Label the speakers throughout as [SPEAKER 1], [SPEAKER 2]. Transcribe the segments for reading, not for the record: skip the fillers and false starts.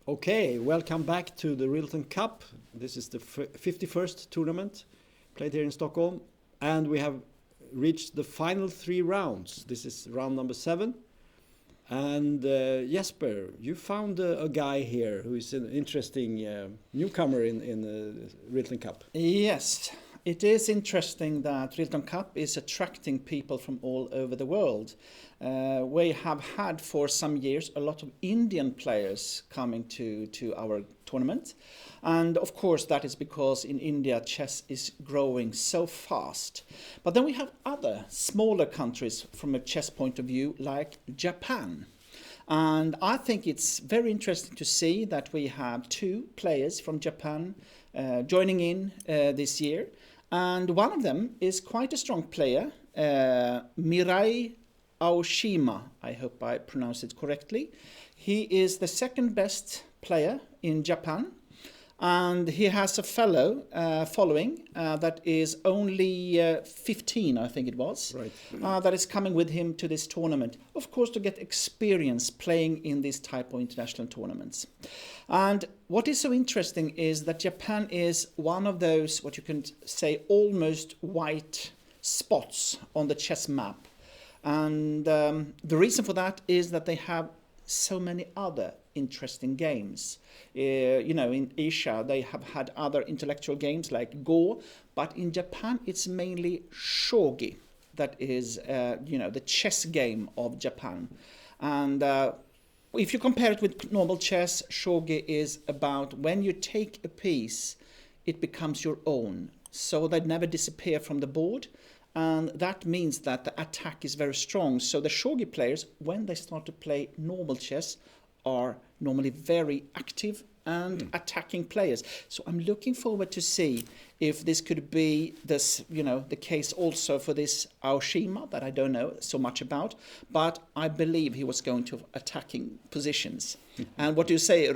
[SPEAKER 1] Okay, welcome back to the Rilton Cup. This is the 51st tournament played here in Stockholm, and we have reached the final 3 rounds. This is round number 7. And Jesper, you found a guy here who is an interesting newcomer in the Rilton Cup.
[SPEAKER 2] Yes, it is interesting that Rilton Cup is attracting people from all over the world. We have had for some years a lot of Indian players coming to our tournament. And of course that is because in India chess is growing so fast. But then we have other smaller countries from a chess point of view like Japan. And I think it's very interesting to see that we have 2 players from Japan joining in this year. And one of them is quite a strong player, Mirai Aoshima. I hope I pronounced it correctly. He is the second best player in Japan, and he has a fellow following that is only 15, I think it was,
[SPEAKER 1] right.
[SPEAKER 2] That is coming with him to this tournament, of course, to get experience playing in this type of international tournaments. And what is so interesting is that Japan is one of those, what you can say, almost white spots on the chess map. And the reason for that is that they have so many other interesting games. In Asia, they have had other intellectual games like Go, but in Japan, it's mainly shogi. That is, the chess game of Japan. And if you compare it with normal chess, shogi is about when you take a piece, it becomes your own. So they never disappear from the board. And that means that the attack is very strong. So the shogi players, when they start to play normal chess, are normally very active and attacking players. So I'm looking forward to see if this could be this, the case also for this Aoshima that I don't know so much about, but I believe he was going to attacking positions. And what do you say,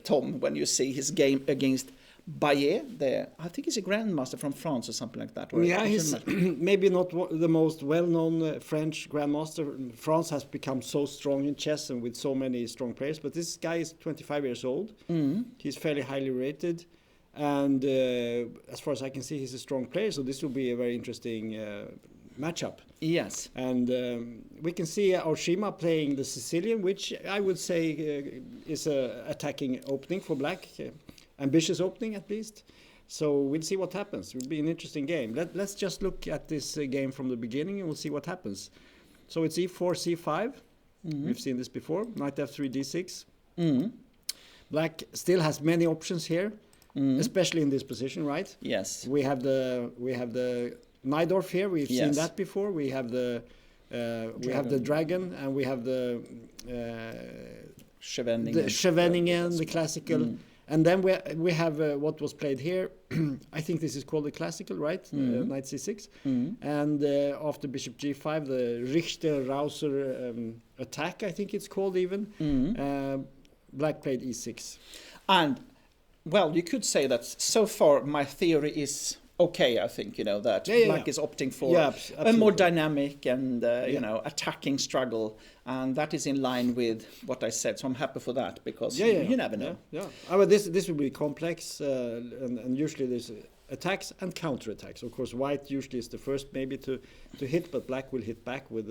[SPEAKER 2] Tom, when you see his game against Bayer there? I think he's a grandmaster from France or something like that.
[SPEAKER 1] Yeah, he's maybe not the most well-known French grandmaster. France has become so strong in chess and with so many strong players, but this guy is 25 years old. He's fairly highly rated, and as far as I can see, he's a strong player, so this will be a very interesting matchup.
[SPEAKER 2] Yes.
[SPEAKER 1] And we can see Aoshima playing the Sicilian, which I would say is a attacking opening for black. Ambitious opening, at least. So we'll see what happens. It will be an interesting game. Let's just look at this game from the beginning and we'll see what happens. So it's e4, c5. We've seen this before. Knight f3, d6. Black still has many options here, especially in this position, right?
[SPEAKER 2] Yes.
[SPEAKER 1] We have the Najdorf here. We've seen that before. We have the dragon, and we have the Scheveningen, the classical. And then we have what was played here. I think this is called the classical, right? Knight c6. And after bishop g5, the Richter-Rauser attack, I think it's called even. Black played e6.
[SPEAKER 2] And, well, you could say that so far my theory is okay, I think, that black is opting for a more dynamic and, attacking struggle. And that is in line with what I said. So I'm happy for that because you never know.
[SPEAKER 1] But this will be complex and usually there's attacks and counterattacks. Of course, white usually is the first maybe to hit, but black will hit back with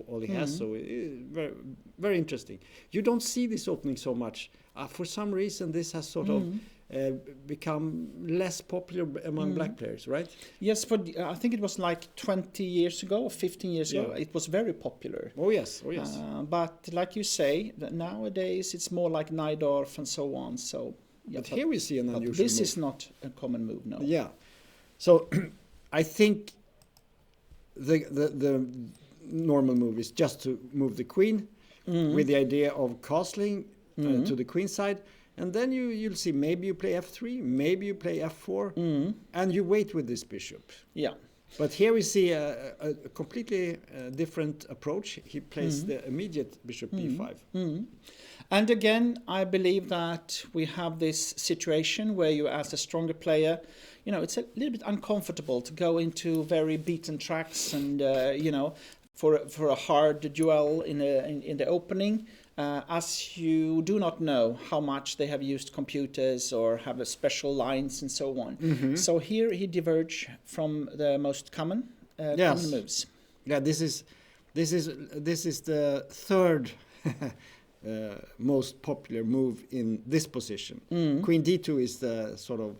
[SPEAKER 1] all he has. So very, very interesting. You don't see this opening so much. For some reason, this has sort of become less popular among black players, right?
[SPEAKER 2] Yes, I think it was like 20 years ago or 15 years ago. It was very popular.
[SPEAKER 1] Oh yes.
[SPEAKER 2] But like you say, that nowadays it's more like Najdorf and so on. So,
[SPEAKER 1] but here we see an unusual
[SPEAKER 2] this
[SPEAKER 1] move.
[SPEAKER 2] is not a common move, no.
[SPEAKER 1] Yeah. So I think the normal move is just to move the queen with the idea of castling to the queen side. And then you'll see maybe you play f3, maybe you play f4, and you wait with this bishop.
[SPEAKER 2] Yeah.
[SPEAKER 1] But here we see a completely different approach. He plays the immediate bishop b5.
[SPEAKER 2] And again, I believe that we have this situation where you, as a stronger player, it's a little bit uncomfortable to go into very beaten tracks and, for a hard duel in the opening. as you do not know how much they have used computers or have a special lines and so on. So here he diverged from the most common moves.
[SPEAKER 1] Yeah, this is the third most popular move in this position. Queen d2 is the sort of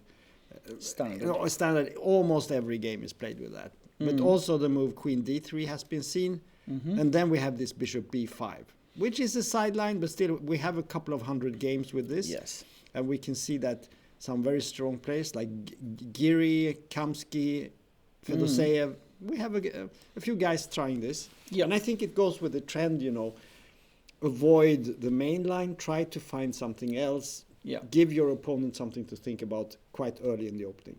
[SPEAKER 1] standard. Almost every game is played with that. But also the move Queen d3 has been seen. And then we have this Bishop b5, which is a sideline, but still we have a couple of hundred games with this.
[SPEAKER 2] Yes.
[SPEAKER 1] And we can see that some very strong players like Giri, Kamsky, Fedoseev, we have a few guys trying this.
[SPEAKER 2] Yeah.
[SPEAKER 1] And I think it goes with the trend, avoid the main line, try to find something else.
[SPEAKER 2] Yeah.
[SPEAKER 1] Give your opponent something to think about quite early in the opening.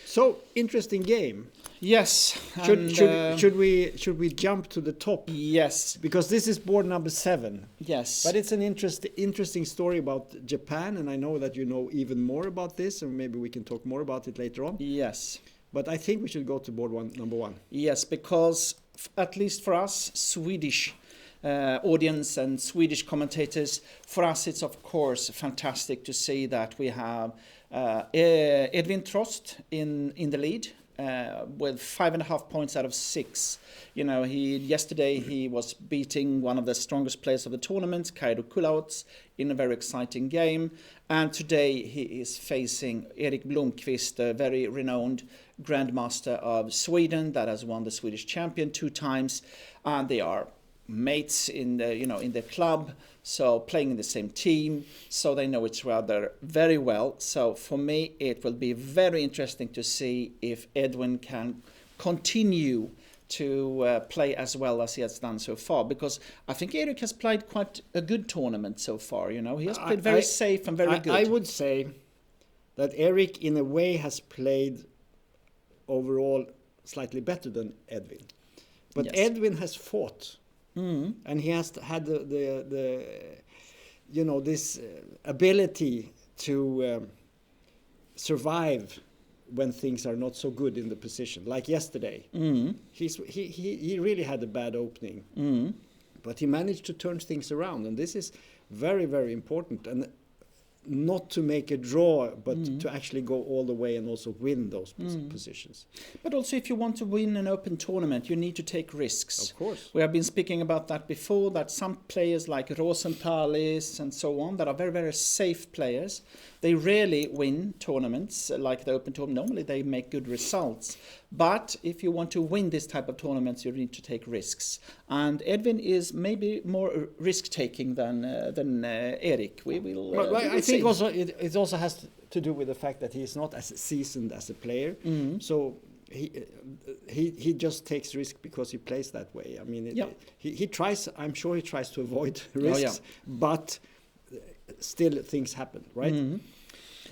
[SPEAKER 1] So interesting game.
[SPEAKER 2] Yes.
[SPEAKER 1] Should we jump to the top?
[SPEAKER 2] Yes.
[SPEAKER 1] Because this is board number 7.
[SPEAKER 2] Yes.
[SPEAKER 1] But it's an interesting story about Japan, and I know that you know even more about this, and maybe we can talk more about it later on.
[SPEAKER 2] Yes.
[SPEAKER 1] But I think we should go to board number 1.
[SPEAKER 2] Yes, because at least for us, Swedish audience and Swedish commentators, for us it's of course fantastic to see that we have Edwin Trost in the lead with 5.5 points out of 6. Yesterday he was beating one of the strongest players of the tournament, Kairo Kulauts, in a very exciting game. And today he is facing Erik Blomqvist, a very renowned grandmaster of Sweden that has won the Swedish champion 2 times, and they are mates in the club, so playing in the same team, so they know each other very well. So for me it will be very interesting to see if Edwin can continue to play as well as he has done so far, because I think Erik has played quite a good tournament so far. He has played very safe and very good.
[SPEAKER 1] I would say that Erik in a way has played overall slightly better than Edwin, but
[SPEAKER 2] Yes.
[SPEAKER 1] Edwin has fought. And he has had this ability to survive when things are not so good in the position. Like yesterday, he really had a bad opening, but he managed to turn things around, and this is very, very important. And not to make a draw, but to actually go all the way and also win those positions.
[SPEAKER 2] But also, if you want to win an open tournament, you need to take risks.
[SPEAKER 1] Of course.
[SPEAKER 2] We have been speaking about that before, that some players like Rosenthalis and so on, that are very, very safe players, they rarely win tournaments like the open tournament. Normally they make good results. But if you want to win this type of tournaments, you need to take risks. And Edwin is maybe more risk-taking than Erik.
[SPEAKER 1] I think also it also has to do with the fact that he is not as seasoned as a player. So he just takes risk because he plays that way. I mean, he tries. I'm sure he tries to avoid risks, but still things happen, right?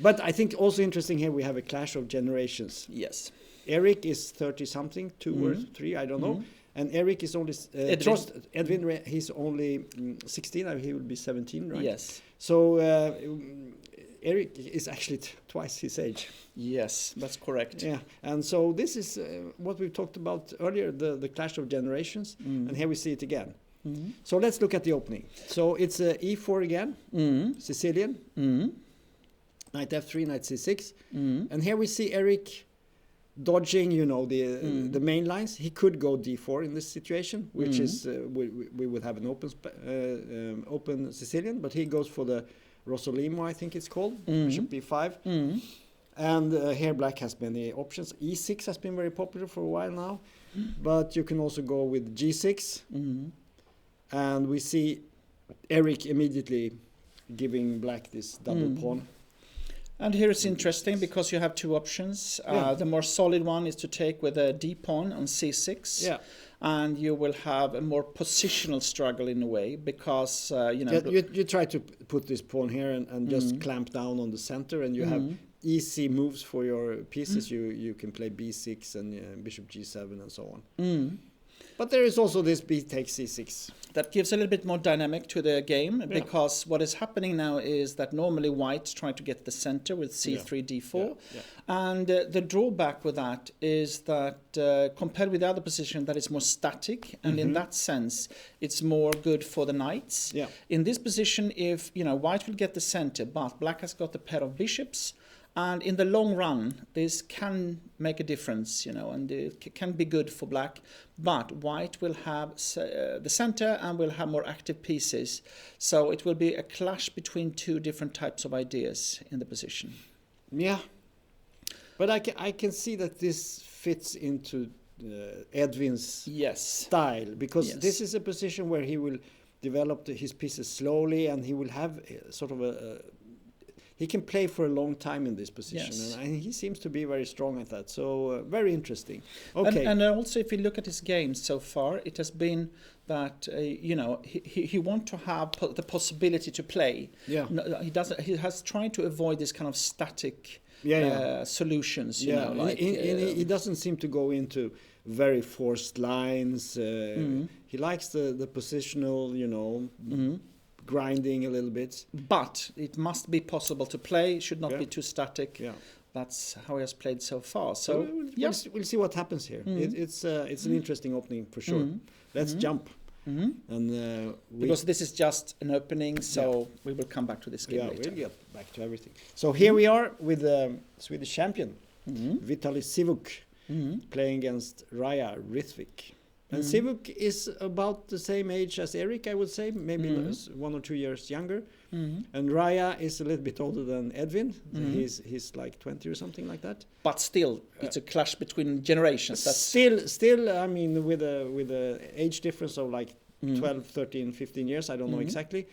[SPEAKER 1] But I think also interesting here we have a clash of generations.
[SPEAKER 2] Yes.
[SPEAKER 1] Erik is 30-something, 2 or 3, I don't know. And Erik is only... Edwin, he's only 16, he will be 17, right?
[SPEAKER 2] Yes.
[SPEAKER 1] So Erik is actually twice his age.
[SPEAKER 2] Yes, that's correct.
[SPEAKER 1] Yeah, and so this is what we talked about earlier, the clash of generations, and here we see it again. So let's look at the opening. So it's e4 again, Sicilian, knight f3, knight c6, and here we see Erik dodging, the main lines. He could go d4 in this situation, which is we would have an open Sicilian, but he goes for the Rosolimo, I think it's called, bishop b5. And here black has many options. e6 has been very popular for a while now, but you can also go with g6. And we see Erik immediately giving black this double pawn.
[SPEAKER 2] And here it's interesting because you have 2 options. The more solid one is to take with a d pawn on c6. Yeah. And you will have a more positional struggle in a way because,
[SPEAKER 1] you try to put this pawn here and just clamp down on the center, and you have easy moves for your pieces. You can play b6 and bishop g7 and so on. But there is also this b takes c6.
[SPEAKER 2] that gives a little bit more dynamic to the game, because what is happening now is that normally white's trying to get the center with c3, d4, and the drawback with that is that compared with the other position, that it's more static, and in that sense it's more good for the knights. In this position, if white will get the center, but black has got a pair of bishops, and in the long run, this can make a difference, and it can be good for black. But white will have the center and will have more active pieces. So it will be a clash between two different types of ideas in the position.
[SPEAKER 1] Yeah. But I can see that this fits into Edvin's style, because this is a position where he will develop his pieces slowly, and he will have sort of he can play for a long time in this position, and he seems to be very strong at that. So very interesting. Okay.
[SPEAKER 2] And also, if you look at his games so far, it has been that he wants to have the possibility to play.
[SPEAKER 1] Yeah.
[SPEAKER 2] No, he doesn't. He has tried to avoid this kind of static solutions.
[SPEAKER 1] He doesn't seem to go into very forced lines. He likes the positional, grinding a little bit.
[SPEAKER 2] But it must be possible to play. It should not be too static. Yeah. That's how he has played so far. So
[SPEAKER 1] we'll see what happens here. It's an interesting opening for sure. Let's jump. And
[SPEAKER 2] because this is just an opening, so we will come back to this game later.
[SPEAKER 1] We'll get back to everything. So here we are with the Swedish champion, Vitaly Sivuk, playing against Raya Hrithvik. And Sivuk is about the same age as Erik, I would say, maybe 1 or 2 years younger. And Raya is a little bit older than Edvin. He's like 20 or something like that.
[SPEAKER 2] But still, it's a clash between generations. That's
[SPEAKER 1] still, I mean, with a age difference of like 12, 13, 15 years, I don't know exactly.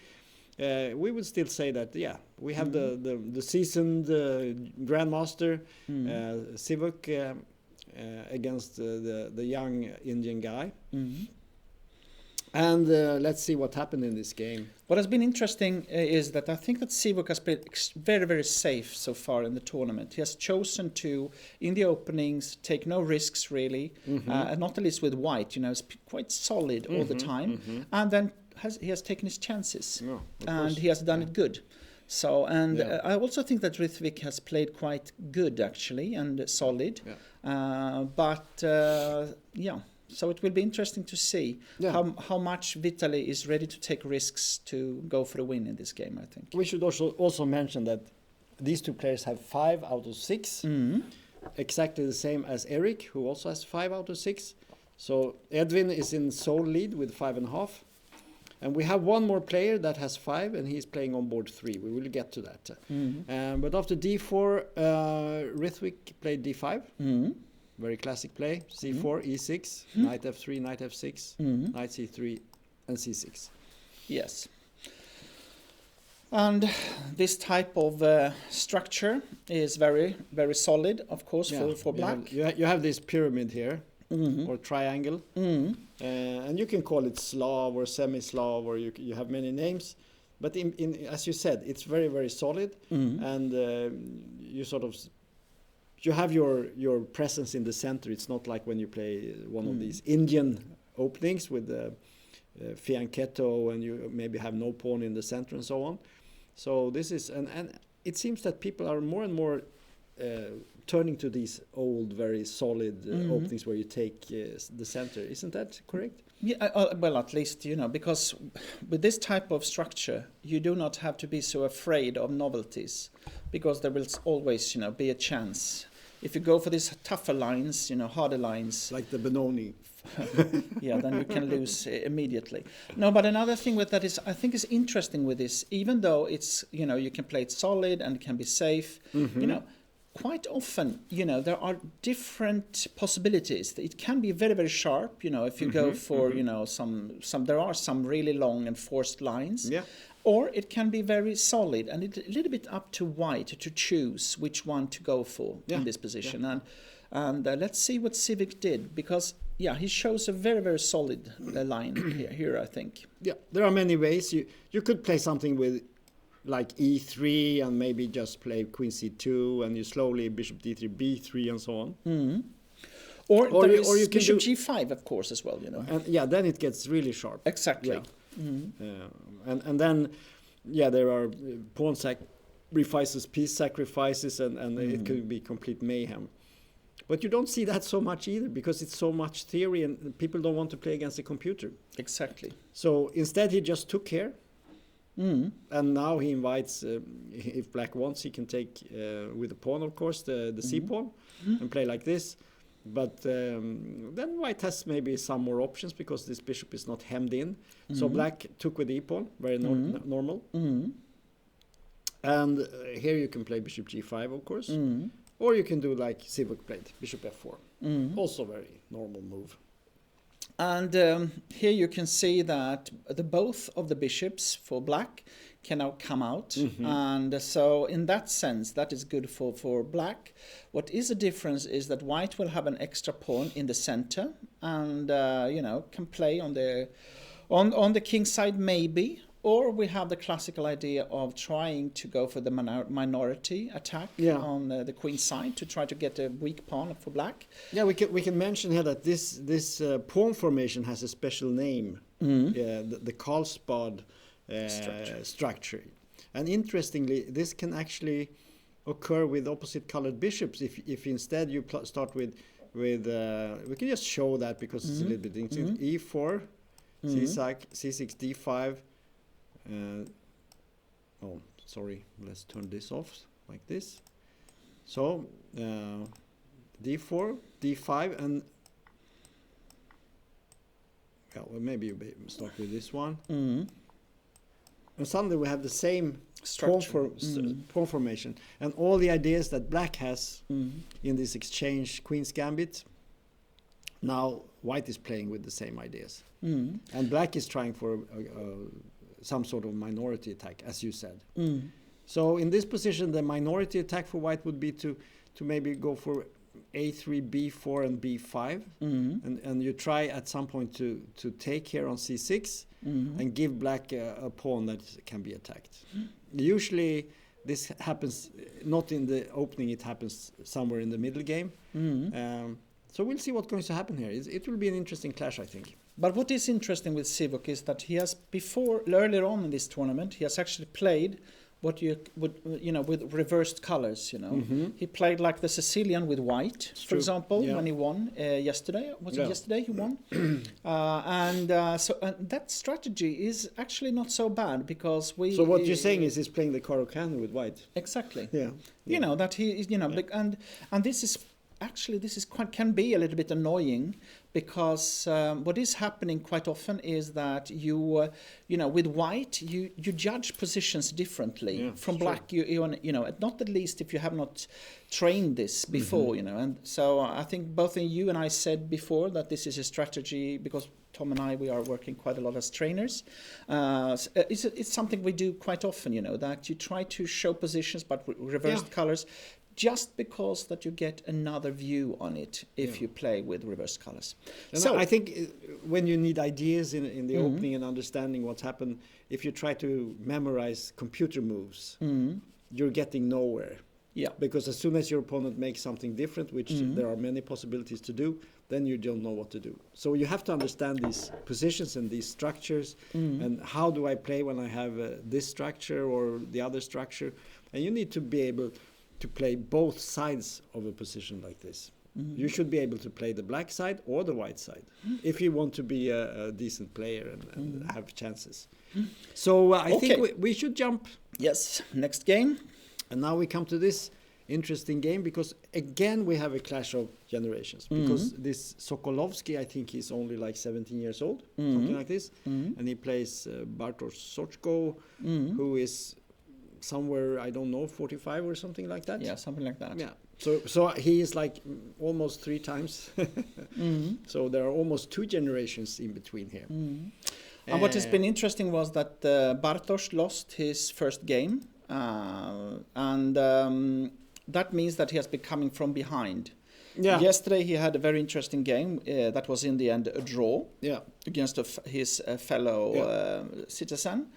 [SPEAKER 1] We would still say that, we have the seasoned grandmaster, Sivuk, against the young Indian guy. And let's see what happened in this game.
[SPEAKER 2] What has been interesting is that I think that Sivuk has played very, very safe so far in the tournament. He has chosen to, in the openings, take no risks really, and not at least with white. He's quite solid all the time, and then he has taken his chances, and he has done it good. So, and I also think that Hrithvik has played quite good actually, and solid. So it will be interesting to see how much Vitaly is ready to take risks to go for a win in this game, I think.
[SPEAKER 1] We should also mention that these two players have 5 out of 6, exactly the same as Erik, who also has 5 out of 6. So Edvin is in sole lead with 5.5. And we have one more player that has 5, and he's playing on board 3. We will get to that. But after d4, Hrithvik played d5. Very classic play. c4, e6, knight f3, knight f6, knight c3, and c6.
[SPEAKER 2] Yes. And this type of structure is very, very solid, of course, for black.
[SPEAKER 1] You have this pyramid here, or triangle. And you can call it Slav or semi-Slav, or you have many names. But in as you said, it's very, very solid. And you have your presence in the center. It's not like when you play one of these Indian openings with fianchetto, and you maybe have no pawn in the center and so on. So this is, and it seems that people are more and more turning to these old, very solid openings where you take the center. Isn't that correct?
[SPEAKER 2] Yeah, well, at least, because with this type of structure, you do not have to be so afraid of novelties, because there will always, be a chance. If you go for these tougher lines, harder lines.
[SPEAKER 1] Like the Benoni.
[SPEAKER 2] Then you can lose immediately. No, but another thing with that is, I think is interesting with this, even though it's, you can play it solid and it can be safe, quite often, there are different possibilities. It can be very, very sharp, if you go for, there are some really long and forced lines. Yeah. Or it can be very solid, and it's a little bit up to white to choose which one to go for in this position. Yeah. And let's see what Sivuk did, because he shows a very, very solid line here, I think. Yeah,
[SPEAKER 1] there are many ways. You could play something with like e3 and maybe just play queen c2, and you slowly bishop d3, b3, and so on.
[SPEAKER 2] Or there is
[SPEAKER 1] you can
[SPEAKER 2] bishop
[SPEAKER 1] do
[SPEAKER 2] g5, of course, as well, you know.
[SPEAKER 1] and yeah, then it gets really sharp.
[SPEAKER 2] Exactly.
[SPEAKER 1] Yeah. And then there are pawn sacrifices, piece sacrifices, and it could be complete mayhem. But you don't see that so much either, because it's so much theory and people don't want to play against a computer.
[SPEAKER 2] Exactly.
[SPEAKER 1] So instead he just took care. And now he invites, if black wants, he can take with the pawn, of course, the c pawn and play like this. But then white has maybe some more options because this bishop is not hemmed in. So black took with the e pawn, very normal. And here you can play bishop g5, of course. Or you can do like Sivak played, bishop f4. Also very normal move.
[SPEAKER 2] And here you can see that both of the bishops for black can now come out. And so in that sense, that is good for black. What is a difference is that white will have an extra pawn in the center and, can play on the king side maybe. Or we have the classical idea of trying to go for the minority attack on the queen side to try to get a weak pawn for black.
[SPEAKER 1] Yeah, we can mention here that this pawn formation has a special name, the Karlsbad structure. And interestingly, this can actually occur with opposite colored bishops. If instead you start with we can just show that because it's a little bit interesting. E4, C6, D5. Let's turn this off like this. So d4, d5, and maybe you start with this one. And suddenly we have the same pawn formation, and all the ideas that black has in this exchange Queen's Gambit. Now white is playing with the same ideas, and black is trying for some sort of minority attack, as you said. So in this position, the minority attack for white would be to maybe go for a3, b4, and b5, and you try at some point to take here on c6 and give black a pawn that can be attacked. Usually this happens not in the opening; it happens somewhere in the middle game. So we'll see what's going to happen here. It will be an interesting clash, I think.
[SPEAKER 2] But what is interesting with Sivak is that he has earlier on in this tournament, he has actually played what you would, with reversed colors, He played like the Sicilian with white, for example, when he won yesterday. Was it yesterday he won? And that strategy is actually not so bad because
[SPEAKER 1] So what you're saying is he's playing the Caro-Kann with white.
[SPEAKER 2] Exactly.
[SPEAKER 1] Yeah.
[SPEAKER 2] That he, and this is actually can be a little bit annoying because what is happening quite often is that you with white you judge positions differently from black. You not at least if you have not trained this before, and so I think both you and I said before that this is a strategy because Tom and I, we are working quite a lot as trainers. It's something we do quite often, that you try to show positions but with reversed colors, just because that you get another view on it if you play with reversed colors.
[SPEAKER 1] And so I think when you need ideas in the opening and understanding what's happened, if you try to memorize computer moves, you're getting nowhere.
[SPEAKER 2] Yeah.
[SPEAKER 1] Because as soon as your opponent makes something different, which there are many possibilities to do, then you don't know what to do. So you have to understand these positions and these structures and how do I play when I have this structure or the other structure. And you need to be able to play both sides of a position like this. You should be able to play the black side or the white side if you want to be a decent player and have chances. So I think we should jump.
[SPEAKER 2] Yes, next game.
[SPEAKER 1] And now we come to this interesting game because again we have a clash of generations because this Sokolovsky, I think he's only like 17 years old, something like this, and he plays Bartosz Soczko, who is somewhere, I don't know, 45 or something like that.
[SPEAKER 2] Yeah, something like that.
[SPEAKER 1] Yeah. So he is like almost 3 times. So there are almost 2 generations in between here.
[SPEAKER 2] And what has been interesting was that Bartosz lost his first game, and that means that he has been coming from behind. Yeah. Yesterday he had a very interesting game that was in the end a draw against his fellow citizen.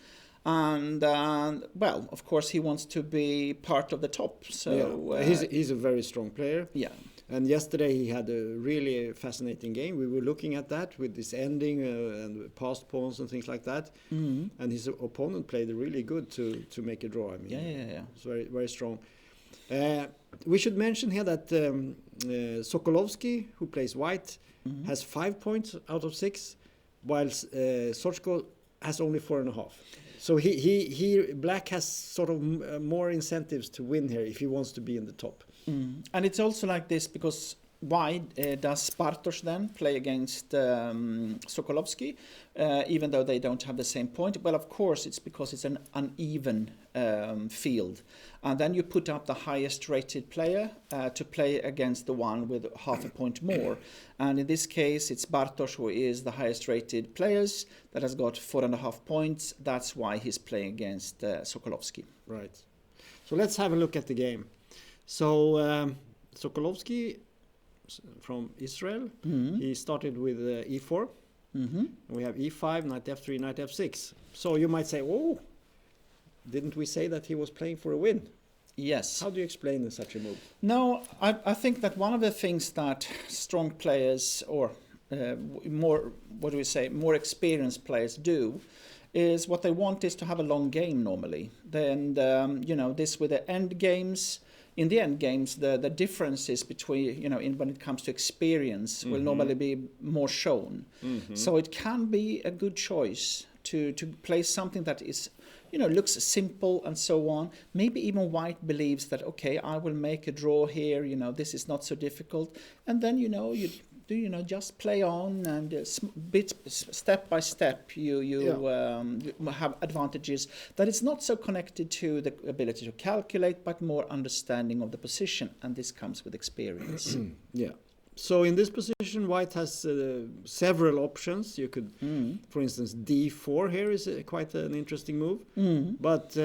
[SPEAKER 2] And well, of course, he wants to be part of the top. So
[SPEAKER 1] he's a very strong player.
[SPEAKER 2] Yeah,
[SPEAKER 1] And yesterday he had a really fascinating game. We were looking at that with this ending and passed pawns and things like that. And his opponent played really good to make a draw. I mean,
[SPEAKER 2] Yeah.
[SPEAKER 1] It's very, very strong. We should mention here that Sokolovsky, who plays white, has 5 points out of 6, whilst Sochko has only 4.5. So Black has sort of more incentives to win here if he wants to be in the top.
[SPEAKER 2] And it's also like this because why does Bartosz then play against Sokolovsky, even though they don't have the same point? Well, of course, it's because it's an uneven field. And then you put up the highest rated player to play against the one with half a point more. And in this case, it's Bartosz who is the highest rated players that has got 4.5 points. That's why he's playing against Sokolovsky.
[SPEAKER 1] Right. So let's have a look at the game. So Sokolovsky from Israel, he started with e4. We have e5, knight f3, knight f6. So you might say, oh, didn't we say that he was playing for a win?
[SPEAKER 2] Yes.
[SPEAKER 1] How do you explain such a move?
[SPEAKER 2] No, I think that one of the things that strong players or more experienced players do is what they want is to have a long game normally. Then, this with the end games. In the end games, the differences between, when it comes to experience will normally be more shown. So it can be a good choice to play something that is, looks simple and so on. Maybe even white believes that, okay, I will make a draw here, this is not so difficult. And then, just play on and step by step you have advantages that it's not so connected to the ability to calculate but more understanding of the position, and this comes with experience.
[SPEAKER 1] Yeah. So in this position white has several options. You could for instance d4 here is quite an interesting move, but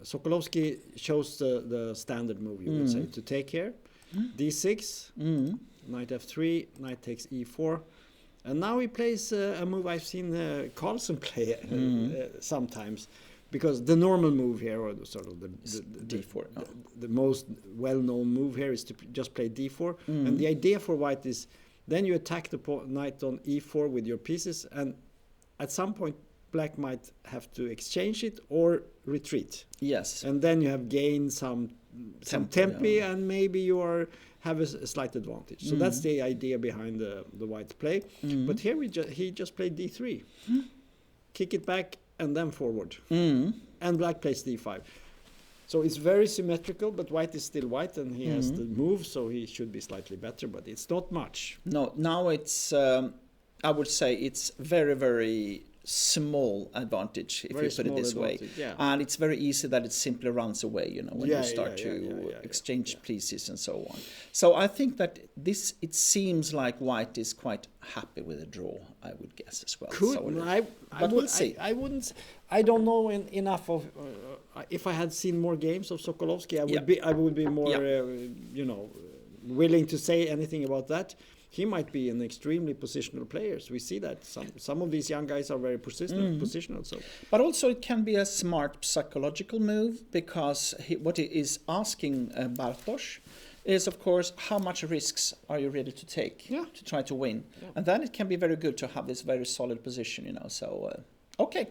[SPEAKER 1] Sokolovsky chose the standard move, you would say, to take here. d6, knight f3, knight takes e4, and now he plays a move I've seen Carlsen play sometimes, because the normal move here, or the
[SPEAKER 2] d4,
[SPEAKER 1] the most well-known move here is to just play d4, and the idea for white is then you attack the knight on e4 with your pieces, and at some point black might have to exchange it or retreat.
[SPEAKER 2] Yes.
[SPEAKER 1] And then you have gained some tempi, and maybe you have a slight advantage. So that's the idea behind the white play. But here he just played d3, kick it back and then forward, and black plays d5. So it's very symmetrical, but white is still white, and he has the move, so he should be slightly better, but it's not much.
[SPEAKER 2] No, now it's I would say it's very, very small advantage, if you put it this way.
[SPEAKER 1] Yeah.
[SPEAKER 2] And it's very easy that it simply runs away, when you start to exchange pieces and so on. So I think that it seems like white is quite happy with the draw, I would guess as well.
[SPEAKER 1] We'll see. I don't know enough of. If I had seen more games of Sokolovsky, I would be more, willing to say anything about that. He might be an extremely positional player. So we see that some of these young guys are very positional. So,
[SPEAKER 2] but also it can be a smart psychological move, because what he is asking Bartosz is, of course, how much risks are you ready to take to try to win? And then it can be very good to have this very solid position, So, okay,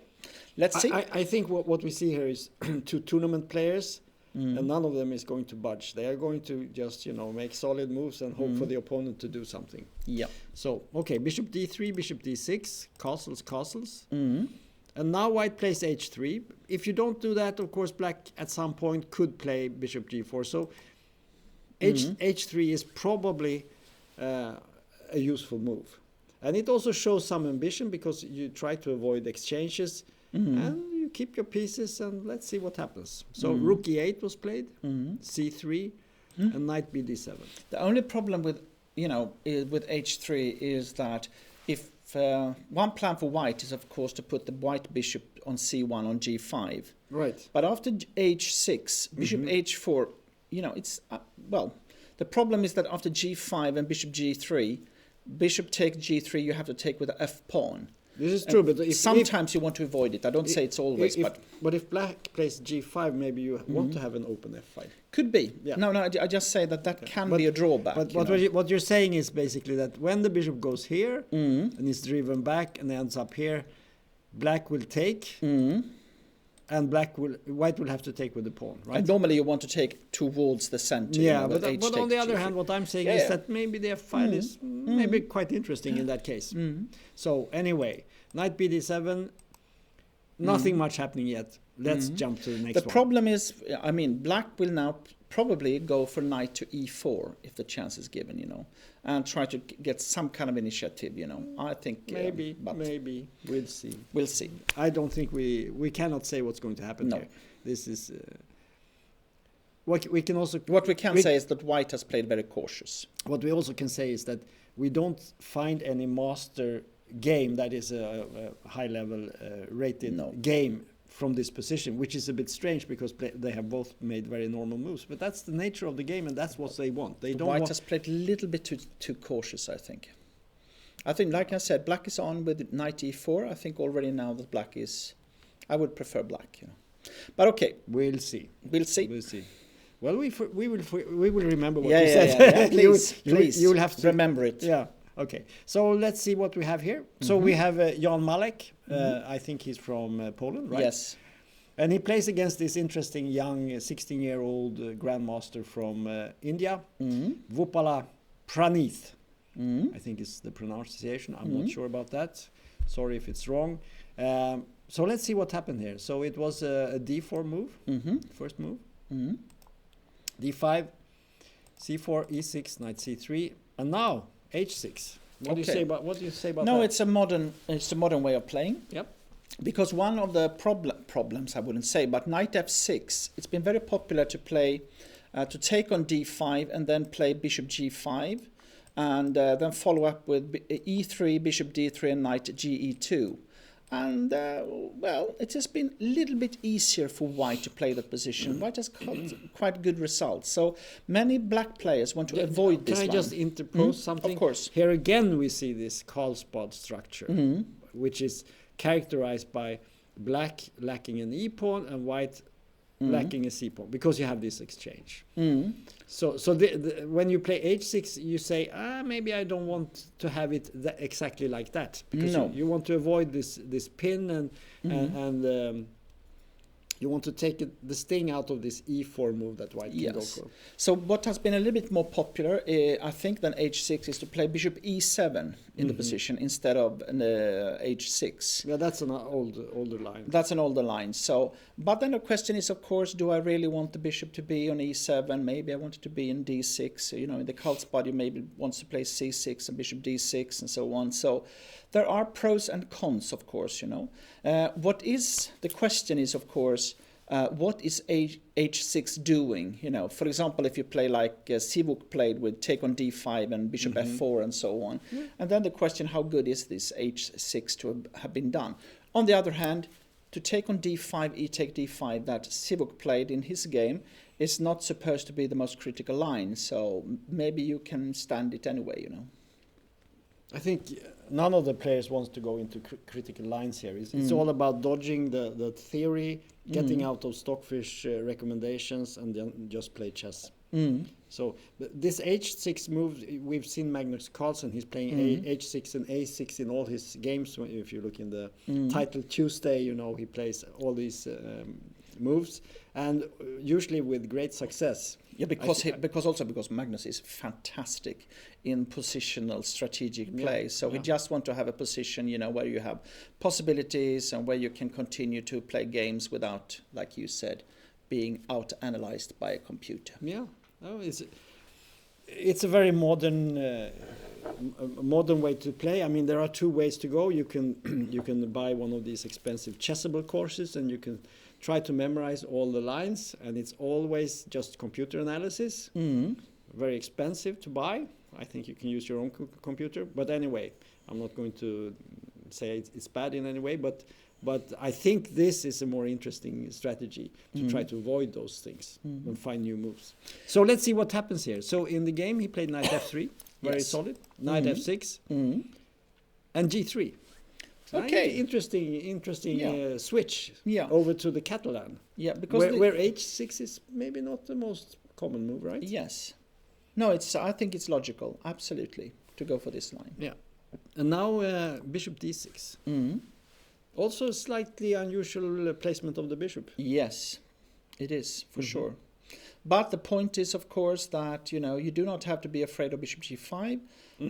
[SPEAKER 2] let's see.
[SPEAKER 1] I think what we see here is two tournament players. And none of them is going to budge. They are going to just, make solid moves and hope for the opponent to do something.
[SPEAKER 2] Yeah.
[SPEAKER 1] So, okay, bishop d3, bishop d6, castles. And now white plays h3. If you don't do that, of course, black at some point could play bishop g4. So h3 is probably a useful move. And it also shows some ambition, because you try to avoid exchanges and you keep your pieces, and let's see what happens. So rook e8 was played, c3, and knight b d7.
[SPEAKER 2] The only problem with h3 is that if one plan for white is, of course, to put the white bishop on c1 on g5.
[SPEAKER 1] Right.
[SPEAKER 2] But after h6, bishop h4, it's the problem is that after g5 and bishop g3, bishop takes g3, you have to take with the f pawn.
[SPEAKER 1] This is true, but
[SPEAKER 2] sometimes you want to avoid it. I don't say it's always,
[SPEAKER 1] but if black plays g5, maybe you want to have an open f5.
[SPEAKER 2] Could be.
[SPEAKER 1] Yeah.
[SPEAKER 2] No, I just say that can be a drawback.
[SPEAKER 1] But what you're saying is basically that when the bishop goes here and is driven back and ends up here, black will take, and white will have to take with the pawn, right?
[SPEAKER 2] And normally you want to take towards the center.
[SPEAKER 1] Yeah, but on the other hand, what I'm saying is that maybe the f-file is maybe quite interesting in that case. So anyway, knight bd7, nothing much happening yet. Let's jump to the next one.
[SPEAKER 2] The problem is, I mean, black will now probably go for knight to e4 if the chance is given, and try to get some kind of initiative, I think
[SPEAKER 1] maybe we'll see.
[SPEAKER 2] We'll see.
[SPEAKER 1] I don't think we cannot say what's going to happen here. This is what we can
[SPEAKER 2] say is that white has played very cautious.
[SPEAKER 1] What we also can say is that we don't find any master game that is a high level rated game from this position, which is a bit strange because they have both made very normal moves. But that's the nature of the game, and that's what they want.
[SPEAKER 2] White has played a little bit too cautious, I think. I think, like I said, black is on with knight e4. I think already now that black is... I would prefer black, But okay.
[SPEAKER 1] We'll see.
[SPEAKER 2] We'll see.
[SPEAKER 1] We'll see. Well, we will remember what you said.
[SPEAKER 2] Yeah. Please,
[SPEAKER 1] you will have to
[SPEAKER 2] remember it.
[SPEAKER 1] Yeah. Okay. So let's see what we have here. So we have Jan Malek. I think he's from Poland, right?
[SPEAKER 2] Yes.
[SPEAKER 1] And he plays against this interesting young 16-year-old grandmaster from India, Vupala Pranith. I think is the pronunciation. I'm not sure about that. Sorry if it's wrong. So let's see what happened here. So it was a d4 move, first move. d5, c4, e6, knight c3, and now h6. What do you say about that?
[SPEAKER 2] No, it's a modern way of playing.
[SPEAKER 1] Yep.
[SPEAKER 2] Because one of the problems, I wouldn't say, but knight f6, it's been very popular to play, to take on d5 and then play bishop g5, and then follow up with e3, bishop d3, and knight ge2. And, well, it has been a little bit easier for white to play that position. White has got quite good results. So many black players want to avoid this one.
[SPEAKER 1] Can I just interpose something?
[SPEAKER 2] Of course.
[SPEAKER 1] Here again we see this Karlsbad structure, which is characterized by black lacking an e-pawn and white lacking a c-pawn, because you have this exchange. So when you play h6, you say, maybe I don't want to have it exactly like that, because you want to avoid this pin and you want to take the sting out of this e4 move that white can go for.
[SPEAKER 2] So what has been a little bit more popular, I think, than h6 is to play bishop e7 in the position instead of h6.
[SPEAKER 1] Yeah, that's an older line.
[SPEAKER 2] That's an older line. So, but then the question is, of course, do I really want the bishop to be on e7? Maybe I want it to be in d6. In the Karlsbad, you maybe wants to play c6 and bishop d6 and so on. So there are pros and cons, of course, the question is, of course, what is h6 doing? For example, if you play like Sivuk played with take on d5 and bishop f4 and so on. And then the question, how good is this h6 to have been done? On the other hand, to take on d5, e-take d5 that Sivuk played in his game is not supposed to be the most critical line. So maybe you can stand it anyway,
[SPEAKER 1] I think none of the players wants to go into critical lines here. It's all about dodging the theory, getting out of stockfish recommendations, and then just play chess. So this h6 move, we've seen Magnus Carlsen, he's playing h6 and a6 in all his games. If you look in the title Tuesday, he plays all these moves, and usually with great success.
[SPEAKER 2] Yeah, because Magnus is fantastic in positional strategic play. So he just want to have a position, where you have possibilities and where you can continue to play games without, like you said, being out-analyzed by a computer.
[SPEAKER 1] Yeah, it's a very modern way to play. I mean, there are two ways to go. You can buy one of these expensive Chessable courses, and you can try to memorize all the lines, and it's always just computer analysis. Very expensive to buy. I think you can use your own computer. But anyway, I'm not going to say it's bad in any way, but I think this is a more interesting strategy to try to avoid those things and find new moves. So let's see what happens here. So in the game, he played knight f3, very solid, knight f6, and g3.
[SPEAKER 2] Okay.
[SPEAKER 1] Interesting
[SPEAKER 2] Yeah.
[SPEAKER 1] switch
[SPEAKER 2] Yeah.
[SPEAKER 1] over to the Catalan.
[SPEAKER 2] Yeah, because
[SPEAKER 1] Where h6 is maybe not the most common move, right?
[SPEAKER 2] yes. No, I think it's logical, absolutely, to go for this line.
[SPEAKER 1] Yeah. And now bishop d6.
[SPEAKER 2] Mm.
[SPEAKER 1] Also a slightly unusual placement of the bishop.
[SPEAKER 2] Yes, it is, for sure. But the point is, of course, that, you do not have to be afraid of bishop g5.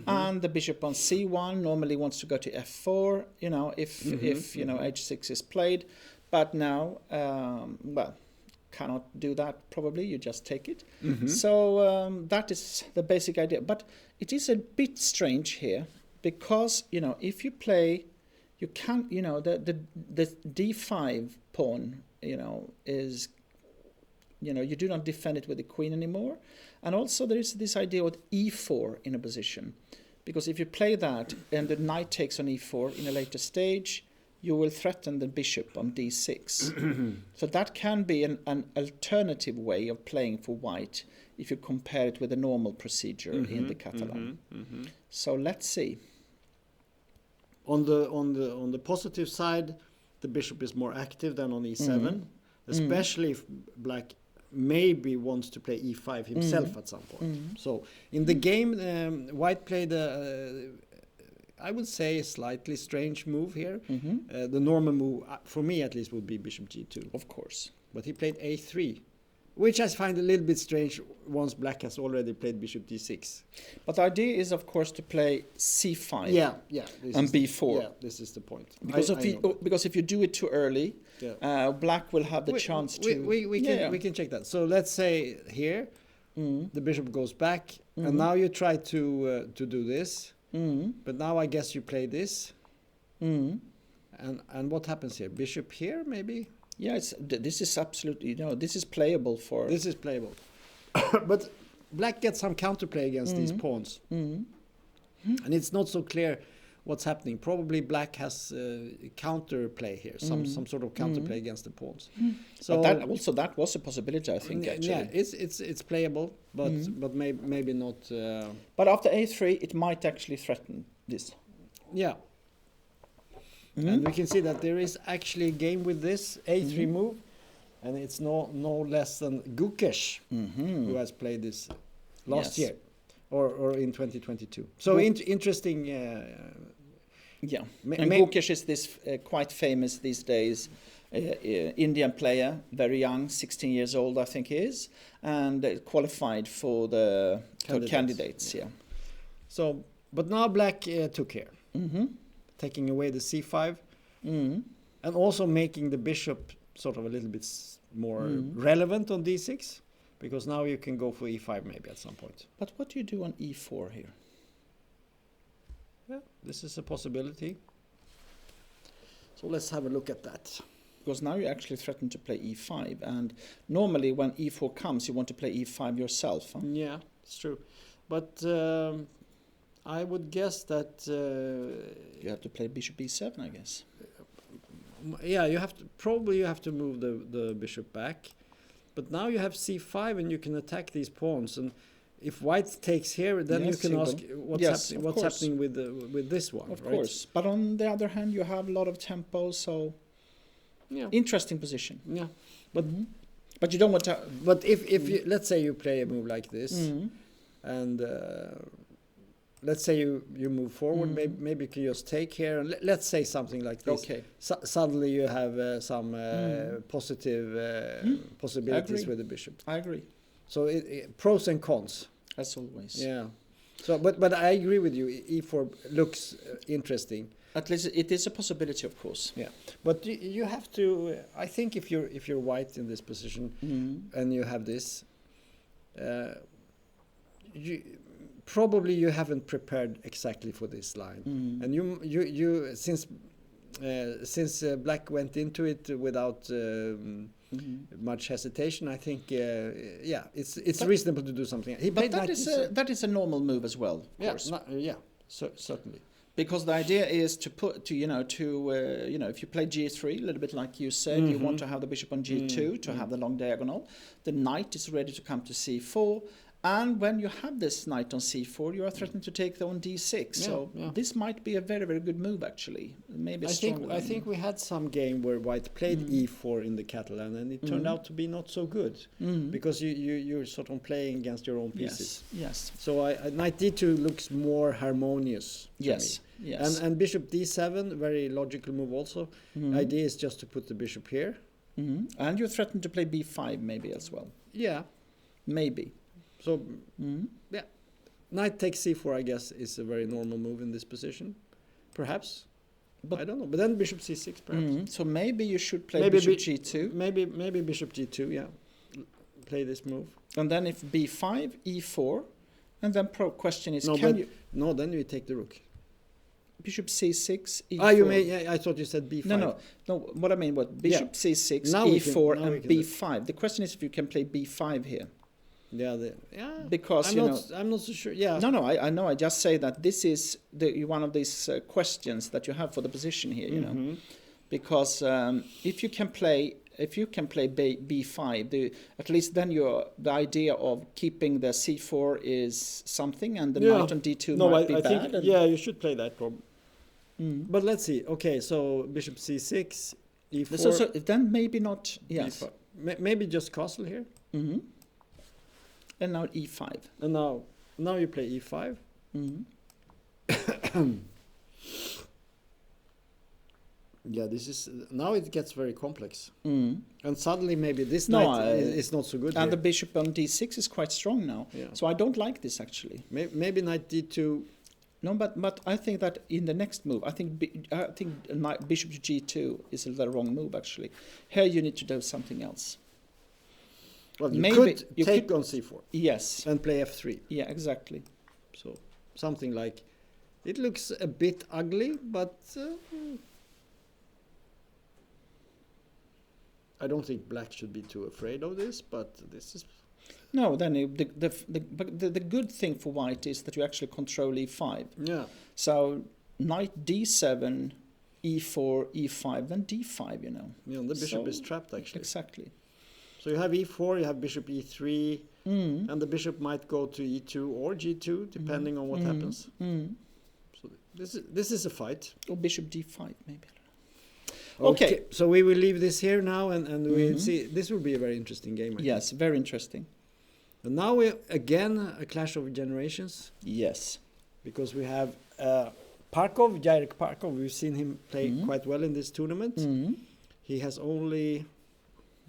[SPEAKER 2] And the bishop on c1 normally wants to go to f4, if h6 is played. But now, cannot do that probably, you just take it. So that is the basic idea. But it is a bit strange here, because, if you play, you can't, the d5 pawn, is, you do not defend it with the queen anymore. And also there is this idea of e4 in a position, because if you play that and the knight takes on e4 in a later stage, you will threaten the bishop on d6. So that can be an alternative way of playing for white if you compare it with a normal procedure in the Catalan. So let's see.
[SPEAKER 1] On the positive side, the bishop is more active than on e7, especially if black maybe wants to play e5 himself at some point. So in the game, white played I would say a slightly strange move here. The normal move, for me at least, would be bishop g2.
[SPEAKER 2] Of course.
[SPEAKER 1] But he played a3, which I find a little bit strange once black has already played bishop d6.
[SPEAKER 2] But the idea is, of course, to play c5 and b4.
[SPEAKER 1] Yeah, this is the point.
[SPEAKER 2] Because if you do it too early, black will have the chance to...
[SPEAKER 1] We can check that. So let's say here, the bishop goes back, and now you try to do this. But now I guess you play this. And what happens here? Bishop here, maybe?
[SPEAKER 2] Yeah, this is absolutely, this is playable for...
[SPEAKER 1] This is playable. But black gets some counterplay against these pawns. And it's not so clear what's happening. Probably black has counterplay here, some sort of counterplay against the pawns. So
[SPEAKER 2] but that was a possibility, I think, actually.
[SPEAKER 1] Yeah, it's playable, but maybe not.
[SPEAKER 2] But after a3, it might actually threaten this.
[SPEAKER 1] Yeah. And we can see that there is actually a game with this a3 move, and it's no less than Gukesh who has played this last year, or in 2022. So interesting.
[SPEAKER 2] Yeah, and Gukesh is this quite famous these days Indian player, very young, 16 years old I think he is, and qualified for the candidates. Yeah.
[SPEAKER 1] So, but now black took here. Taking away the c5, and also making the bishop sort of a little bit more relevant on d6, because now you can go for e5 maybe at some point.
[SPEAKER 2] But what do you do on e4 here?
[SPEAKER 1] Yeah, this is a possibility. So let's have a look at that.
[SPEAKER 2] Because now you actually threaten to play e5, and normally when e4 comes, you want to play e5 yourself. Huh?
[SPEAKER 1] Yeah, it's true. But I would guess that
[SPEAKER 2] you have to play bishop e7, I guess.
[SPEAKER 1] Yeah, you have to move the bishop back, but now you have c5 and you can attack these pawns. And if white takes here, then you can ask what's happening with this one.
[SPEAKER 2] Of course, but on the other hand, you have a lot of tempo, so interesting position.
[SPEAKER 1] Yeah,
[SPEAKER 2] but you don't want to.
[SPEAKER 1] But if you, let's say you play a move like this, and let's say you move forward, maybe you can just take here, and let's say something like this.
[SPEAKER 2] Okay.
[SPEAKER 1] Suddenly you have some positive possibilities with the bishop.
[SPEAKER 2] I agree.
[SPEAKER 1] So pros and cons.
[SPEAKER 2] As always.
[SPEAKER 1] Yeah. So, but I agree with you. E4 looks interesting.
[SPEAKER 2] At least it is a possibility, of course.
[SPEAKER 1] Yeah. But you have to. I think if you're white in this position and you have this, you haven't prepared exactly for this line, and you since black went into it without much hesitation, I think it's reasonable to do something.
[SPEAKER 2] But that is a normal move as well, of course.
[SPEAKER 1] Certainly.
[SPEAKER 2] Because the idea is to put if you play g3, a little bit like you said, you want to have the bishop on g2 to have the long diagonal. The knight is ready to come to c4, And when you have this knight on c4, you are threatened to take on d6. So this might be a very, very good move, actually. Maybe
[SPEAKER 1] I think we had some game where white played e4 in the Catalan, and it turned out to be not so good because you're sort of playing against your own pieces.
[SPEAKER 2] Yes.
[SPEAKER 1] So knight d2 looks more harmonious.
[SPEAKER 2] Yes.
[SPEAKER 1] Me. And bishop d7, very logical move also. The idea is just to put the bishop here.
[SPEAKER 2] And you're threatened to play b5 maybe as well.
[SPEAKER 1] Yeah.
[SPEAKER 2] Maybe.
[SPEAKER 1] So, yeah, knight takes c4, I guess, is a very normal move in this position. Perhaps. But I don't know. But then bishop c6, perhaps.
[SPEAKER 2] So maybe you should play bishop g2.
[SPEAKER 1] Maybe bishop g2, yeah. Play this move.
[SPEAKER 2] And then if b5, e4, and then question is,
[SPEAKER 1] No, then you take the rook.
[SPEAKER 2] Bishop c6, e4.
[SPEAKER 1] Ah, you may. Yeah, I thought you said b5.
[SPEAKER 2] No. What I mean, bishop c6, e4, and b5. The question is if you can play b5 here.
[SPEAKER 1] Yeah,
[SPEAKER 2] because
[SPEAKER 1] I'm not so sure. Yeah.
[SPEAKER 2] No, I know. I just say that this is one of these questions that you have for the position here. You know, because if you can play b5, at least then the idea of keeping the c4 is something, and the knight on d2 might be bad.
[SPEAKER 1] Think, you should play that problem. But let's see. Okay, so bishop c6, e4.
[SPEAKER 2] So then maybe not. Yes.
[SPEAKER 1] Maybe just castle here.
[SPEAKER 2] And now e5.
[SPEAKER 1] And now you play e5. Yeah, this is now it gets very complex. And suddenly maybe this knight is not so good.
[SPEAKER 2] And the bishop on d6 is quite strong now.
[SPEAKER 1] Yeah.
[SPEAKER 2] So I don't like this actually.
[SPEAKER 1] Maybe knight d2.
[SPEAKER 2] No, but I think that in the next move, I think bishop to g2 is the wrong move actually. Here you need to do something else.
[SPEAKER 1] Well, you could take on c4.
[SPEAKER 2] Yes.
[SPEAKER 1] And play f3.
[SPEAKER 2] Yeah, exactly.
[SPEAKER 1] So something like, it looks a bit ugly, but I don't think black should be too afraid of this. But this is
[SPEAKER 2] no. Then the good thing for white is that you actually control e5.
[SPEAKER 1] Yeah.
[SPEAKER 2] So knight d7, e4, e5, then d5. You know.
[SPEAKER 1] Yeah, the bishop is trapped actually.
[SPEAKER 2] Exactly.
[SPEAKER 1] So you have e4, you have bishop e3, and the bishop might go to e2 or g2, depending on what happens. So this is a fight.
[SPEAKER 2] Or bishop d5, maybe.
[SPEAKER 1] Okay, so we will leave this here now, and we'll see. This will be a very interesting game. I think.
[SPEAKER 2] Very interesting.
[SPEAKER 1] And now we again a clash of generations.
[SPEAKER 2] Yes.
[SPEAKER 1] Because we have Jarek Parkov. We've seen him play quite well in this tournament. He has only,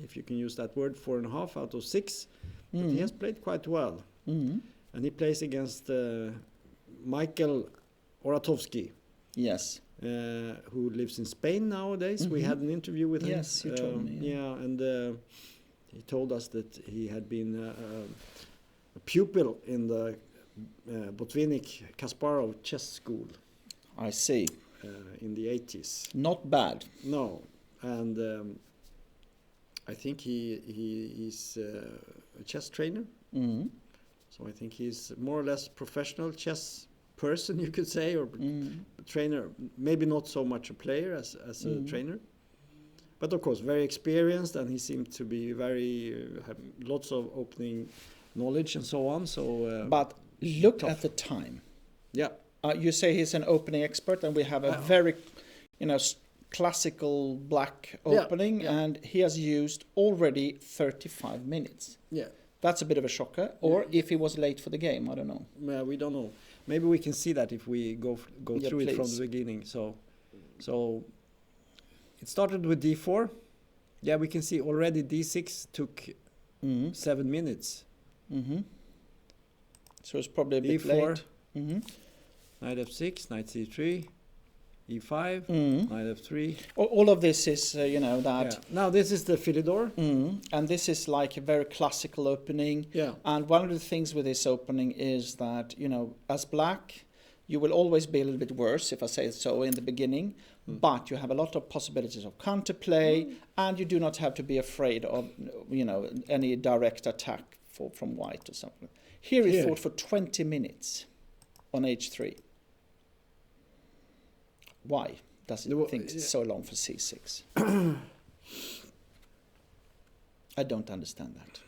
[SPEAKER 1] if you can use that word, 4.5 out of 6. But he has played quite well. And he plays against Michael Oratovsky.
[SPEAKER 2] Yes.
[SPEAKER 1] Who lives in Spain nowadays. We had an interview with him.
[SPEAKER 2] Yes, you told me.
[SPEAKER 1] Yeah, and he told us that he had been a pupil in the Botvinnik Kasparov chess school.
[SPEAKER 2] I see.
[SPEAKER 1] In the 80s.
[SPEAKER 2] Not bad.
[SPEAKER 1] No, and I think he's a chess trainer. So I think he's more or less professional chess person, you could say, or trainer. Maybe not so much a player as a trainer, but of course very experienced, and he seemed to be very have lots of opening knowledge and so on. So,
[SPEAKER 2] but look at the time.
[SPEAKER 1] Yeah,
[SPEAKER 2] you say he's an opening expert, and we have a very, classical black opening, and he has used already 35 minutes.
[SPEAKER 1] Yeah,
[SPEAKER 2] that's a bit of a shocker. Or if he was late for the game, I don't know.
[SPEAKER 1] Yeah, we don't know. Maybe we can see that if we go through it from the beginning. So it started with d4. Yeah, we can see already d6 took 7 minutes.
[SPEAKER 2] So it's probably a bit
[SPEAKER 1] d4,
[SPEAKER 2] late.
[SPEAKER 1] Knight f6, knight c3, e5, knight f3.
[SPEAKER 2] All of this is, that.
[SPEAKER 1] Yeah. Now this is the Philidor.
[SPEAKER 2] And this is like a very classical opening.
[SPEAKER 1] Yeah.
[SPEAKER 2] And one of the things with this opening is that, as black, you will always be a little bit worse, if I say so, in the beginning. But you have a lot of possibilities of counterplay, and you do not have to be afraid of, any direct attack from white or something. Here he fought for 20 minutes on h3. Why does it think it's so long for c6? I don't understand that.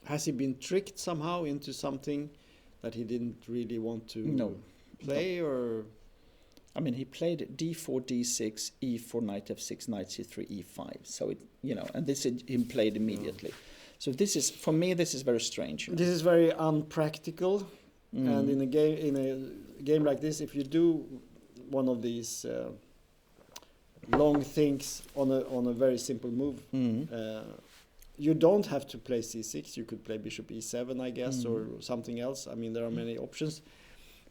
[SPEAKER 1] Has he been tricked somehow into something that he didn't really want to play?
[SPEAKER 2] No.
[SPEAKER 1] Or
[SPEAKER 2] I mean, he played d4, d6, e4, knight f6, knight c3, e5. So it, and this he played immediately. So this is, for me, this is very strange.
[SPEAKER 1] This is very unpractical. And in a game like this, if you do one of these long things on a very simple move, you don't have to play c6. You could play bishop e7, I guess, or something else. I mean, there are many options,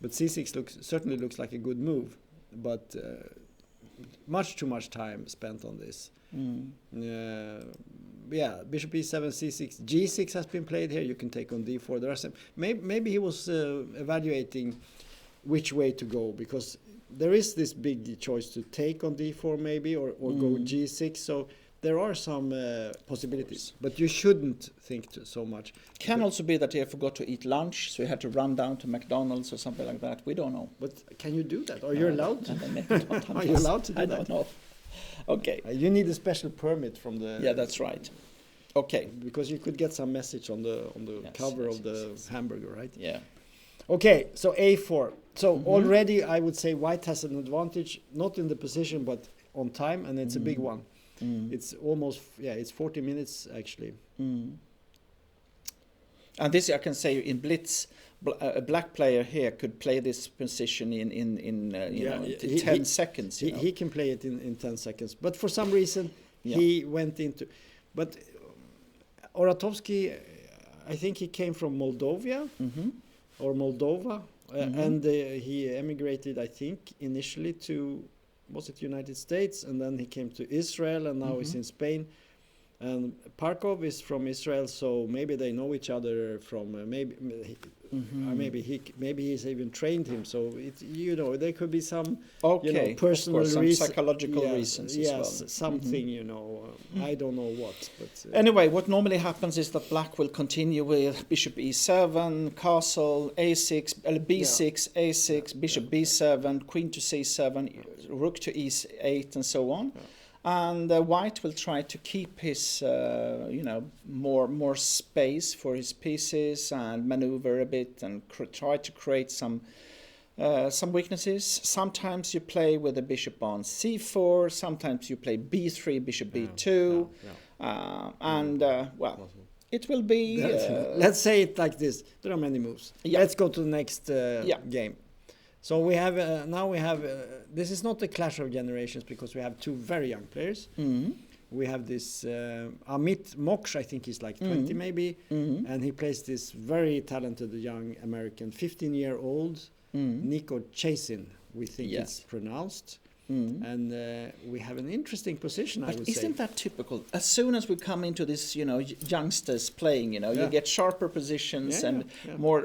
[SPEAKER 1] but c6 certainly looks like a good move, but much too much time spent on this. Bishop e7, c6, g6 has been played here. You can take on d4. There are some. Maybe he was evaluating which way to go, because there is this big choice to take on d4 maybe, or go g6. So there are some possibilities, but you shouldn't think so much.
[SPEAKER 2] Can also be that he forgot to eat lunch, so he had to run down to McDonald's or something like that. We don't know.
[SPEAKER 1] But can you do that? Are you allowed to?
[SPEAKER 2] Are
[SPEAKER 1] you allowed to do
[SPEAKER 2] I
[SPEAKER 1] that?
[SPEAKER 2] don't know. Okay.
[SPEAKER 1] You need a special permit from the.
[SPEAKER 2] Yeah, that's right. Okay.
[SPEAKER 1] Because you could get some message on the cover of the hamburger, right?
[SPEAKER 2] Yeah.
[SPEAKER 1] Okay, so a4. So already I would say white has an advantage, not in the position, but on time, and it's a big one. It's almost, it's 40 minutes actually.
[SPEAKER 2] And this I can say in blitz, a black player here could play this position in 10 seconds.
[SPEAKER 1] He can play it in 10 seconds, but for some reason he went into. But Oratovsky, I think he came from Moldova or Moldova, and he emigrated, I think, initially to, was it United States, and then he came to Israel, and now he's in Spain. And Parkov is from Israel, so maybe they know each other from maybe he's even trained him. So there could be some personal
[SPEAKER 2] reasons, some psychological reasons as well.
[SPEAKER 1] Something I don't know what. But
[SPEAKER 2] anyway, what normally happens is that black will continue with bishop e7, castle, a6, b6, a6, bishop b7, queen to c7, rook to e8, and so on. Yeah. And white will try to keep his, more space for his pieces and maneuver a bit and try to create some weaknesses. Sometimes you play with the bishop on c4. Sometimes you play b3, bishop b2, it will be.
[SPEAKER 1] Let's say it like this: there are many moves. Yeah. Let's go to the next game. So we have this is not a clash of generations because we have two very young players. We have this Amit Moksh, I think he's like 20 maybe, and he plays this very talented young American 15-year-old Nico Chasin, we think it's pronounced. And we have an interesting position, I would say.
[SPEAKER 2] Isn't that typical? As soon as we come into this, youngsters playing, you get sharper positions and more,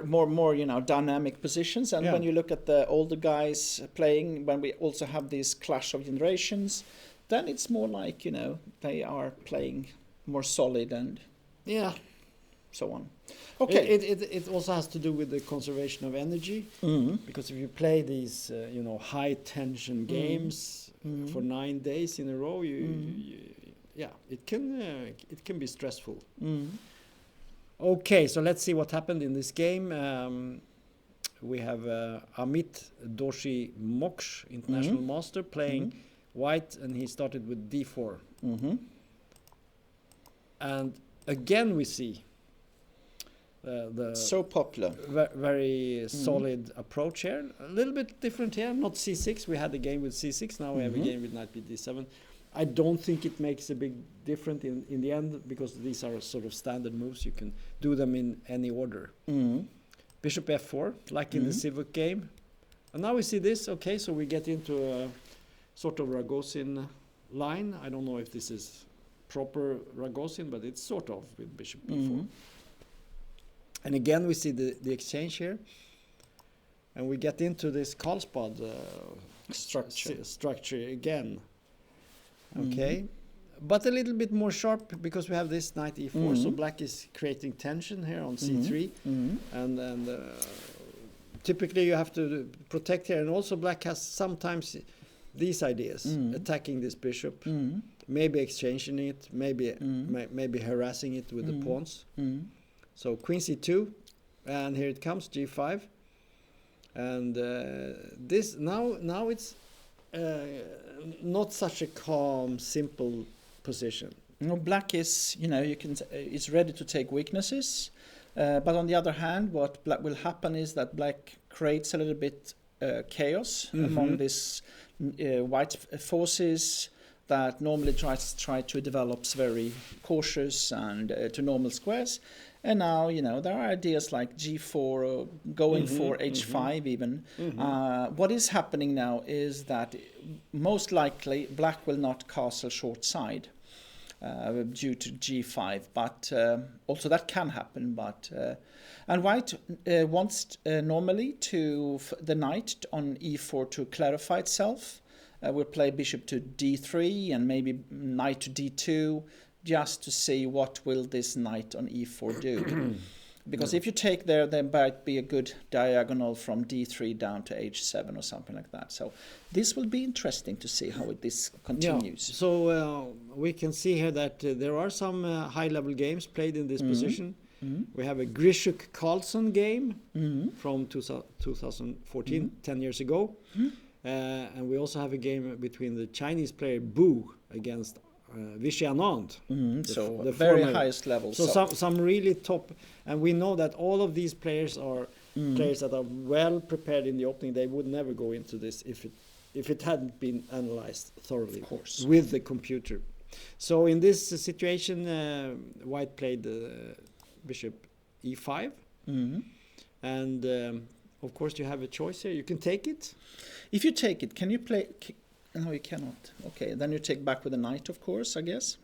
[SPEAKER 2] dynamic positions. And when you look at the older guys playing, when we also have this clash of generations, then it's more like, they are playing more solid and so on. Okay.
[SPEAKER 1] It also has to do with the conservation of energy, because if you play these high tension games for 9 days in a row, it can be stressful. Okay, so let's see what happened in this game. We have Amit Doshi Moksh, international master, playing white, and he started with d4. And again we see
[SPEAKER 2] so popular,
[SPEAKER 1] very solid approach here. A little bit different here, not c6. We had a game with c6. Now we have a game with knight d7. I don't think it makes a big difference in the end, because these are sort of standard moves. You can do them in any order. Bishop f4, like in the Civic game. And now we see this. Okay, so we get into a sort of Ragozin line. I don't know if this is proper Ragozin, but it's sort of with bishop b4. And again, we see the exchange here, and we get into this Karlsbad structure again. Okay, but a little bit more sharp, because we have this knight e4, so black is creating tension here on c3, and typically you have to protect here, and also black has sometimes these ideas, attacking this bishop, maybe exchanging it, maybe harassing it with the pawns. So queen c2, and here it comes, g5. And this now it's not such a calm, simple position.
[SPEAKER 2] No, black is, it's ready to take weaknesses. But on the other hand, what will happen is that black creates a little bit chaos among these white forces that normally try to develop very cautious and to normal squares. And now, there are ideas like g4 or going for h5 even. What is happening now is that most likely black will not castle short side due to g5, but also that can happen. But and white wants normally to the knight on e4 to clarify itself. We'll play bishop to d3 and maybe knight to d2, just to see what will this knight on e4 do. Because if you take there might be a good diagonal from d3 down to h7 or something like that. So this will be interesting to see how this continues.
[SPEAKER 1] Yeah. So we can see here that there are some high-level games played in this position. We have a Grishuk-Carlson game from 2014, 10 years ago. And we also have a game between the Chinese player Bu against Vishy Anand.
[SPEAKER 2] So the very highest level.
[SPEAKER 1] So some really top, and we know that all of these players are players that are well prepared in the opening. They would never go into this if it hadn't been analyzed thoroughly,
[SPEAKER 2] of course,
[SPEAKER 1] with the computer. So in this situation, White played bishop e5, and of course you have a choice here. You can take it.
[SPEAKER 2] If you take it, can you play? No, you cannot. Okay, then you take back with a knight, of course, I guess.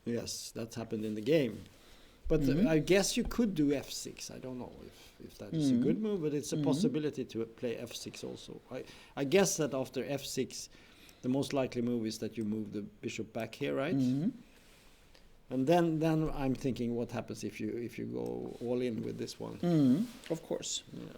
[SPEAKER 1] Yes, that's happened in the game. But I guess you could do f6. I don't know if that is a good move, but it's a possibility to play f6 also. I guess that after f6, the most likely move is that you move the bishop back here, right? And then I'm thinking, what happens if you go all in with this one?
[SPEAKER 2] Of course.
[SPEAKER 1] Yeah.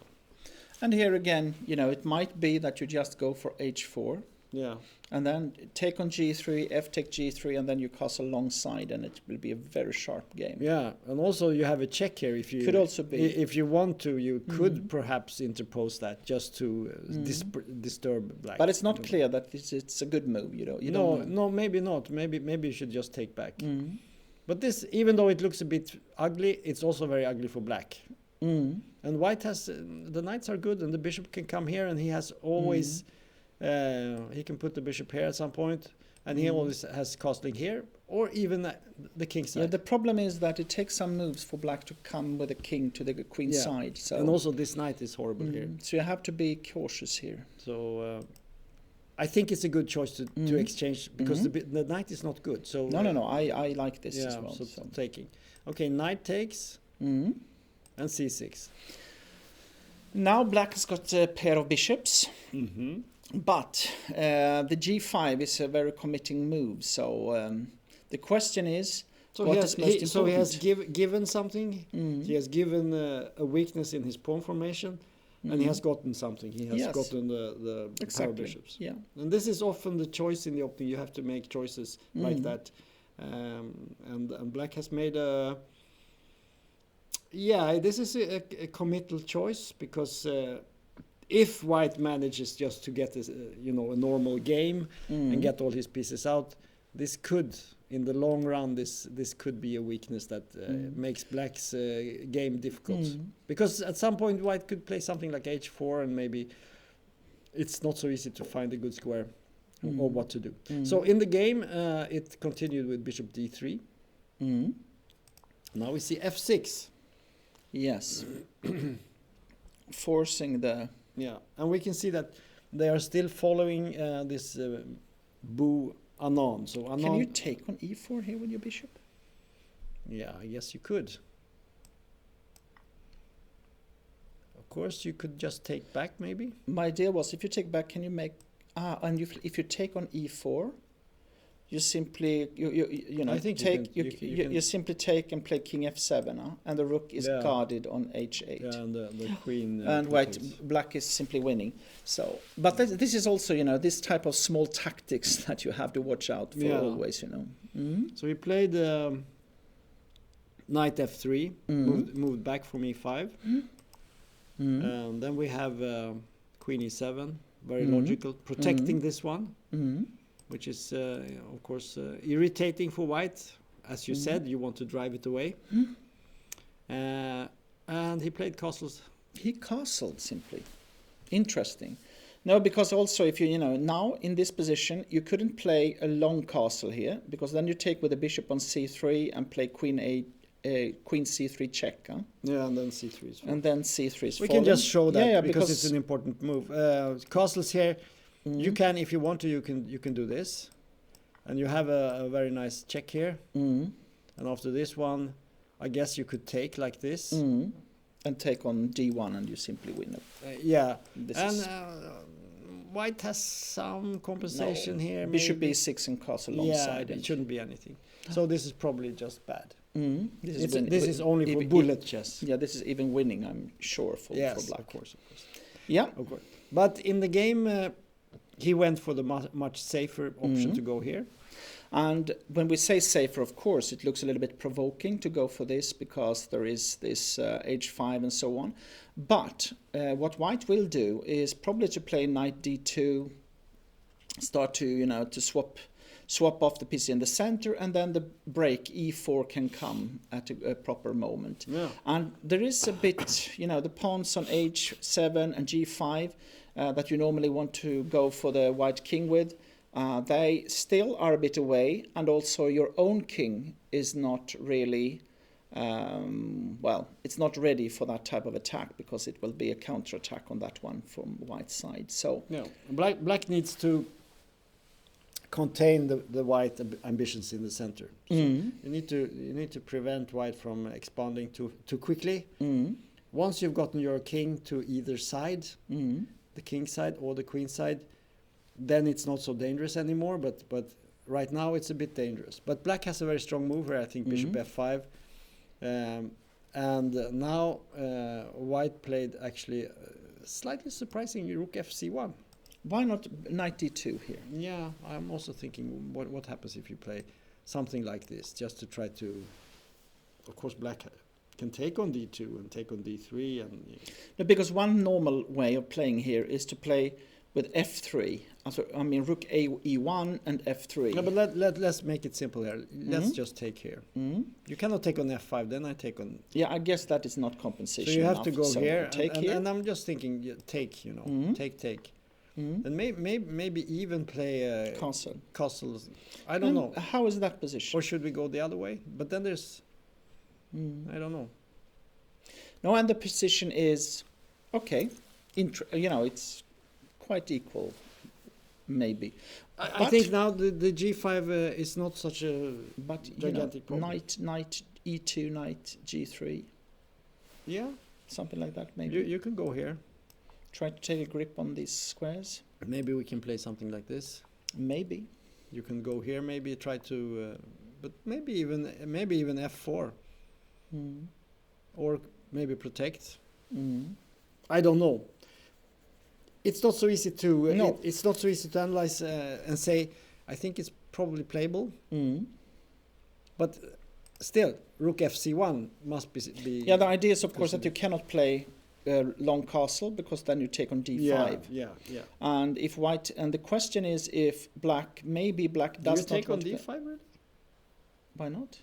[SPEAKER 2] And here again, it might be that you just go for h4.
[SPEAKER 1] Yeah.
[SPEAKER 2] And then take on g3, f take g3, and then you castle alongside, and it will be a very sharp game.
[SPEAKER 1] Yeah, and also you have a check here. If you
[SPEAKER 2] could also be,
[SPEAKER 1] if you want to, you could perhaps interpose that just to disturb black.
[SPEAKER 2] But it's not clear that it's a good move.
[SPEAKER 1] No, maybe not. Maybe you should just take back. But this, even though it looks a bit ugly, it's also very ugly for black. And white has the knights are good, and the bishop can come here, and he has always. He can put the bishop here at some point, and he always has castling here, or even the king side.
[SPEAKER 2] Yeah, the problem is that it takes some moves for black to come with a king to the queen side. So.
[SPEAKER 1] And also this knight is horrible here.
[SPEAKER 2] So you have to be cautious here.
[SPEAKER 1] So I think it's a good choice to exchange, because the knight is not good. So
[SPEAKER 2] No. I like this as well.
[SPEAKER 1] So taking. Okay, knight takes, and c6.
[SPEAKER 2] Now black has got a pair of bishops. But the g5 is a very committing move. So the question is, what is most important?
[SPEAKER 1] So he has given something. He has given a weakness in his pawn formation, and he has gotten something. He has gotten the pair of bishops.
[SPEAKER 2] Yeah.
[SPEAKER 1] And this is often the choice in the opening. You have to make choices like that. And black has made a... Yeah, this is a committal choice, because... if white manages just to get this, a normal game and get all his pieces out, this could, in the long run, this could be a weakness that makes black's game difficult. Because at some point white could play something like h4, and maybe it's not so easy to find a good square or what to do. So in the game, it continued with bishop d3. Now we see f6.
[SPEAKER 2] Yes. Forcing the...
[SPEAKER 1] Yeah, and we can see that they are still following this Bu Anand. So Anand,
[SPEAKER 2] can you take on e4 here with your bishop?
[SPEAKER 1] Yeah, I guess you could. Of course, you could just take back, maybe.
[SPEAKER 2] My idea was, if you take back, can you make... and if you take on e4, you simply you simply take and play king f7, and the rook is guarded on h8.
[SPEAKER 1] Yeah, and the queen.
[SPEAKER 2] And black is simply winning. So, but this is also this type of small tactics that you have to watch out for always.
[SPEAKER 1] So he played Knight f3, moved back from e5. Then we have queen e7, very logical, protecting this one, which is of course irritating for white. As you said, you want to drive it away. And he played castles.
[SPEAKER 2] He castled simply. Interesting. No, because also if you know now in this position you couldn't play a long castle here because then you take with the bishop on c3 and play queen c3 check. Huh?
[SPEAKER 1] Yeah, and then c3 is falling.
[SPEAKER 2] And then c3 is
[SPEAKER 1] we
[SPEAKER 2] falling.
[SPEAKER 1] can just show that
[SPEAKER 2] yeah,
[SPEAKER 1] because it's an important move. Castles here, you can, if you want to, you can do this, and you have a very nice check here. And after this one, I guess you could take like this.
[SPEAKER 2] And take on d1 and you simply win it.
[SPEAKER 1] Yeah, and white has some compensation here.
[SPEAKER 2] Bishop
[SPEAKER 1] maybe.
[SPEAKER 2] e6 and castle alongside.
[SPEAKER 1] Yeah, it shouldn't be anything. So this is probably just bad.
[SPEAKER 2] This
[SPEAKER 1] is only for bullet chess.
[SPEAKER 2] Yeah, this is even winning, I'm sure, for black.
[SPEAKER 1] Of course.
[SPEAKER 2] Yeah.
[SPEAKER 1] Of course. But in the game, he went for the much safer option to go here.
[SPEAKER 2] And when we say safer, of course, it looks a little bit provoking to go for this because there is this h5 and so on. But what white will do is probably to play knight d2, start to, to swap off the piece in the center, and then the break e4 can come at a proper moment.
[SPEAKER 1] Yeah.
[SPEAKER 2] And there is a bit, the pawns on h7 and g5 that you normally want to go for the white king with. They still are a bit away, and also your own king is not really, it's not ready for that type of attack because it will be a counter-attack on that one from white side. So
[SPEAKER 1] no, black needs to contain the white ambitions in the center. So you need to prevent white from expanding too quickly. Once you've gotten your king to either side, the king side or the queen side, then it's not so dangerous anymore, but right now it's a bit dangerous. But black has a very strong move here, I think, bishop f5. And now white played actually slightly surprising rook fc1.
[SPEAKER 2] Why not knight d2 here?
[SPEAKER 1] Yeah, I'm also thinking what happens if you play something like this, just to try to... Of course, black can take on d2 and take on d3. And
[SPEAKER 2] no, because one normal way of playing here is to play with f3, rook e1 and f3.
[SPEAKER 1] No, but let's make it simple here. Let's just take here. You cannot take on f5, then I take on...
[SPEAKER 2] Yeah, I guess that is not compensation.
[SPEAKER 1] So you have to go
[SPEAKER 2] so
[SPEAKER 1] here,
[SPEAKER 2] take here.
[SPEAKER 1] And I'm just thinking, take, take. And maybe even play castles. I don't know.
[SPEAKER 2] How is that position?
[SPEAKER 1] Or should we go the other way? But then there's... I don't know.
[SPEAKER 2] No, and the position is, okay, it's quite equal, maybe.
[SPEAKER 1] I think now the g5 is not such a gigantic problem.
[SPEAKER 2] Knight e2, knight g3.
[SPEAKER 1] Yeah.
[SPEAKER 2] Something like that, maybe.
[SPEAKER 1] You can go here.
[SPEAKER 2] Try to take a grip on these squares.
[SPEAKER 1] Maybe we can play something like this.
[SPEAKER 2] Maybe.
[SPEAKER 1] You can go here, maybe try to... but maybe even f4. Or maybe protect. I don't know. It's not so easy to it's not so easy to analyze and say. I think it's probably playable. But still, rook fc1 must be.
[SPEAKER 2] Yeah, the idea is of course that you cannot play long castle because then you take on d5.
[SPEAKER 1] Yeah.
[SPEAKER 2] And if white, and the question is if maybe black does not
[SPEAKER 1] take on d5. Really?
[SPEAKER 2] Why not?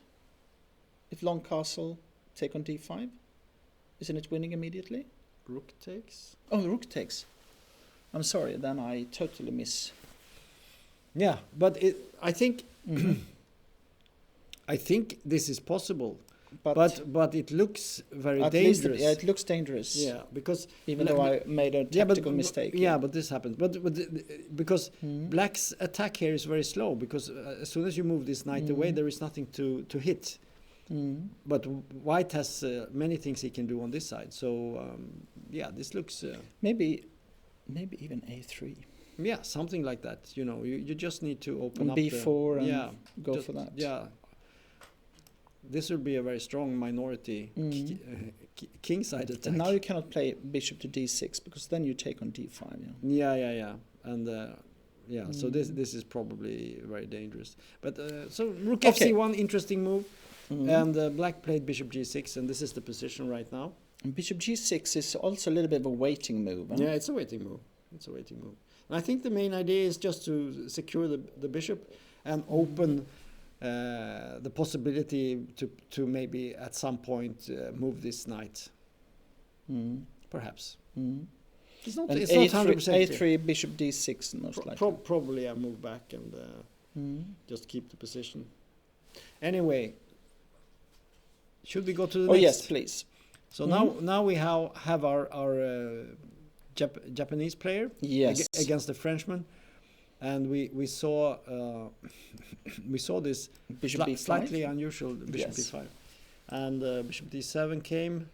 [SPEAKER 2] If long castle, take on d5, isn't it winning immediately?
[SPEAKER 1] Rook takes.
[SPEAKER 2] Oh, rook takes. I'm sorry, then I totally miss.
[SPEAKER 1] Yeah, but I think I think this is possible, but it looks very dangerous.
[SPEAKER 2] It looks dangerous.
[SPEAKER 1] Yeah, because
[SPEAKER 2] even though I made a tactical mistake.
[SPEAKER 1] Yeah, but this happens. But because black's attack here is very slow, because as soon as you move this knight away, there is nothing to hit. But white has many things he can do on this side. So this looks
[SPEAKER 2] maybe even a3.
[SPEAKER 1] Yeah, something like that. You just need to open up
[SPEAKER 2] b4 and go for that.
[SPEAKER 1] Yeah, this would be a very strong minority king side attack.
[SPEAKER 2] And now you cannot play bishop to d6 because then you take on d5.
[SPEAKER 1] Yeah, and yeah. So this is probably very dangerous. But so rook
[SPEAKER 2] Okay.
[SPEAKER 1] FC1, interesting move, and black played bishop g6, and this is the position right now.
[SPEAKER 2] And bishop g6 is also a little bit of a waiting move. Huh?
[SPEAKER 1] Yeah, it's a waiting move. It's a waiting move. And I think the main idea is just to secure the bishop and open the possibility to maybe at some point move this knight. Perhaps. It's not.
[SPEAKER 2] And
[SPEAKER 1] It's not 100%.
[SPEAKER 2] a3 bishop d6 most likely.
[SPEAKER 1] Probably I move back and just keep the position. Anyway, should we go to the
[SPEAKER 2] Oh
[SPEAKER 1] next?
[SPEAKER 2] yes, please.
[SPEAKER 1] So now we have our Japanese player
[SPEAKER 2] Yes.
[SPEAKER 1] against the Frenchman, and we saw this
[SPEAKER 2] Bishop b5.
[SPEAKER 1] slightly unusual bishop
[SPEAKER 2] Yes.
[SPEAKER 1] d5, and bishop d7 came,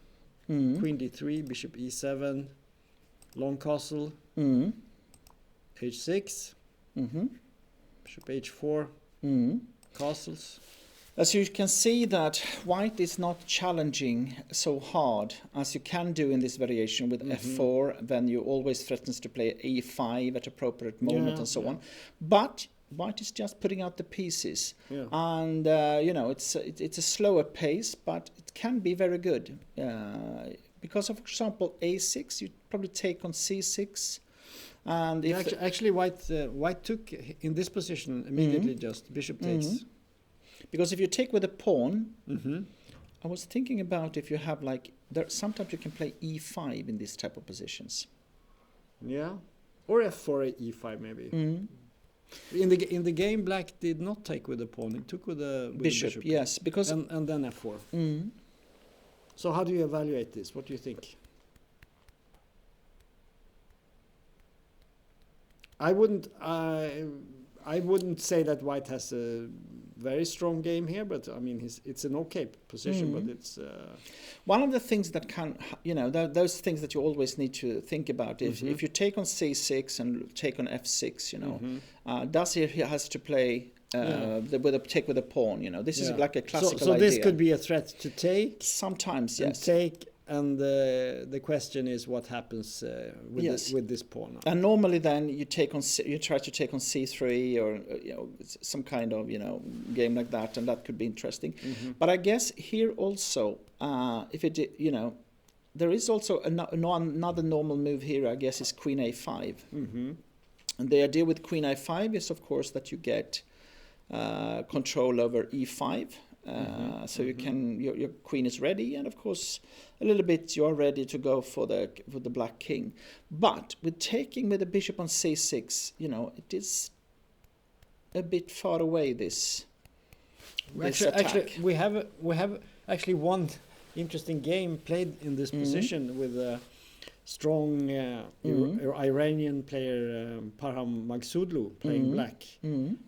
[SPEAKER 1] queen d3, bishop e7, long castle, h6, bishop h4, castles.
[SPEAKER 2] As you can see that white is not challenging so hard as you can do in this variation with f4, then you always threatens to play e5 at appropriate moment and so on. But white is just putting out the pieces, and you know it's a slower pace, but it can be very good because of, for example, a6 you probably take on c6, and if
[SPEAKER 1] actually white took in this position immediately. Just bishop takes.
[SPEAKER 2] Because if you take with a pawn, I was thinking about if you have like sometimes you can play e5 in these type of positions.
[SPEAKER 1] Yeah, or f4 e5 maybe. In the game, black did not take with the pawn; it took with the bishop.
[SPEAKER 2] Yes, because
[SPEAKER 1] and then f4. So how do you evaluate this? What do you think? I wouldn't say that white has a very strong game here, but I mean it's an okay position, but it's
[SPEAKER 2] one of the things that can, you know, those things that you always need to think about. If you take on c6 and take on f6, you know, does he has to play take with a pawn? You know, this is like a classical
[SPEAKER 1] so
[SPEAKER 2] idea.
[SPEAKER 1] this could be a threat to take.
[SPEAKER 2] Sometimes,
[SPEAKER 1] and
[SPEAKER 2] yes.
[SPEAKER 1] Take. And the question is what happens with this pawn.
[SPEAKER 2] And normally, then you try to take on c3 or you know some kind of game like that, and that could be interesting. But I guess here also, if it there is also another normal move here. I guess is queen a5. And the idea with queen a5 is of course that you get control over e5. So you can your queen is ready, and of course a little bit you are ready to go for the black king. But with taking with the bishop on c6, it is a bit far away. This attack.
[SPEAKER 1] Actually, we have actually one interesting game played in this position with a strong Iranian player Parham Maghsoodloo playing black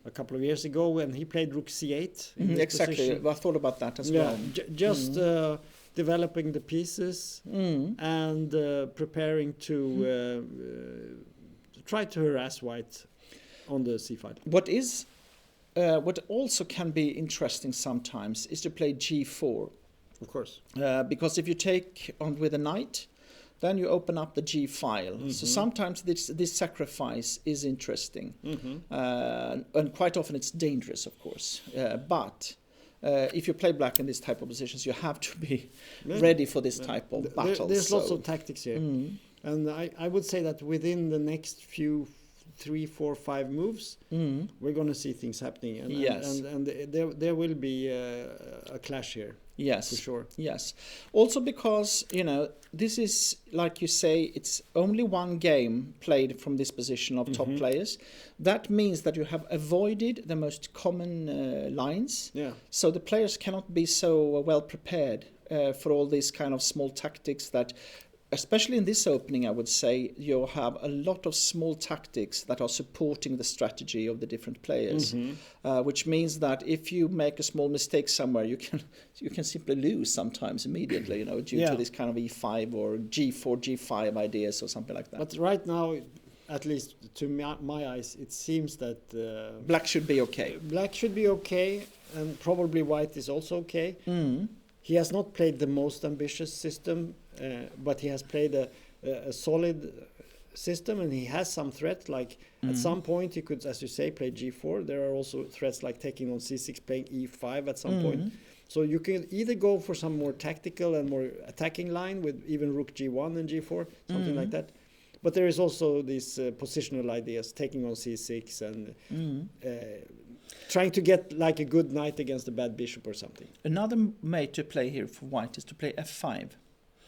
[SPEAKER 1] a couple of years ago, and he played rook c8 in this
[SPEAKER 2] exactly
[SPEAKER 1] position.
[SPEAKER 2] I thought about that as well.
[SPEAKER 1] Just developing the pieces and preparing to try to harass white on the c file.
[SPEAKER 2] What also can be interesting sometimes is to play g4,
[SPEAKER 1] of course,
[SPEAKER 2] because if you take on with a knight, then you open up the G file. So sometimes this sacrifice is interesting, and quite often it's dangerous, of course. But if you play black in this type of positions, you have to be ready for this type of battles.
[SPEAKER 1] There's lots of tactics here, and I would say that within the next few 3, 4, 5 moves, we're going to see things happening, and there will be a clash here.
[SPEAKER 2] Yes,
[SPEAKER 1] for sure.
[SPEAKER 2] Yes, also because this is, like you say, it's only one game played from this position of top players. That means that you have avoided the most common lines. Yeah. So the players cannot be so well prepared for all these kind of small tactics that. Especially in this opening, I would say you have a lot of small tactics that are supporting the strategy of the different players, which means that if you make a small mistake somewhere, you can simply lose sometimes immediately, due to this kind of e5 or g4, g5 ideas or something like that.
[SPEAKER 1] But right now, at least to my eyes, it seems that
[SPEAKER 2] black should be okay.
[SPEAKER 1] Black should be okay, and probably white is also okay. He has not played the most ambitious system. But he has played a solid system, and he has some threat. Like at some point, he could, as you say, play g4. There are also threats like taking on c6, playing e5 at some point. So you can either go for some more tactical and more attacking line with even rook g1 and g4, something like that. But there is also these positional ideas, taking on c6 and trying to get like a good knight against a bad bishop or something.
[SPEAKER 2] Another mate to play here for white is to play f5.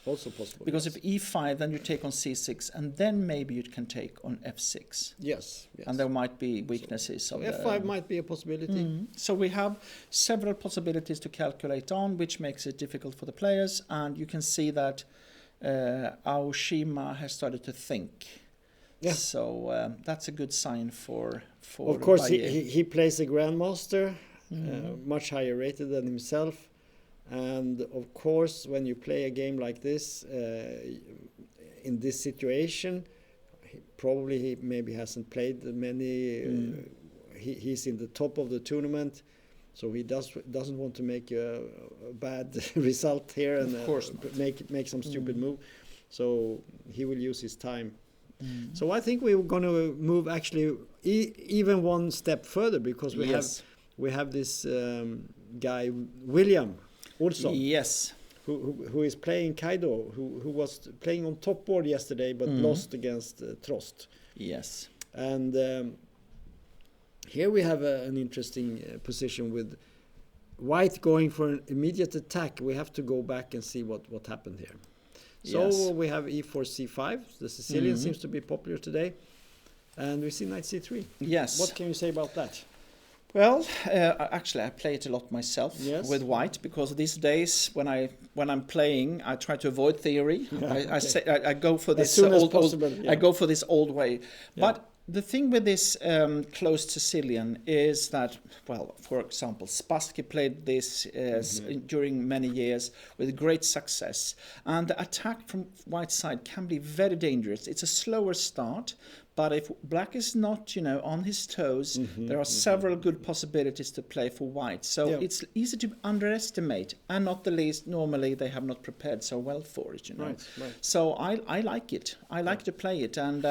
[SPEAKER 1] Also possible.
[SPEAKER 2] Because if e5, then you take on c6, and then maybe you can take on f6.
[SPEAKER 1] Yes.
[SPEAKER 2] And there might be weaknesses.
[SPEAKER 1] So f5 might be a possibility.
[SPEAKER 2] So we have several possibilities to calculate on, which makes it difficult for the players. And you can see that Aoshima has started to think. Yeah. So that's a good sign for
[SPEAKER 1] of course, he plays a grandmaster, much higher rated than himself. And of course, when you play a game like this, in this situation, he maybe hasn't played many. He's in the top of the tournament, so he doesn't want to make a bad result here and
[SPEAKER 2] of course
[SPEAKER 1] make some stupid move. So he will use his time. So I think we're going to move actually even one step further, because we have this guy William Olsson,
[SPEAKER 2] yes,
[SPEAKER 1] who is playing Kaido, who was playing on top board yesterday but lost against Trost.
[SPEAKER 2] Yes,
[SPEAKER 1] and here we have an interesting position with White going for an immediate attack. We have to go back and see what happened here. So we have e4 c5. The Sicilian seems to be popular today, and we see knight c3.
[SPEAKER 2] Yes.
[SPEAKER 1] What can you say about that?
[SPEAKER 2] Well, actually, I play it a lot myself with white, because these days when I'm playing, I try to avoid theory. I go for this I go for this old way. But the thing with this closed Sicilian is that, well, for example, Spassky played this during many years with great success, and the attack from white side can be very dangerous. It's a slower start. But if black is not, on his toes, there are several good possibilities to play for white. So it's easy to underestimate, and not the least, normally they have not prepared so well for it, Right. So I like it. I like to play it, and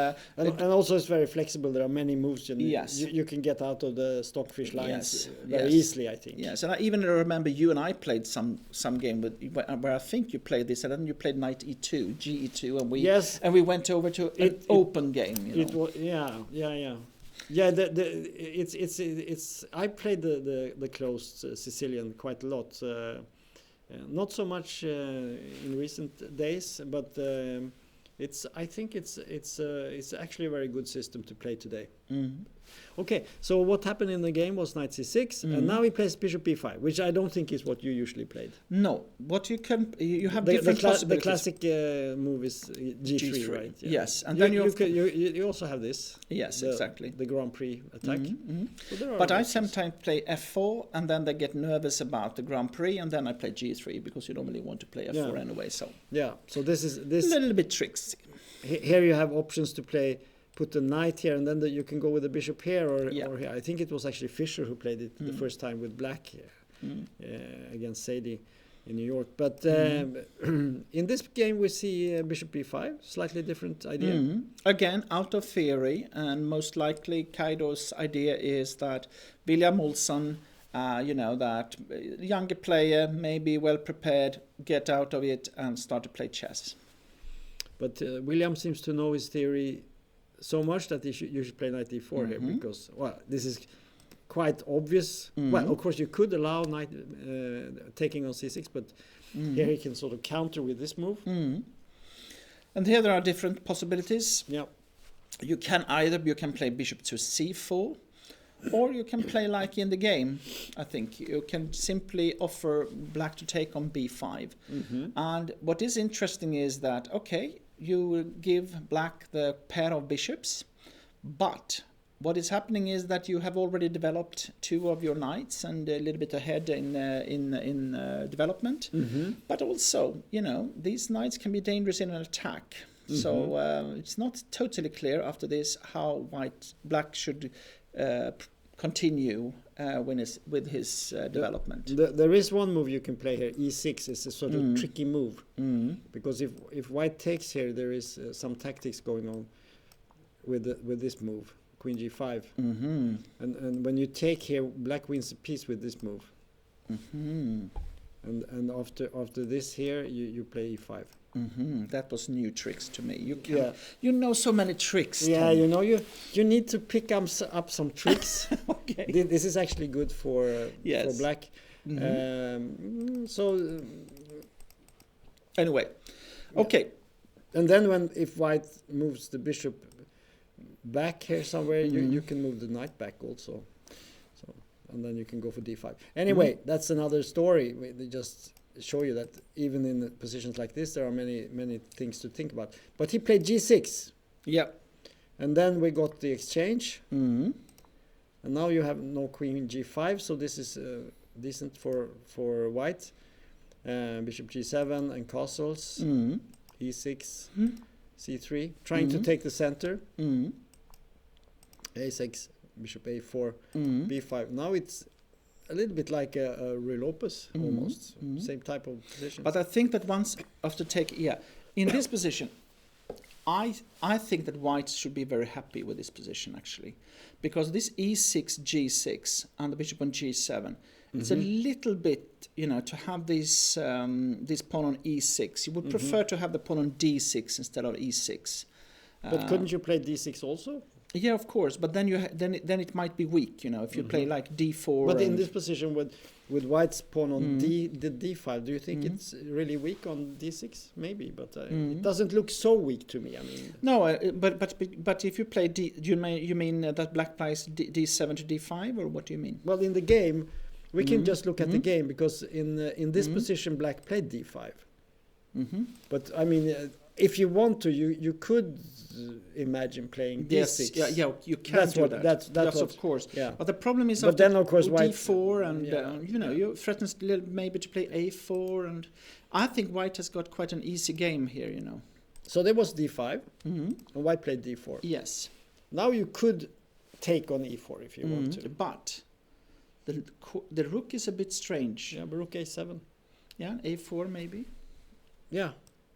[SPEAKER 1] also it's very flexible. There are many moves. You can get out of the stockfish lines very easily, I think.
[SPEAKER 2] Yes, and I even remember you and I played some game where I think you played this, and then you played knight e2, ge2, and we went over to an open game. It's I played the closed Sicilian quite a lot, not so much in recent days, but I think it's actually a very good system to play today. Okay, so what happened in the game was knight c6, and now he plays bishop b5, which I don't think is what you usually played. No, what you have different possibilities.
[SPEAKER 1] The classic move is g3, right? Yeah.
[SPEAKER 2] Yes, and
[SPEAKER 1] then you also have this.
[SPEAKER 2] Yes, exactly.
[SPEAKER 1] The Grand Prix attack.
[SPEAKER 2] So but I sometimes play f4, and then they get nervous about the Grand Prix, and then I play g3, because you normally want to play f4 anyway. So
[SPEAKER 1] so this is a
[SPEAKER 2] little bit tricksy.
[SPEAKER 1] Here you have options to put the knight here, and then you can go with the bishop here or here. I think it was actually Fischer who played it the first time with black against Sadie in New York. But in this game we see bishop b5, slightly different idea.
[SPEAKER 2] Again, out of theory, and most likely Kaido's idea is that William Olsson, that younger player, maybe well prepared, get out of it and start to play chess.
[SPEAKER 1] But William seems to know his theory so much that you should play knight e4 here, because this is quite obvious. Well, of course you could allow knight taking on c6, but here he can sort of counter with this move.
[SPEAKER 2] And here there are different possibilities.
[SPEAKER 1] Yeah,
[SPEAKER 2] you can play bishop to c4, or you can play like in the game. I think you can simply offer black to take on b5. And what is interesting is that you give black the pair of bishops, but what is happening is that you have already developed two of your knights and a little bit ahead in development. But also, these knights can be dangerous in an attack. So it's not totally clear after this how black should continue with his development.
[SPEAKER 1] There is one move you can play here. e6 is a sort of tricky move, because if white takes here, there is some tactics going on. with this move, queen g5.
[SPEAKER 2] Mm-hmm.
[SPEAKER 1] And when you take here, black wins the piece with this move.
[SPEAKER 2] Mm-hmm.
[SPEAKER 1] And after this here, you play e5.
[SPEAKER 2] Mm-hmm. That was new tricks to me.
[SPEAKER 1] Yeah.
[SPEAKER 2] You know so many tricks.
[SPEAKER 1] Yeah,
[SPEAKER 2] Tom.
[SPEAKER 1] you know, you need to pick up some tricks.
[SPEAKER 2] Okay.
[SPEAKER 1] This is actually good for black.
[SPEAKER 2] Mm-hmm.
[SPEAKER 1] So
[SPEAKER 2] Anyway, okay.
[SPEAKER 1] and then if white moves the bishop back here somewhere, you can move the knight back also. So and then you can go for d5. Anyway, that's another story. They just show you that even in positions like this, there are many things to think about. But he played g6.
[SPEAKER 2] Yeah.
[SPEAKER 1] And then we got the exchange.
[SPEAKER 2] Mm-hmm.
[SPEAKER 1] And now you have no queen g5, so this is decent for white. Bishop g7 and castles.
[SPEAKER 2] Mm-hmm.
[SPEAKER 1] e6, c3, trying to take the center.
[SPEAKER 2] Mm-hmm.
[SPEAKER 1] a6, bishop a4,
[SPEAKER 2] Mm-hmm.
[SPEAKER 1] b5. Now it's a little bit like a real opus, almost. Same type of position.
[SPEAKER 2] But I think that once after in this position, I think that white should be very happy with this position actually, because this e6, g6, and the bishop on g7, it's a little bit, to have this pawn on e6. You would prefer to have the pawn on d6 instead of e6.
[SPEAKER 1] But couldn't you play d6 also?
[SPEAKER 2] Yeah, of course. But then then it might be weak, if you play like d4.
[SPEAKER 1] But in this position with white's pawn on the d5, do you think it's really weak on d6? Maybe, but it doesn't look so weak to me. I mean,
[SPEAKER 2] no, but if you play d, you mean that black plays d7 to d5, or what do you mean?
[SPEAKER 1] well, in the game, we can just look at the game, because in this position, black played d5. But I mean, if you want to, you could imagine playing d6.
[SPEAKER 2] Yes, yeah, you can
[SPEAKER 1] That's
[SPEAKER 2] do
[SPEAKER 1] what-
[SPEAKER 2] that.
[SPEAKER 1] that's
[SPEAKER 2] yes,
[SPEAKER 1] what-
[SPEAKER 2] of course.
[SPEAKER 1] yeah.
[SPEAKER 2] But the problem is,
[SPEAKER 1] But then, of course, white-
[SPEAKER 2] d4, and you threatens maybe to play a4, and I think white has got quite an easy game here.
[SPEAKER 1] So there was d5, and white played d4.
[SPEAKER 2] Yes,
[SPEAKER 1] Now you could take on e4 if you want to.
[SPEAKER 2] but the rook is a bit strange.
[SPEAKER 1] Yeah, but rook a7.
[SPEAKER 2] Yeah, a4 maybe.
[SPEAKER 1] Yeah,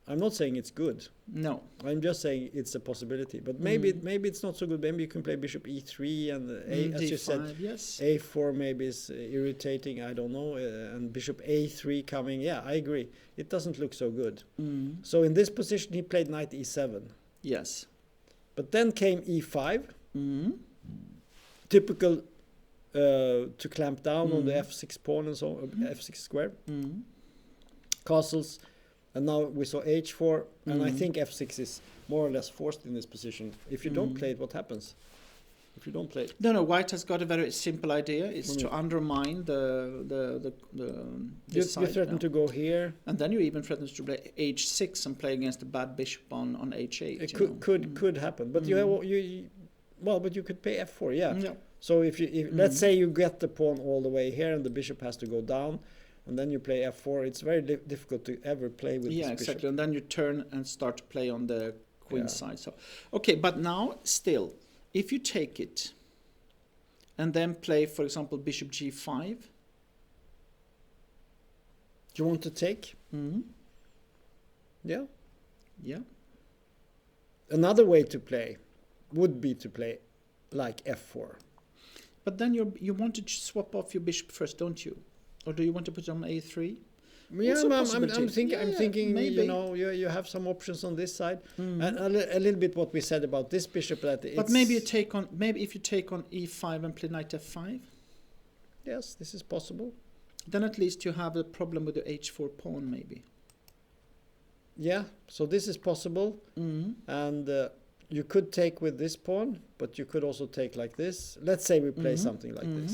[SPEAKER 1] I'm not saying it's good.
[SPEAKER 2] No.
[SPEAKER 1] I'm just saying it's a possibility. But maybe it's not so good. Maybe you can play bishop e3 and as you said,
[SPEAKER 2] d5, yes.
[SPEAKER 1] a4 maybe is irritating. I don't know. And bishop a3 coming. Yeah, I agree. It doesn't look so good. So in this position, he played knight e7.
[SPEAKER 2] Yes.
[SPEAKER 1] But then came e5. Typical to clamp down on the f6 pawn and so f6 square. Castles. And now we saw h4, and I think f6 is more or less forced in this position. If you don't play it, what happens? If you don't play it?
[SPEAKER 2] No, white has got a very simple idea. It's to undermine the
[SPEAKER 1] You
[SPEAKER 2] side,
[SPEAKER 1] threaten to go here.
[SPEAKER 2] and then you even threaten to play h6 and play against the bad bishop on h8.
[SPEAKER 1] It could happen, but but you could play f4, yeah.
[SPEAKER 2] Yeah.
[SPEAKER 1] So if let's say you get the pawn all the way here, and the bishop has to go down, and then you play f4. It's very difficult to ever play with this
[SPEAKER 2] exactly.
[SPEAKER 1] bishop.
[SPEAKER 2] And then you turn and start to play on the queen
[SPEAKER 1] Yeah.
[SPEAKER 2] side. So, okay, but now still, if you take it and then play, for example, bishop g5.
[SPEAKER 1] Do you want to take? Yeah.
[SPEAKER 2] Yeah.
[SPEAKER 1] Another way to play would be to play like f4.
[SPEAKER 2] But then you want to swap off your bishop first, don't you? Or do you want to put it on a3?
[SPEAKER 1] Yeah,
[SPEAKER 2] Also a
[SPEAKER 1] I'm
[SPEAKER 2] possibility.
[SPEAKER 1] thinking. I'm
[SPEAKER 2] Yeah,
[SPEAKER 1] thinking.
[SPEAKER 2] maybe.
[SPEAKER 1] You have some options on this side, and a little bit what we said about this bishop. That
[SPEAKER 2] But maybe if you take on e5 and play knight f5,
[SPEAKER 1] yes, this is possible.
[SPEAKER 2] then at least you have a problem with the h4 pawn, maybe.
[SPEAKER 1] Yeah, so this is possible, and you could take with this pawn, but you could also take like this. Let's say we play something like this.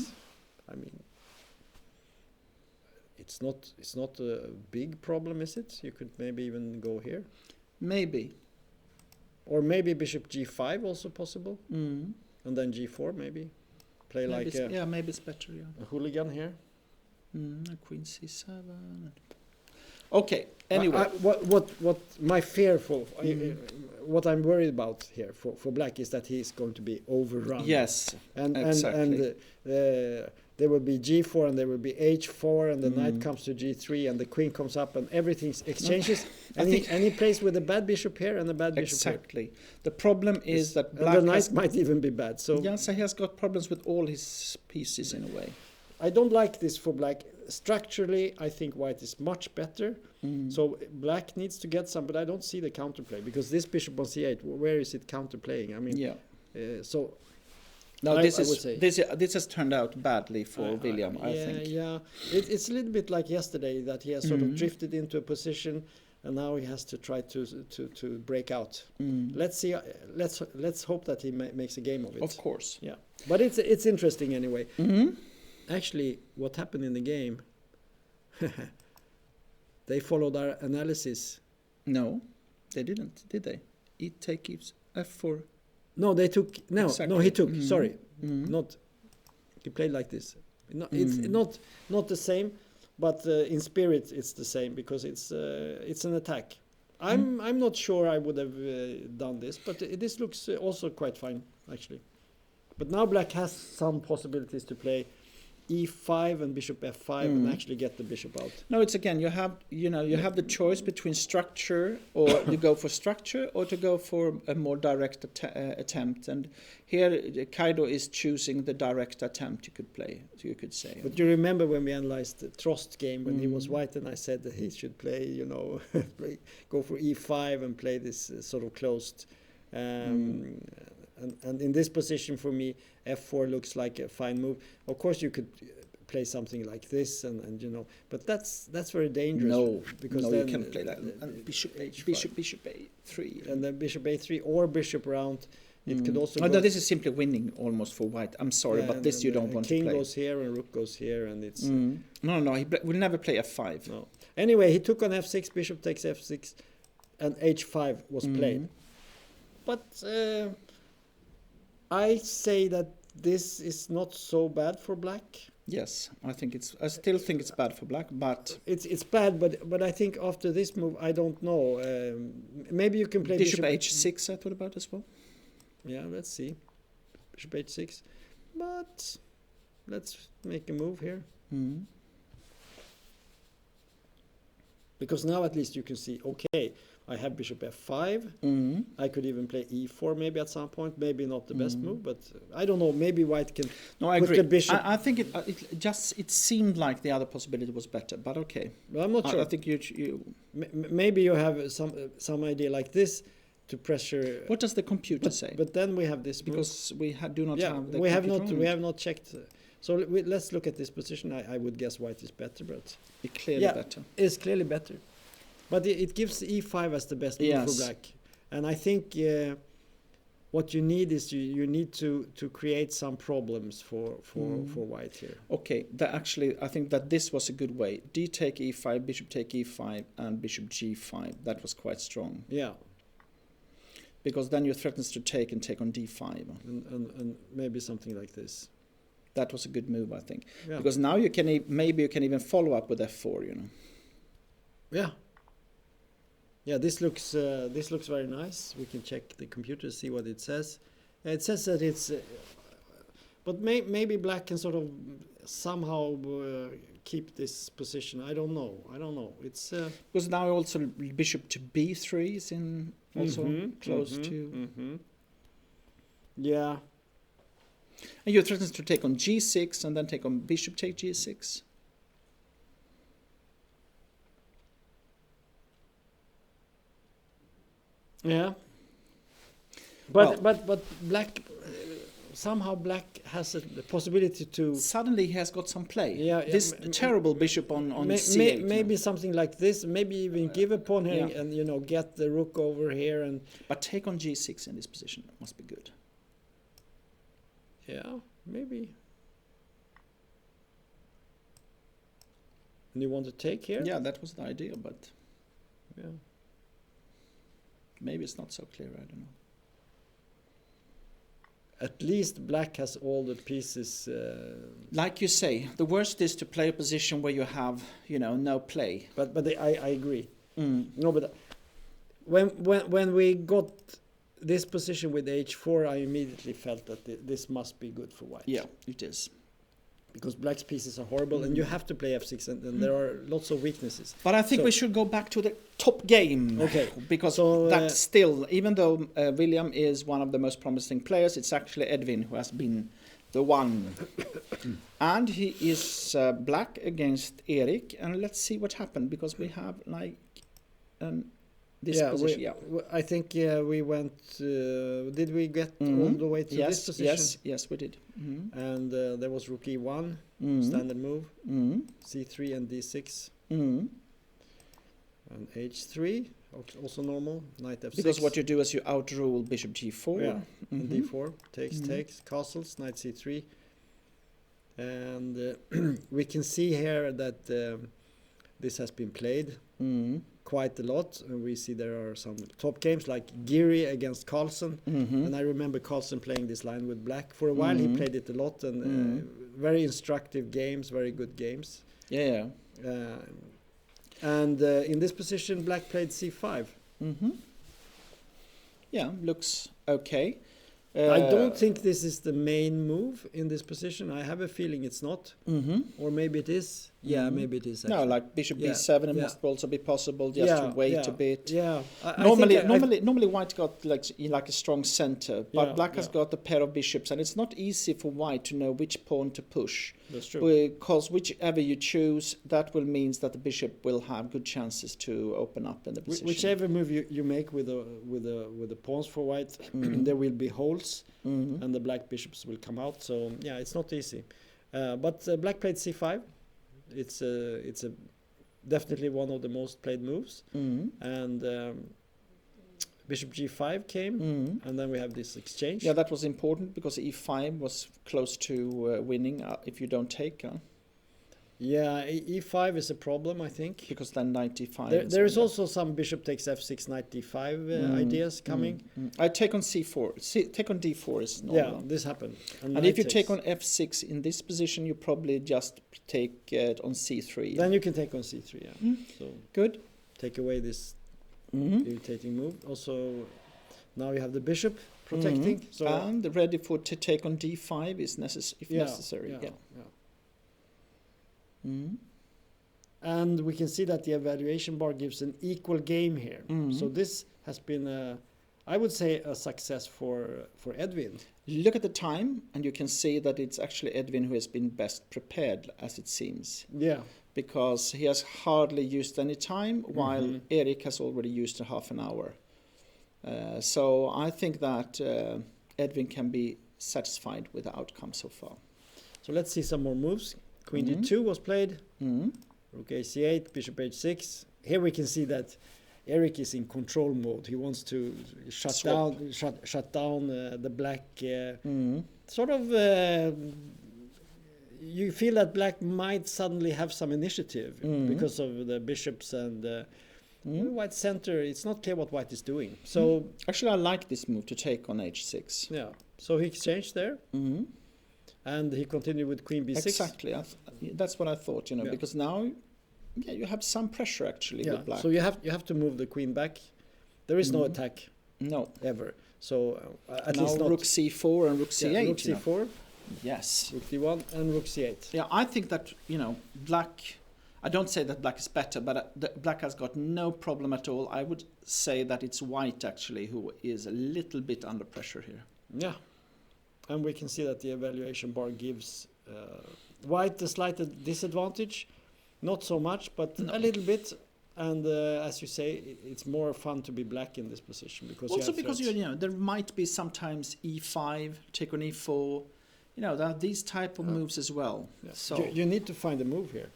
[SPEAKER 1] I mean, it's not a big problem, is it? You could maybe even go here,
[SPEAKER 2] Maybe.
[SPEAKER 1] or maybe bishop g5 also possible, and then g4 maybe. Play
[SPEAKER 2] Maybe
[SPEAKER 1] like
[SPEAKER 2] maybe it's better. Yeah.
[SPEAKER 1] a hooligan here.
[SPEAKER 2] Queen c7. Okay. Anyway,
[SPEAKER 1] what my fear for what I'm worried about here for Black is that he's going to be overrun.
[SPEAKER 2] yes,
[SPEAKER 1] and
[SPEAKER 2] exactly.
[SPEAKER 1] there will be G4 and there will be H4 and the knight comes to G3 and the queen comes up and everything exchanges and he plays with a bad bishop here and a bad bishop
[SPEAKER 2] Exactly.
[SPEAKER 1] here.
[SPEAKER 2] The problem is that Black
[SPEAKER 1] and the knight might even be bad. So
[SPEAKER 2] yes, he has got problems with all his pieces in a way.
[SPEAKER 1] I don't like this for Black. Structurally, I think White is much better. So Black needs to get some, but I don't see the counterplay because this bishop on C8, where is it counterplaying? I mean, so.
[SPEAKER 2] No,
[SPEAKER 1] I
[SPEAKER 2] this has turned out badly for William, I think.
[SPEAKER 1] Yeah, it's a little bit like yesterday that he has sort of drifted into a position, and now he has to try to break out. Let's see. Let's hope that he makes a game of it.
[SPEAKER 2] Of course.
[SPEAKER 1] Yeah, but it's interesting anyway. Actually, what happened in the game? They followed our analysis.
[SPEAKER 2] No, they didn't, did they? E take gives F4.
[SPEAKER 1] No, they took
[SPEAKER 2] Exactly.
[SPEAKER 1] No, he took. Sorry, not. He played like this. It's not the same, but in spirit it's the same because it's an attack. I'm not sure I would have done this, but this looks also quite fine actually. But now Black has some possibilities to play E5 and bishop F5 and actually get the bishop out.
[SPEAKER 2] No, it's again you have the choice between structure or you go for structure or to go for a more direct attempt. And here Kaido is choosing the direct attempt you could say.
[SPEAKER 1] But you remember when we analyzed the Trost game when he was White and I said that he should play, go for E5 and play this sort of closed. And in this position for me, F4 looks like a fine move. Of course, you could play something like this, but that's very dangerous.
[SPEAKER 2] No,
[SPEAKER 1] because
[SPEAKER 2] no,
[SPEAKER 1] then
[SPEAKER 2] you can't play that. And bishop A3,
[SPEAKER 1] and then bishop A3 or bishop round. It could also.
[SPEAKER 2] No, this is simply winning almost for White. I'm sorry, but this you don't want to play.
[SPEAKER 1] King goes here and rook goes here, and it's.
[SPEAKER 2] No, he will never play F5.
[SPEAKER 1] No. Anyway, he took on F6, bishop takes F6, and H5 was played. But I say that this is not so bad for Black.
[SPEAKER 2] Yes, I still think it's bad for Black, but
[SPEAKER 1] it's bad. But I think after this move, I don't know. Maybe you can play
[SPEAKER 2] bishop H6. I thought about as well.
[SPEAKER 1] Yeah, let's see. Bishop H6, but let's make a move here. Because now at least you can see. Okay. I have bishop F5. I could even play E4 maybe at some point. Maybe not the best move, but I don't know. Maybe White can.
[SPEAKER 2] No, I
[SPEAKER 1] put
[SPEAKER 2] agree.
[SPEAKER 1] The bishop.
[SPEAKER 2] I think it seemed like the other possibility was better, but okay.
[SPEAKER 1] Well, I'm not sure.
[SPEAKER 2] I think you
[SPEAKER 1] maybe you have some idea like this to pressure.
[SPEAKER 2] What does the computer say?
[SPEAKER 1] But then we have this
[SPEAKER 2] because we do not have the
[SPEAKER 1] we have
[SPEAKER 2] computer
[SPEAKER 1] not. We have not checked. So let's look at this position. I would guess White is better, but
[SPEAKER 2] it's clearly better.
[SPEAKER 1] It's clearly better. But it gives E5 as the best move for Black. And I think what you need is you need to create some problems for White here.
[SPEAKER 2] Okay, I think that this was a good way. D take E5, bishop take E5, and bishop G5. That was quite strong.
[SPEAKER 1] Yeah.
[SPEAKER 2] Because then you threatens to take on D5.
[SPEAKER 1] And maybe something like this.
[SPEAKER 2] That was a good move, I think.
[SPEAKER 1] Yeah.
[SPEAKER 2] Because now you can even follow up with F4,
[SPEAKER 1] Yeah. Yeah, this looks very nice. We can check the computer, see what it says. It says that it's, but maybe Black can sort of somehow keep this position. I don't know. It's
[SPEAKER 2] because now also bishop to B3 is in also close to.
[SPEAKER 1] Yeah.
[SPEAKER 2] And you threatens to take on G6 and then take on bishop take G6.
[SPEAKER 1] Yeah, but Black somehow Black has a possibility to
[SPEAKER 2] suddenly he has got some play.
[SPEAKER 1] Yeah,
[SPEAKER 2] this terrible bishop on C8.
[SPEAKER 1] Maybe something like this. Maybe even give a pawn here and get the rook over here and.
[SPEAKER 2] But take on G6 in this position must be good.
[SPEAKER 1] Yeah, maybe. And you want to take here?
[SPEAKER 2] Yeah, that was the idea, but.
[SPEAKER 1] Yeah.
[SPEAKER 2] Maybe it's not so clear, I don't know.
[SPEAKER 1] at least black has all the pieces.
[SPEAKER 2] Like you say, the worst is to play a position where you have, no play.
[SPEAKER 1] But I agree. No, but when we got this position with h4, I immediately felt that this must be good for white.
[SPEAKER 2] Yeah, it is.
[SPEAKER 1] Because black's pieces are horrible, and you have to play f6, and there are lots of weaknesses.
[SPEAKER 2] But I think we should go back to the top game.
[SPEAKER 1] Okay.
[SPEAKER 2] Because that's still, even though William is one of the most promising players, it's actually Edwin who has been the one. And he is black against Erik. And let's see what happened, because we have this position.
[SPEAKER 1] I think we went. Did we get all the way to this position?
[SPEAKER 2] Yes, we did.
[SPEAKER 1] And there was rook e1, standard move, c3 and d6, and h3, also normal, knight f6.
[SPEAKER 2] Because what you do is you outrule bishop g4.
[SPEAKER 1] And d4, takes, castles, knight c3. And we can see here that this has been played quite a lot, and we see there are some top games like Geary against Carlsen, and I remember Carlsen playing this line with black for a while. He played it a lot, and very instructive games, very good games. And in this position, black played c5.
[SPEAKER 2] Yeah, looks okay.
[SPEAKER 1] I don't think this is the main move in this position. I have a feeling it's not, or maybe it is. Yeah, maybe it is. Actually.
[SPEAKER 2] No, like bishop b7, it must also be possible just to wait a bit.
[SPEAKER 1] Yeah,
[SPEAKER 2] normally white got like a strong center, but black has got a pair of bishops, and it's not easy for white to know which pawn to push.
[SPEAKER 1] That's true.
[SPEAKER 2] Because whichever you choose, that will means that the bishop will have good chances to open up in the position.
[SPEAKER 1] Whichever move you make with the pawns for white, there will be holes, and the black bishops will come out. So yeah, it's not easy. But black played c5. It's a definitely one of the most played moves, and bishop g5 came, and then we have this exchange.
[SPEAKER 2] Yeah, that was important because e5 was close to winning if you don't take.
[SPEAKER 1] Yeah, e5 is a problem, I think.
[SPEAKER 2] Because then knight d5.
[SPEAKER 1] There is also some bishop takes f6, knight d5 ideas coming.
[SPEAKER 2] I take on c4. Take on d4 is normal.
[SPEAKER 1] Yeah, this happened.
[SPEAKER 2] And if you take on f6 in this position, you probably just take it on c3.
[SPEAKER 1] Then you can take on c3, yeah. So
[SPEAKER 2] good.
[SPEAKER 1] Take away this irritating move. Also, now you have the bishop protecting. So
[SPEAKER 2] and ready to take on d5 is necessary. Yeah.
[SPEAKER 1] And we can see that the evaluation bar gives an equal game here. So this has been, I would say, a success for Edwin.
[SPEAKER 2] Look at the time, and you can see that it's actually Edwin who has been best prepared, as it seems.
[SPEAKER 1] Yeah.
[SPEAKER 2] Because he has hardly used any time, while Erik has already used a half an hour. So I think that Edwin can be satisfied with the outcome so far.
[SPEAKER 1] So let's see some more moves. Queen d2 was played. Rook a8, bishop h6. Here we can see that Erik is in control mode. He wants to shut down the black. Sort of. You feel that black might suddenly have some initiative because of the bishops and white center. It's not clear what white is doing. So
[SPEAKER 2] actually, I like this move to take on h6.
[SPEAKER 1] Yeah. So he exchanged there. And he continued with queen b6.
[SPEAKER 2] Exactly. That's what I thought, because now you have some pressure actually with black.
[SPEAKER 1] So you have to move the queen back. There is no attack.
[SPEAKER 2] No.
[SPEAKER 1] Ever. So at
[SPEAKER 2] now
[SPEAKER 1] least not
[SPEAKER 2] rook c4 and rook c8.
[SPEAKER 1] Yeah, rook c4.
[SPEAKER 2] Yes.
[SPEAKER 1] Rook d1 and rook c8.
[SPEAKER 2] Yeah, I think that, black, I don't say that black is better, but black has got no problem at all. I would say that it's white actually who is a little bit under pressure here.
[SPEAKER 1] Yeah. And we can see that the evaluation bar gives white a slight disadvantage. Not so much, but a little bit. And as you say, it's more fun to be black in this position.
[SPEAKER 2] Also because there might be sometimes e5, take on e4. There are these type of moves as well.
[SPEAKER 1] Yeah.
[SPEAKER 2] So
[SPEAKER 1] you need to find a move here.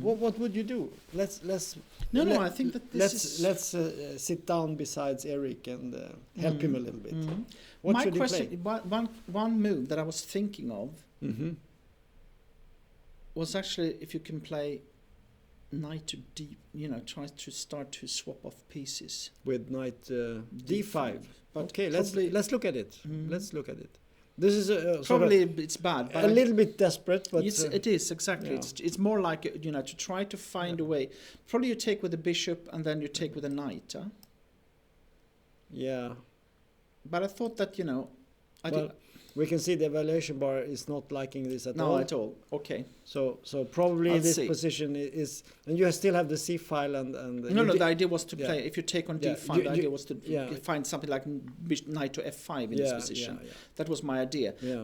[SPEAKER 1] What would you do?
[SPEAKER 2] I think that
[SPEAKER 1] let's sit down besides Erik and help him a little bit. What should you play?
[SPEAKER 2] One move that I was thinking of was actually if you can play knight to d, try to start to swap off pieces
[SPEAKER 1] with knight d5. But okay, let's look at it. Let's look at it. This is a
[SPEAKER 2] Probably
[SPEAKER 1] sort of
[SPEAKER 2] it's bad, but
[SPEAKER 1] a little bit desperate, but
[SPEAKER 2] it is exactly.
[SPEAKER 1] yeah.
[SPEAKER 2] It's more like to try to find a way. Probably you take with the bishop and then you take with a knight. Huh?
[SPEAKER 1] yeah.
[SPEAKER 2] But I thought that
[SPEAKER 1] Well, we can see the evaluation bar is not liking this at all.
[SPEAKER 2] no at all. Okay.
[SPEAKER 1] So probably
[SPEAKER 2] I'll
[SPEAKER 1] this
[SPEAKER 2] see.
[SPEAKER 1] position is, and you still have the C file and
[SPEAKER 2] No. The idea was to
[SPEAKER 1] yeah.
[SPEAKER 2] play. If you take on
[SPEAKER 1] Yeah,
[SPEAKER 2] d5, the idea was to find something like knight to f5 in this position.
[SPEAKER 1] Yeah.
[SPEAKER 2] That was my idea.
[SPEAKER 1] Yeah.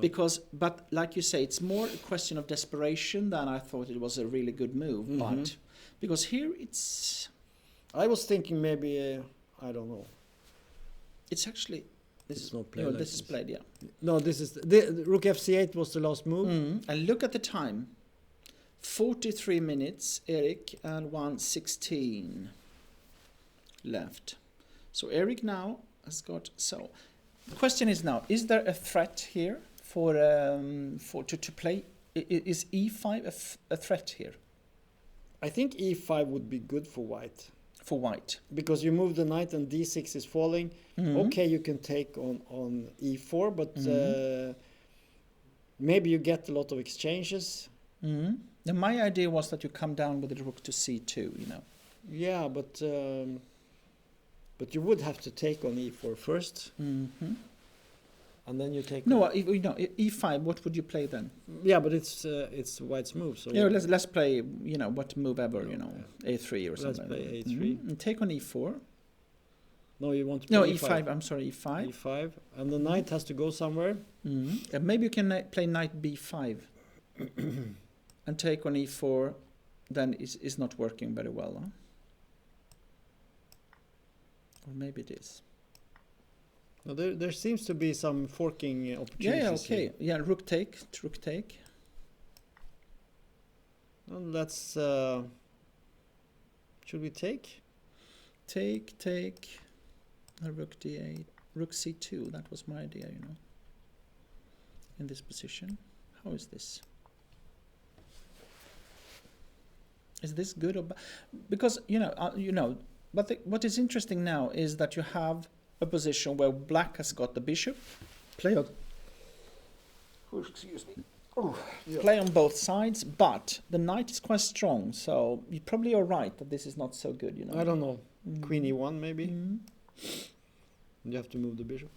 [SPEAKER 2] But like you say, it's more a question of desperation than I thought it was a really good move.
[SPEAKER 1] Mhm.
[SPEAKER 2] But because here it's
[SPEAKER 1] I was thinking maybe I don't know.
[SPEAKER 2] it's actually
[SPEAKER 1] It's not played like
[SPEAKER 2] this is played, yeah.
[SPEAKER 1] No, this is the rook f c8 was the last move.
[SPEAKER 2] And look at the time. 43 minutes, Eric, and 1:16 left. So Eric now has got the question is now, is there a threat here for to play? Is e5 a threat here
[SPEAKER 1] I think e5 would be good for white.
[SPEAKER 2] for white?
[SPEAKER 1] Because you move the knight and d6 is falling. Okay, you can take on e4, but maybe you get a lot of exchanges.
[SPEAKER 2] Now my idea was that you come down with the rook to c2,
[SPEAKER 1] Yeah, but you would have to take on e4 first, and then you take.
[SPEAKER 2] No, e5. What would you play then?
[SPEAKER 1] Yeah, but it's white's move. So
[SPEAKER 2] Yeah, let's play. What move ever? A3 or something.
[SPEAKER 1] Let's play a3.
[SPEAKER 2] And take on e4.
[SPEAKER 1] No, you want to play
[SPEAKER 2] No,
[SPEAKER 1] e5.
[SPEAKER 2] e5. I'm sorry, e5.
[SPEAKER 1] e5, and the knight has to go somewhere.
[SPEAKER 2] And maybe you can play knight b5 and take on e4. Then is not working very well, huh? Or maybe it is.
[SPEAKER 1] No, there seems to be some forking opportunities.
[SPEAKER 2] Yeah, okay.
[SPEAKER 1] Here.
[SPEAKER 2] Yeah, rook take.
[SPEAKER 1] Well, that's. Should we take?
[SPEAKER 2] Take. Rook d8. Rook c2. That was my idea, in this position. How is this? Is this good or bad? Because but what is interesting now is that you have a position where black has got the bishop, play on both sides, but the knight is quite strong, so you probably are right that this is not so good,
[SPEAKER 1] I don't know. Queen e1 maybe. You have to move the bishop.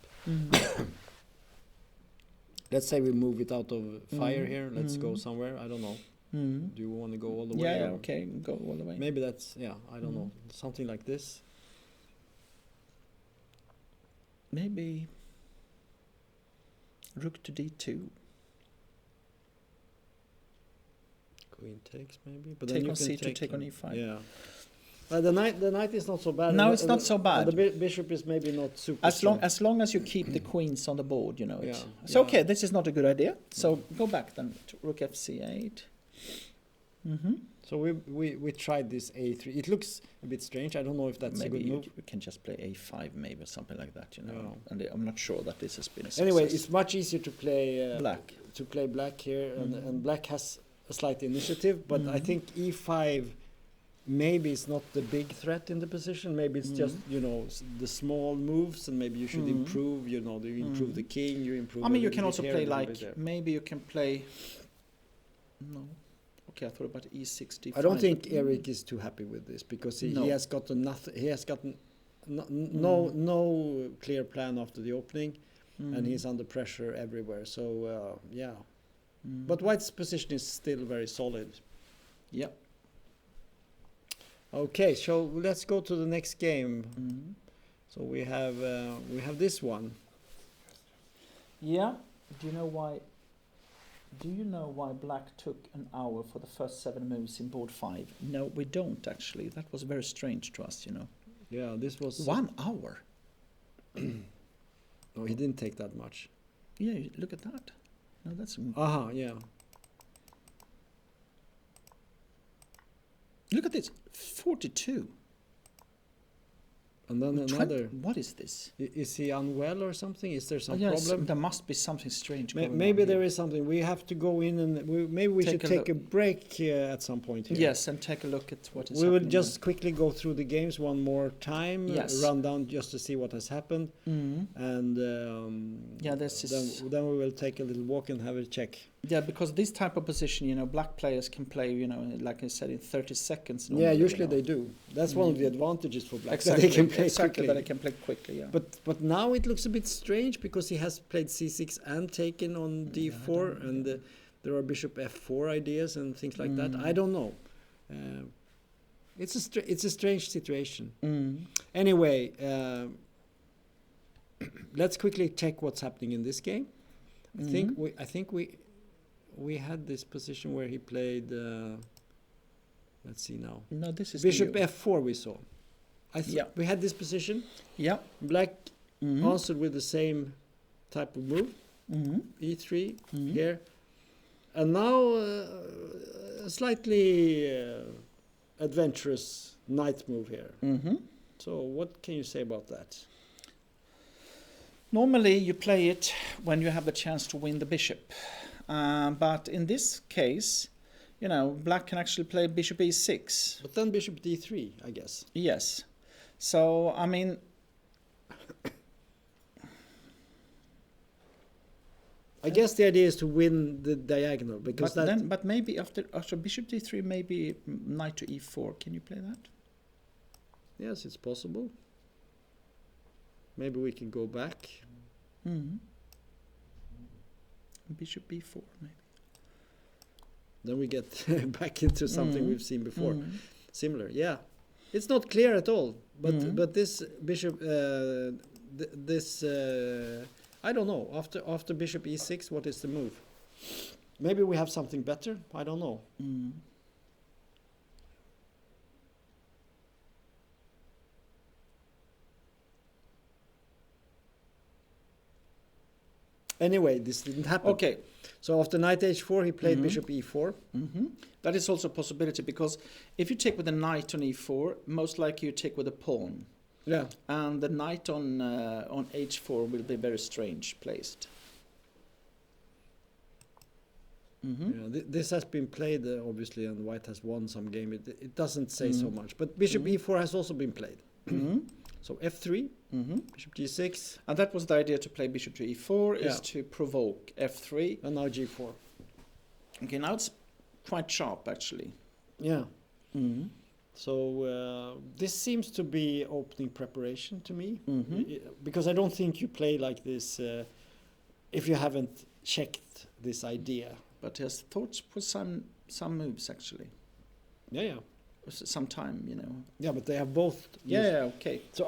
[SPEAKER 1] Let's say we move it out of fire here. Let's go somewhere. I don't know. Do you want to go all the way?
[SPEAKER 2] Yeah, okay, go all the way.
[SPEAKER 1] Maybe that's, I don't know. Something like this.
[SPEAKER 2] Maybe rook to d2.
[SPEAKER 1] Queen takes maybe. But
[SPEAKER 2] Take
[SPEAKER 1] then you
[SPEAKER 2] on
[SPEAKER 1] can
[SPEAKER 2] c2, take on e5.
[SPEAKER 1] Yeah. The knight is not so bad.
[SPEAKER 2] No, it's not so bad.
[SPEAKER 1] The bishop is maybe not super strong.
[SPEAKER 2] As long as you keep the queens on the board,
[SPEAKER 1] Yeah.
[SPEAKER 2] So okay, this is not a good idea. So go back then to rook fc8.
[SPEAKER 1] So we tried this a3. It looks a bit strange. I don't know if that's
[SPEAKER 2] Maybe
[SPEAKER 1] a good move.
[SPEAKER 2] we can just play a5 maybe or something like that,
[SPEAKER 1] Yeah.
[SPEAKER 2] And I'm not sure that this has been a success.
[SPEAKER 1] Anyway, it's much easier to play
[SPEAKER 2] black.
[SPEAKER 1] here, and black has a slight initiative. But I think e5 maybe it's not the big threat in the position. Maybe it's just the small moves, and maybe you should improve. You improve the king. You improve.
[SPEAKER 2] I mean, you
[SPEAKER 1] a
[SPEAKER 2] can
[SPEAKER 1] little
[SPEAKER 2] also
[SPEAKER 1] bit
[SPEAKER 2] play
[SPEAKER 1] here, a little
[SPEAKER 2] like
[SPEAKER 1] bit there.
[SPEAKER 2] maybe you can play. No. Okay, I thought about e65.
[SPEAKER 1] I don't think Eric is too happy with this because he has got he has gotten no clear plan after the opening, and he's under pressure everywhere. So but White's position is still very solid.
[SPEAKER 2] Yep.
[SPEAKER 1] Okay, so let's go to the next game. So we have this one.
[SPEAKER 2] Yeah. Do you know why black took an hour for the first 7 moves in board 5? No, we don't actually. That was very strange to us,
[SPEAKER 1] Yeah, this was
[SPEAKER 2] 1 hour.
[SPEAKER 1] No, he didn't take that much.
[SPEAKER 2] Yeah, look at that. No, that's.
[SPEAKER 1] Yeah.
[SPEAKER 2] Look at this, 42.
[SPEAKER 1] And then another.
[SPEAKER 2] What is this?
[SPEAKER 1] Is he unwell or something? Is there some
[SPEAKER 2] Yes,
[SPEAKER 1] problem?
[SPEAKER 2] there must be something strange going on
[SPEAKER 1] Maybe there
[SPEAKER 2] here.
[SPEAKER 1] is something. We have to go in and maybe we should take a break at some point here.
[SPEAKER 2] Yes, and take a look at what is
[SPEAKER 1] We will
[SPEAKER 2] happening.
[SPEAKER 1] just quickly go through the games one more time,
[SPEAKER 2] Yes.
[SPEAKER 1] run down just to see what has happened, and
[SPEAKER 2] this is...
[SPEAKER 1] then we will take a little walk and have a check.
[SPEAKER 2] Yeah, because this type of position, black players can play, like I said, in 30 seconds.
[SPEAKER 1] Yeah,
[SPEAKER 2] normally,
[SPEAKER 1] usually they do. That's one of the advantages for black.
[SPEAKER 2] Exactly,
[SPEAKER 1] that they can play
[SPEAKER 2] exactly,
[SPEAKER 1] quickly.
[SPEAKER 2] that they can play quickly, yeah.
[SPEAKER 1] But now it looks a bit strange because he has played c6 and taken on d4, and there are bishop f4 ideas and things like that. I don't know. It's a strange situation. Anyway, let's quickly check what's happening in this game. I think we had this position where he played. Let's see now.
[SPEAKER 2] No, this is
[SPEAKER 1] bishop
[SPEAKER 2] new.
[SPEAKER 1] f4. We saw. We had this position.
[SPEAKER 2] Yeah.
[SPEAKER 1] Black answered with the same type of move. E3 here, and now a slightly adventurous knight move here. So what can you say about that?
[SPEAKER 2] Normally you play it when you have the chance to win the bishop. But in this case, black can actually play bishop e6.
[SPEAKER 1] But then bishop d3, I guess.
[SPEAKER 2] Yes. So, I mean...
[SPEAKER 1] I guess the idea is to win the diagonal, because
[SPEAKER 2] but maybe after bishop d3, maybe knight to e4. Can you play that?
[SPEAKER 1] Yes, it's possible. Maybe we can go back.
[SPEAKER 2] Bishop b4, maybe.
[SPEAKER 1] Then we get back into something we've seen before. Similar, yeah. It's not clear at all. But this bishop, I don't know. After bishop e6, what is the move? Maybe we have something better. I don't know. Anyway, this didn't happen.
[SPEAKER 2] Okay.
[SPEAKER 1] So after knight h4, he played bishop e4.
[SPEAKER 2] That is also a possibility, because if you take with a knight on e4, most likely you take with a pawn.
[SPEAKER 1] Yeah.
[SPEAKER 2] And the knight on h4 will be very strange placed.
[SPEAKER 1] Yeah, this has been played, obviously, and white has won some game. It doesn't say so much. But bishop e4 has also been played. So f3, bishop g6.
[SPEAKER 2] And that was the idea, to play bishop to e4, is to provoke f3.
[SPEAKER 1] And now g4.
[SPEAKER 2] Okay, now it's quite sharp, actually.
[SPEAKER 1] Yeah. So this seems to be opening preparation to me. Because I don't think you play like this if you haven't checked this idea.
[SPEAKER 2] But he has thoughts for some moves, actually.
[SPEAKER 1] Yeah.
[SPEAKER 2] Some time,
[SPEAKER 1] Yeah, but they have both.
[SPEAKER 2] Yeah, okay.
[SPEAKER 1] So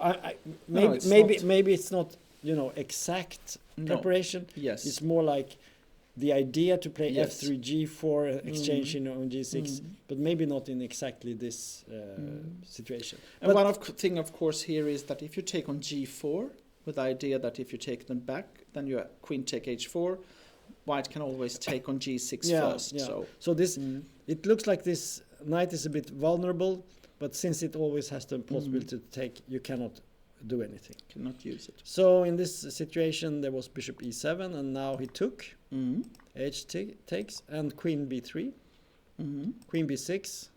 [SPEAKER 1] maybe it's not exact
[SPEAKER 2] No.
[SPEAKER 1] preparation.
[SPEAKER 2] Yes.
[SPEAKER 1] It's more like the idea to play
[SPEAKER 2] Yes.
[SPEAKER 1] f3, g4, exchange on g6, but maybe not in exactly this situation.
[SPEAKER 2] And
[SPEAKER 1] But
[SPEAKER 2] one thing, of course, here is that if you take on g4, with the idea that if you take them back, then you queen take h4, white can always take on g6 first.
[SPEAKER 1] Yeah. So this, it looks like this knight is a bit vulnerable, but since it always has the possibility to take, you cannot do anything.
[SPEAKER 2] Cannot use it.
[SPEAKER 1] So in this situation, there was bishop e7, and now he took. H takes, and queen b3, queen b6,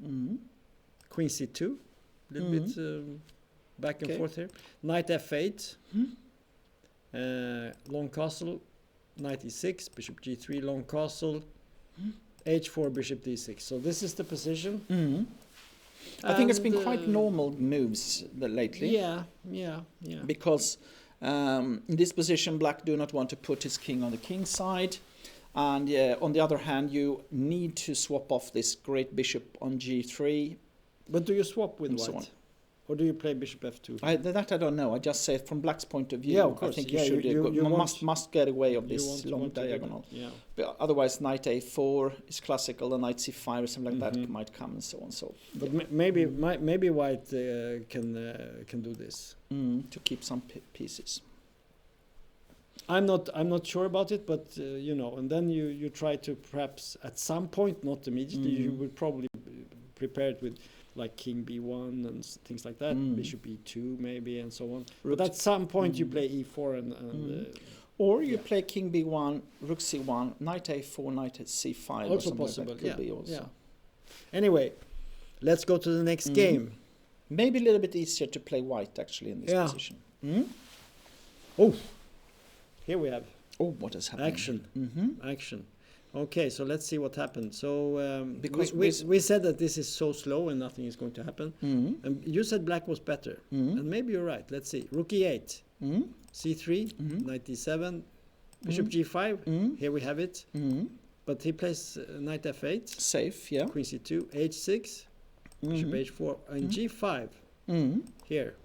[SPEAKER 1] queen c2, a little bit back and forth here. Knight f8, long castle, knight e6, bishop g3, long castle, h4, bishop d6. So this is the position.
[SPEAKER 2] I think it's been quite normal moves lately.
[SPEAKER 1] Yeah.
[SPEAKER 2] Because in this position, black do not want to put his king on the king side. And on the other hand, you need to swap off this great bishop on g3.
[SPEAKER 1] But do you swap with
[SPEAKER 2] and
[SPEAKER 1] white?
[SPEAKER 2] so on.
[SPEAKER 1] Or do you play bishop f2?
[SPEAKER 2] That I don't know. I just say from black's point of view.
[SPEAKER 1] Yeah, of course.
[SPEAKER 2] I think
[SPEAKER 1] Yeah,
[SPEAKER 2] you must get away of
[SPEAKER 1] you
[SPEAKER 2] this long
[SPEAKER 1] want to
[SPEAKER 2] diagonal.
[SPEAKER 1] Yeah.
[SPEAKER 2] But otherwise, knight a4 is classical, and knight c5 or something like that might come, and so on. So,
[SPEAKER 1] But maybe white can do this
[SPEAKER 2] to keep some pieces.
[SPEAKER 1] I'm not sure about it, but and then you try to perhaps at some point, not immediately, you would probably prepare it with like king b1 and things like that, bishop e2 maybe, and so on.
[SPEAKER 2] Rook
[SPEAKER 1] But at some point you play e4 and
[SPEAKER 2] or you play king b1, rook c1, knight a4, knight c5.
[SPEAKER 1] also
[SPEAKER 2] or
[SPEAKER 1] possible.
[SPEAKER 2] like that. Could be also.
[SPEAKER 1] Yeah. Anyway, let's go to the next game.
[SPEAKER 2] Maybe a little bit easier to play white actually in this position.
[SPEAKER 1] Oh, here we have
[SPEAKER 2] what has happened?
[SPEAKER 1] action. Action. Okay, so let's see what happened. So
[SPEAKER 2] Because
[SPEAKER 1] we said that this is so slow and nothing is going to happen. And you said black was better, and maybe you're right. Let's see. Rook e8, c3, knight d7, bishop g5. Here we have it. But he plays knight f8.
[SPEAKER 2] Safe, yeah.
[SPEAKER 1] Queen c2, h6, bishop h4, and g5 here.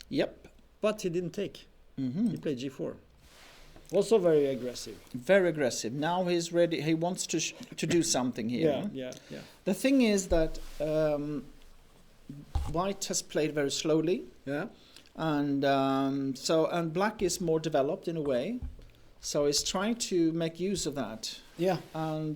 [SPEAKER 2] Yep.
[SPEAKER 1] But he didn't take. He played g4. Also very aggressive.
[SPEAKER 2] Very aggressive. Now he's ready. He wants to do something here.
[SPEAKER 1] Yeah.
[SPEAKER 2] The thing is that white has played very slowly.
[SPEAKER 1] Yeah.
[SPEAKER 2] And and black is more developed in a way. So he's trying to make use of that.
[SPEAKER 1] Yeah.
[SPEAKER 2] And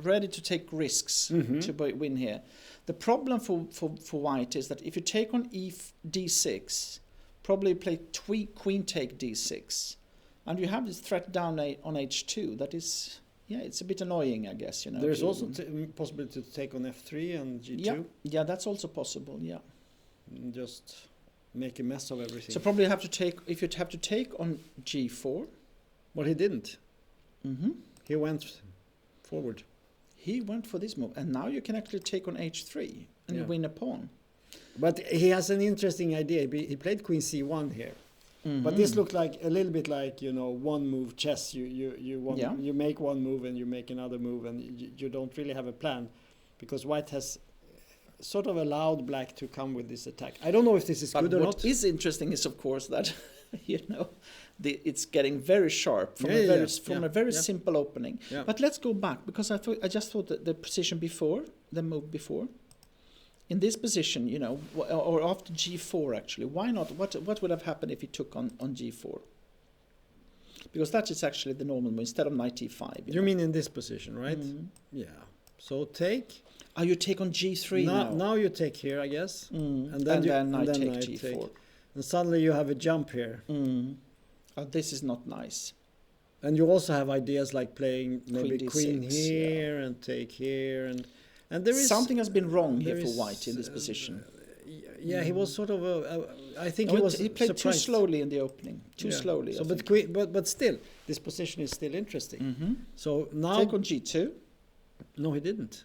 [SPEAKER 2] ready to take risks to win here. The problem for white is that if you take on d6, probably play queen take d6, and you have this threat down on h2. That is, it's a bit annoying, I guess.
[SPEAKER 1] There's also possibility to take on f3 and g2.
[SPEAKER 2] Yeah, that's also possible. Yeah.
[SPEAKER 1] And just make a mess of everything.
[SPEAKER 2] So probably have to take, if you'd have to take on g4.
[SPEAKER 1] Well, he didn't. He went forward.
[SPEAKER 2] He went for this move, and now you can actually take on h3 and you win a pawn.
[SPEAKER 1] But he has an interesting idea. He played queen c1 here. But this looked like a little bit like, one move chess. You make one move and you make another move, and you don't really have a plan, because white has sort of allowed black to come with this attack. I don't know if this is good or not.
[SPEAKER 2] What is interesting is, of course, that it's getting very sharp from a very simple opening. Yeah. But let's go back, because I just thought that the position before, the move before, in this position, or after g4 actually, why not? What would have happened if he took on g4? Because that is actually the normal move instead of knight e5.
[SPEAKER 1] You mean in this position, right? Yeah. So take.
[SPEAKER 2] Oh, you take on g3 now.
[SPEAKER 1] Now you take here, I guess.
[SPEAKER 2] And then knight take g4.
[SPEAKER 1] Take. And suddenly you have a jump here.
[SPEAKER 2] Oh, this is not nice.
[SPEAKER 1] And you also have ideas like playing maybe queen here and take here, and there is
[SPEAKER 2] something has been wrong here for white in this position.
[SPEAKER 1] He was sort of I think
[SPEAKER 2] he played surprised. Too slowly in the opening. Too slowly.
[SPEAKER 1] So, but still, this position is still interesting. So now
[SPEAKER 2] take on g2.
[SPEAKER 1] No, he didn't.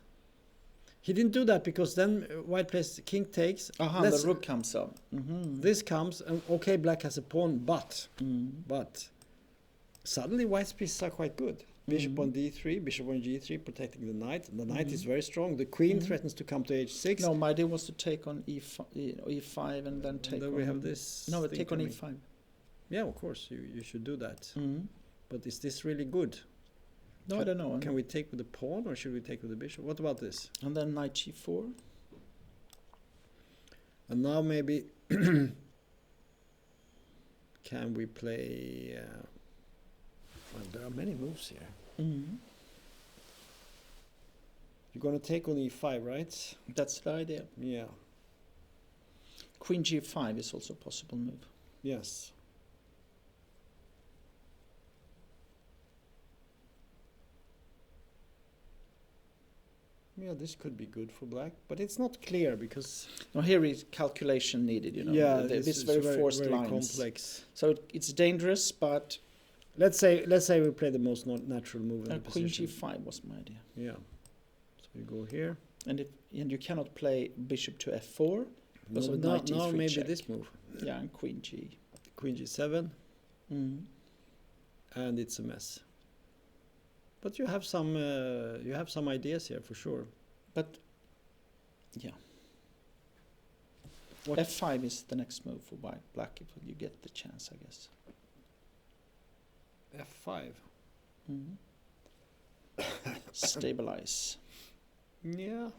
[SPEAKER 1] He didn't do that, because then white plays king takes.
[SPEAKER 2] The rook comes up.
[SPEAKER 1] This comes, and okay, black has a pawn, but suddenly white's pieces are quite good. Bishop on d3, bishop on g3, protecting the knight. The knight is very strong. The queen threatens to come to h6.
[SPEAKER 2] No, my idea was to take on e5 and then take.
[SPEAKER 1] Then we have this.
[SPEAKER 2] No, take on e5.
[SPEAKER 1] Yeah, of course, you should do that. But is this really good?
[SPEAKER 2] No, I don't know.
[SPEAKER 1] Can we take with the pawn, or should we take with the bishop? What about this?
[SPEAKER 2] And then knight g4.
[SPEAKER 1] And now maybe can we play? Well, there are many moves here. You're going to take on e5, right?
[SPEAKER 2] That's the idea.
[SPEAKER 1] Yeah.
[SPEAKER 2] Queen g5 is also a possible move.
[SPEAKER 1] Yes. Yeah, this could be good for black, but it's not clear, because
[SPEAKER 2] no, here is calculation needed.
[SPEAKER 1] Yeah,
[SPEAKER 2] this very forced
[SPEAKER 1] very
[SPEAKER 2] lines.
[SPEAKER 1] Complex.
[SPEAKER 2] So it's dangerous, but
[SPEAKER 1] let's say we play the most natural move in the
[SPEAKER 2] queen
[SPEAKER 1] position.
[SPEAKER 2] g5 was my idea.
[SPEAKER 1] Yeah. So you go here,
[SPEAKER 2] and you cannot play bishop to f4.
[SPEAKER 1] No, now maybe check. This move.
[SPEAKER 2] Yeah, and queen
[SPEAKER 1] g7, and it's a mess. But you have some ideas here for sure.
[SPEAKER 2] But yeah, f5 is the next move for black if you get the chance, I guess.
[SPEAKER 1] f5.
[SPEAKER 2] Stabilize.
[SPEAKER 1] Yeah.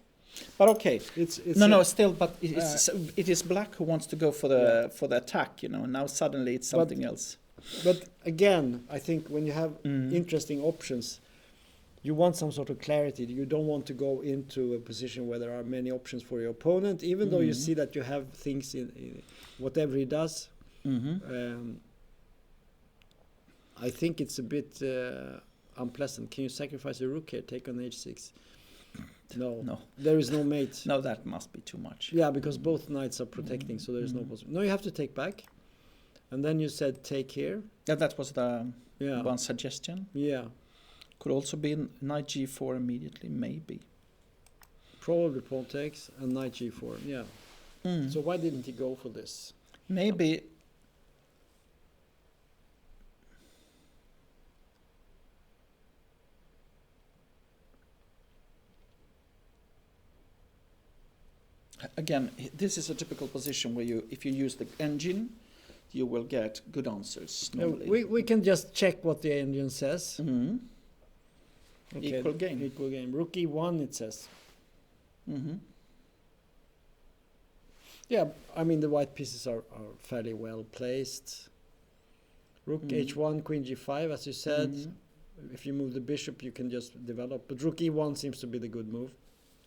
[SPEAKER 2] But okay,
[SPEAKER 1] it's
[SPEAKER 2] still. But it is black who wants to go for the attack, And now suddenly it's something else.
[SPEAKER 1] But again, I think when you have interesting options, you want some sort of clarity. You don't want to go into a position where there are many options for your opponent, even though you see that you have things in whatever he does. I think it's a bit unpleasant. Can you sacrifice a rook here? Take on h6. No. There is no mate.
[SPEAKER 2] No, that must be too much.
[SPEAKER 1] Yeah, because both knights are protecting, so there is no possibility. No, you have to take back. And then you said take here.
[SPEAKER 2] Yeah, that was the one suggestion.
[SPEAKER 1] Yeah.
[SPEAKER 2] Could also be knight g4 immediately, maybe.
[SPEAKER 1] Probably pawn takes and knight g4, yeah. So why didn't he go for this?
[SPEAKER 2] Maybe... Again, this is a typical position where if you use the engine, you will get good answers normally.
[SPEAKER 1] We can just check what the engine says. Okay,
[SPEAKER 2] Equal game.
[SPEAKER 1] Equal game. Rook e1, it says. Yeah, I mean the white pieces are fairly well placed. Rook h1, queen g5, as you said. If you move the bishop, you can just develop. But rook e1 seems to be the good move.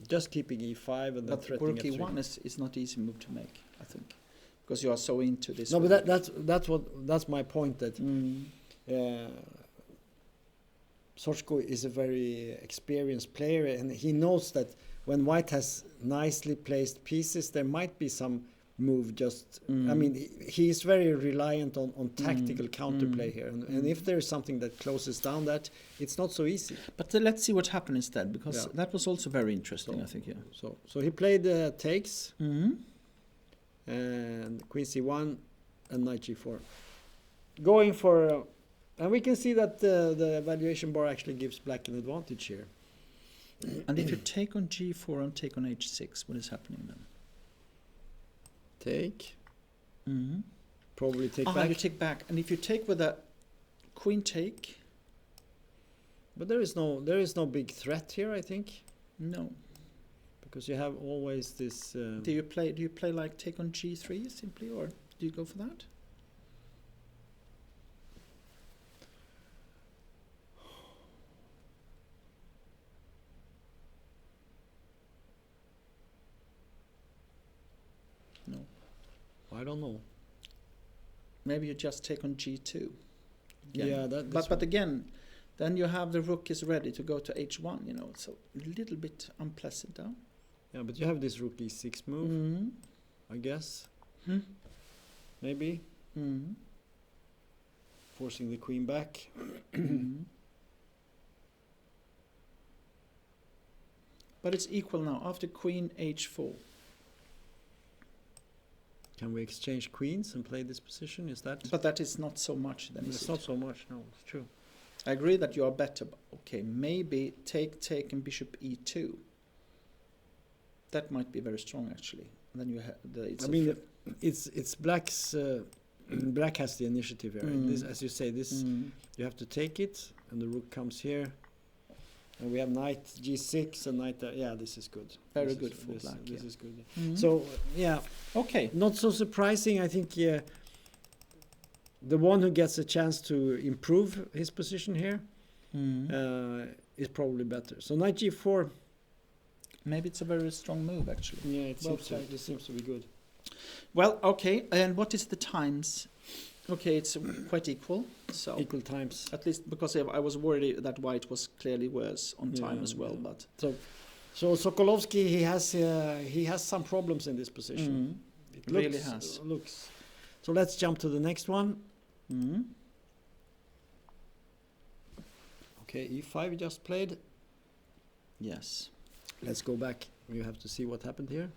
[SPEAKER 1] Just keeping e5 and then threatening
[SPEAKER 2] rook e1 is not easy move to make, I think, because you are so into this.
[SPEAKER 1] No, but that's my point. That Sochko is a very experienced player, and he knows that when white has nicely placed pieces, there might be some move. Just I mean, he is very reliant on tactical counterplay here, and if there is something that closes down that, it's not so easy.
[SPEAKER 2] But let's see what happened instead, because that was also very interesting, I think. Yeah.
[SPEAKER 1] So he played takes and queen c1 and knight g4, going for. And we can see that the evaluation bar actually gives black an advantage here.
[SPEAKER 2] And if you take on g4 and take on h6, what is happening then?
[SPEAKER 1] Take. Probably take back.
[SPEAKER 2] You take back. And if you take with a queen take.
[SPEAKER 1] But there is no big threat here, I think.
[SPEAKER 2] No.
[SPEAKER 1] Because you have always this...
[SPEAKER 2] Do you play like take on g3 simply, or do you go for that? No.
[SPEAKER 1] I don't know.
[SPEAKER 2] Maybe you just take on g2. Again.
[SPEAKER 1] Yeah,
[SPEAKER 2] but again, then you have the rook is ready to go to h1. You know, it's a little bit unpleasant now.
[SPEAKER 1] Yeah, but you have this rook e6 move, I guess. Maybe. Forcing the queen back.
[SPEAKER 2] But it's equal now after queen h4.
[SPEAKER 1] Can we exchange queens and play this position? Is that?
[SPEAKER 2] But that is not so much. Then
[SPEAKER 1] it's not so much. No, it's true.
[SPEAKER 2] I agree that you are better. But okay, maybe take and bishop e2. That might be very strong actually. And then you have
[SPEAKER 1] it's black's. Black has the initiative here. This, as you say, this you have to take it, and the rook comes here. And we have knight g6 and knight. Yeah, this is good.
[SPEAKER 2] Very good for black.
[SPEAKER 1] This is good. So yeah,
[SPEAKER 2] okay.
[SPEAKER 1] Not so surprising. I think the one who gets a chance to improve his position here is probably better. So knight g4.
[SPEAKER 2] Maybe it's a very strong move actually.
[SPEAKER 1] Yeah, it seems to be good.
[SPEAKER 2] Well, okay. And what is the times? Okay, it's quite equal. So
[SPEAKER 1] equal times.
[SPEAKER 2] At least because I was worried that white was clearly worse on time as well. But
[SPEAKER 1] so Sokolovsky he has some problems in this position.
[SPEAKER 2] It really has.
[SPEAKER 1] Looks. So let's jump to the next one. Okay, e5 just played.
[SPEAKER 2] Yes.
[SPEAKER 1] Let's go back. You have to see what happened here.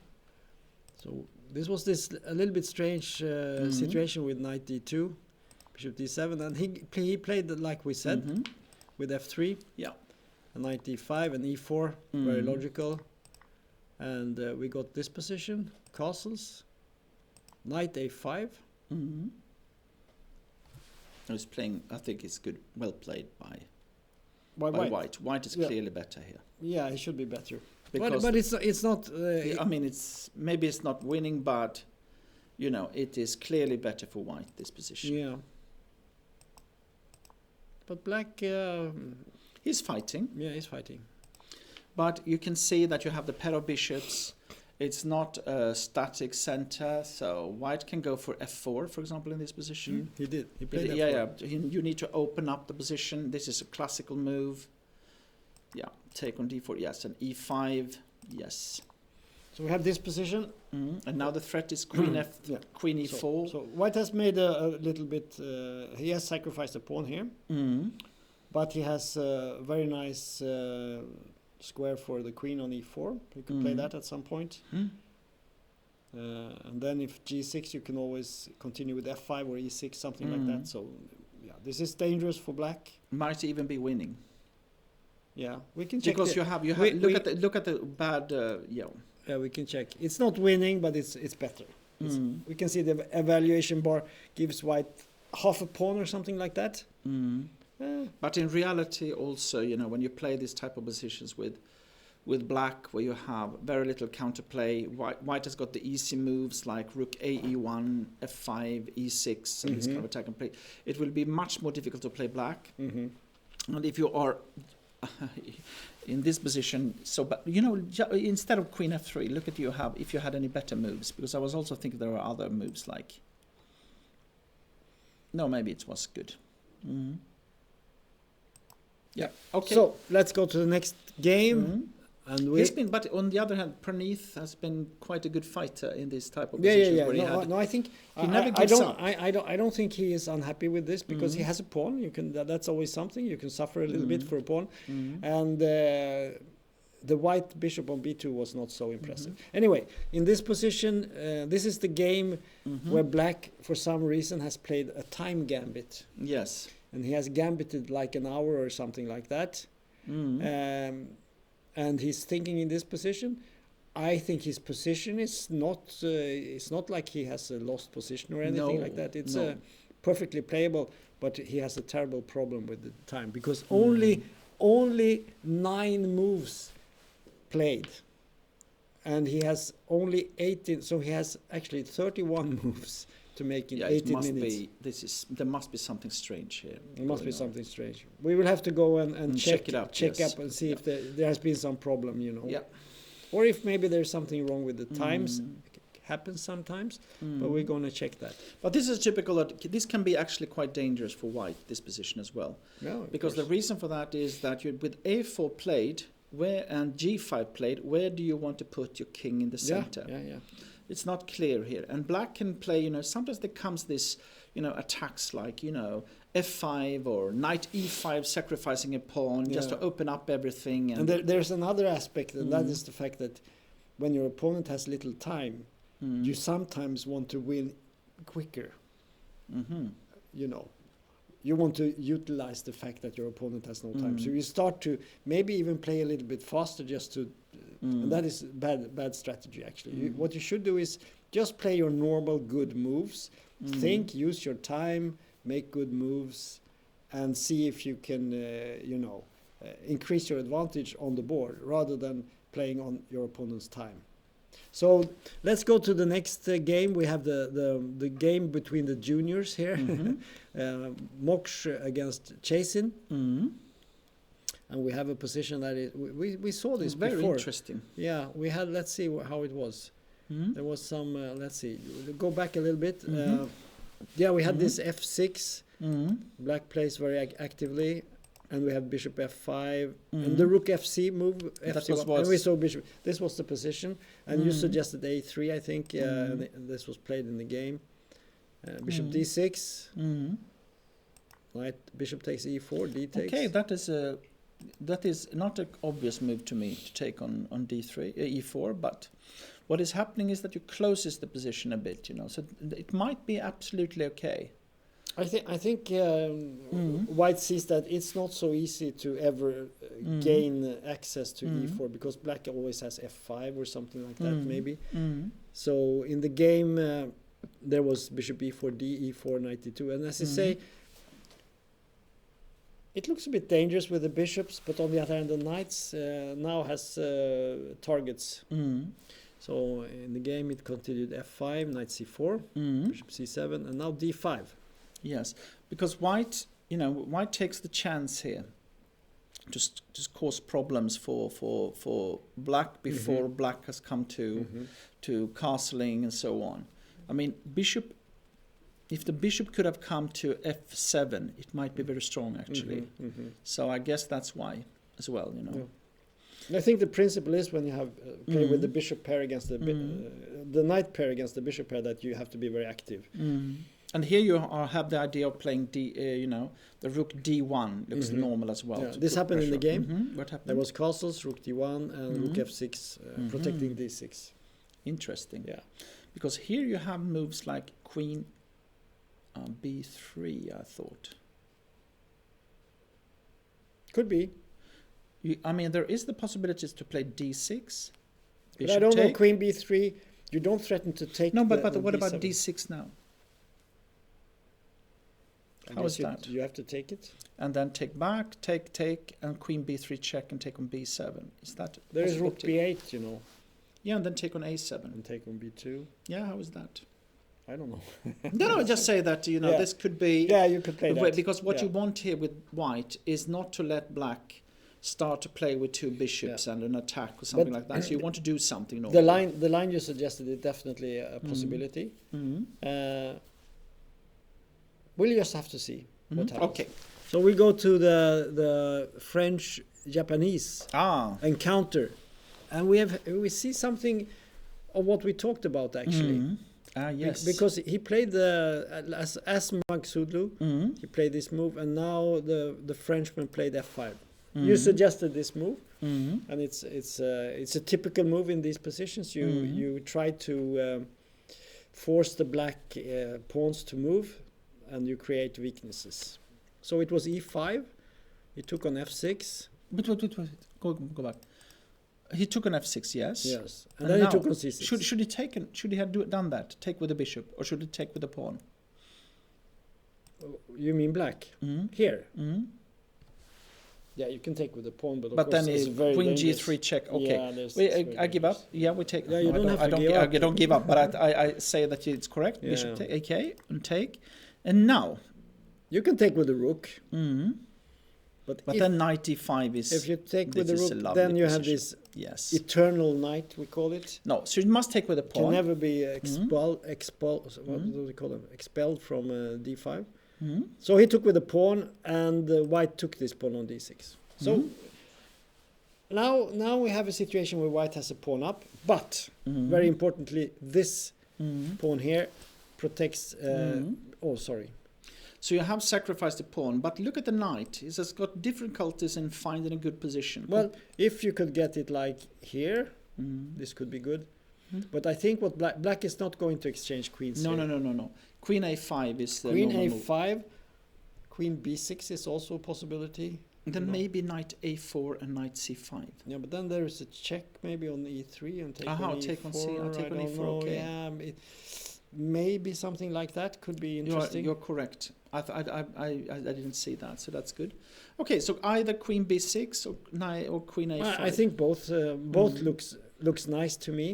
[SPEAKER 1] So this was a little bit strange situation with knight d2, bishop d7, and he played like we said with f3.
[SPEAKER 2] Yeah.
[SPEAKER 1] And knight d5 and e4, very logical. And we got this position, castles, knight a5.
[SPEAKER 2] He's playing. I think it's good, well played by
[SPEAKER 1] white.
[SPEAKER 2] White is clearly better here.
[SPEAKER 1] Yeah, he should be better.
[SPEAKER 2] Because
[SPEAKER 1] but it's not.
[SPEAKER 2] I mean, maybe it's not winning, but you know, it is clearly better for white this position.
[SPEAKER 1] Yeah. But black.
[SPEAKER 2] He's fighting.
[SPEAKER 1] Yeah, he's fighting.
[SPEAKER 2] But you can see that you have the pair of bishops. It's not a static center, so white can go for f4, for example, in this position.
[SPEAKER 1] He did. He played f4.
[SPEAKER 2] Yeah. You need to open up the position. This is a classical move. Yeah, take on d4, yes, and e5, yes.
[SPEAKER 1] So we have this position.
[SPEAKER 2] And now the threat is queen queen e4.
[SPEAKER 1] So white has made a little bit, he has sacrificed a pawn here. But he has a very nice square for the queen on e4. You can play that at some point. And then if g6, you can always continue with f5 or e6, something like that. So yeah, this is dangerous for black.
[SPEAKER 2] Might even be winning.
[SPEAKER 1] Yeah, we can check.
[SPEAKER 2] Because you have look at the bad
[SPEAKER 1] Yeah, we can check. It's not winning, but it's better. We can see the evaluation bar gives white half a pawn or something like that.
[SPEAKER 2] But in reality, also, when you play this type of positions with black, where you have very little counterplay, white has got the easy moves like rook a e1, f5, e6, and this kind of attack and play. It will be much more difficult to play black. And if you are in this position, but instead of queen f3, look at if you had any better moves, because I was also thinking there are other moves like. No, maybe it was good. Yeah. Okay.
[SPEAKER 1] So let's go to the next game. And
[SPEAKER 2] but on the other hand, Praneeth has been quite a good fighter in this type of position.
[SPEAKER 1] No, I think
[SPEAKER 2] he never gives up.
[SPEAKER 1] I don't think he is unhappy with this because he has a pawn. That's always something. You can suffer a little bit for a pawn, and the white bishop on b2 was not so impressive. Anyway, in this position, this is the game where black, for some reason, has played a time gambit.
[SPEAKER 2] Yes,
[SPEAKER 1] and he has gambited like an hour or something like that. And he's thinking in this position. I think his position is not. It's not like he has a lost position or anything like that. It's perfectly playable, but he has a terrible problem with the time because only 9 moves played, and he has only 18. So he has actually 31 moves to make in 18 minutes.
[SPEAKER 2] There must be something strange here.
[SPEAKER 1] There must be something strange. We will have to go and check it out. Check up and see if there has been some problem,
[SPEAKER 2] Yeah.
[SPEAKER 1] Or if maybe there's something wrong with the times. It happens sometimes, but we're going to check that.
[SPEAKER 2] But this is typical. This can be actually quite dangerous for white, this position as well.
[SPEAKER 1] No,
[SPEAKER 2] because the reason for that is that with a4 played and g5 played, where do you want to put your king in the center?
[SPEAKER 1] Yeah.
[SPEAKER 2] It's not clear here. And black can play, sometimes there comes this, attacks like, f5 or knight e5 sacrificing a pawn just to open up everything.
[SPEAKER 1] And there's another aspect, and that is the fact that when your opponent has little time, you sometimes want to win quicker. You want to utilize the fact that your opponent has no time. So you start to maybe even play a little bit faster just to... And that is bad strategy, actually. What you should do is just play your normal good moves. Think, use your time, make good moves, and see if you can, increase your advantage on the board rather than playing on your opponent's time. So let's go to the next game. We have the game between the juniors here. Moksh against Chasin. And we have a position that is, we saw this
[SPEAKER 2] very
[SPEAKER 1] before.
[SPEAKER 2] Interesting.
[SPEAKER 1] Yeah, we had, let's see how it was. There was some, let's see, go back a little bit. Yeah, we had this f6. Black plays very actively. And we have bishop f5. And the rook fc move. FC1, and we saw bishop. This was the position. And you suggested a3, I think. And this was played in the game. Bishop d6. Right, bishop takes e4, d takes.
[SPEAKER 2] Okay, that is not an obvious move to me to take on d3, e4, but what is happening is that you closes the position a bit, so it might be absolutely okay.
[SPEAKER 1] I think white sees that it's not so easy to ever gain access to e4 because black always has f5 or something like that, maybe. So in the game, there was bishop e4, d, e4, knight e2, and as you say, it looks a bit dangerous with the bishops, but on the other hand, the knights now has targets. So in the game, it continued f5, knight c4, bishop c7, and now d5.
[SPEAKER 2] Yes, because white takes the chance here just cause problems for black before black has come to castling and so on. I mean, bishop. If the bishop could have come to f7, it might be very strong actually. So I guess that's why as well, you know.
[SPEAKER 1] Yeah. I think the principle is when you have play with the bishop pair against the the knight pair against the bishop pair that you have to be very active.
[SPEAKER 2] And here you have the idea of playing you know, the rook d1 looks normal as well.
[SPEAKER 1] Yeah. This happened in the game.
[SPEAKER 2] What happened?
[SPEAKER 1] There was castles, rook d1 and rook f6 protecting d6.
[SPEAKER 2] Interesting.
[SPEAKER 1] Yeah.
[SPEAKER 2] Because here you have moves like queen b3, I thought.
[SPEAKER 1] Could be.
[SPEAKER 2] I mean, there is the possibilities to play d6.
[SPEAKER 1] But I don't know, queen b3, you don't threaten to take.
[SPEAKER 2] No, but
[SPEAKER 1] the
[SPEAKER 2] what
[SPEAKER 1] b7.
[SPEAKER 2] about d6 now? How is that?
[SPEAKER 1] You have to take it.
[SPEAKER 2] And then take back, take, and queen b3 check and take on b7. Is that?
[SPEAKER 1] There is rook b8, you know.
[SPEAKER 2] Yeah, and then take on a7.
[SPEAKER 1] And take on b2.
[SPEAKER 2] Yeah, how is that?
[SPEAKER 1] I don't know.
[SPEAKER 2] No, just say that, you know, this could be...
[SPEAKER 1] Yeah, you could play that.
[SPEAKER 2] Because what you want here with white is not to let black start to play with two bishops and an attack or something like that. So you want to do something normal.
[SPEAKER 1] The line you suggested is definitely a possibility. We'll just have to see what happens.
[SPEAKER 2] Okay.
[SPEAKER 1] So we go to the French-Japanese encounter. And we see something of what we talked about actually.
[SPEAKER 2] Yes.
[SPEAKER 1] Because he played as Magsudlu, he played this move, and now the Frenchman played f5. You suggested this move, and it's a typical move in these positions. You try to force the black pawns to move, and you create weaknesses. So it was e5. He took on f6.
[SPEAKER 2] But go back. He took an f6, yes.
[SPEAKER 1] Yes, and then he took on c6.
[SPEAKER 2] Should he have done that? Take with the bishop, or should he take with the pawn?
[SPEAKER 1] You mean black? Here. Yeah, you can take with the pawn, but of
[SPEAKER 2] then
[SPEAKER 1] it's very
[SPEAKER 2] queen
[SPEAKER 1] dangerous.
[SPEAKER 2] g3 check. Okay,
[SPEAKER 1] yeah,
[SPEAKER 2] I give up. Yeah, we take.
[SPEAKER 1] Yeah, you
[SPEAKER 2] I don't give up, but I say that it's correct.
[SPEAKER 1] Yeah.
[SPEAKER 2] Bishop take. Okay, and take, and now
[SPEAKER 1] you can take with the rook.
[SPEAKER 2] But then knight e5 is.
[SPEAKER 1] If you take with the rook, then you have this eternal knight, we call it.
[SPEAKER 2] No, so you must take with the pawn.
[SPEAKER 1] Can never be expelled. What do we call them? Expelled from d5. So he took with the pawn, and white took this pawn on d6. So now we have a situation where white has a pawn up, but very importantly, this pawn here protects. Oh, sorry.
[SPEAKER 2] So you have sacrificed the pawn, but look at the knight. He has got difficulties in finding a good position.
[SPEAKER 1] Well, if you could get it like here, this could be good. But I think what black is not going to exchange queens.
[SPEAKER 2] No. Queen a5 is the
[SPEAKER 1] queen
[SPEAKER 2] normal
[SPEAKER 1] a5.
[SPEAKER 2] move.
[SPEAKER 1] Queen b6 is also a possibility.
[SPEAKER 2] And then maybe knight a4 and knight c5.
[SPEAKER 1] Yeah, but then there is a check maybe on e3 and take on e4.
[SPEAKER 2] Take on c. Take on e4. Okay.
[SPEAKER 1] Yeah, maybe something like that could be interesting.
[SPEAKER 2] You're correct. I didn't see that, so that's good. Okay, so either queen b6 or queen a5.
[SPEAKER 1] I think both looks nice to me.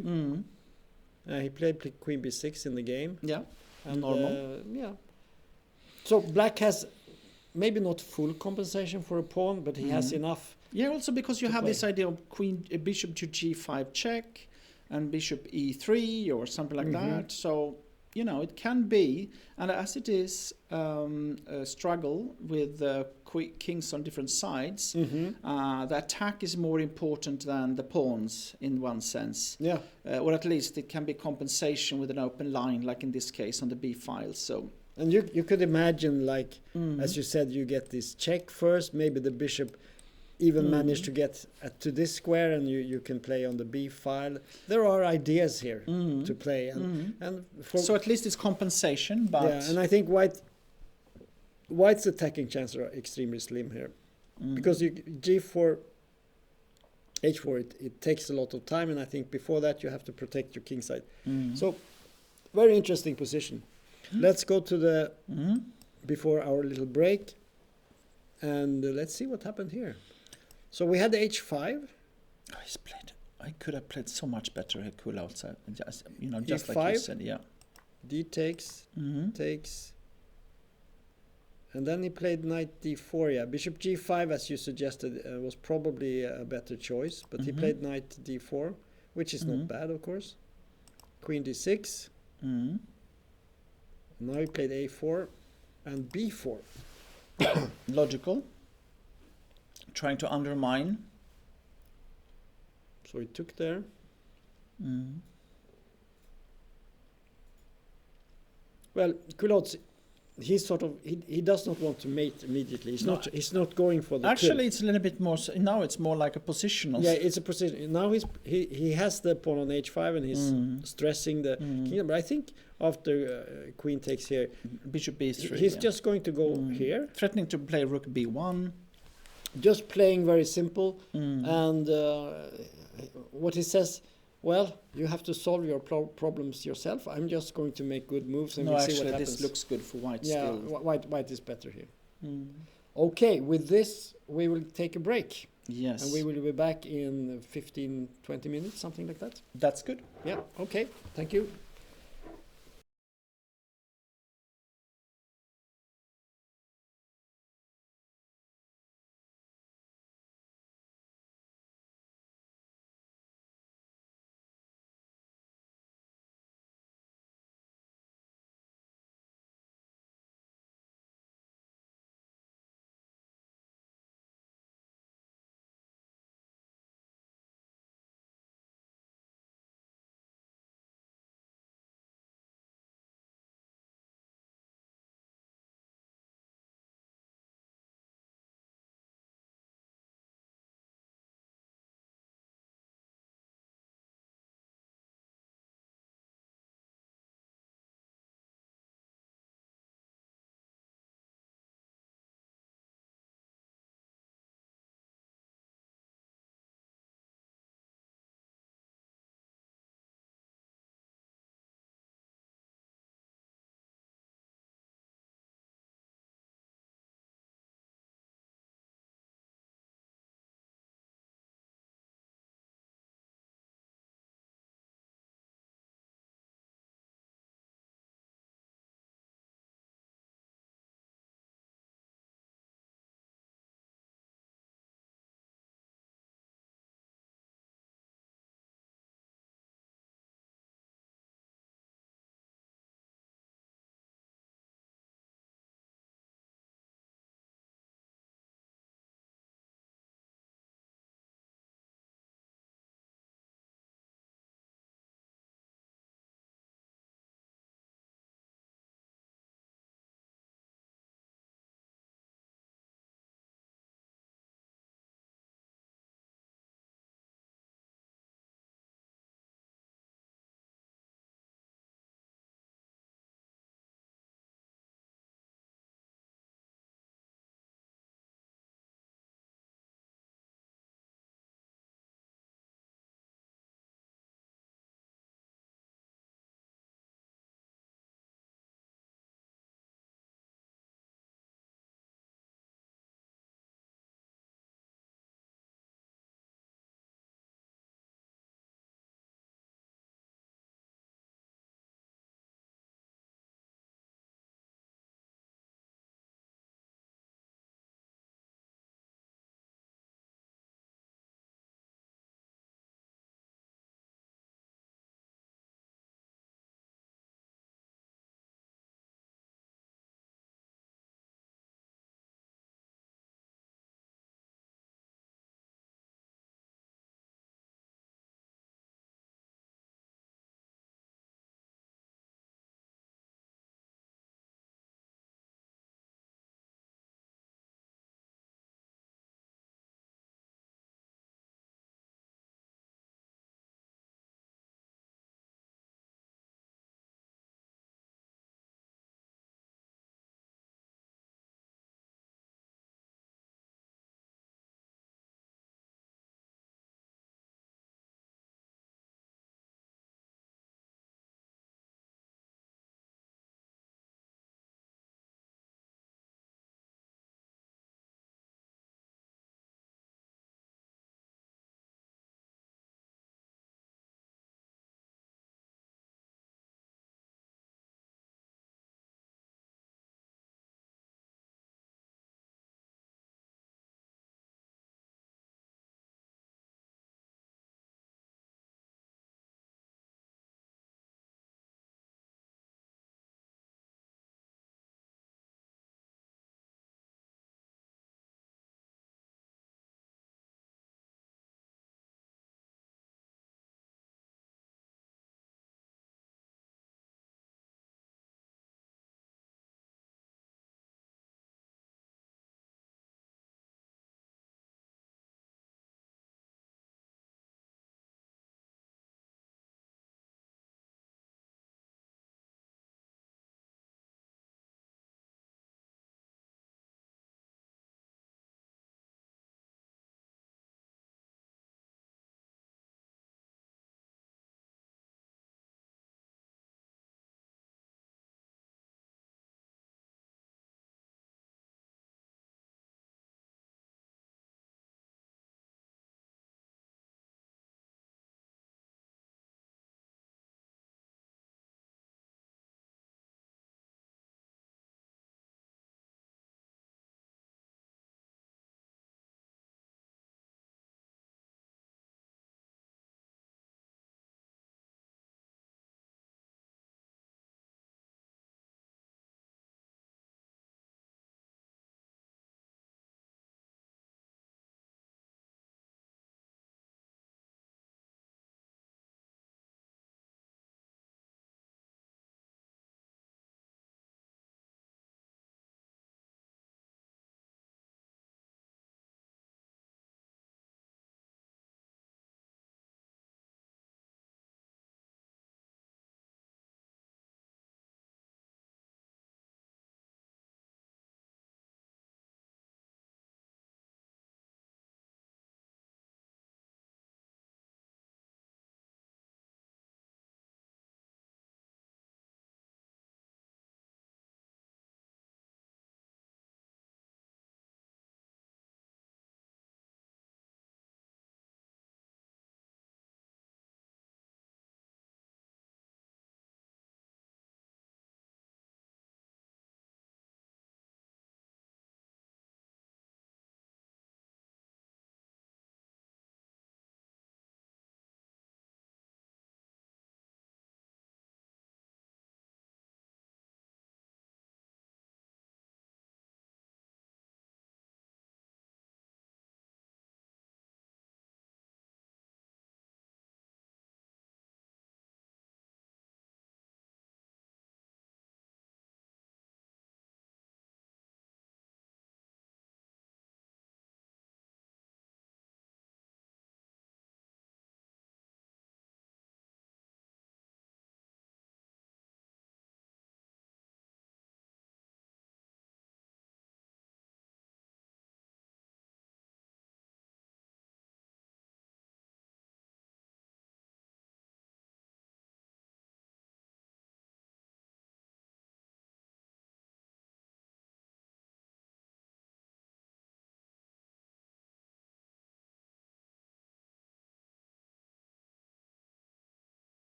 [SPEAKER 1] He played queen b6 in the game.
[SPEAKER 2] Yeah,
[SPEAKER 1] and
[SPEAKER 2] normal.
[SPEAKER 1] Yeah. So black has maybe not full compensation for a pawn, but he has enough.
[SPEAKER 2] Yeah, also because you have this idea of bishop to g5 check and bishop e3 or something like that. So you know, it can be, and as it is a struggle with kings on different sides, the attack is more important than the pawns in one sense.
[SPEAKER 1] Yeah.
[SPEAKER 2] Or at least it can be compensation with an open line, like in this case on the b file. So.
[SPEAKER 1] And you could imagine, like, as you said, you get this check first, maybe the bishop even managed to get to this square, and you can play on the b file. There are ideas here to play, and
[SPEAKER 2] so at least it's compensation. But
[SPEAKER 1] yeah, and I think White's attacking chances are extremely slim here, because g4, h4 it takes a lot of time, and I think before that you have to protect your king side. So very interesting position. Let's go to the before our little break, and let's see what happened here. So we had h5.
[SPEAKER 2] I could have played so much better. I could outside, just
[SPEAKER 1] E5,
[SPEAKER 2] like you said. Yeah.
[SPEAKER 1] D takes, takes. And then he played knight d4. Yeah, bishop g5, as you suggested, was probably a better choice. But he played knight d4, which is not bad, of course. Queen d6. Now he played a4 and b4.
[SPEAKER 2] Logical. Trying to undermine.
[SPEAKER 1] So he took there. Well, Culottes, he's sort of he does not want to mate immediately. He's not going for the
[SPEAKER 2] Actually,
[SPEAKER 1] kill.
[SPEAKER 2] it's a little bit more. Now it's more like a positional.
[SPEAKER 1] Yeah, it's a position. Now he has the pawn on h5 and he's stressing the kingdom. But I think after queen takes here,
[SPEAKER 2] Bishop b3.
[SPEAKER 1] he's just going to go here,
[SPEAKER 2] Threatening to play rook b1.
[SPEAKER 1] just playing very simple. And what he says, well, you have to solve your problems yourself. I'm just going to make good moves and
[SPEAKER 2] No,
[SPEAKER 1] we'll see
[SPEAKER 2] actually,
[SPEAKER 1] what happens.
[SPEAKER 2] this looks good for white
[SPEAKER 1] Yeah,
[SPEAKER 2] still.
[SPEAKER 1] white is better here. Okay, with this we will take a break.
[SPEAKER 2] Yes.
[SPEAKER 1] And we will be back in 15, 20 minutes, something like that.
[SPEAKER 2] That's good.
[SPEAKER 1] Yeah, okay, thank you.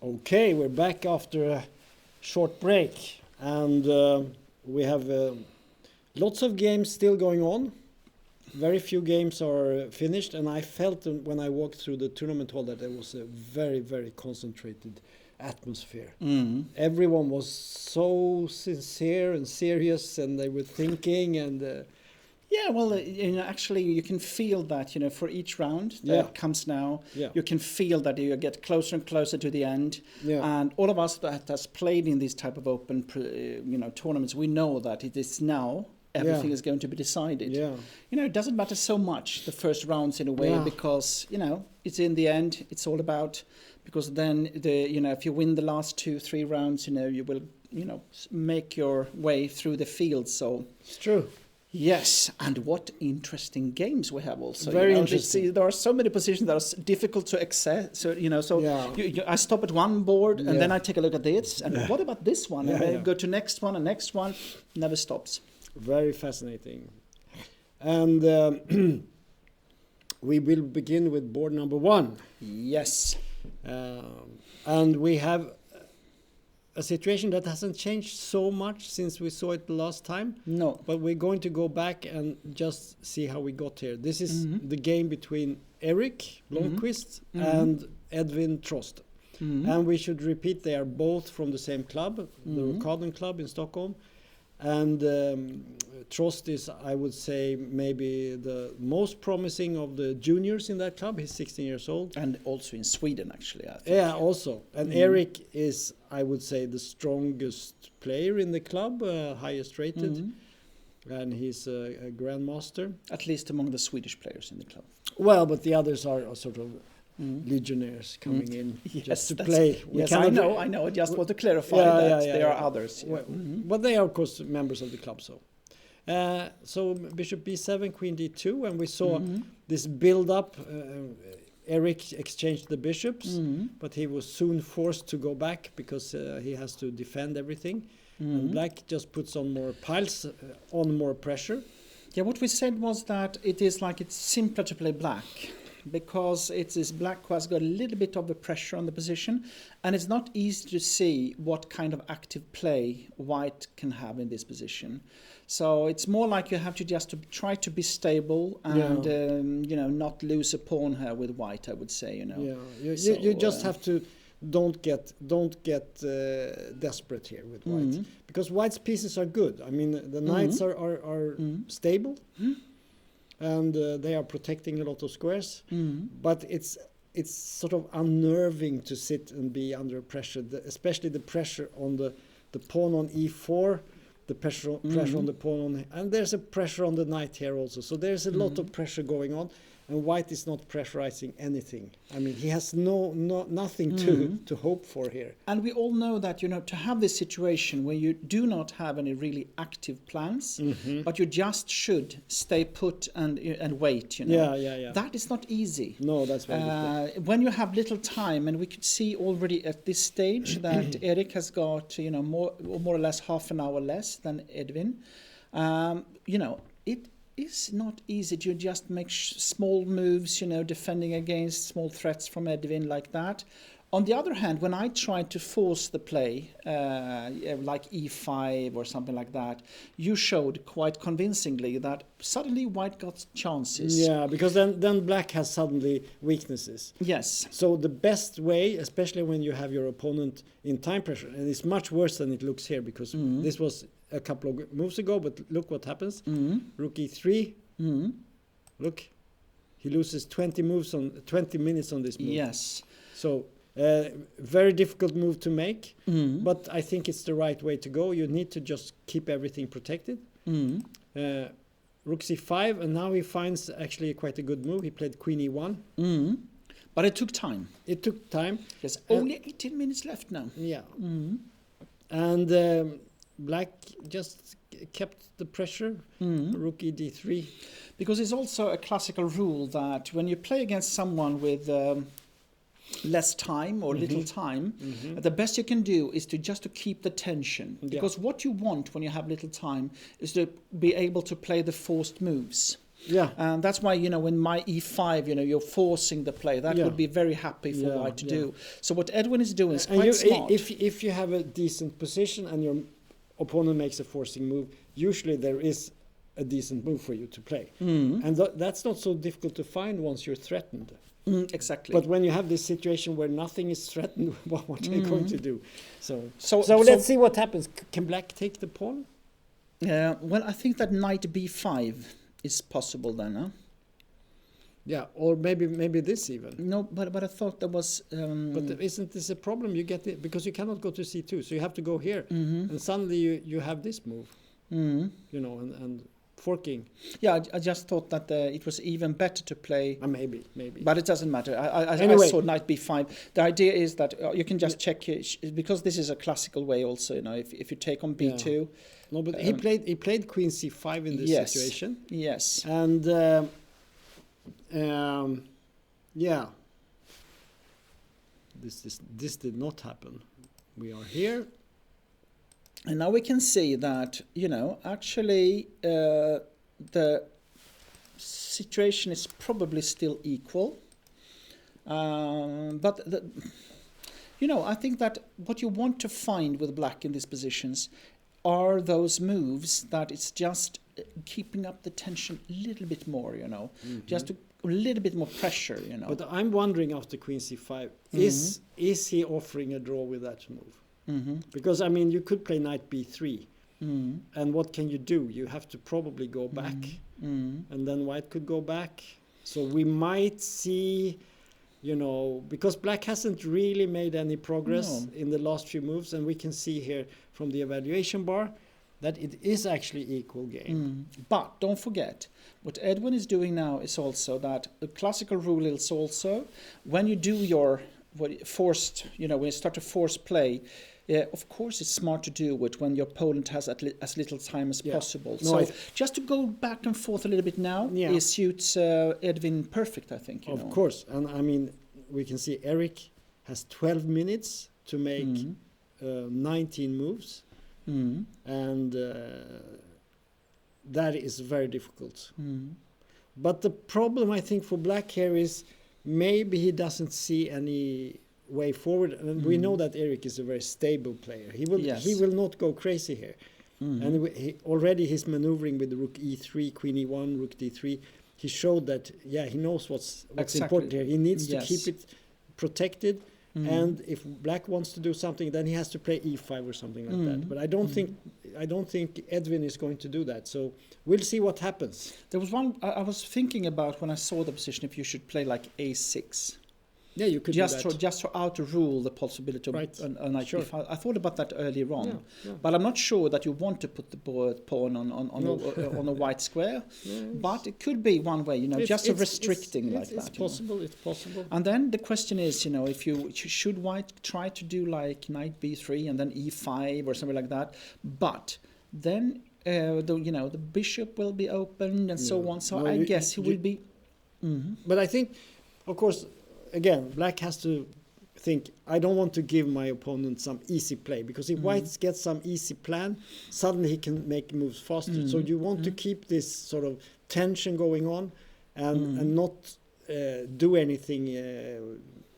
[SPEAKER 1] Okay, we're back after a short break, and we have lots of games still going on. Very few games are finished, and I felt when I walked through the tournament hall that there was a very, very concentrated atmosphere. Everyone was so sincere and serious, and they were thinking and.
[SPEAKER 2] Yeah, well, actually, you can feel that, for each round that comes now, you can feel that you get closer and closer to the end. Yeah. And all of us that has played in this type of open, tournaments, we know that it is now everything is going to be decided. Yeah. It doesn't matter so much the first rounds in a way because it's in the end. It's all about because then if you win the last 2-3 rounds, you will make your way through the field. So
[SPEAKER 1] it's true.
[SPEAKER 2] Yes, and what interesting games we have also.
[SPEAKER 1] Very interesting.
[SPEAKER 2] There are so many positions that are difficult to access. So I stop at one board and then I take a look at this. And what about this one? And I go to next one and next one. Never stops.
[SPEAKER 1] Very fascinating. And we will begin with board number 1.
[SPEAKER 2] Yes.
[SPEAKER 1] And we have a situation that hasn't changed so much since we saw it the last time.
[SPEAKER 2] No.
[SPEAKER 1] But we're going to go back and just see how we got here. This is the game between Erik Blomqvist and Edvin Trost. And we should repeat, they are both from the same club, the Rokaden Club in Stockholm. And Trost is, I would say, maybe the most promising of the juniors in that club. He's 16 years old.
[SPEAKER 2] And also in Sweden, actually, I think.
[SPEAKER 1] Yeah, also. And Erik is, I would say, the strongest player in the club, highest rated. And he's a grandmaster.
[SPEAKER 2] At least among the Swedish players in the club.
[SPEAKER 1] Well, but the others are sort of legionnaires coming in just to play.
[SPEAKER 2] I know. I just want to clarify that there are others.
[SPEAKER 1] Well, but they are, of course, members of the club. So Bishop B7, Queen D2, and we saw this build-up. Erik exchanged the bishops, but he was soon forced to go back because he has to defend everything. And Black just puts on more piles, on more pressure.
[SPEAKER 2] Yeah, what we said was that it's simpler to play Black, because it is Black who has got a little bit of the pressure on the position, and it's not easy to see what kind of active play White can have in this position. So it's more like you have to just try to be stable and not lose a pawn here with White, I would say.
[SPEAKER 1] You just have to don't get desperate here with White, because White's pieces are good. I mean, the knights are stable. And they are protecting a lot of squares, but it's sort of unnerving to sit and be under pressure, especially the pressure on the pawn on e4, the pressure on the pawn on, and there's a pressure on the knight here also. So there's a lot of pressure going on, and White is not pressurizing anything. I mean, he has nothing to hope for here.
[SPEAKER 2] And we all know that to have this situation where you do not have any really active plans, but you just should stay put and wait. That is not easy.
[SPEAKER 1] No, that's very difficult.
[SPEAKER 2] When you have little time, and we could see already at this stage that Erik has got more or less half an hour less than Edvin. It is not easy to just make small moves, defending against small threats from Edvin like that. On the other hand, when I tried to force the play, like e5 or something like that, you showed quite convincingly that suddenly White got chances.
[SPEAKER 1] Yeah, because then Black has suddenly weaknesses.
[SPEAKER 2] Yes.
[SPEAKER 1] So the best way, especially when you have your opponent in time pressure, and it's much worse than it looks here, because this was a couple of moves ago, but look what happens. Rook e3. Look, he loses 20 minutes on this move.
[SPEAKER 2] Yes.
[SPEAKER 1] So very difficult move to make, but I think it's the right way to go. You need to just keep everything protected. Rook c5, and now he finds actually quite a good move. He played Queen e1.
[SPEAKER 2] But it took time.
[SPEAKER 1] It took time.
[SPEAKER 2] There's only 18 minutes left now.
[SPEAKER 1] Yeah. And Black just kept the pressure. Rook d3.
[SPEAKER 2] Because it's also a classical rule that when you play against someone with less time or little time, the best you can do is to keep the tension. Because what you want when you have little time is to be able to play the forced moves.
[SPEAKER 1] Yeah.
[SPEAKER 2] And that's why, when my e5, you're forcing the play. That would be very happy for white to do. So what Edwin is doing is quite smart.
[SPEAKER 1] If you have a decent position and your opponent makes a forcing move, usually there is a decent move for you to play. And that's not so difficult to find once you're threatened.
[SPEAKER 2] Exactly.
[SPEAKER 1] But when you have this situation where nothing is threatened, what are they going to do? So
[SPEAKER 2] So
[SPEAKER 1] let's see what happens. Can black take the pawn?
[SPEAKER 2] Well, I think that knight b5 is possible then, huh?
[SPEAKER 1] Yeah, or maybe this even.
[SPEAKER 2] No, but I thought there was...
[SPEAKER 1] But isn't this a problem? You get it because you cannot go to c2, so you have to go here, and suddenly you have this move. And forking.
[SPEAKER 2] Yeah, I just thought that it was even better to play...
[SPEAKER 1] Maybe.
[SPEAKER 2] But it doesn't matter.
[SPEAKER 1] Anyway.
[SPEAKER 2] I saw knight b5. The idea is that you can just check, because this is a classical way also, if you take on b2...
[SPEAKER 1] Yeah. No, but he played queen c5 in this situation.
[SPEAKER 2] Yes.
[SPEAKER 1] And this did not happen. We are here.
[SPEAKER 2] And now we can see that, actually the situation is probably still equal. But, I think that what you want to find with black in these positions are those moves that it's just keeping up the tension a little bit more, just a little bit more pressure,
[SPEAKER 1] But I'm wondering after queen c5, is he offering a draw with that move? Because, you could play knight b3. And what can you do? You have to probably go back. And then white could go back. So we might see, because black hasn't really made any progress in the last few moves. And we can see here from the evaluation bar that it is actually equal game.
[SPEAKER 2] But don't forget, what Edwin is doing now is also that the classical rule is also when you do your forced, when you start to force play, of course it's smart to do it when your opponent has as little time as possible.
[SPEAKER 1] No,
[SPEAKER 2] so just to go back and forth a little bit now, it suits Edwin perfect, I think.
[SPEAKER 1] Of course. And we can see Eric has 12 minutes to make 19 moves. And that is very difficult. But the problem, I think, for black here is maybe he doesn't see any way forward. And we know that Eric is a very stable player. He will not go crazy here. And already he's maneuvering with the rook e3, queen e1, rook d3. He showed that, he knows what's important here. He needs to keep it protected. And if black wants to do something, then he has to play e5 or something like that. But I don't think Edwin is going to do that. So we'll see what happens.
[SPEAKER 2] There was one I was thinking about when I saw the position, if you should play like a6.
[SPEAKER 1] Yeah, you could
[SPEAKER 2] just
[SPEAKER 1] do that.
[SPEAKER 2] Just to outrule the possibility of a knight b5. I thought about that earlier on, but I'm not sure that you want to put the pawn on a white square. But it could be one way, just restricting like that.
[SPEAKER 1] It's possible. It's possible.
[SPEAKER 2] And then the question is, if you should white try to do like knight b3 and then e5 or something like that, but then the bishop will be opened and so on. So I guess he will be.
[SPEAKER 1] But I think, of course. Again, black has to think, I don't want to give my opponent some easy play, because if white gets some easy plan, suddenly he can make moves faster. So you want to keep this sort of tension going on and not do anything,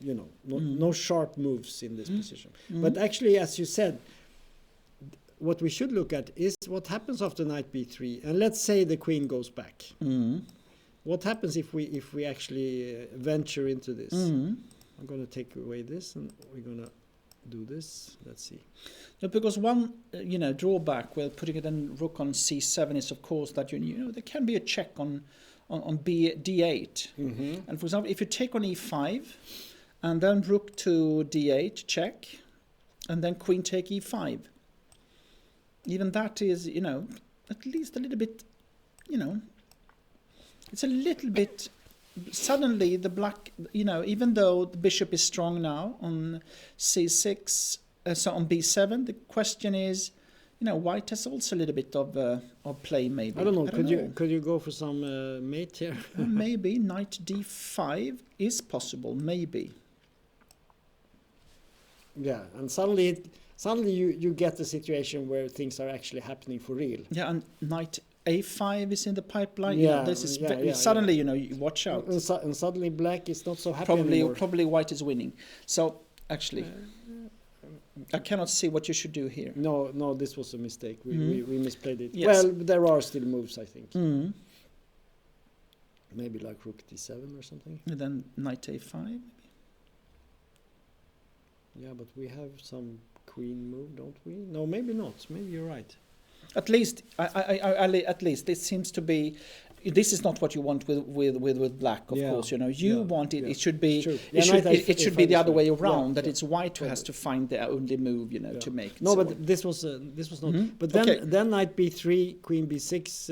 [SPEAKER 1] no sharp moves in this position. But actually, as you said, what we should look at is what happens after knight b3. And let's say the queen goes back. What happens if we actually venture into this? I'm going to take away this, and we're going to do this. Let's see.
[SPEAKER 2] No, because one drawback with putting it in rook on c7 is, of course, that there can be a check on d8. And for example, if you take on e5 and then rook to d8 check, and then queen take e5, even that is at least a little bit it's a little bit, suddenly the black, even though the bishop is strong now on c6, so on b7, the question is, white has also a little bit of play maybe.
[SPEAKER 1] I don't know, could you go for some mate here?
[SPEAKER 2] Maybe, knight d5 is possible, maybe.
[SPEAKER 1] Yeah, and suddenly you get the situation where things are actually happening for real.
[SPEAKER 2] Yeah, and knight A5 is in the pipeline.
[SPEAKER 1] Yeah,
[SPEAKER 2] This is
[SPEAKER 1] yeah,
[SPEAKER 2] suddenly,
[SPEAKER 1] yeah.
[SPEAKER 2] You watch out.
[SPEAKER 1] And suddenly black is not so happy anymore.
[SPEAKER 2] Probably white is winning. So actually, I cannot see what you should do here.
[SPEAKER 1] No, this was a mistake. We misplayed it.
[SPEAKER 2] Yes.
[SPEAKER 1] Well, there are still moves, I think.
[SPEAKER 2] Mm.
[SPEAKER 1] Maybe like rook d7 or something.
[SPEAKER 2] And then knight A5.
[SPEAKER 1] Yeah, but we have some queen move, don't we? No, maybe not. Maybe you're right.
[SPEAKER 2] At least, at least it seems to be. This is not what you want with black, of course. You want it.
[SPEAKER 1] Yeah.
[SPEAKER 2] It should be.
[SPEAKER 1] True.
[SPEAKER 2] It should be the other way around.
[SPEAKER 1] Yeah,
[SPEAKER 2] that it's white who has to find the only move, to make.
[SPEAKER 1] No,
[SPEAKER 2] so
[SPEAKER 1] but this was not.
[SPEAKER 2] Mhm.
[SPEAKER 1] But then
[SPEAKER 2] Okay.
[SPEAKER 1] then knight b3, queen b6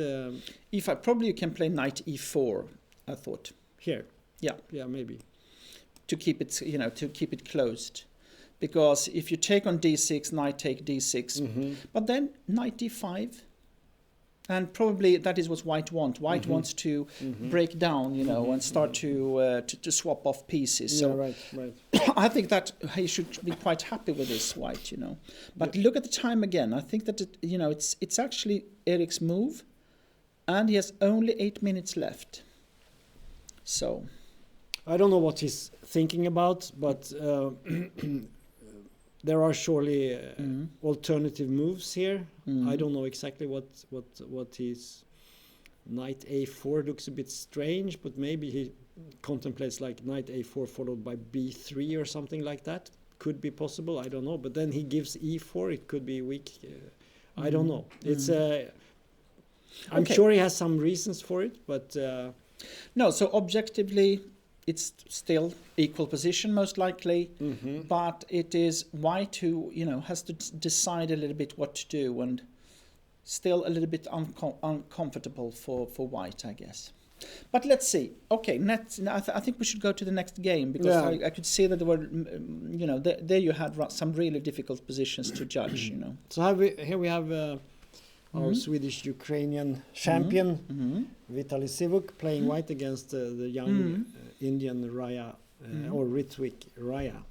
[SPEAKER 2] E5. Probably you can play knight E4. I thought
[SPEAKER 1] here.
[SPEAKER 2] Yeah.
[SPEAKER 1] Yeah, maybe.
[SPEAKER 2] to keep it, to keep it closed, because if you take on D6, knight take D6, but then knight D5. And probably that is what white wants. White wants to break down, and start to swap off pieces. So
[SPEAKER 1] right.
[SPEAKER 2] I think that he should be quite happy with this white, But look at the time again. I think that it's actually Erik's move, and he has only 8 minutes left. So
[SPEAKER 1] I don't know what he's thinking about, but there are surely alternative moves here. I don't know exactly what his knight a4 looks a bit strange, but maybe he contemplates like knight a4 followed by b3 or something like that. Could be possible. I don't know. But then he gives e4. It could be weak. I don't know. It's I'm sure he has some reasons for it, but
[SPEAKER 2] no. So objectively, it's still equal position most likely, but it is white who has to decide a little bit what to do, and still a little bit uncomfortable for white, I guess. But let's see. Okay, I think we should go to the next game, because I could see that there were, there you had some really difficult positions to judge.
[SPEAKER 1] So here we have our Swedish-Ukrainian champion, Vitaly Sivuk, playing white against the young Indian Raya, or Ritwik Raya.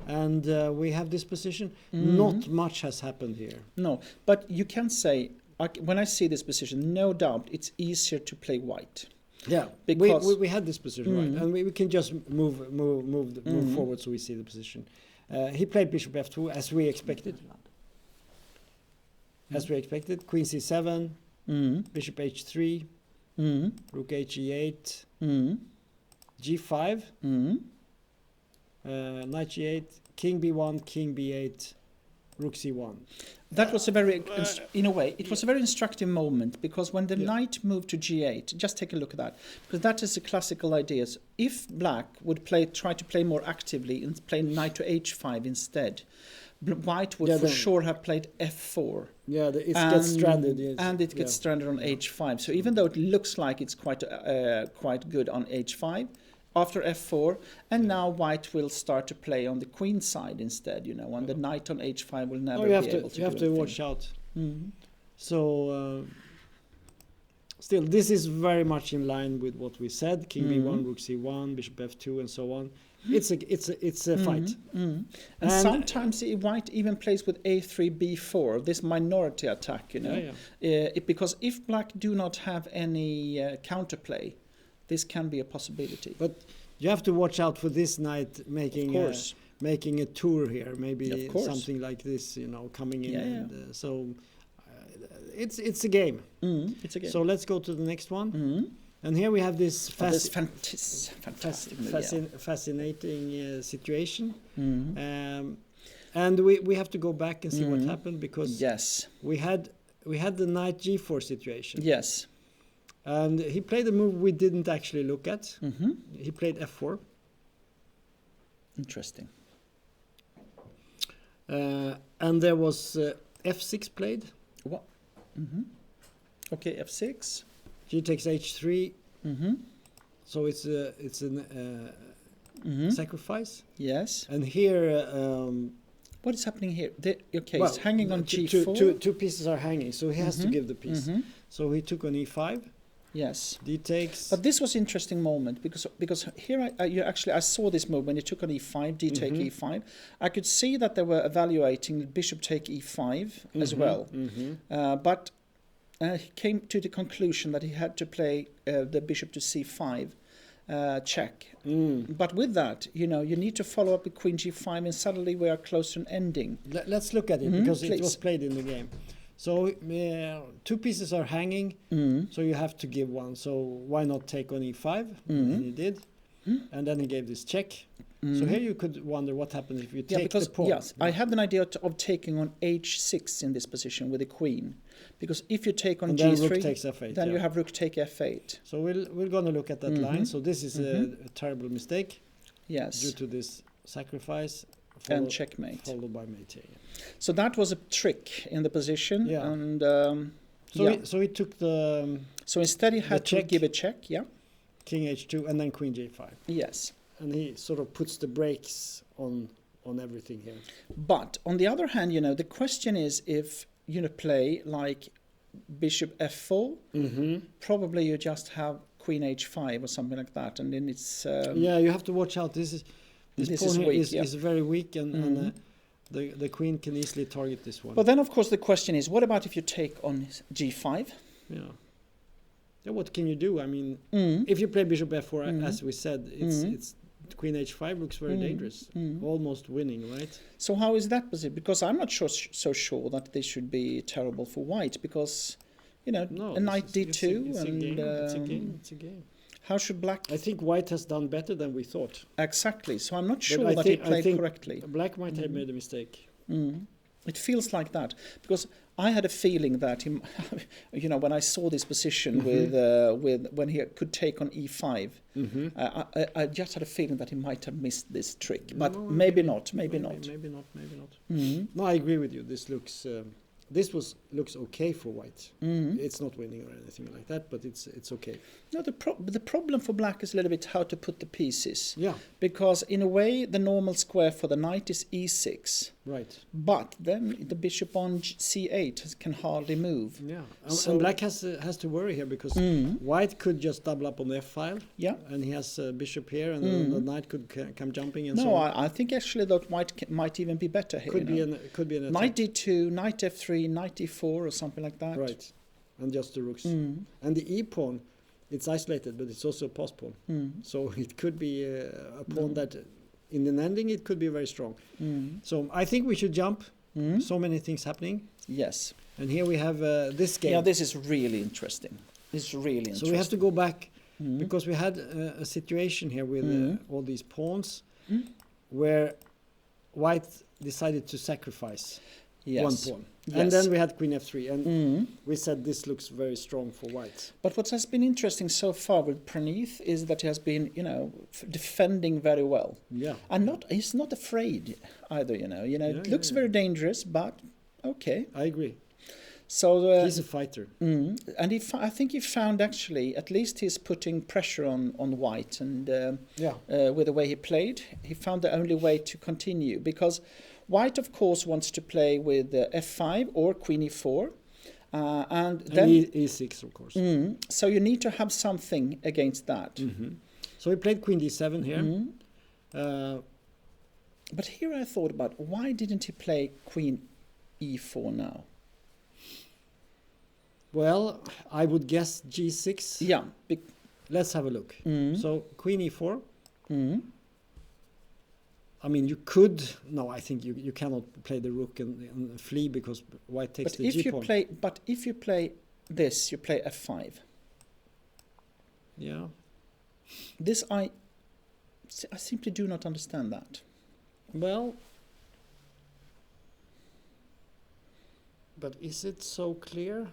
[SPEAKER 1] And we have this position. Not much has happened here.
[SPEAKER 2] No, but you can say, when I see this position, no doubt it's easier to play white.
[SPEAKER 1] Yeah,
[SPEAKER 2] because
[SPEAKER 1] we had this position right, and we can just move forward so we see the position. He played bishop f2 as we expected. Queen c7, bishop h3, rook h e8, g5, knight g8, king b1, king b8, rook c1.
[SPEAKER 2] That was in a way, it was a very instructive moment, because when the knight moved to g8, just take a look at that, because that is the classical idea. If black would try to play more actively and play knight to h5 instead, white would for sure have played f4.
[SPEAKER 1] Yeah, it gets stranded. Yes.
[SPEAKER 2] And it gets stranded on h5. So even though it looks like it's quite good on h5, after f4, and now white will start to play on the queen side instead, and the knight on h5 will never be able to do anything.
[SPEAKER 1] You have to watch out. So, still, this is very much in line with what we said: king b1, rook c1, bishop f2, and so on. It's a fight.
[SPEAKER 2] And sometimes white even plays with a3, b4, this minority attack, because if black do not have any counterplay, this can be a possibility.
[SPEAKER 1] But you have to watch out for this knight making a tour here, maybe something like this, coming in. And, so it's a game.
[SPEAKER 2] It's a game.
[SPEAKER 1] So let's go to the next one. And here we have this fascinating situation. And we have to go back and see what happened, because we had the knight g4 situation.
[SPEAKER 2] Yes.
[SPEAKER 1] And he played a move we didn't actually look at. He played f4.
[SPEAKER 2] Interesting.
[SPEAKER 1] And there was f6 played.
[SPEAKER 2] What? Okay, f6.
[SPEAKER 1] G takes h3. So it's a sacrifice.
[SPEAKER 2] Yes.
[SPEAKER 1] And here...
[SPEAKER 2] what is happening here? It's hanging on g4.
[SPEAKER 1] Two pieces are hanging, so he has to give the piece. So he took on e5.
[SPEAKER 2] Yes.
[SPEAKER 1] D takes.
[SPEAKER 2] But this was an interesting moment because here I saw this move when he took on e5, d take e5. I could see that they were evaluating bishop take e5 as well. But he came to the conclusion that he had to play the bishop to c5 check. But with that, you need to follow up with queen g5, and suddenly we are close to an ending.
[SPEAKER 1] Let's look at it because it was played in the game. So two pieces are hanging, so you have to give one. So why not take on e5? And he did. And then he gave this check. So here you could wonder what happens if you take the pawn.
[SPEAKER 2] Yes, I had an idea of taking on h6 in this position with the queen. Because if you take on
[SPEAKER 1] then
[SPEAKER 2] g3,
[SPEAKER 1] rook takes f8,
[SPEAKER 2] then you have rook take f8.
[SPEAKER 1] So we're going to look at that line. So this is a terrible mistake.
[SPEAKER 2] Yes.
[SPEAKER 1] Due to this sacrifice.
[SPEAKER 2] And checkmate.
[SPEAKER 1] Followed by mate here.
[SPEAKER 2] So that was a trick in the position.
[SPEAKER 1] Yeah.
[SPEAKER 2] And
[SPEAKER 1] so he took the.
[SPEAKER 2] So instead he had to give a check. Yeah.
[SPEAKER 1] King h2 and then queen j5.
[SPEAKER 2] Yes.
[SPEAKER 1] And he sort of puts the brakes on everything here.
[SPEAKER 2] But on the other hand, the question is if play like bishop f4, probably you just have queen h5 or something like that, and then it's.
[SPEAKER 1] You have to watch out. This pawn here
[SPEAKER 2] weak,
[SPEAKER 1] is very weak, and the queen can easily target this one.
[SPEAKER 2] But then, of course, the question is, what about if you take on g5?
[SPEAKER 1] Yeah. What can you do? I mean, if you play bishop f4, as we said, it's queen h5 looks very dangerous, almost winning, right? So
[SPEAKER 2] how is that position? Because I'm not so sure that this should be terrible for white, because a knight d2
[SPEAKER 1] it's a game.
[SPEAKER 2] How should black?
[SPEAKER 1] I think white has done better than we thought.
[SPEAKER 2] Exactly. So I'm not sure that he played correctly.
[SPEAKER 1] Black might have made a mistake.
[SPEAKER 2] It feels like that, because I had a feeling that he, when I saw this position with when he could take on e5, I just had a feeling that he might have missed this trick, but maybe not.
[SPEAKER 1] No, I agree with you. This looks looks okay for white. It's not winning or anything like that, but it's okay.
[SPEAKER 2] No, the problem for black is a little bit how to put the pieces.
[SPEAKER 1] Yeah.
[SPEAKER 2] Because in a way, the normal square for the knight is e6.
[SPEAKER 1] Right.
[SPEAKER 2] But then the bishop on c8 can hardly move.
[SPEAKER 1] Yeah. And black has to worry here because white could just double up on the f file.
[SPEAKER 2] Yeah.
[SPEAKER 1] And he has a bishop here, and the knight could come jumping and so on.
[SPEAKER 2] No, I think actually that white might even be better here.
[SPEAKER 1] Could be an attack.
[SPEAKER 2] Knight d2, knight f3, knight d4 or something like that.
[SPEAKER 1] Right. And just the rooks. And the e pawn, it's isolated, but it's also a pass pawn. So it could be a pawn that, in an ending, it could be very strong. So I think we should jump. So many things happening.
[SPEAKER 2] Yes.
[SPEAKER 1] And here we have this game.
[SPEAKER 2] Yeah, this is really interesting. So
[SPEAKER 1] we have to go back because we had a situation here with all these pawns where white decided to sacrifice one pawn.
[SPEAKER 2] Yes.
[SPEAKER 1] And then we had queen f3, and we said this looks very strong for white.
[SPEAKER 2] But what has been interesting so far with Praneeth is that he has been, defending very well.
[SPEAKER 1] Yeah.
[SPEAKER 2] And he's not afraid either, it looks very dangerous, but okay.
[SPEAKER 1] I agree.
[SPEAKER 2] So
[SPEAKER 1] he's a fighter.
[SPEAKER 2] And I think he found actually, at least he's putting pressure on white, and with the way he played, he found the only way to continue, because white, of course, wants to play with f5 or queen e4. And then
[SPEAKER 1] e6, of course.
[SPEAKER 2] So you need to have something against that.
[SPEAKER 1] So he played queen d7 here.
[SPEAKER 2] But here I thought about, why didn't he play queen e4 now?
[SPEAKER 1] Well, I would guess g6.
[SPEAKER 2] Yeah.
[SPEAKER 1] Let's have a look. So queen e4. I mean, you could. No, I think you cannot play the rook and flee because white takes the g pawn.
[SPEAKER 2] But if you play this, you play f5.
[SPEAKER 1] Yeah.
[SPEAKER 2] This I simply do not understand that.
[SPEAKER 1] Well, but is it so clear?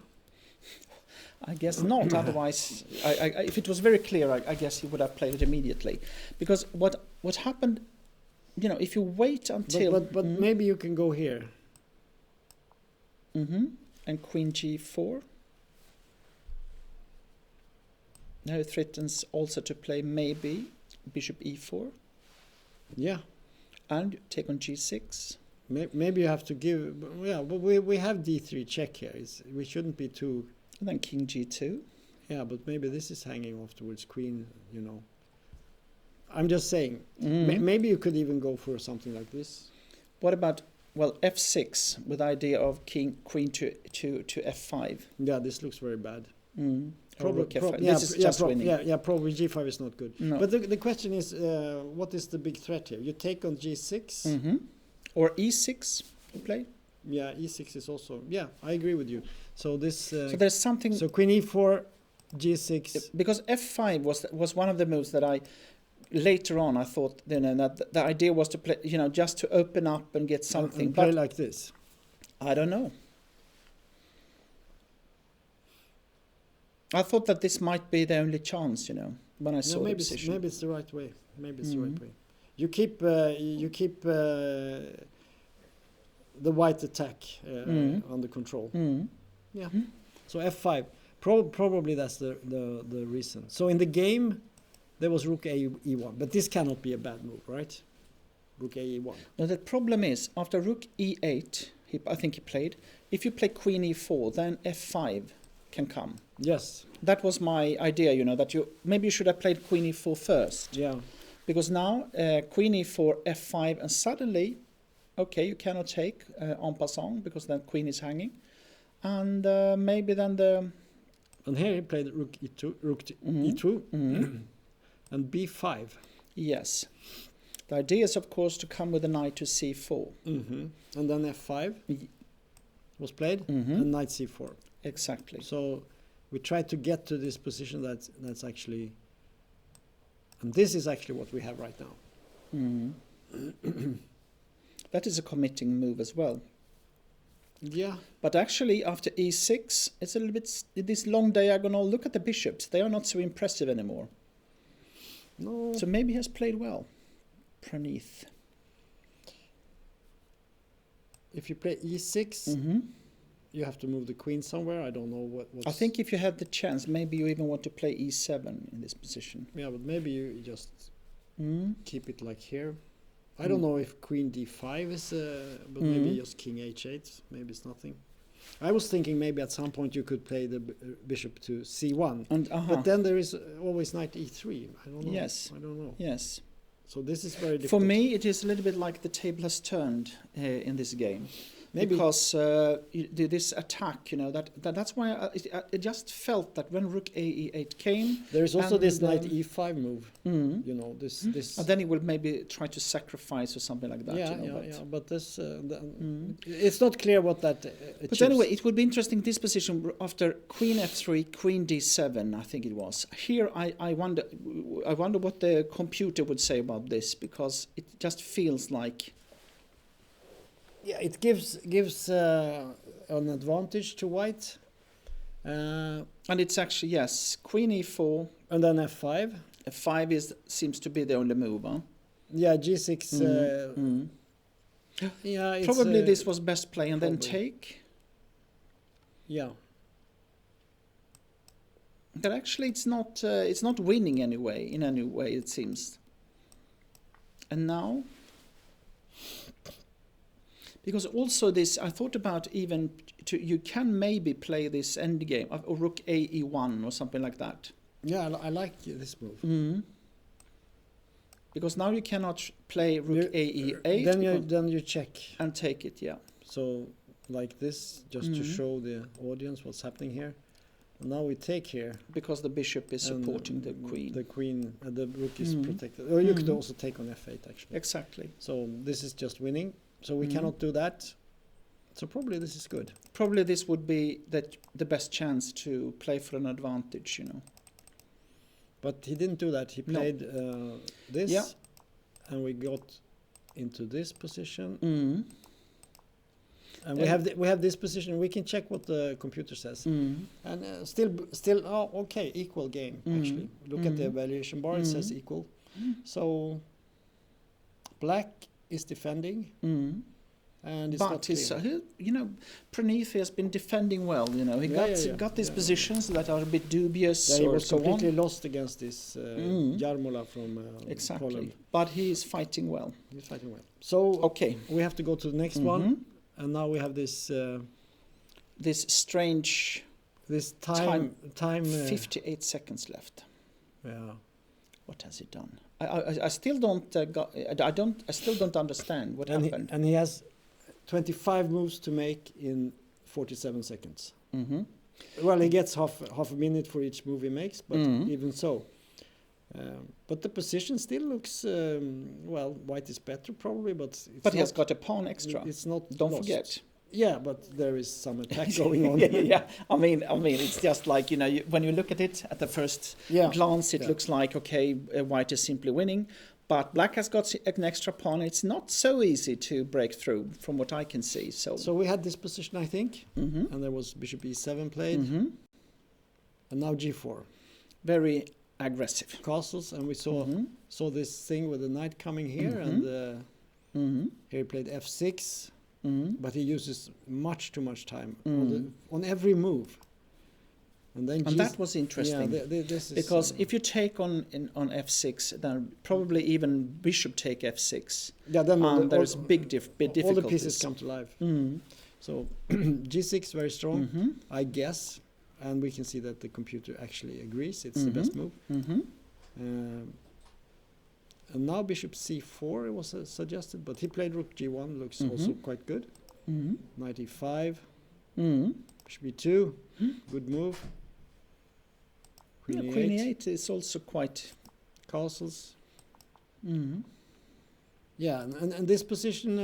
[SPEAKER 2] I guess not. Otherwise, if it was very clear, I guess he would have played it immediately. Because what happened, if you wait until...
[SPEAKER 1] But maybe you can go here.
[SPEAKER 2] And queen g4. Now it threatens also to play maybe bishop e4.
[SPEAKER 1] Yeah.
[SPEAKER 2] And take on g6.
[SPEAKER 1] Maybe you have to give... Yeah, but we have d3 check here. We shouldn't be too...
[SPEAKER 2] And then king g2.
[SPEAKER 1] Yeah, but maybe this is hanging afterwards. Queen, you know. I'm just saying. Maybe you could even go for something like this.
[SPEAKER 2] What about, well, f6 with the idea of queen to f5?
[SPEAKER 1] Yeah, this looks very bad.
[SPEAKER 2] Probably this is just winning.
[SPEAKER 1] Probably g5 is not good.
[SPEAKER 2] No.
[SPEAKER 1] But the question is, what is the big threat here? You take on g6?
[SPEAKER 2] Or e6 to play?
[SPEAKER 1] Yeah, e6 is also... Yeah, I agree with you. So this...
[SPEAKER 2] so there's something...
[SPEAKER 1] So queen e4, g6...
[SPEAKER 2] Because f5 was one of the moves that I... Later on, I thought, you know, that the idea was to play, you know, just to open up and get something.
[SPEAKER 1] And play like this.
[SPEAKER 2] I don't know. I thought that this might be the only chance, you know, when I saw the position.
[SPEAKER 1] Maybe it's the right way. Maybe it's the right way. You keep the white attack under control. Yeah. So f5. Probably that's the reason. So in the game, there was rook e1, but this cannot be a bad move, right? Rook e1.
[SPEAKER 2] Now the problem is, after rook e8, I think he played, if you play queen e4, then f5 can come.
[SPEAKER 1] Yes.
[SPEAKER 2] That was my idea, you know, that maybe you should have played queen e4 first.
[SPEAKER 1] Yeah.
[SPEAKER 2] Because now, queen e4, f5, and suddenly, okay, you cannot take en passant, because then queen is hanging. And maybe then the...
[SPEAKER 1] And here he played rook e2, e2. And b5.
[SPEAKER 2] Yes. The idea is, of course, to come with a knight to c4.
[SPEAKER 1] And then f5 was played, and knight c4.
[SPEAKER 2] Exactly.
[SPEAKER 1] So we try to get to this position that's actually... And this is actually what we have right now.
[SPEAKER 2] That is a committing move as well.
[SPEAKER 1] Yeah.
[SPEAKER 2] But actually, after e6, it's a little bit... This long diagonal, look at the bishops. They are not so impressive anymore.
[SPEAKER 1] No.
[SPEAKER 2] So maybe he has played well, Praneeth.
[SPEAKER 1] If you play e6, you have to move the queen somewhere. I don't know what.
[SPEAKER 2] I think if you had the chance, maybe you even want to play e7 in this position.
[SPEAKER 1] Yeah, but maybe you just keep it like here. I don't know if queen d5 is, but maybe just king h8. Maybe it's nothing. I was thinking maybe at some point you could play the bishop to c1, but then there is always knight e3. I don't know.
[SPEAKER 2] Yes.
[SPEAKER 1] I don't know.
[SPEAKER 2] Yes.
[SPEAKER 1] So this is very difficult.
[SPEAKER 2] For me, it is a little bit like the table has turned in this game.
[SPEAKER 1] Maybe.
[SPEAKER 2] Because this attack, you know, that's why I just felt that when rook e8 came...
[SPEAKER 1] There is also this knight e5 move, you know, this...
[SPEAKER 2] And then he will maybe try to sacrifice or something like that.
[SPEAKER 1] Yeah,
[SPEAKER 2] you know,
[SPEAKER 1] but this... it's not clear what that achieves.
[SPEAKER 2] But anyway, it would be interesting, this position, after queen f3, queen d7, I think it was. Here, I wonder what the computer would say about this, because it just feels like...
[SPEAKER 1] Yeah, it gives an advantage to white.
[SPEAKER 2] And it's actually, yes, queen e4.
[SPEAKER 1] And then f5.
[SPEAKER 2] f5 seems to be the only move, huh?
[SPEAKER 1] Yeah, g6. Yeah, it's,
[SPEAKER 2] probably this was best play, and
[SPEAKER 1] probably.
[SPEAKER 2] Then take.
[SPEAKER 1] Yeah.
[SPEAKER 2] But actually, it's not winning anyway. In any way, it seems. And now. Because also this, I thought about even, you can maybe play this endgame, or rook e1 or something like that.
[SPEAKER 1] Yeah, I like this move.
[SPEAKER 2] Because now you cannot play rook e8.
[SPEAKER 1] Then you check.
[SPEAKER 2] And take it, yeah.
[SPEAKER 1] So, like this, just to show the audience what's happening here. And now we take here.
[SPEAKER 2] Because the bishop is supporting the queen.
[SPEAKER 1] The rook is protected. Or you could also take on f8, actually.
[SPEAKER 2] Exactly.
[SPEAKER 1] So this is just winning. So we cannot do that. So probably this is good.
[SPEAKER 2] Probably this would be the best chance to play for an advantage, you know.
[SPEAKER 1] But he didn't do that. He played this, and we got into this position. And we have this position. We can check what the computer says. And still, okay, equal game actually. Look at the evaluation bar. It says equal. So black is defending, and it's not clear.
[SPEAKER 2] You know, Praneeth has been defending well. You know, he got these positions that are a bit dubious.
[SPEAKER 1] Yeah, he was completely lost against this Jarmola from Poland.
[SPEAKER 2] But he is fighting well.
[SPEAKER 1] He's fighting well. So
[SPEAKER 2] okay,
[SPEAKER 1] we have to go to the next one, and now we have this
[SPEAKER 2] this strange
[SPEAKER 1] this time
[SPEAKER 2] 58 seconds left.
[SPEAKER 1] Yeah.
[SPEAKER 2] What has he done? I still don't I still don't understand what happened.
[SPEAKER 1] And he has 25 moves to make in 47 seconds.
[SPEAKER 2] Mm-hmm.
[SPEAKER 1] Well, he gets half a minute for each move he makes, but even so. But the position still looks well. White is better probably, but
[SPEAKER 2] he has got a pawn extra.
[SPEAKER 1] It's not.
[SPEAKER 2] Don't
[SPEAKER 1] lost.
[SPEAKER 2] forget.
[SPEAKER 1] Yeah, but there is some attack going on.
[SPEAKER 2] yeah. I mean, it's just like when you look at it at the first glance, it looks like White is simply winning, but Black has got an extra pawn. It's not so easy to break through, from what I can see. So
[SPEAKER 1] we had this position, I think, and there was Bishop E7 played, and now G4.
[SPEAKER 2] Very aggressive
[SPEAKER 1] castles, and we saw this thing with the knight coming here, and here he played F6. But he uses much too much time on every move, and
[SPEAKER 2] that was interesting.
[SPEAKER 1] This is,
[SPEAKER 2] because if you take on F6, then probably even Bishop take F6.
[SPEAKER 1] Yeah, then
[SPEAKER 2] there's big difficulties.
[SPEAKER 1] All the pieces come to life. So G6 very strong, I guess, and we can see that the computer actually agrees it's the best move. And now Bishop C4 was suggested, but he played Rook G1, looks also quite good. Knight E5, Bishop E2, good move. Queen
[SPEAKER 2] E8 is also quite...
[SPEAKER 1] Castles. Yeah, and this position,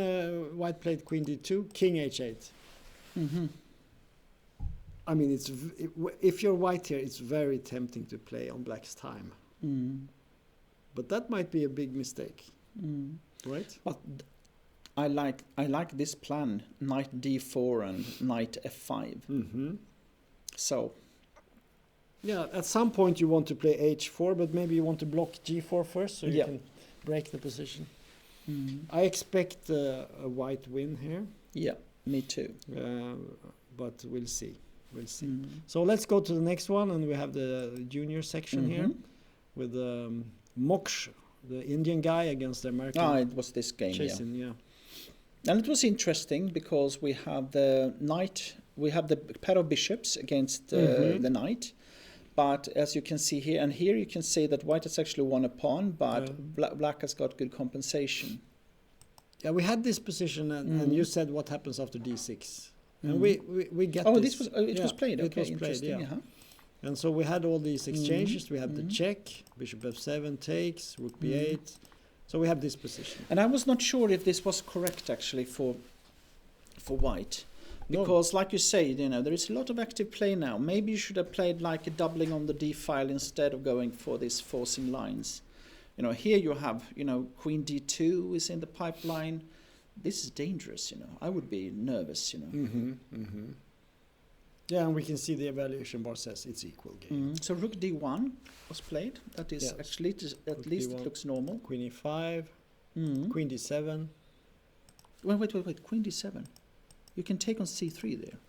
[SPEAKER 1] White played Queen D2, King H8. I mean, if you're White here, it's very tempting to play on Black's time. But that might be a big mistake, right?
[SPEAKER 2] But I like this plan: Knight D4 and Knight F5. So,
[SPEAKER 1] yeah, at some point you want to play H4, but maybe you want to block G4 first, so you can break the position. I expect a White win here.
[SPEAKER 2] Yeah, me too.
[SPEAKER 1] But we'll see. So let's go to the next one, and we have the junior section here with Moksh, the Indian guy, against the American.
[SPEAKER 2] It was this game,
[SPEAKER 1] yeah.
[SPEAKER 2] And it was interesting because we have the knight, we have the pair of bishops against the knight. But as you can see here, and here you can see that White has actually won a pawn, but Black has got good compensation.
[SPEAKER 1] Yeah, we had this position, and you said what happens after D6. And we get
[SPEAKER 2] this was was played. Okay,
[SPEAKER 1] it was
[SPEAKER 2] interesting.
[SPEAKER 1] Played, And so we had all these exchanges. We had the check, Bishop F7 takes, Rook B8. So we have this position.
[SPEAKER 2] And I was not sure if this was correct actually for White. Because like you say, there is a lot of active play now. Maybe you should have played like a doubling on the D file instead of going for these forcing lines. Here you have, Queen D2 is in the pipeline. This is dangerous, I would be nervous,
[SPEAKER 1] Yeah, and we can see the evaluation bar says it's equal game.
[SPEAKER 2] So Rook D1 was played. That is actually, at least it looks normal.
[SPEAKER 1] Queen E5, Queen D7.
[SPEAKER 2] Wait, Queen D7. You can take on C3 there.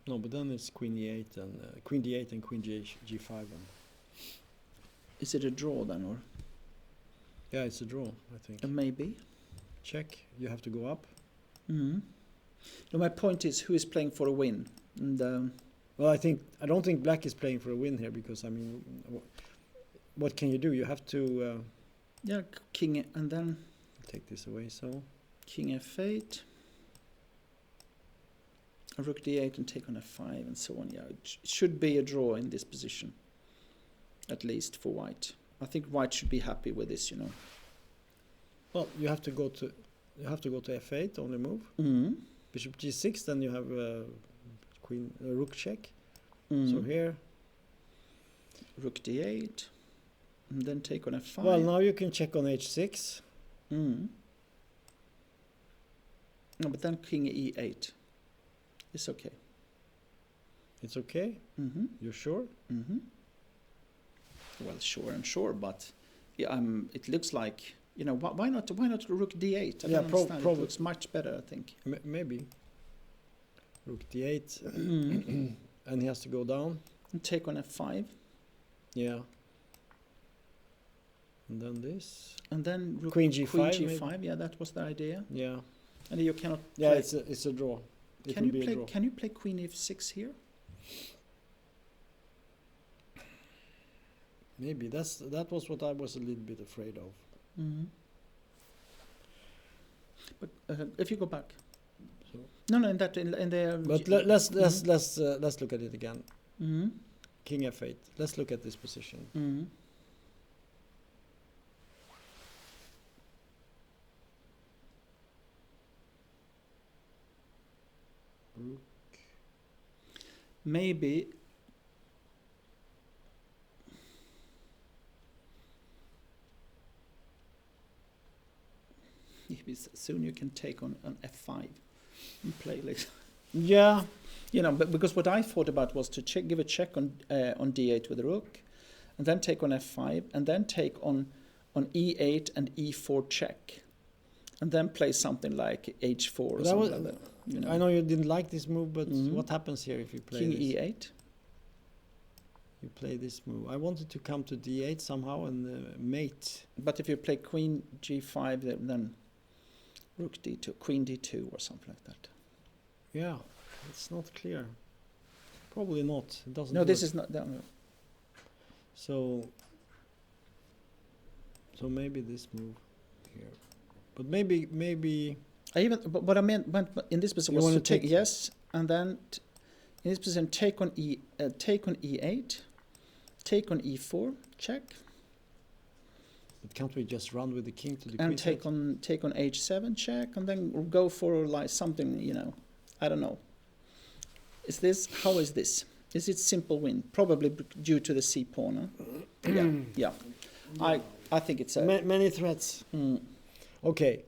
[SPEAKER 1] No, but then it's Queen E8 and Queen D8 and Queen G5.
[SPEAKER 2] Is it a draw then, or?
[SPEAKER 1] Yeah, it's a draw, I think.
[SPEAKER 2] Maybe.
[SPEAKER 1] Check. You have to go up.
[SPEAKER 2] No, my point is, who is playing for a win? And,
[SPEAKER 1] well, I don't think Black is playing for a win here because what can you do? You have to.
[SPEAKER 2] King, and then
[SPEAKER 1] take this away. So
[SPEAKER 2] King F8, Rook D8, and take on F5, and so on. Yeah, it should be a draw in this position, at least for White. I think White should be happy with this,
[SPEAKER 1] Well, you have to go to F8, only move. Bishop G6, then you have Rook check. So here,
[SPEAKER 2] Rook D8, and then take on F5.
[SPEAKER 1] Well, now you can check on H6.
[SPEAKER 2] No, but then King E8. It's okay.
[SPEAKER 1] It's okay? You're sure?
[SPEAKER 2] Well, sure, but it looks like, why not Rook D8? I don't understand. It looks much better, I think.
[SPEAKER 1] Maybe. Rook D8, and he has to go down.
[SPEAKER 2] And take on F5.
[SPEAKER 1] Yeah. And then this.
[SPEAKER 2] And then Rook
[SPEAKER 1] Queen G5.
[SPEAKER 2] Queen G5, yeah, that was the idea.
[SPEAKER 1] Yeah.
[SPEAKER 2] And you cannot.
[SPEAKER 1] Yeah, it's a draw. it
[SPEAKER 2] Can
[SPEAKER 1] will be a
[SPEAKER 2] you
[SPEAKER 1] draw.
[SPEAKER 2] play? Can you play Queen F6 here?
[SPEAKER 1] Maybe that was what I was a little bit afraid of.
[SPEAKER 2] Mm-hmm. But if you go back,
[SPEAKER 1] So,
[SPEAKER 2] no, in the.
[SPEAKER 1] but let's look at it again.
[SPEAKER 2] Mm-hmm.
[SPEAKER 1] King F8. Let's look at this position.
[SPEAKER 2] Mm-hmm.
[SPEAKER 1] Rook.
[SPEAKER 2] Maybe. Maybe soon you can take on F5 and play like.
[SPEAKER 1] Yeah.
[SPEAKER 2] You know, but because what I thought about was to give a check on D8 with the rook, and then take on F5, and then take on E8 and E4 check, and then play something like H4 or
[SPEAKER 1] That
[SPEAKER 2] something
[SPEAKER 1] was-
[SPEAKER 2] like that. You know.
[SPEAKER 1] I know you didn't like this move, but
[SPEAKER 2] Mhm.
[SPEAKER 1] what happens here if you play
[SPEAKER 2] King
[SPEAKER 1] this?
[SPEAKER 2] E8.
[SPEAKER 1] You play this move. I wanted to come to D8 somehow and mate.
[SPEAKER 2] But if you play Queen G5, then Rook D2, Queen D2 or something like that.
[SPEAKER 1] Yeah, it's not clear. Probably not. It doesn't.
[SPEAKER 2] No, this
[SPEAKER 1] work.
[SPEAKER 2] is not. No.
[SPEAKER 1] So maybe this move here, but maybe
[SPEAKER 2] But what I meant in this position
[SPEAKER 1] You
[SPEAKER 2] was
[SPEAKER 1] wanna
[SPEAKER 2] to take
[SPEAKER 1] take-
[SPEAKER 2] yes, and then in this position take on E8, take on E4, check,
[SPEAKER 1] but can't we just run with the king to the
[SPEAKER 2] and
[SPEAKER 1] queen?
[SPEAKER 2] take on H7, check, and then go for like something, you know, I don't know. How is this? Is it simple win? Probably due to the C pawn. Huh? Yeah. I think it's a.
[SPEAKER 1] Many threats. Okay.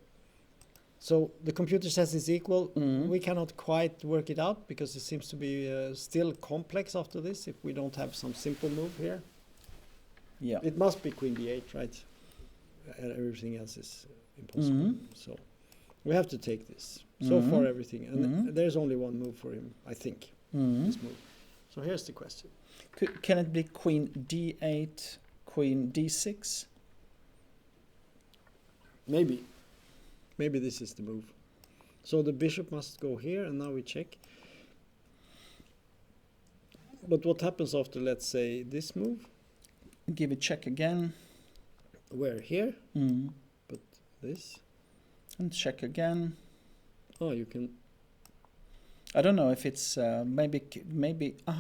[SPEAKER 1] So the computer says it's equal.
[SPEAKER 2] Mhm.
[SPEAKER 1] We cannot quite work it out because it seems to be still complex after this. If we don't have some simple move here,
[SPEAKER 2] Yeah.
[SPEAKER 1] it must be queen d8, right? Everything else is impossible.
[SPEAKER 2] Mhm.
[SPEAKER 1] So we have to take this. So
[SPEAKER 2] Mhm.
[SPEAKER 1] far, everything, and
[SPEAKER 2] Mhm.
[SPEAKER 1] there's only one move for him, I think.
[SPEAKER 2] Mhm.
[SPEAKER 1] This move. So here's the question.
[SPEAKER 2] Can it be Queen D8, Queen D6?
[SPEAKER 1] Maybe this is the move. So the bishop must go here, and now we check. But what happens after, let's say, this move?
[SPEAKER 2] Give it check again.
[SPEAKER 1] Where? Here?
[SPEAKER 2] Mm.
[SPEAKER 1] But this?
[SPEAKER 2] And check again.
[SPEAKER 1] Oh, you can...
[SPEAKER 2] I don't know if it's maybe.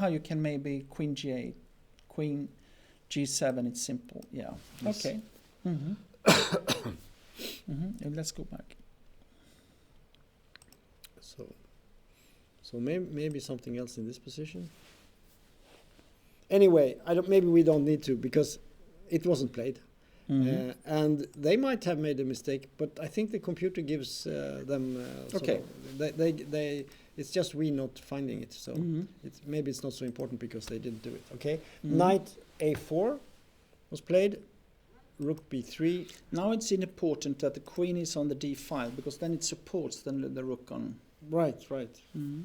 [SPEAKER 2] You can maybe Queen G8, Queen G7. It's simple. Yeah.
[SPEAKER 1] Yes.
[SPEAKER 2] Okay. Mm-hmm. Mm-hmm. And let's go back.
[SPEAKER 1] So maybe something else in this position. Anyway, maybe we don't need to because it wasn't played.
[SPEAKER 2] Mm-hmm.
[SPEAKER 1] And they might have made a mistake, but I think the computer gives them.
[SPEAKER 2] Okay.
[SPEAKER 1] It's just we not finding it. So
[SPEAKER 2] Mm-hmm.
[SPEAKER 1] maybe it's not so important because they didn't do it. Okay.
[SPEAKER 2] Mhm.
[SPEAKER 1] Knight A4 was played. Rook B3.
[SPEAKER 2] Now it's important that the queen is on the D file because then it supports the rook on.
[SPEAKER 1] Right.
[SPEAKER 2] Mm-hmm.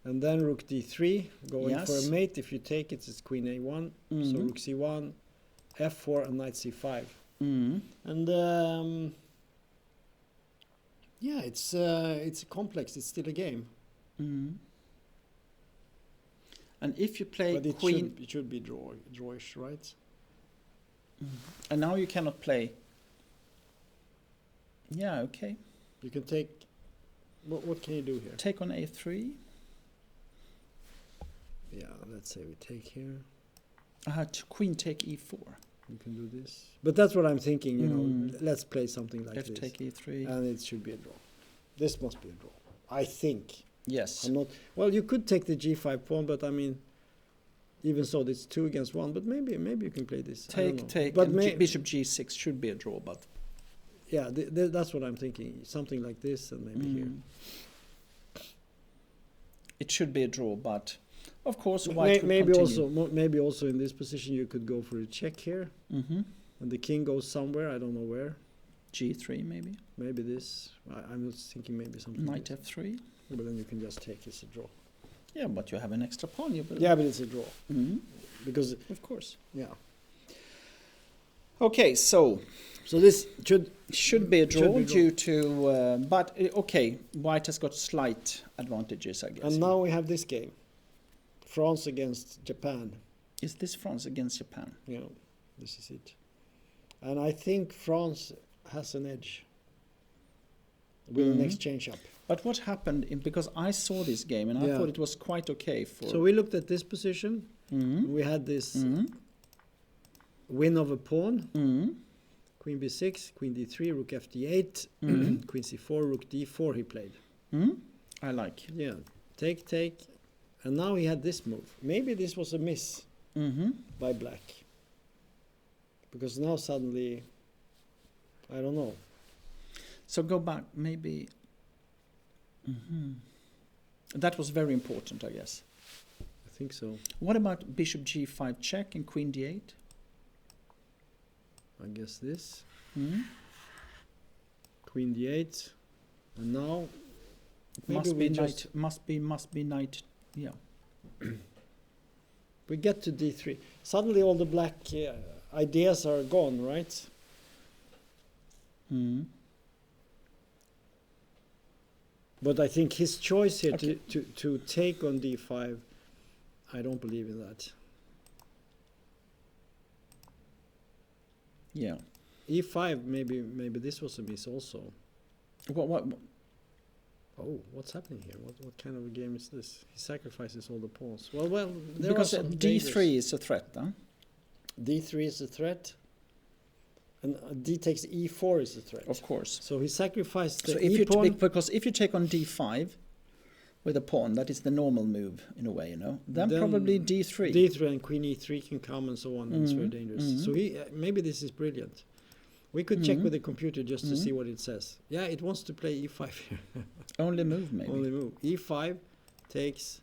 [SPEAKER 1] And then Rook D3 going for
[SPEAKER 2] Yes.
[SPEAKER 1] a mate. If you take it, it's Queen A1. So
[SPEAKER 2] Mhm.
[SPEAKER 1] Rook C1, F4, and Knight C5.
[SPEAKER 2] Mm-hmm.
[SPEAKER 1] And yeah, it's complex. It's still a game.
[SPEAKER 2] Mm-hmm. And if you play
[SPEAKER 1] But
[SPEAKER 2] queen,
[SPEAKER 1] it should be drawish, right?
[SPEAKER 2] and now you cannot play. Yeah, okay.
[SPEAKER 1] You can take. What can you do here?
[SPEAKER 2] Take on A3.
[SPEAKER 1] Yeah, let's say we take here.
[SPEAKER 2] Queen take E4.
[SPEAKER 1] You can do this. But that's what I'm thinking. You know,
[SPEAKER 2] Mm.
[SPEAKER 1] let's play something like
[SPEAKER 2] F
[SPEAKER 1] this,
[SPEAKER 2] take E3.
[SPEAKER 1] and it should be a draw. This must be a draw. I think.
[SPEAKER 2] Yes.
[SPEAKER 1] I'm not. Well, you could take the G5 pawn, but I mean, even so, it's 2 against 1. But maybe you can play this. I don't know.
[SPEAKER 2] Take.
[SPEAKER 1] But
[SPEAKER 2] And Bishop G6 should be a draw, but.
[SPEAKER 1] yeah, that's what I'm thinking. Something like this, and maybe here.
[SPEAKER 2] It should be a draw, but of course white will
[SPEAKER 1] Maybe
[SPEAKER 2] continue.
[SPEAKER 1] maybe also in this position you could go for a check here,
[SPEAKER 2] Mm-hmm.
[SPEAKER 1] and the king goes somewhere. I don't know where.
[SPEAKER 2] G3 maybe.
[SPEAKER 1] Maybe this. I'm not thinking maybe something.
[SPEAKER 2] Knight
[SPEAKER 1] like
[SPEAKER 2] F3.
[SPEAKER 1] this. But then you can just take it's a draw.
[SPEAKER 2] Yeah, but you have an extra pawn. You will.
[SPEAKER 1] Yeah, but it's a draw
[SPEAKER 2] Mhm.
[SPEAKER 1] because
[SPEAKER 2] Of course.
[SPEAKER 1] yeah.
[SPEAKER 2] Okay, so
[SPEAKER 1] So this
[SPEAKER 2] Should be a draw
[SPEAKER 1] Should be a draw.
[SPEAKER 2] due to, but okay, White has got slight advantages, I guess.
[SPEAKER 1] And now we have this game. France against Japan.
[SPEAKER 2] Is this France against Japan?
[SPEAKER 1] Yeah, this is it. And I think France has an edge with an exchange up.
[SPEAKER 2] But what happened, because I saw this game and I
[SPEAKER 1] Yeah.
[SPEAKER 2] thought it was quite okay for...
[SPEAKER 1] So we looked at this position. We had this win of a pawn. Queen b6, queen d3, rook f d8, queen c4, rook d4 he played.
[SPEAKER 2] I like.
[SPEAKER 1] Yeah, take. And now he had this move. Maybe this was a miss by black. Because now suddenly, I don't know.
[SPEAKER 2] So go back, maybe... That was very important, I guess.
[SPEAKER 1] I think so.
[SPEAKER 2] What about bishop g5 check and queen d8?
[SPEAKER 1] I guess this. Queen d8. And now
[SPEAKER 2] Must be knight. Yeah.
[SPEAKER 1] we get to d3. Suddenly all the black ideas are gone, right? But I think his choice here to take on d5, I don't believe in that.
[SPEAKER 2] Yeah.
[SPEAKER 1] e5, maybe this was a miss also.
[SPEAKER 2] What?
[SPEAKER 1] Oh, what's happening here? What kind of a game is this? He sacrifices all the pawns. Well, there
[SPEAKER 2] Because
[SPEAKER 1] are some
[SPEAKER 2] d3
[SPEAKER 1] dangers.
[SPEAKER 2] is a threat, huh?
[SPEAKER 1] d3 is a threat, and d takes e4 is a threat.
[SPEAKER 2] Of course.
[SPEAKER 1] So he sacrificed the
[SPEAKER 2] So if
[SPEAKER 1] e-pawn.
[SPEAKER 2] because if you take on d5 with a pawn, that is the normal move in a way, you know. Then probably d3.
[SPEAKER 1] d3 and queen e3 can come and so on. It's very dangerous. So he maybe this is brilliant. We could check with the computer just to see what it says. Yeah, it wants to play e5 here.
[SPEAKER 2] Only move, maybe.
[SPEAKER 1] Only move. e5 takes,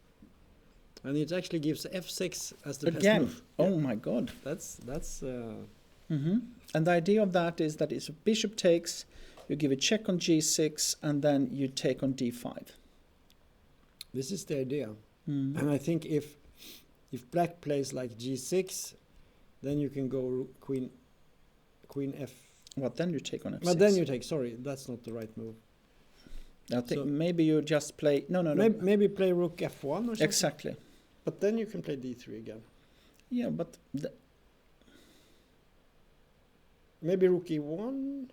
[SPEAKER 1] and it actually gives f6 as the best
[SPEAKER 2] Again.
[SPEAKER 1] move.
[SPEAKER 2] Oh
[SPEAKER 1] Yeah.
[SPEAKER 2] my God.
[SPEAKER 1] That's
[SPEAKER 2] And the idea of that is that if bishop takes, you give a check on g6, and then you take on d5.
[SPEAKER 1] this is the idea. And I think if black plays like g6, then you can go queen f.
[SPEAKER 2] What, then you take on f6?
[SPEAKER 1] But then you take. Sorry, that's not the right move.
[SPEAKER 2] I think
[SPEAKER 1] so-
[SPEAKER 2] maybe you just play... No.
[SPEAKER 1] Maybe play rook f1 or something.
[SPEAKER 2] Exactly.
[SPEAKER 1] But then you can play d3 again.
[SPEAKER 2] Yeah, but...
[SPEAKER 1] Maybe rook e1.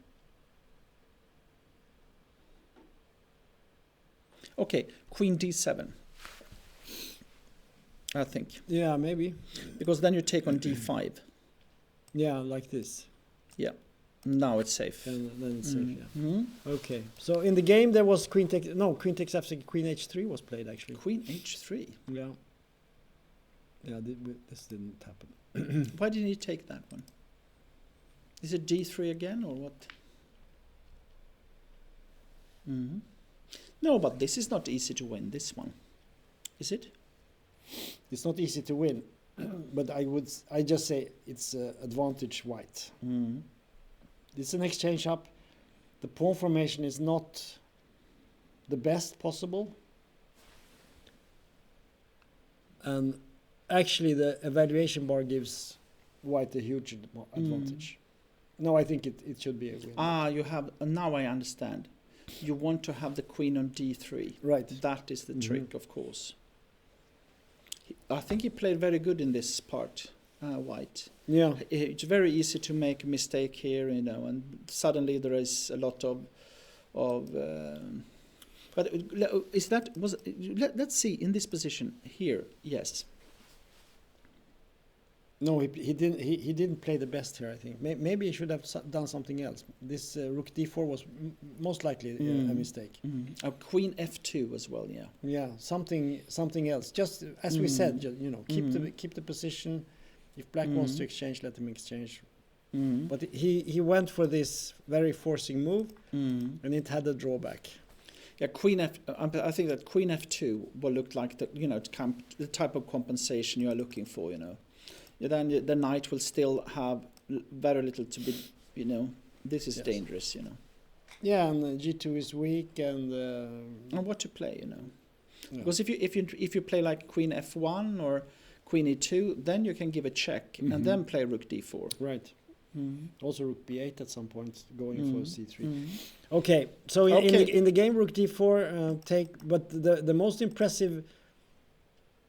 [SPEAKER 2] Okay, queen d7. I think.
[SPEAKER 1] Yeah, maybe.
[SPEAKER 2] Because then you take on d5.
[SPEAKER 1] Yeah, like this.
[SPEAKER 2] Yeah. Now it's safe.
[SPEAKER 1] And then it's safe, yeah. Okay. So in the game there was queen takes f6, queen h3 was played actually.
[SPEAKER 2] Queen h3.
[SPEAKER 1] Yeah. Yeah, this didn't happen.
[SPEAKER 2] Why didn't he take that one? Is it d3 again or what? No, but this is not easy to win, this one. Is it?
[SPEAKER 1] It's not easy to win, but I just say it's advantage white. It's an exchange up. The pawn formation is not the best possible. And actually the evaluation bar gives white a huge advantage. No, I think it should be a win.
[SPEAKER 2] You have... now I understand. You want to have the queen on d3.
[SPEAKER 1] Right.
[SPEAKER 2] That is the trick, of course. I think he played very good in this part, white.
[SPEAKER 1] Yeah.
[SPEAKER 2] It's very easy to make a mistake here, you know, and suddenly there is a lot of but is that let's see in this position here. Yes.
[SPEAKER 1] No, he didn't play the best here. I think maybe he should have done something else. This rook d4 was most likely a mistake.
[SPEAKER 2] Queen f2 as well. Yeah.
[SPEAKER 1] Yeah, something else. Just as we said, you know, keep the position. If black wants to exchange, let him exchange. But he went for this very forcing move, and it had a drawback.
[SPEAKER 2] Yeah, queen f. I think that queen f2 will look like the type of compensation you are looking for. You know. Then the knight will still have very little to be, you know. This is dangerous, you know.
[SPEAKER 1] Yeah, and g2 is weak, and
[SPEAKER 2] what to play, you know. Yeah. Because if you play like queen f1 or queen e2, then you can give a check and then play rook d4.
[SPEAKER 1] Right. Also rook b8 at some point, going for c3.
[SPEAKER 2] Mm.
[SPEAKER 1] Okay, so
[SPEAKER 2] Okay.
[SPEAKER 1] in the game, rook d4 but the most impressive.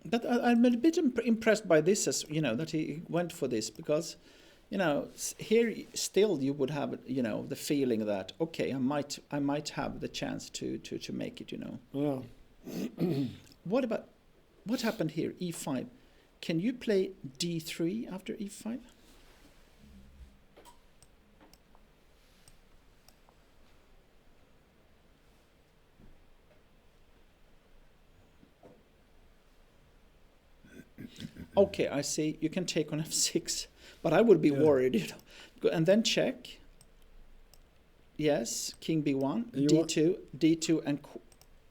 [SPEAKER 2] But I'm a bit impressed by this, as you know, that he went for this, because, you know, here still you would have, you know, the feeling that, okay, I might have the chance to make it, you know.
[SPEAKER 1] Yeah.
[SPEAKER 2] What happened here? E5. Can you play d3 after e5? Okay, I see. You can take on f6, but I would be worried, you know. And then check. Yes, king b1, d2, d2, and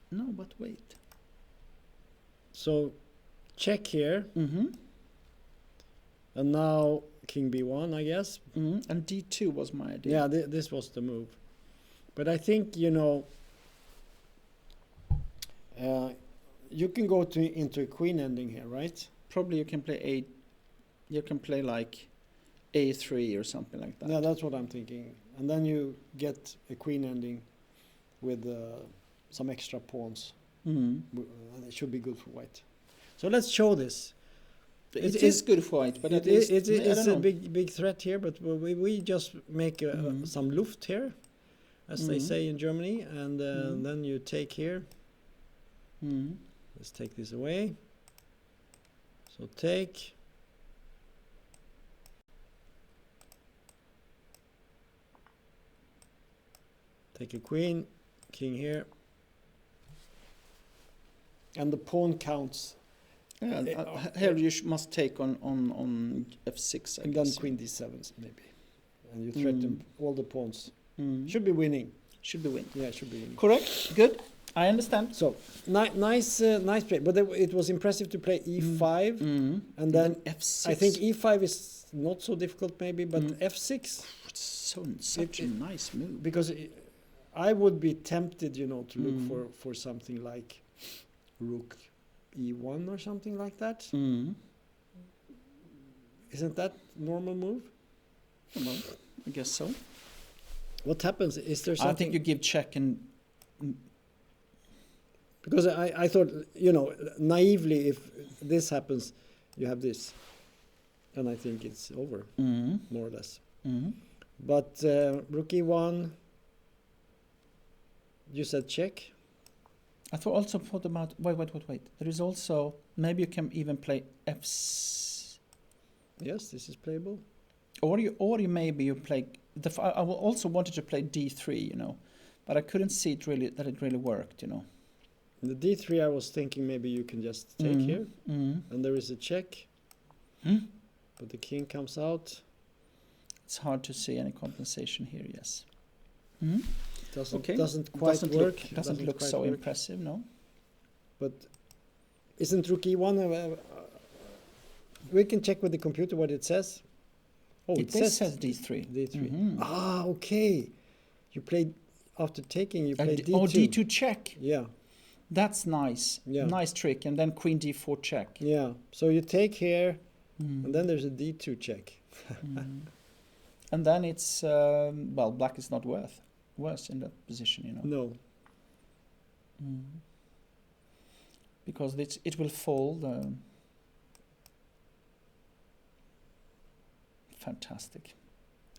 [SPEAKER 2] no, but wait.
[SPEAKER 1] So, check here,
[SPEAKER 2] Mm-hmm.
[SPEAKER 1] and now king b1, I guess.
[SPEAKER 2] Mm-hmm. And d2 was my idea.
[SPEAKER 1] Yeah, this was the move. But I think, you know, you can go into a queen ending here, right?
[SPEAKER 2] Probably you can play like a3 or something like that.
[SPEAKER 1] Yeah, that's what I'm thinking. And then you get a queen ending with some extra pawns.
[SPEAKER 2] Mm-hmm.
[SPEAKER 1] And it should be good for white. So let's show this.
[SPEAKER 2] It is good for white, but at least
[SPEAKER 1] it's a big threat here. But we just make some Luft here, as they say in Germany, and then you take here.
[SPEAKER 2] Mm-hmm.
[SPEAKER 1] Let's take this away. So take. Take a queen, king here. And the pawn counts.
[SPEAKER 2] Yeah, here you must take on f6,
[SPEAKER 1] and then queen d7 maybe. And you threaten all the pawns.
[SPEAKER 2] Mm.
[SPEAKER 1] Should be winning.
[SPEAKER 2] Should be win.
[SPEAKER 1] Yeah, should be winning.
[SPEAKER 2] Correct. Good. I understand.
[SPEAKER 1] So nice play, but it was impressive to play e5, and then
[SPEAKER 2] f6.
[SPEAKER 1] I think e5 is not so difficult maybe, but f6.
[SPEAKER 2] It's such a nice move.
[SPEAKER 1] Because I would be tempted, you know, to look for something like rook e1 or something like that. Isn't that normal move?
[SPEAKER 2] Well, I guess so.
[SPEAKER 1] What happens? Is there something?
[SPEAKER 2] I think you give check and.
[SPEAKER 1] Because I thought, you know, naively, if this happens, you have this. And I think it's over, more or less. But rook e1, you said check?
[SPEAKER 2] I thought also thought about, wait. There is also, maybe you can even play
[SPEAKER 1] Yes, this is playable.
[SPEAKER 2] Or you maybe you play, I also wanted to play d3, you know, but I couldn't see it really worked, you know.
[SPEAKER 1] In the d3 I was thinking maybe you can just take here, and there is a check, but the king comes out.
[SPEAKER 2] It's hard to see any compensation here, yes.
[SPEAKER 1] Doesn't quite work.
[SPEAKER 2] Doesn't look so impressive, no.
[SPEAKER 1] But isn't rook e1, we can check with the computer what it says. Oh,
[SPEAKER 2] it says d3.
[SPEAKER 1] D3. Ah, okay. You played, after taking, you played d2.
[SPEAKER 2] Oh, d2 check.
[SPEAKER 1] Yeah.
[SPEAKER 2] That's nice.
[SPEAKER 1] Yeah.
[SPEAKER 2] Nice trick. And then queen d4 check.
[SPEAKER 1] Yeah. So you take here, and then there's a d2 check.
[SPEAKER 2] And then it's, well, black is not worse in that position, you know.
[SPEAKER 1] No.
[SPEAKER 2] Because it will fold. Fantastic.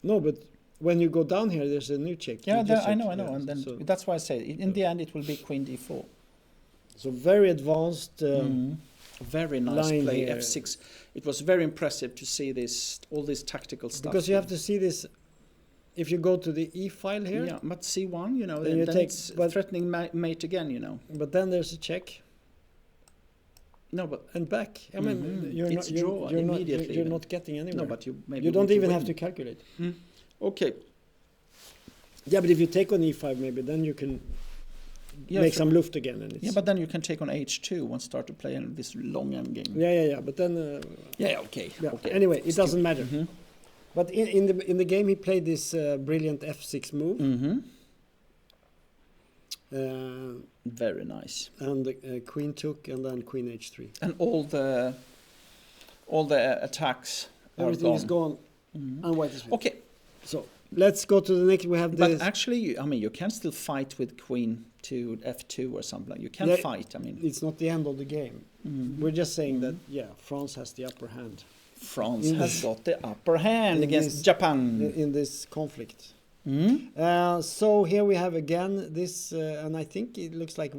[SPEAKER 1] No, but when you go down here, there's a new check.
[SPEAKER 2] Yeah, I know.
[SPEAKER 1] Yeah,
[SPEAKER 2] And then that's why I say, in the end, it will be queen d4.
[SPEAKER 1] So very advanced.
[SPEAKER 2] Very nice play,
[SPEAKER 1] here.
[SPEAKER 2] f6. It was very impressive to see all this tactical stuff.
[SPEAKER 1] Because you have to see this, if you go to the e file here.
[SPEAKER 2] Yeah, but c1, you know,
[SPEAKER 1] then
[SPEAKER 2] then it's threatening mate again, you know.
[SPEAKER 1] But then there's a check.
[SPEAKER 2] No, but
[SPEAKER 1] and back. I mean, you're not getting anywhere.
[SPEAKER 2] No, but you
[SPEAKER 1] don't even have to calculate.
[SPEAKER 2] Okay.
[SPEAKER 1] Yeah, but if you take on e5, maybe then you can make some Luft again. And
[SPEAKER 2] yeah, but then you can take on h2 and start to play in this long end game.
[SPEAKER 1] Yeah. But then.
[SPEAKER 2] Okay.
[SPEAKER 1] Anyway, it doesn't matter. But in the game, he played this brilliant f6 move.
[SPEAKER 2] Very nice.
[SPEAKER 1] And queen took, and then queen h3.
[SPEAKER 2] And all the attacks.
[SPEAKER 1] Everything is gone, and white is winning.
[SPEAKER 2] Okay,
[SPEAKER 1] So let's go to the next. We have
[SPEAKER 2] But
[SPEAKER 1] this.
[SPEAKER 2] actually, you can still fight with queen to f2 or something. You can
[SPEAKER 1] Yeah,
[SPEAKER 2] fight.
[SPEAKER 1] It's not the end of the game. We're just saying that France has the upper hand.
[SPEAKER 2] France has got the upper hand against Japan
[SPEAKER 1] in this conflict.
[SPEAKER 2] Mm.
[SPEAKER 1] So here we have again this, and I think it looks like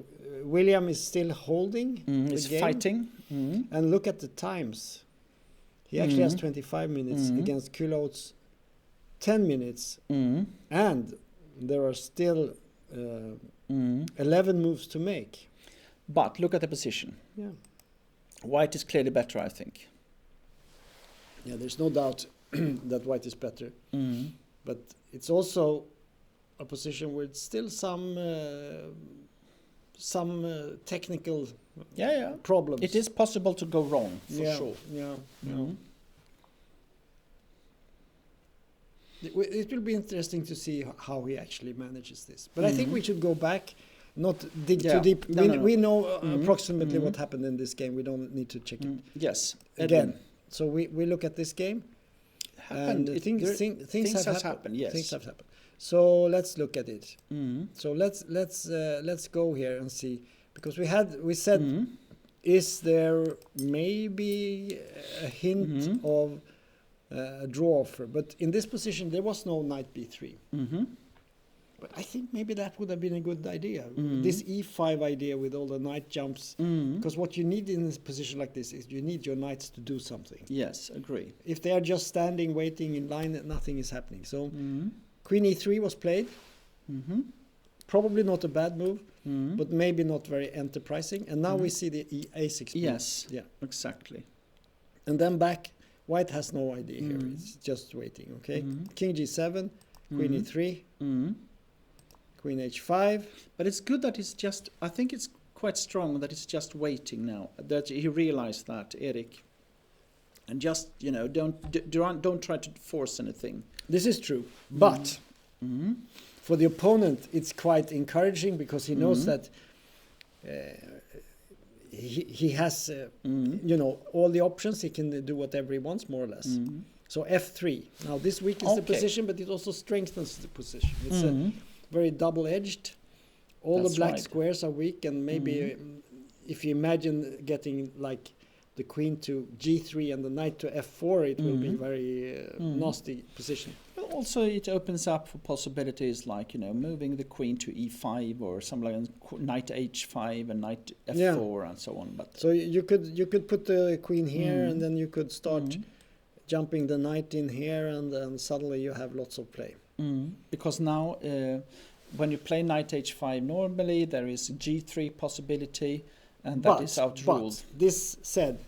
[SPEAKER 1] William is still holding the
[SPEAKER 2] He's
[SPEAKER 1] game.
[SPEAKER 2] fighting.
[SPEAKER 1] And look at the times. He actually has 25 minutes against Culottes 10 minutes. And there are still 11 moves to make.
[SPEAKER 2] But look at the position.
[SPEAKER 1] Yeah.
[SPEAKER 2] White is clearly better, I think.
[SPEAKER 1] Yeah, there's no doubt that white is better. But it's also a position with still some technical problems.
[SPEAKER 2] It is possible to go wrong, for sure.
[SPEAKER 1] Yeah. It will be interesting to see how he actually manages this. But I think we should go back, not dig too deep. We know approximately what happened in this game. We don't need to check it
[SPEAKER 2] Yes.
[SPEAKER 1] again. So we look at this game.
[SPEAKER 2] Happened.
[SPEAKER 1] And things have happened.
[SPEAKER 2] Yes.
[SPEAKER 1] Things have happened. So let's look at it. So let's go here and see, because we said, is there maybe a hint of a draw offer? But in this position there was no knight b3. But I think maybe that would have been a good idea. This e5 idea with all the knight jumps. Because what you need in a position like this is you need your knights to do something.
[SPEAKER 2] Yes, agree.
[SPEAKER 1] If they are just standing, waiting in line, nothing is happening. So queen e3 was played. Probably not a bad move, but maybe not very enterprising. And now we see the a6 move.
[SPEAKER 2] Yes,
[SPEAKER 1] yeah,
[SPEAKER 2] exactly.
[SPEAKER 1] And then back, white has no idea here. It's just waiting, okay? King g7, queen e3. Queen h5.
[SPEAKER 2] But it's good that it's just, I think it's quite strong that it's just waiting now. That he realized that, Erik. And just, don't try to force anything.
[SPEAKER 1] This is true. But for the opponent, it's quite encouraging because he knows that he has, all the options. He can do whatever he wants, more or less. So f3. Now, this weakens the position, but it also strengthens the position. It's very double-edged. All the black squares are weak, and maybe if you imagine getting like the queen to g3 and the knight to f4, it will be very nasty position.
[SPEAKER 2] Well, also it opens up for possibilities like moving the queen to e5 or something like knight h5 and knight f4 and so on. But
[SPEAKER 1] so you could put the queen here, and then you could start jumping the knight in here, and then suddenly you have lots of play.
[SPEAKER 2] Because now when you play knight h5 normally there is a g3 possibility, and that is outruled.
[SPEAKER 1] But this said,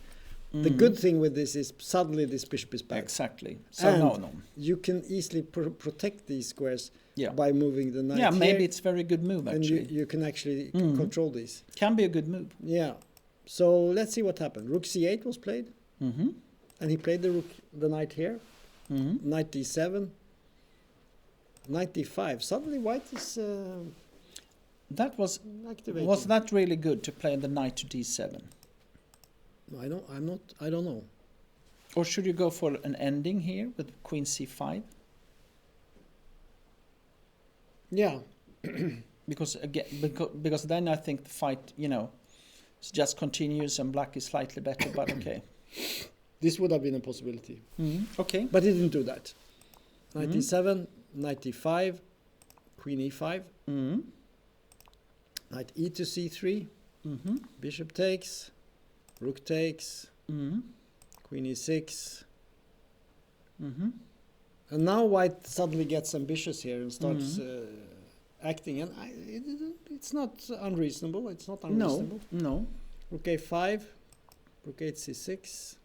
[SPEAKER 1] the good thing with this is suddenly this bishop is back.
[SPEAKER 2] Exactly. So
[SPEAKER 1] and you can easily protect these squares by moving the knight here.
[SPEAKER 2] Maybe it's a very good move actually.
[SPEAKER 1] And you can actually control these.
[SPEAKER 2] Can be a good move.
[SPEAKER 1] Yeah. So let's see what happened. Rook c8 was played. And he played the knight here. Knight d7. Knight d5. Suddenly white is
[SPEAKER 2] that was
[SPEAKER 1] activating.
[SPEAKER 2] Was that really good to play the knight to d7?
[SPEAKER 1] No, I don't know.
[SPEAKER 2] Or should you go for an ending here with queen c5?
[SPEAKER 1] Yeah.
[SPEAKER 2] because then I think the fight, just continues and black is slightly better, but okay.
[SPEAKER 1] This would have been a possibility.
[SPEAKER 2] Okay.
[SPEAKER 1] But he didn't do that. Knight e7, knight e5, queen e5, knight e to c3, bishop takes, rook takes, queen e6. And now white suddenly gets ambitious here and starts acting. And it's not unreasonable. It's not unreasonable.
[SPEAKER 2] No.
[SPEAKER 1] Rook a5, rook 8 c6.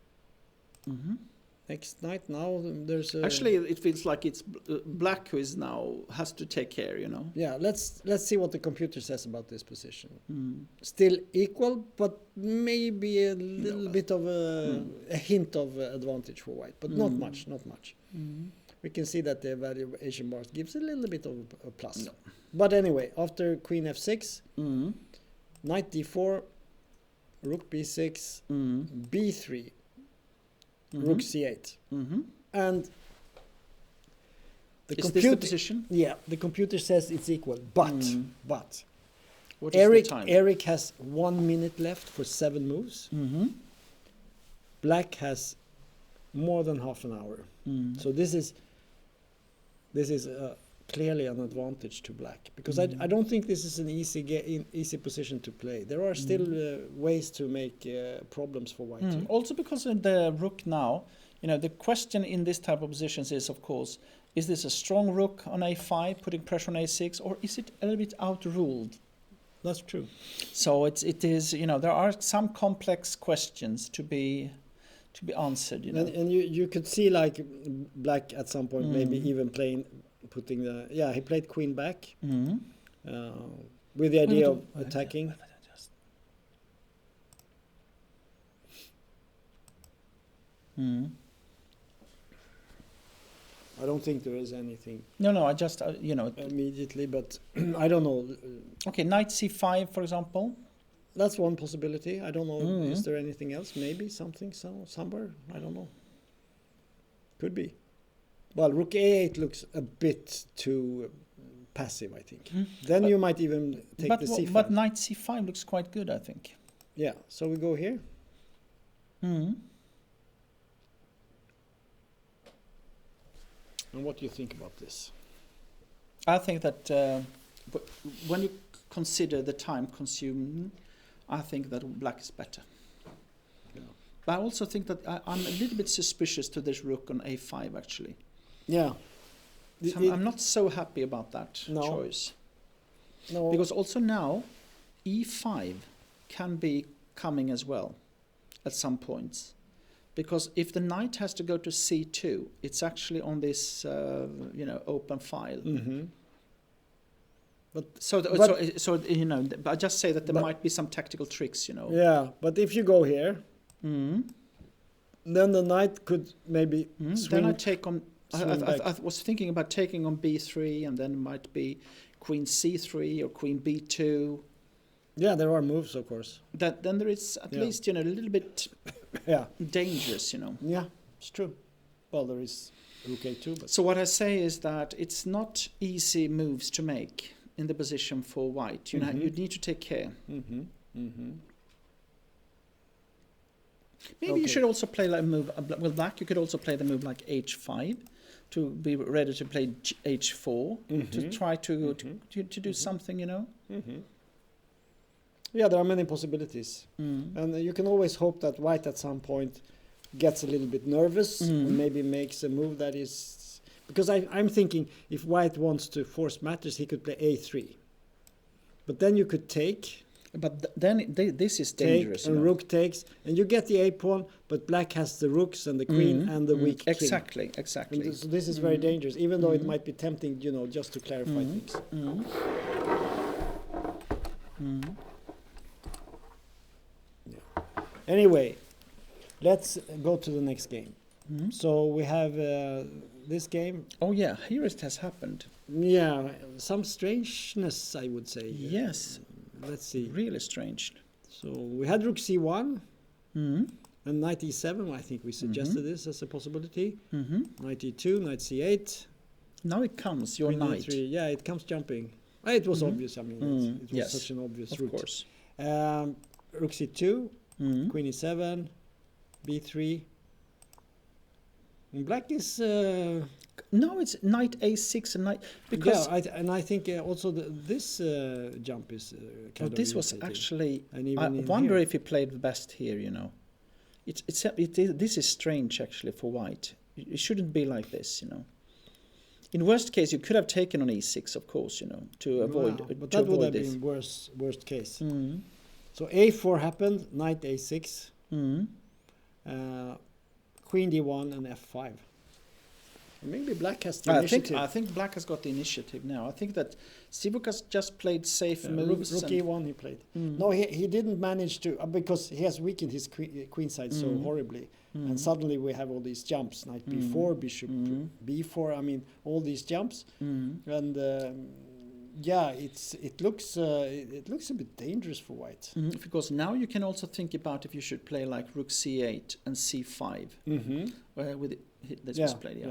[SPEAKER 1] Next knight. Now there's a...
[SPEAKER 2] Actually, it feels like it's black who is now has to take care,
[SPEAKER 1] Yeah, let's see what the computer says about this position. Still equal, but maybe a little bit of a hint of advantage for white, but not much. We can see that the evaluation bar gives a little bit of a plus. No. But anyway, after queen f6, knight d4, rook b6, b3. Rook c8. And
[SPEAKER 2] Is this the position?
[SPEAKER 1] Yeah, the computer says it's equal, but
[SPEAKER 2] What is the time?
[SPEAKER 1] Eric has 1 minute left for 7 moves. Black has more than half an hour. So this is clearly an advantage to Black, because I don't think this is an easy position to play. There are still ways to make problems for White too.
[SPEAKER 2] Also because of the rook now, the question in this type of positions is, of course, is this a strong rook on a5 putting pressure on a6, or is it a little bit outruled?
[SPEAKER 1] That's true.
[SPEAKER 2] So it is, there are some complex questions to be answered.
[SPEAKER 1] And you could see like Black at some point maybe even putting he played queen back with the idea of attacking. I don't think there is anything.
[SPEAKER 2] No, I just
[SPEAKER 1] immediately, but I don't know.
[SPEAKER 2] Okay, knight c5, for example.
[SPEAKER 1] That's one possibility. I don't know. Is there anything else? Maybe something somewhere. I don't know. Could be. Well, rook a8 looks a bit too passive, I think. Then you might even take the c5.
[SPEAKER 2] But knight c5 looks quite good, I think.
[SPEAKER 1] Yeah, so we go here. And what do you think about this?
[SPEAKER 2] I think that when you consider the time consumed, I think that Black is better.
[SPEAKER 1] Yeah.
[SPEAKER 2] But I also think that I'm a little bit suspicious to this rook on a5, actually.
[SPEAKER 1] Yeah.
[SPEAKER 2] So I'm not so happy about that choice.
[SPEAKER 1] No.
[SPEAKER 2] Because also now, e5 can be coming as well at some points. Because if the knight has to go to c2, it's actually on this, open file. But I just say that there might be some tactical tricks,
[SPEAKER 1] Yeah, but if you go here, then the knight could maybe swing.
[SPEAKER 2] Then I take on. I was thinking about taking on b3, and then it might be queen c3 or queen b2.
[SPEAKER 1] Yeah, there are moves, of course.
[SPEAKER 2] Then there is at least a little bit dangerous,
[SPEAKER 1] Yeah, it's true. Well, there is rook a2. But
[SPEAKER 2] so what I say is that it's not easy moves to make in the position for White. You need to take care. Maybe you should also play like a move with Black. You could also play the move like h5 to be ready to play h4 to try to do something,
[SPEAKER 1] Yeah, there are many possibilities. And you can always hope that White at some point gets a little bit nervous and maybe makes a move that is... Because I'm thinking if White wants to force matters, he could play a3. But then you could take...
[SPEAKER 2] But then this is dangerous.
[SPEAKER 1] And rook takes, and you get the a pawn, but Black has the rooks and the queen and the weak king.
[SPEAKER 2] Exactly.
[SPEAKER 1] And so this is very dangerous, even though it might be tempting, just to clarify things. Yeah. Anyway, let's go to the next game. So we have this game.
[SPEAKER 2] Oh yeah, here it has happened.
[SPEAKER 1] Yeah, some strangeness, I would say.
[SPEAKER 2] Yes.
[SPEAKER 1] Let's see.
[SPEAKER 2] Really strange.
[SPEAKER 1] So we had rook c1 and knight e7. I think we suggested this as a possibility. Knight e2, knight c8.
[SPEAKER 2] Now it comes, your knight.
[SPEAKER 1] E3. Yeah, it comes jumping. It was obvious. I mean, it was such an obvious route.
[SPEAKER 2] Of course.
[SPEAKER 1] Rook c2, queen e7, b3. And Black is...
[SPEAKER 2] No, it's knight a6 and knight... Because
[SPEAKER 1] I think also this jump is kind of
[SPEAKER 2] this was
[SPEAKER 1] irritating.
[SPEAKER 2] Actually...
[SPEAKER 1] I
[SPEAKER 2] wonder if he played best here, This is strange, actually, for White. It shouldn't be like this, In worst case, you could have taken on e6, of course, to avoid...
[SPEAKER 1] but that would have been worst case. So a4 happened, knight a6, queen d1 and f5. Maybe Black has the initiative.
[SPEAKER 2] I think Black has got the initiative now. I think that Sivuk has just played safe moves.
[SPEAKER 1] Rook e1 he played. No, he didn't manage to, because he has weakened his queen side so horribly. And suddenly we have all these jumps, knight b4, bishop b4, I mean, all these jumps. And it looks a bit dangerous for White.
[SPEAKER 2] Because now you can also think about if you should play like rook c8 and c5. With this was played,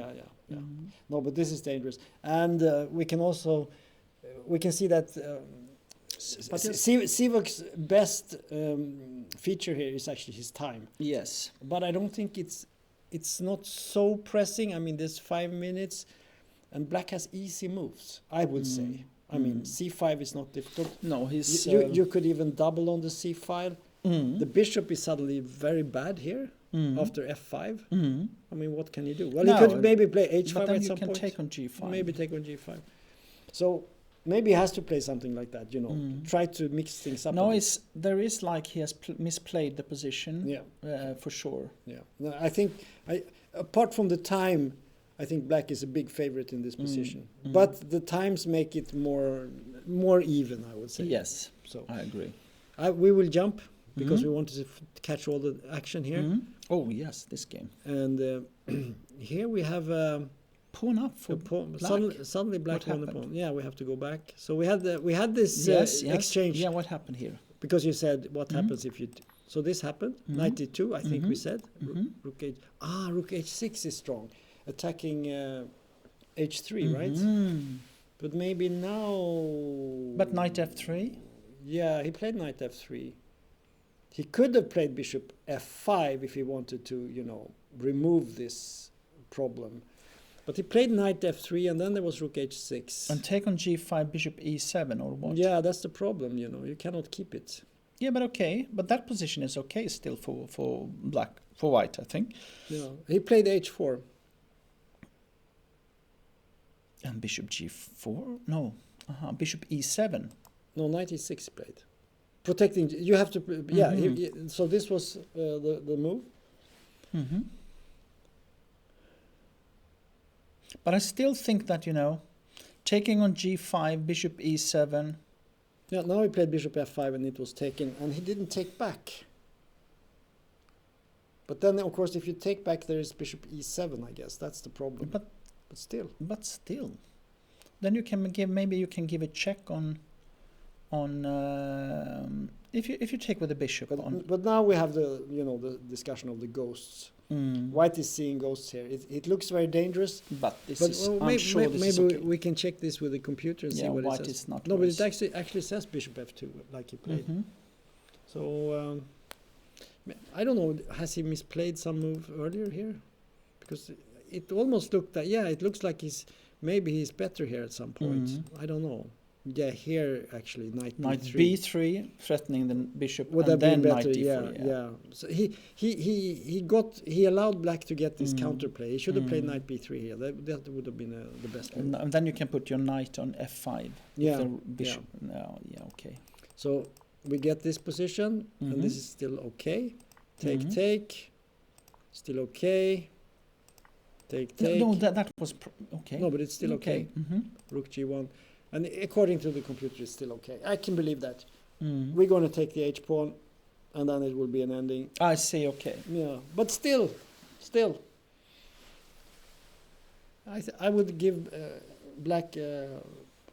[SPEAKER 1] Yeah. No, but this is dangerous, and we can also we can see that Sivak's best feature here is actually his time.
[SPEAKER 2] Yes.
[SPEAKER 1] But I don't think it's not so pressing. I mean, there's 5 minutes, and Black has easy moves, I would say. I mean, c5 is not difficult.
[SPEAKER 2] No, he's...
[SPEAKER 1] You could even double on the c file. The bishop is suddenly very bad here after f5. I mean, what can you do? Well,
[SPEAKER 2] No,
[SPEAKER 1] he could maybe play h5
[SPEAKER 2] but then
[SPEAKER 1] at
[SPEAKER 2] you
[SPEAKER 1] some
[SPEAKER 2] can
[SPEAKER 1] point.
[SPEAKER 2] take on g5.
[SPEAKER 1] Maybe take on g5. So maybe he has to play something like that, you know. Try to mix things up.
[SPEAKER 2] No, there is like he has misplayed the position.
[SPEAKER 1] Yeah.
[SPEAKER 2] For sure.
[SPEAKER 1] Yeah. No, I think apart from the time, I think Black is a big favorite in this position. But the times make it more even, I would say.
[SPEAKER 2] Yes.
[SPEAKER 1] So
[SPEAKER 2] I agree.
[SPEAKER 1] we will jump because we wanted to catch all the action here.
[SPEAKER 2] Oh yes, this game.
[SPEAKER 1] And here we have
[SPEAKER 2] Pawn up for
[SPEAKER 1] pawn.
[SPEAKER 2] Black.
[SPEAKER 1] Suddenly Black
[SPEAKER 2] What
[SPEAKER 1] won the
[SPEAKER 2] happened?
[SPEAKER 1] pawn. Yeah, we have to go back. So we had this
[SPEAKER 2] Yes.
[SPEAKER 1] exchange.
[SPEAKER 2] Yeah, what happened here?
[SPEAKER 1] Because you said what happens if you... So this happened, knight d2, I think we said. Rook h... rook h6 is strong. Attacking h3, right? But maybe now...
[SPEAKER 2] But knight f3?
[SPEAKER 1] Yeah, he played knight f3. He could have played bishop f5 if he wanted to, you know, remove this problem. But he played knight f3, and then there was rook h6.
[SPEAKER 2] And take on g5, bishop e7, or what?
[SPEAKER 1] Yeah, that's the problem, you know. You cannot keep it.
[SPEAKER 2] Yeah, but okay. But that position is okay still for black, for white, I think.
[SPEAKER 1] Yeah. He played h4.
[SPEAKER 2] And bishop g4? No. Bishop e7.
[SPEAKER 1] No, knight e6 played. Protecting, you have to, yeah. So this was the move.
[SPEAKER 2] But I still think that, you know, taking on g5, bishop e7.
[SPEAKER 1] Yeah, now he played bishop f5 and it was taken, and he didn't take back. But then, of course, if you take back, there is bishop e7, I guess. That's the problem. But still.
[SPEAKER 2] But still. Then you can give, maybe you can give a check on if you take with the bishop.
[SPEAKER 1] But now we have the, you know, the discussion of the ghosts. White is seeing ghosts here. It looks very dangerous.
[SPEAKER 2] But
[SPEAKER 1] maybe we can check this with the computer and see what
[SPEAKER 2] white
[SPEAKER 1] it says.
[SPEAKER 2] is not
[SPEAKER 1] no,
[SPEAKER 2] worse.
[SPEAKER 1] but it actually says bishop f2 like he played. So I don't know. Has he misplayed some move earlier here? Because it almost looked that it looks like maybe he's better here at some point. I don't know. Yeah, here actually knight
[SPEAKER 2] b3 threatening the bishop.
[SPEAKER 1] Would
[SPEAKER 2] and
[SPEAKER 1] have been
[SPEAKER 2] then
[SPEAKER 1] better,
[SPEAKER 2] knight d4,
[SPEAKER 1] yeah. So he allowed Black to get this counterplay. He should have played knight b3 here. That would have been the best move.
[SPEAKER 2] And then you can put your knight on f5.
[SPEAKER 1] Yeah,
[SPEAKER 2] the bishop. No, okay.
[SPEAKER 1] So we get this position, and this is still okay. Take, still okay. Take.
[SPEAKER 2] No, that was okay.
[SPEAKER 1] No, but it's still okay. Rook g1. And according to the computer, it's still okay. I can believe that. We're going to take the h-pawn, and then it will be an ending.
[SPEAKER 2] I see, okay.
[SPEAKER 1] Yeah, but still. I would give Black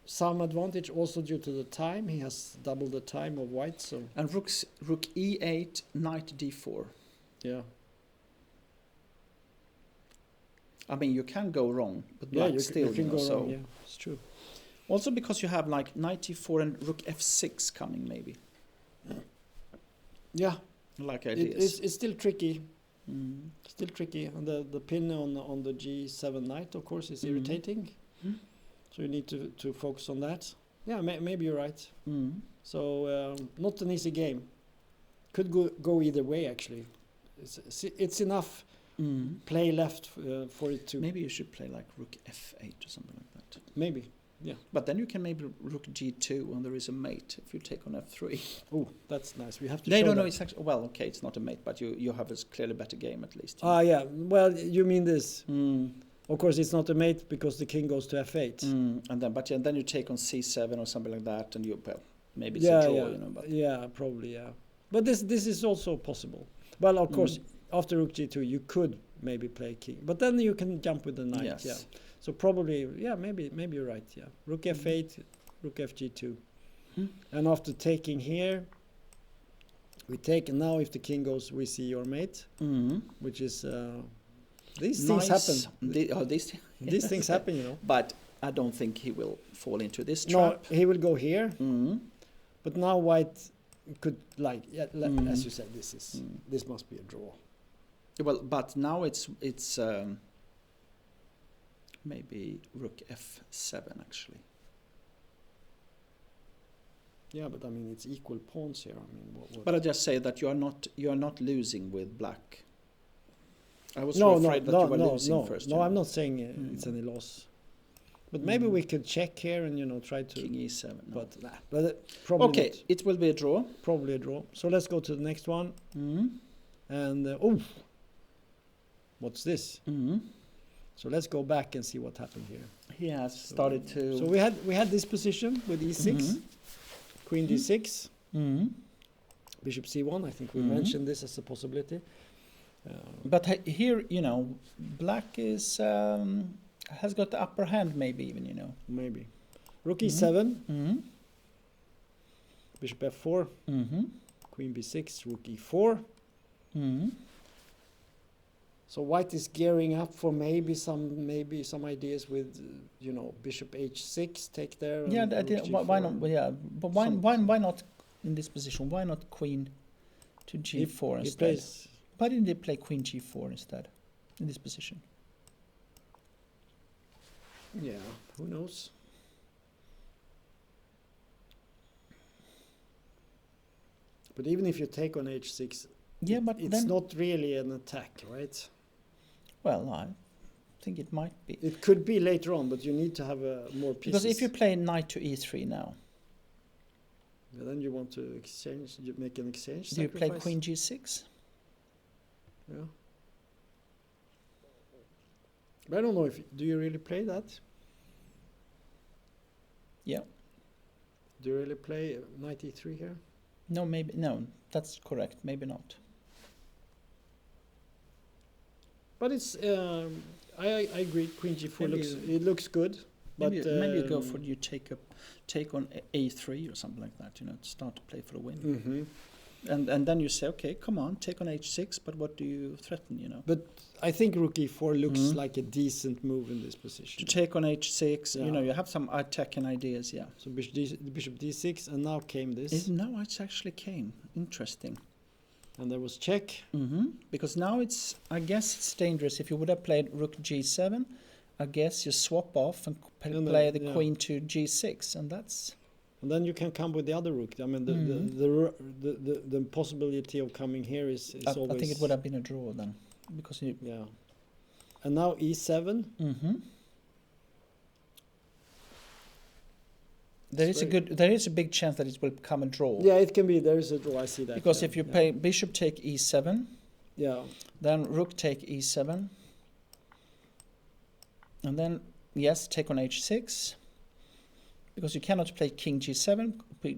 [SPEAKER 1] some advantage, also due to the time. He has double the time of White. So.
[SPEAKER 2] And rook e8, knight d4.
[SPEAKER 1] Yeah.
[SPEAKER 2] I mean, you can go wrong, but Black still,
[SPEAKER 1] you can go wrong. Yeah, it's true.
[SPEAKER 2] Also because you have like knight e4 and rook f6 coming, maybe.
[SPEAKER 1] Yeah.
[SPEAKER 2] Like ideas.
[SPEAKER 1] It's still tricky. Still tricky. And the pin on the g7 knight, of course, is irritating. So you need to focus on that. Yeah, maybe you're right. So not an easy game. Could go either way, actually. It's enough play left for it to...
[SPEAKER 2] Maybe you should play like rook f8 or something like that.
[SPEAKER 1] Maybe. Yeah.
[SPEAKER 2] But then you can maybe rook g2 when there is a mate if you take on f3.
[SPEAKER 1] Oh, that's nice. We have to
[SPEAKER 2] They
[SPEAKER 1] show
[SPEAKER 2] don't
[SPEAKER 1] that.
[SPEAKER 2] know it's actually, well, okay, it's not a mate, but you have a clearly better game at least.
[SPEAKER 1] Yeah. Well, you mean this. Of course, it's not a mate because the king goes to f8.
[SPEAKER 2] And then you take on c7 or something like that, and maybe it's a draw, you know. But
[SPEAKER 1] yeah, probably, yeah. But this is also possible. Well, of course, after rook g2, you could maybe play king, but then you can jump with the knight.
[SPEAKER 2] Yes.
[SPEAKER 1] Yeah. So probably, maybe you're right. Yeah, rook f8, rook fg2, and after taking here, we take. And now, if the king goes, we see your mate, which is These things happen.
[SPEAKER 2] These
[SPEAKER 1] Things happen, you know.
[SPEAKER 2] But I don't think he will fall into this
[SPEAKER 1] No,
[SPEAKER 2] trap.
[SPEAKER 1] he will go here.
[SPEAKER 2] Mm.
[SPEAKER 1] But now white could, like, as you said, this must be a draw.
[SPEAKER 2] Well, but now it's maybe rook f7 actually.
[SPEAKER 1] Yeah, but I mean it's equal pawns here. I mean, what?
[SPEAKER 2] But I just say that you are not losing with black. I was
[SPEAKER 1] No,
[SPEAKER 2] afraid that you were losing
[SPEAKER 1] no,
[SPEAKER 2] first.
[SPEAKER 1] no. I'm not saying it's any loss. But maybe we could check here and try to.
[SPEAKER 2] King e7. No.
[SPEAKER 1] But probably
[SPEAKER 2] Okay,
[SPEAKER 1] not.
[SPEAKER 2] it will be a draw.
[SPEAKER 1] Probably a draw. So let's go to the next one.
[SPEAKER 2] Mm.
[SPEAKER 1] And what's this?
[SPEAKER 2] Mm.
[SPEAKER 1] So let's go back and see what happened here.
[SPEAKER 2] He has started to.
[SPEAKER 1] So we had this position with e6, queen d6, bishop c1. I think we mentioned this as a possibility.
[SPEAKER 2] But here, black is has got the upper hand, maybe even.
[SPEAKER 1] Maybe. Rook e7, bishop f4, queen b6, rook e4. So white is gearing up for maybe some ideas with bishop h6 take there.
[SPEAKER 2] Yeah, why not? Yeah, but why not in this position? Why not queen to g4 instead? Why didn't they play queen g4 instead in this position?
[SPEAKER 1] Yeah, who knows? But even if you take on h6,
[SPEAKER 2] but
[SPEAKER 1] it's not really an attack, right?
[SPEAKER 2] Well, I think it might be.
[SPEAKER 1] It could be later on, but you need to have more pieces.
[SPEAKER 2] Because if you play knight to e3 now,
[SPEAKER 1] then you want to make an exchange.
[SPEAKER 2] Do you play queen g6?
[SPEAKER 1] Yeah. But I don't know do you really play that?
[SPEAKER 2] Yeah.
[SPEAKER 1] Do you really play knight e3 here?
[SPEAKER 2] No, that's correct. Maybe not.
[SPEAKER 1] But it's I agree. Queen g4 looks good. But
[SPEAKER 2] maybe you go for take on a3 or something like that. To start to play for the win. And then you say, okay, come on, take on h6. But what do you threaten?
[SPEAKER 1] But I think rook e4 looks like a decent move in this position.
[SPEAKER 2] To take on h6, you have some attacking ideas. Yeah.
[SPEAKER 1] So bishop d6, and now came this.
[SPEAKER 2] Now it actually came. Interesting.
[SPEAKER 1] And there was check.
[SPEAKER 2] Because now I guess it's dangerous. If you would have played rook g7, I guess you swap off and play the queen to g6, and that's.
[SPEAKER 1] And then you can come with the other rook. I mean, the possibility of coming here is always.
[SPEAKER 2] I think it would have been a draw then, because
[SPEAKER 1] yeah. And now e7.
[SPEAKER 2] There is a big chance that it will become a draw.
[SPEAKER 1] Yeah, it can be. There is a draw. I see that.
[SPEAKER 2] Because if you play bishop take e7, then rook take e7, and then take on h6, because you cannot play king g7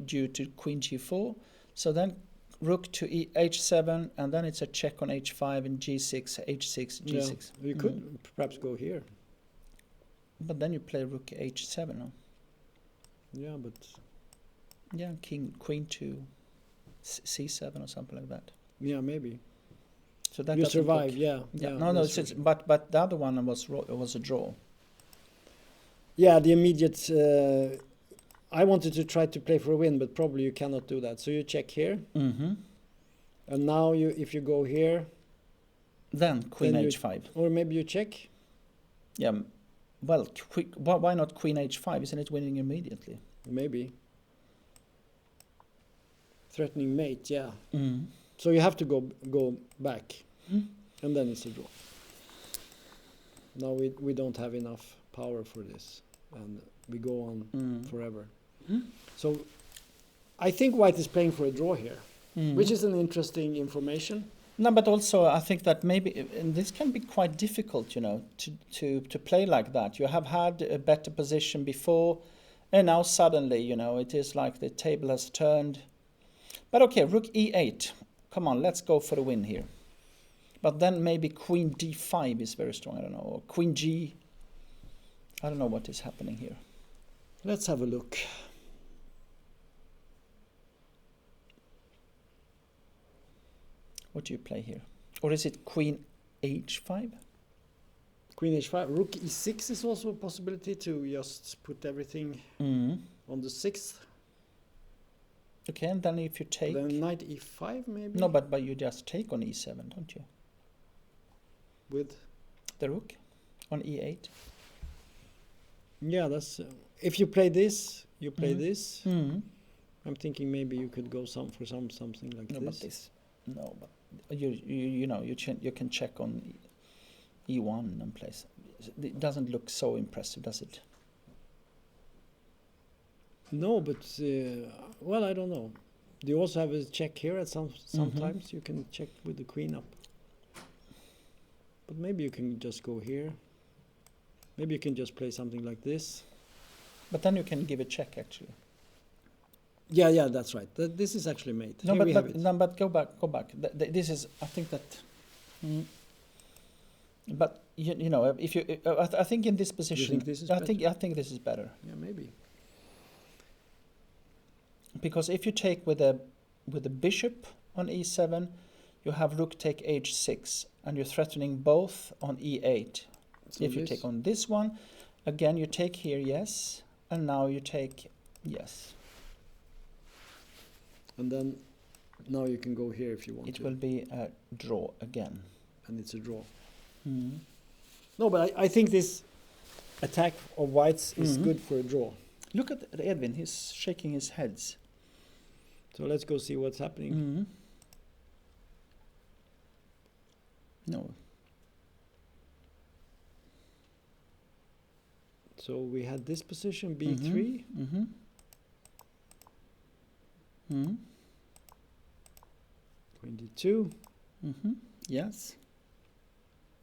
[SPEAKER 2] due to queen g4. So then rook to h7, and then it's a check on h5 and g6, h6, g6.
[SPEAKER 1] Yeah, you could perhaps go here.
[SPEAKER 2] But then you play rook h7. No?
[SPEAKER 1] Yeah, but
[SPEAKER 2] queen to c7 or something like that.
[SPEAKER 1] Yeah, maybe.
[SPEAKER 2] So that
[SPEAKER 1] you survive.
[SPEAKER 2] No. But the other one was a draw.
[SPEAKER 1] Yeah, the immediate. I wanted to try to play for a win, but probably you cannot do that. So you check here, and now if you go here,
[SPEAKER 2] then queen h5,
[SPEAKER 1] or maybe you check.
[SPEAKER 2] Yeah. Well, why not queen h5? Isn't it winning immediately?
[SPEAKER 1] Maybe. Threatening mate, yeah. So you have to go back, and then it's a draw. Now we don't have enough power for this, and we go on forever. So I think white is playing for a draw here, which is an interesting information.
[SPEAKER 2] No, but also I think that maybe and this can be quite difficult, to play like that. You have had a better position before, and now suddenly, it is like the table has turned. But okay, rook e8. Come on, let's go for the win here. But then maybe queen d5 is very strong. I don't know, or queen g. I don't know what is happening here.
[SPEAKER 1] Let's have a look.
[SPEAKER 2] What do you play here? Or is it queen h5?
[SPEAKER 1] Queen h5. Rook e6 is also a possibility to just put everything on the 6th.
[SPEAKER 2] Okay, and then if you take...
[SPEAKER 1] Then knight e5 maybe?
[SPEAKER 2] No, but you just take on e7, don't you?
[SPEAKER 1] With?
[SPEAKER 2] The rook on e8.
[SPEAKER 1] Yeah, that's... if you play this, you play this.
[SPEAKER 2] Mm-hmm.
[SPEAKER 1] I'm thinking maybe you could go for something like
[SPEAKER 2] No,
[SPEAKER 1] this.
[SPEAKER 2] but this... No, but you know, you can check on e1 and place. It doesn't look so impressive, does it?
[SPEAKER 1] No, but well, I don't know. You also have a check here at sometimes you can check with the queen up. But maybe you can just go here. Maybe you can just play something like this.
[SPEAKER 2] But then you can give a check actually.
[SPEAKER 1] Yeah, that's right. This is actually made.
[SPEAKER 2] No,
[SPEAKER 1] Here we have it.
[SPEAKER 2] but go back. This is, I think that. But you know, if you, I think in this position,
[SPEAKER 1] think this is
[SPEAKER 2] I think this is better.
[SPEAKER 1] Yeah, maybe.
[SPEAKER 2] Because if you take with the bishop on e7, you have rook take h6, and you're threatening both on e8.
[SPEAKER 1] So
[SPEAKER 2] if you take on this one, again you take here, yes, and now you take yes.
[SPEAKER 1] And then now you can go here if you want
[SPEAKER 2] It
[SPEAKER 1] to.
[SPEAKER 2] will be a draw again.
[SPEAKER 1] And it's a draw.
[SPEAKER 2] Mm.
[SPEAKER 1] No, but I think this attack of whites is good for a draw.
[SPEAKER 2] Look at Edwin, he's shaking his heads.
[SPEAKER 1] So let's go see what's happening.
[SPEAKER 2] Mm. No.
[SPEAKER 1] So we had this position, b3.
[SPEAKER 2] Mm-hmm. Mm.
[SPEAKER 1] Queen d2.
[SPEAKER 2] Mm-hmm. Yes.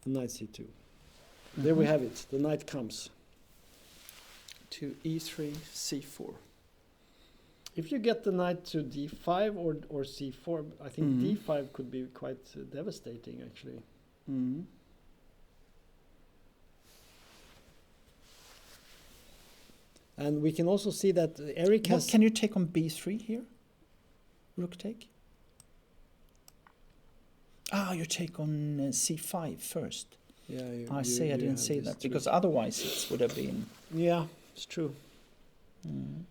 [SPEAKER 1] And knight c2. There we have it. The knight comes.
[SPEAKER 2] To e3, c4.
[SPEAKER 1] If you get the knight to d5 or c4, I think d5 could be quite devastating, actually.
[SPEAKER 2] Mm.
[SPEAKER 1] And we can also see that Eric has...
[SPEAKER 2] Can you take on b3 here? Rook take? Ah, you take on c5 first.
[SPEAKER 1] Yeah,
[SPEAKER 2] I didn't say that, because otherwise it would have been...
[SPEAKER 1] Yeah, it's true.
[SPEAKER 2] Mm.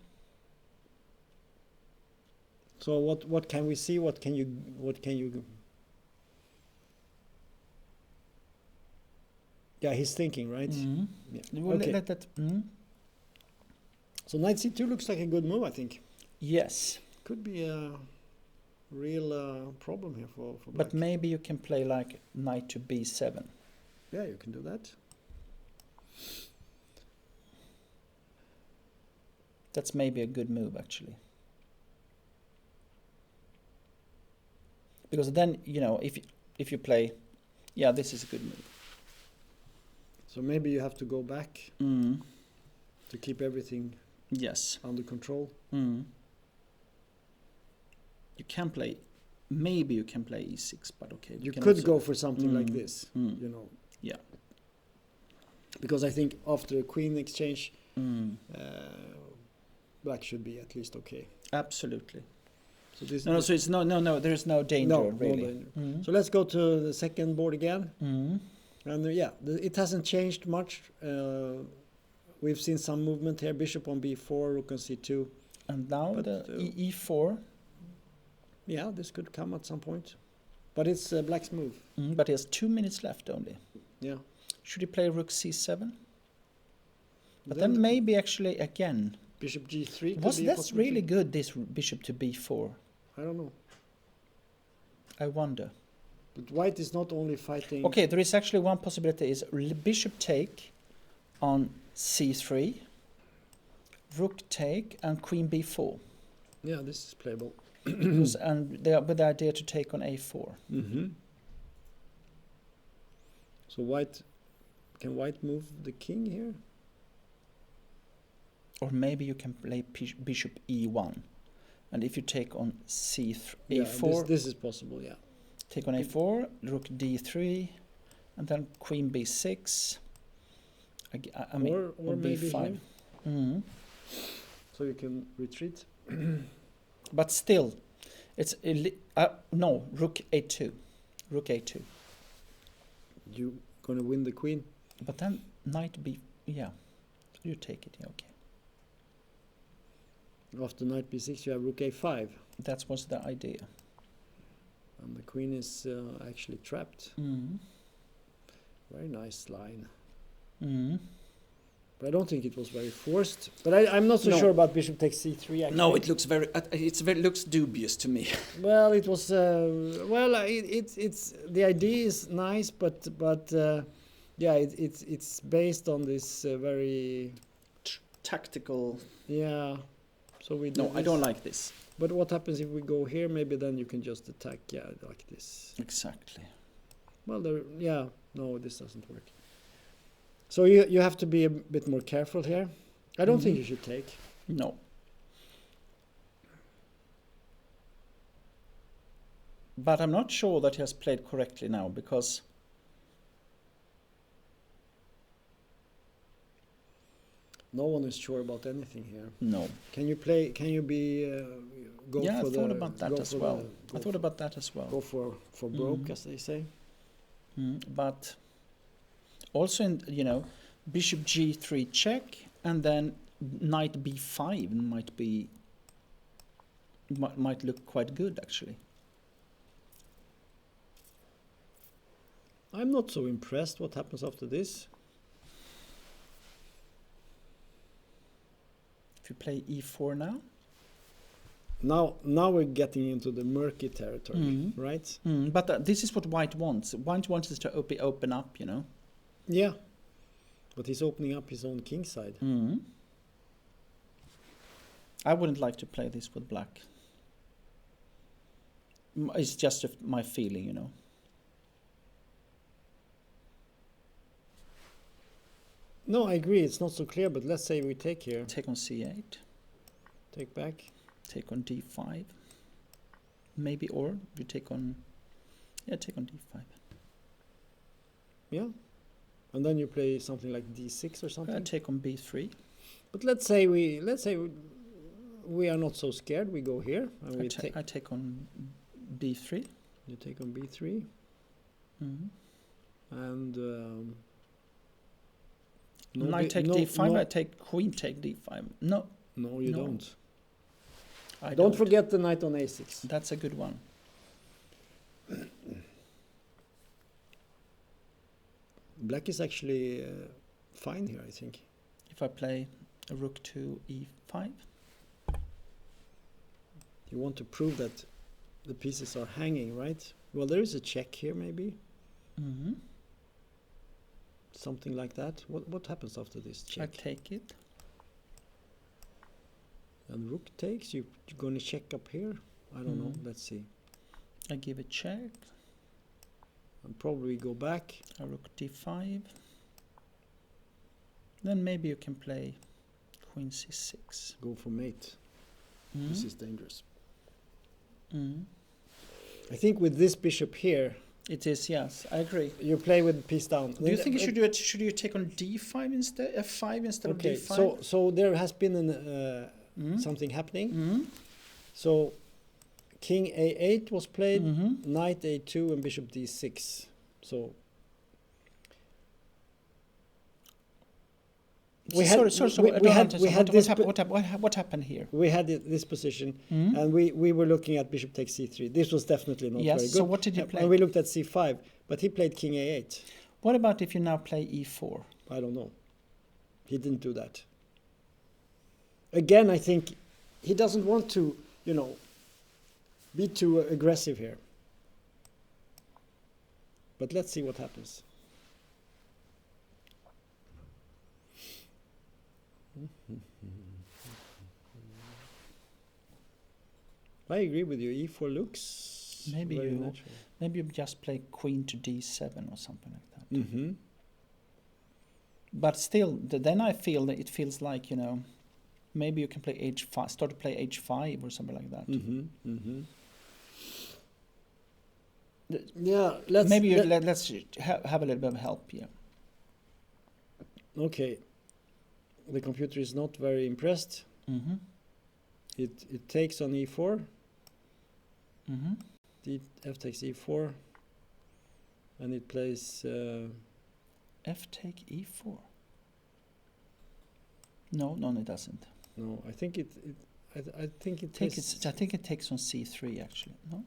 [SPEAKER 1] So what can we see? What can you? Yeah, he's thinking, right?
[SPEAKER 2] Mm.
[SPEAKER 1] Yeah.
[SPEAKER 2] Well,
[SPEAKER 1] Okay.
[SPEAKER 2] let that... Mm.
[SPEAKER 1] So knight c2 looks like a good move, I think.
[SPEAKER 2] Yes.
[SPEAKER 1] Could be a real problem here for black.
[SPEAKER 2] But maybe you can play like knight to b7.
[SPEAKER 1] Yeah, you can do that.
[SPEAKER 2] That's maybe a good move, actually. Because then, you know, if you play... Yeah, this is a good move.
[SPEAKER 1] So maybe you have to go back to keep everything under control.
[SPEAKER 2] Mm. You can play... Maybe you can play e6, but okay.
[SPEAKER 1] You could go for something like this,
[SPEAKER 2] Mm.
[SPEAKER 1] you know.
[SPEAKER 2] Yeah.
[SPEAKER 1] Because I think after a queen exchange, black should be at least okay.
[SPEAKER 2] Absolutely.
[SPEAKER 1] So this
[SPEAKER 2] No, so it's no. There's no danger really.
[SPEAKER 1] No danger. So let's go to the second board again. And yeah, it hasn't changed much. We've seen some movement here. Bishop on b4, rook on c2.
[SPEAKER 2] And now
[SPEAKER 1] But,
[SPEAKER 2] the e4.
[SPEAKER 1] Yeah, this could come at some point. But it's black's move.
[SPEAKER 2] But he has 2 minutes left only.
[SPEAKER 1] Yeah.
[SPEAKER 2] Should he play rook c7? But
[SPEAKER 1] Then
[SPEAKER 2] then maybe actually again.
[SPEAKER 1] Bishop g3 could
[SPEAKER 2] Was
[SPEAKER 1] be a
[SPEAKER 2] that
[SPEAKER 1] possibility.
[SPEAKER 2] really good, this bishop to b4?
[SPEAKER 1] I don't know.
[SPEAKER 2] I wonder.
[SPEAKER 1] But white is not only fighting...
[SPEAKER 2] Okay, there is actually one possibility is bishop take on c3, rook take, and queen b4.
[SPEAKER 1] Yeah, this is playable.
[SPEAKER 2] And they are with the idea to take on a4.
[SPEAKER 1] So can white move the king here?
[SPEAKER 2] Or maybe you can play bishop e1. And if you take on c3,
[SPEAKER 1] Yeah,
[SPEAKER 2] a4,
[SPEAKER 1] this is possible, yeah.
[SPEAKER 2] take on a4, rook d3, and then queen b6. I mean,
[SPEAKER 1] or maybe
[SPEAKER 2] b5.
[SPEAKER 1] here. So you can retreat.
[SPEAKER 2] But still, it's no, rook a2. Rook a2.
[SPEAKER 1] You gonna win the queen?
[SPEAKER 2] But then knight b, yeah, you take it, yeah, okay.
[SPEAKER 1] After knight b6, you have rook a5.
[SPEAKER 2] That was the idea.
[SPEAKER 1] And the queen is actually trapped. Very nice line. But I don't think it was very forced. But I'm not so sure about bishop takes c3. Actually.
[SPEAKER 2] No, it looks very. Looks dubious to me.
[SPEAKER 1] Well, it was. It's the idea is nice, but yeah, it's based on this very
[SPEAKER 2] Tactical.
[SPEAKER 1] Yeah. So we.
[SPEAKER 2] No, I don't like this.
[SPEAKER 1] But what happens if we go here? Maybe then you can just attack. Yeah, like this.
[SPEAKER 2] Exactly.
[SPEAKER 1] Well, yeah. No, this doesn't work. So you have to be a bit more careful here. I don't think you should take.
[SPEAKER 2] No. But I'm not sure that he has played correctly now, because
[SPEAKER 1] no one is sure about anything here.
[SPEAKER 2] no.
[SPEAKER 1] Can you play? Can you be? Go
[SPEAKER 2] Yeah,
[SPEAKER 1] for
[SPEAKER 2] I thought about that as well. I thought about that as well.
[SPEAKER 1] Go for broke, as they say.
[SPEAKER 2] But also, bishop g3 check, and then knight b5 might look quite good, actually.
[SPEAKER 1] I'm not so impressed. What happens after this?
[SPEAKER 2] If you play e4 now.
[SPEAKER 1] Now we're getting into the murky territory, right?
[SPEAKER 2] But this is what white wants. White wants to open up,
[SPEAKER 1] Yeah, but he's opening up his own king side.
[SPEAKER 2] I wouldn't like to play this with black. It's just my feeling,
[SPEAKER 1] No, I agree. It's not so clear, but let's say we take here.
[SPEAKER 2] Take on c8.
[SPEAKER 1] Take back.
[SPEAKER 2] Take on d5. Maybe, or you take on... Yeah, take on d5.
[SPEAKER 1] Yeah. And then you play something like d6 or something.
[SPEAKER 2] Take on b3.
[SPEAKER 1] But let's say we are not so scared. We go here and
[SPEAKER 2] I take on b3.
[SPEAKER 1] You take on b3. And
[SPEAKER 2] knight take d5. I take queen take d5. No.
[SPEAKER 1] No, you don't.
[SPEAKER 2] I
[SPEAKER 1] don't forget the knight on a6.
[SPEAKER 2] That's a good one.
[SPEAKER 1] Black is actually fine here, I think.
[SPEAKER 2] If I play a rook to e5.
[SPEAKER 1] You want to prove that the pieces are hanging, right? Well, there is a check here, maybe. Something like that. What happens after this check?
[SPEAKER 2] I take it.
[SPEAKER 1] And rook takes. You're going to check up here? I don't know. Let's see.
[SPEAKER 2] I give a check.
[SPEAKER 1] And probably go back.
[SPEAKER 2] A rook d5. Then maybe you can play queen c6.
[SPEAKER 1] Go for mate. This is dangerous. I think with this bishop here,
[SPEAKER 2] it is, yes, I agree.
[SPEAKER 1] You play with piece down.
[SPEAKER 2] Do you think you should do it? Should you take on d5 instead, f5 instead of d5?
[SPEAKER 1] Okay, so there has been something happening. So king a8 was played, knight a2, and bishop d6. So
[SPEAKER 2] what happened here?
[SPEAKER 1] We had this position, and we were looking at bishop takes c3. This was definitely not very good.
[SPEAKER 2] So what did you play?
[SPEAKER 1] And we looked at c5, but he played king a8.
[SPEAKER 2] What about if you now play e4?
[SPEAKER 1] I don't know. He didn't do that. Again, I think he doesn't want to, be too aggressive here. But let's see what happens. I agree with you. E4 looks
[SPEAKER 2] maybe
[SPEAKER 1] very
[SPEAKER 2] you
[SPEAKER 1] natural.
[SPEAKER 2] Maybe you just play queen to d7 or something like that. But still, then I feel that it feels like maybe you can play h5, start to play h5 or something like that.
[SPEAKER 1] Yeah,
[SPEAKER 2] let's have a little bit of help here.
[SPEAKER 1] Okay, the computer is not very impressed. It takes on e4. F takes e4, and it plays
[SPEAKER 2] F take e4. No, it doesn't.
[SPEAKER 1] No, I think I think it
[SPEAKER 2] I think it takes on c3 actually. No.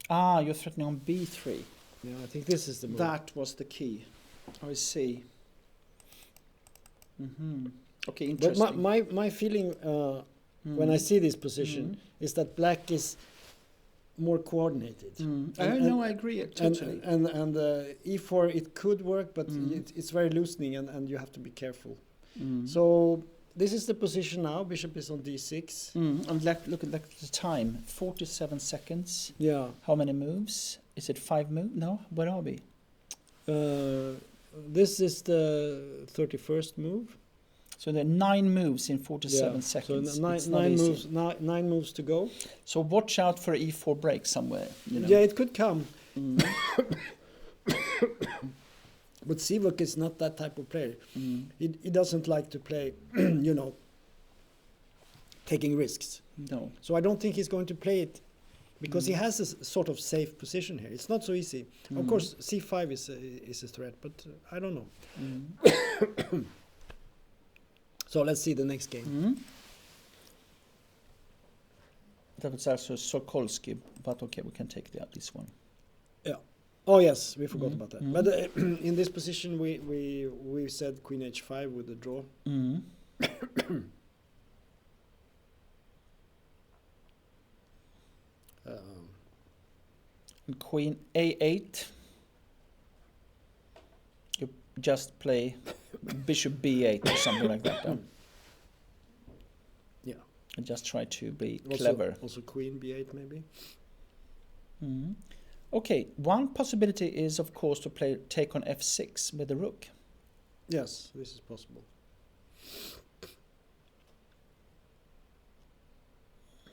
[SPEAKER 2] Ah, you're threatening on b3.
[SPEAKER 1] Yeah, I think this is the move.
[SPEAKER 2] That was the key. I see. Okay, interesting.
[SPEAKER 1] But my feeling when I see this position is that black is more coordinated.
[SPEAKER 2] I agree totally.
[SPEAKER 1] And e4 it could work, but it's very loosening, and you have to be careful. So this is the position now. Bishop is on d6.
[SPEAKER 2] And look at the time. 47 seconds.
[SPEAKER 1] Yeah.
[SPEAKER 2] How many moves? Is it 5 moves? No. Where are we?
[SPEAKER 1] This is the 31st move.
[SPEAKER 2] So there are 9 moves in 47 seconds.
[SPEAKER 1] So nine moves to go.
[SPEAKER 2] So watch out for e4 break somewhere. You know?
[SPEAKER 1] Yeah, it could come. But Sivak is not that type of player. He doesn't like to play, taking risks.
[SPEAKER 2] No.
[SPEAKER 1] So I don't think he's going to play it, because he has a sort of safe position here. It's not so easy. Of course, c5 is a threat, but I don't know. So let's see the next game.
[SPEAKER 2] That was also Sokolsky, but okay, we can take this one.
[SPEAKER 1] Yeah. Oh yes, we forgot about that. But in this position, we said Queen h5 with the draw.
[SPEAKER 2] And Queen a8. You just play Bishop b8 or something like that.
[SPEAKER 1] Yeah.
[SPEAKER 2] And just try to be
[SPEAKER 1] Also,
[SPEAKER 2] clever.
[SPEAKER 1] Also Queen b8 maybe.
[SPEAKER 2] Okay, one possibility is of course to take on f6 with the rook.
[SPEAKER 1] Yes, this is possible.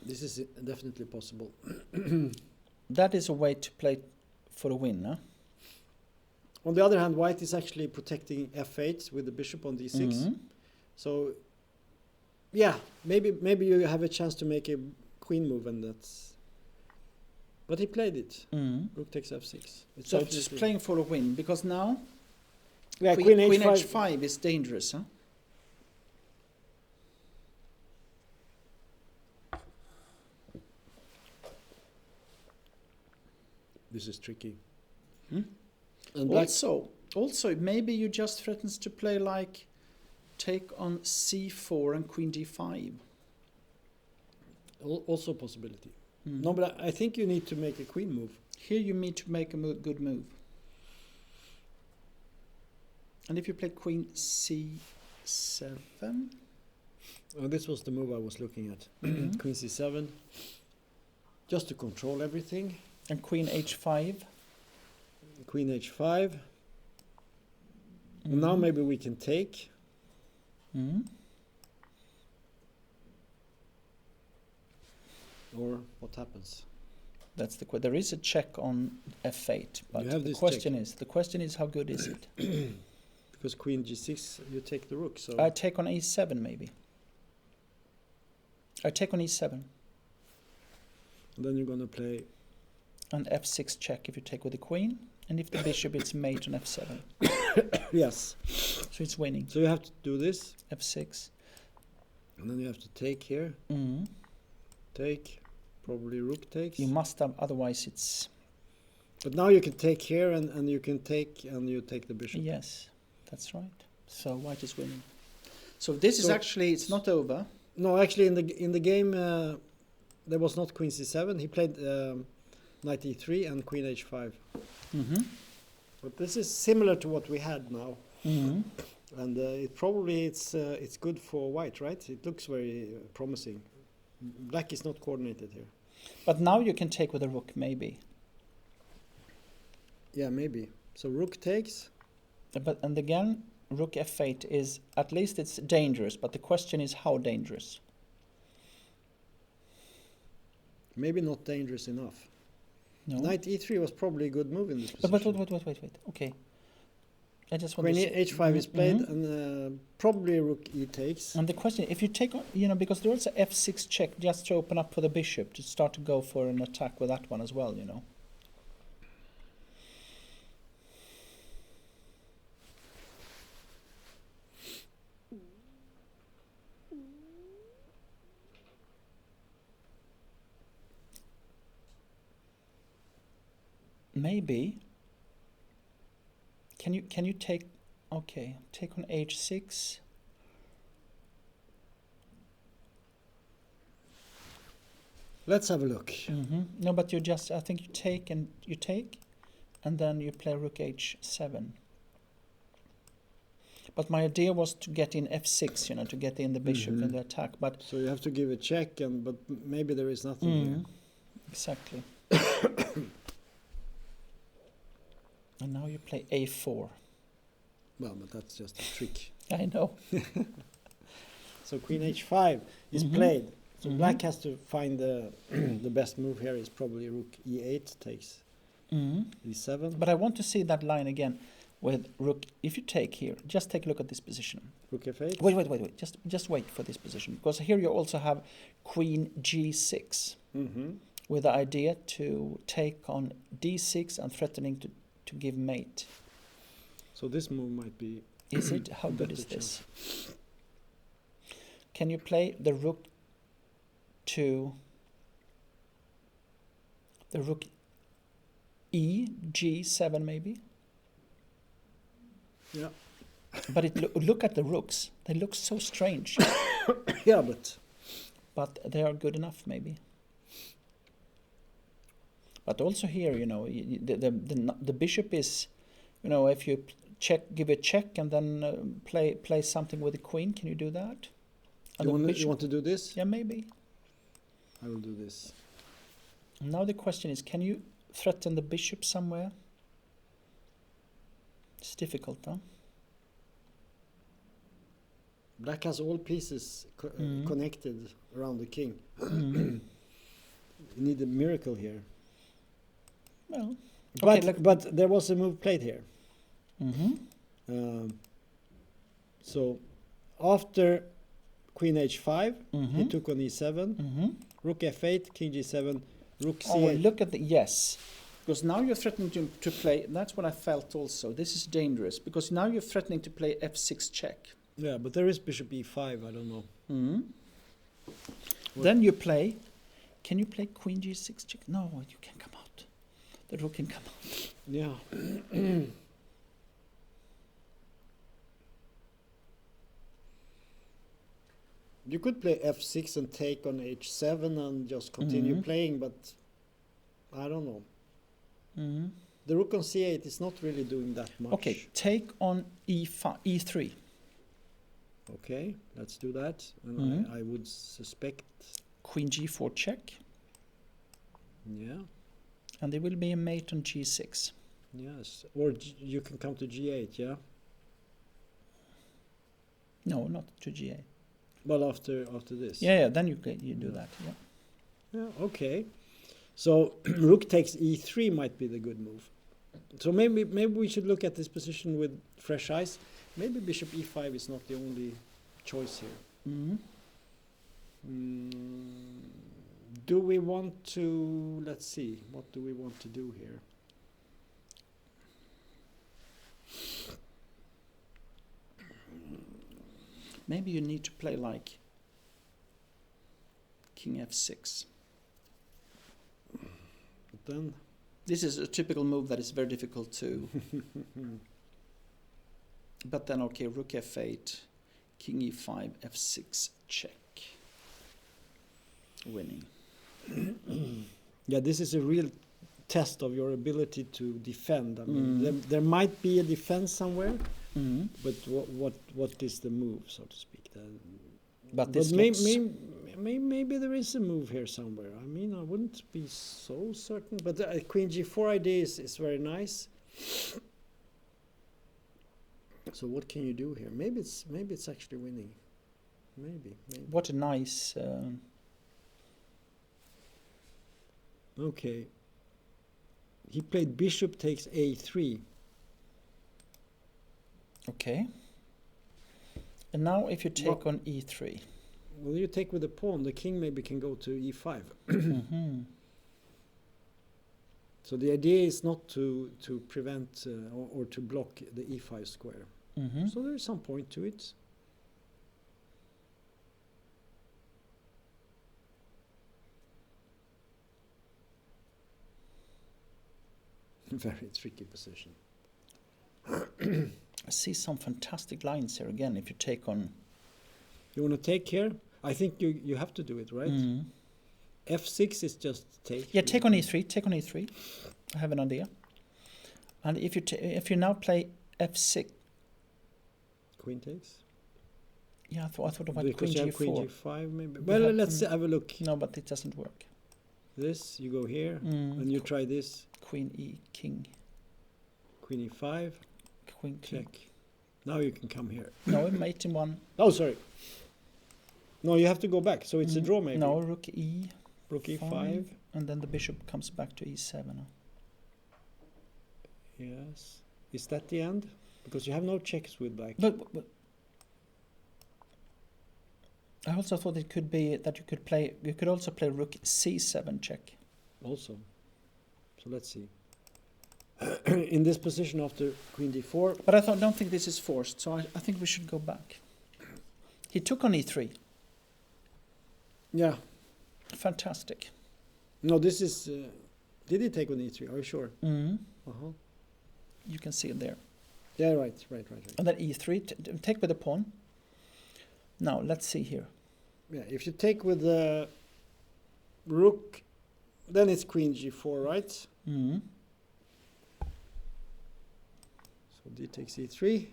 [SPEAKER 1] This is definitely possible.
[SPEAKER 2] That is a way to play for a win, huh?
[SPEAKER 1] On the other hand, white is actually protecting f8 with the bishop on d6. So, yeah, maybe you have a chance to make a queen move, and that's. But he played it. Rook takes f6.
[SPEAKER 2] So it's just playing for a win, because now
[SPEAKER 1] yeah,
[SPEAKER 2] Queen
[SPEAKER 1] h5.
[SPEAKER 2] h5 is dangerous, huh?
[SPEAKER 1] This is tricky.
[SPEAKER 2] And also, maybe you just threatens to play like take on c4 and queen d5.
[SPEAKER 1] Also a possibility. No, but I think you need to make a queen move.
[SPEAKER 2] Here you need to make a good move. And if you play queen c7...
[SPEAKER 1] Oh, this was the move I was looking at. Queen c7. Just to control everything.
[SPEAKER 2] And queen h5.
[SPEAKER 1] Queen h5. Now maybe we can take. Or what happens?
[SPEAKER 2] That's there is a check on f8, but the question is how good is it?
[SPEAKER 1] Because queen g6, you take the rook. So
[SPEAKER 2] I take on e7 maybe. I take on e7.
[SPEAKER 1] And then you're going to play
[SPEAKER 2] an f6 check if you take with the queen, and if the bishop is mate on f7.
[SPEAKER 1] Yes.
[SPEAKER 2] So it's winning.
[SPEAKER 1] So you have to do this.
[SPEAKER 2] f6.
[SPEAKER 1] And then you have to take here. Take. Probably rook takes.
[SPEAKER 2] You must have, otherwise it's...
[SPEAKER 1] But now you can take here, and you can take, and you take the bishop.
[SPEAKER 2] Yes, that's right. So white is winning. So this is actually, it's not over.
[SPEAKER 1] No, actually in the game there was not queen c7. He played knight e3 and queen h5. But this is similar to what we had now. And it's good for white, right? It looks very promising. Black is not coordinated here.
[SPEAKER 2] But now you can take with a rook, maybe.
[SPEAKER 1] Yeah, maybe. So rook takes.
[SPEAKER 2] And again, rook f8 is, at least it's dangerous, but the question is how dangerous.
[SPEAKER 1] Maybe not dangerous enough.
[SPEAKER 2] No.
[SPEAKER 1] Knight e3 was probably a good move in this position.
[SPEAKER 2] But wait. Okay. I just want
[SPEAKER 1] Queen h5 is played, and probably rook e takes.
[SPEAKER 2] And the question, if you take, because there is a f6 check just to open up for the bishop to start to go for an attack with that one as well, maybe. Can you take? Okay, take on h6.
[SPEAKER 1] Let's have a look.
[SPEAKER 2] No, but you just, I think you take, and then you play rook h7. But my idea was to get in f6, to get in the bishop in the attack. But
[SPEAKER 1] so you have to give a check, but maybe there is nothing here.
[SPEAKER 2] Exactly. And now you play a4.
[SPEAKER 1] Well, but that's just a trick.
[SPEAKER 2] I know.
[SPEAKER 1] So queen h5 is played. So black has to find the best move here is probably rook e8 takes e7.
[SPEAKER 2] But I want to see that line again with rook. If you take here, just take a look at this position.
[SPEAKER 1] Rook f8.
[SPEAKER 2] Wait. Just wait for this position, because here you also have queen g6 with the idea to take on d6 and threatening to give mate.
[SPEAKER 1] So this move might be.
[SPEAKER 2] Is it? How good is this? Can you play the rook to the rook e g7 maybe?
[SPEAKER 1] Yeah.
[SPEAKER 2] But look at the rooks. They look so strange.
[SPEAKER 1] Yeah,
[SPEAKER 2] but they are good enough maybe. But also here, the bishop is, if you give a check and then play something with the queen, can you do that? And
[SPEAKER 1] you want to do this?
[SPEAKER 2] Yeah, maybe.
[SPEAKER 1] I will do this.
[SPEAKER 2] Now the question is, can you threaten the bishop somewhere? It's difficult, huh?
[SPEAKER 1] Black has all pieces connected around the king. You need a miracle here.
[SPEAKER 2] Well,
[SPEAKER 1] but there was a move played here. So after queen h5, he took on e7, rook f8, king g7, rook c8.
[SPEAKER 2] Oh, look at the yes. Because now you're threatening to play, that's what I felt also. This is dangerous, because now you're threatening to play f6 check.
[SPEAKER 1] Yeah, but there is bishop e5, I don't know.
[SPEAKER 2] Then you play, can you play queen g6 check? No, you can come out. The rook can come out.
[SPEAKER 1] Yeah. You could play f6 and take on h7 and just continue playing, but I don't know. The rook on c8 is not really doing that much.
[SPEAKER 2] Okay, take on e3.
[SPEAKER 1] Okay, let's do that. And I would suspect
[SPEAKER 2] queen g4 check.
[SPEAKER 1] Yeah.
[SPEAKER 2] And there will be a mate on g6.
[SPEAKER 1] Yes, or you can come to g8, yeah?
[SPEAKER 2] No, not to g8.
[SPEAKER 1] Well, after this.
[SPEAKER 2] Yeah, then you do that, yeah.
[SPEAKER 1] Yeah, okay. So rook takes e3 might be the good move. So maybe we should look at this position with fresh eyes. Maybe bishop e5 is not the only choice here. Do we want to, let's see, what do we want to do here?
[SPEAKER 2] Maybe you need to play like king f6.
[SPEAKER 1] But then
[SPEAKER 2] this is a typical move that is very difficult to. But then, okay, rook f8, king e5, f6 check. Winning.
[SPEAKER 1] Yeah, this is a real test of your ability to defend. I mean, there might be a defense somewhere, but what is the move, so to speak?
[SPEAKER 2] But this
[SPEAKER 1] maybe there is a move here somewhere. I mean, I wouldn't be so certain, but the queen g4 idea is very nice. So what can you do here? Maybe it's actually winning. Maybe.
[SPEAKER 2] What a nice.
[SPEAKER 1] Okay. He played bishop takes a3.
[SPEAKER 2] Okay. And now if you take on e3.
[SPEAKER 1] Well, you take with the pawn. The king maybe can go to e5. So the idea is not to prevent or to block the e5 square. So there is some point to it. Very tricky position.
[SPEAKER 2] I see some fantastic lines here again. If you take on,
[SPEAKER 1] You want to take here? I think you have to do it, right? F6 is just take.
[SPEAKER 2] yeah, take on e3. Take on e3. I have an idea. And if you now play f6,
[SPEAKER 1] Queen takes.
[SPEAKER 2] yeah, I thought about
[SPEAKER 1] Because
[SPEAKER 2] queen
[SPEAKER 1] you have
[SPEAKER 2] g4.
[SPEAKER 1] queen g5 maybe. Well, let's have a look.
[SPEAKER 2] No, but it doesn't work.
[SPEAKER 1] This, you go here, and you try this.
[SPEAKER 2] Queen e king.
[SPEAKER 1] Queen e5,
[SPEAKER 2] Queen king.
[SPEAKER 1] check. Now you can come here.
[SPEAKER 2] No, mate in one.
[SPEAKER 1] Oh, sorry. No, you have to go back. So it's a draw maybe.
[SPEAKER 2] No, rook e.
[SPEAKER 1] Rook e5.
[SPEAKER 2] And then the bishop comes back to e7.
[SPEAKER 1] Yes. Is that the end? Because you have no checks with black.
[SPEAKER 2] But I also thought it could be that you could also play rook c7 check.
[SPEAKER 1] Also. So let's see. In this position after queen d4.
[SPEAKER 2] But I don't think this is forced, so I think we should go back. He took on e3.
[SPEAKER 1] Yeah.
[SPEAKER 2] Fantastic.
[SPEAKER 1] No, this is... did he take on e3? Are you sure? Uh-huh.
[SPEAKER 2] You can see it there.
[SPEAKER 1] Yeah, right.
[SPEAKER 2] And then e3, take with the pawn. Now, let's see here.
[SPEAKER 1] Yeah, if you take with the rook, then it's queen g4, right? So d takes e3.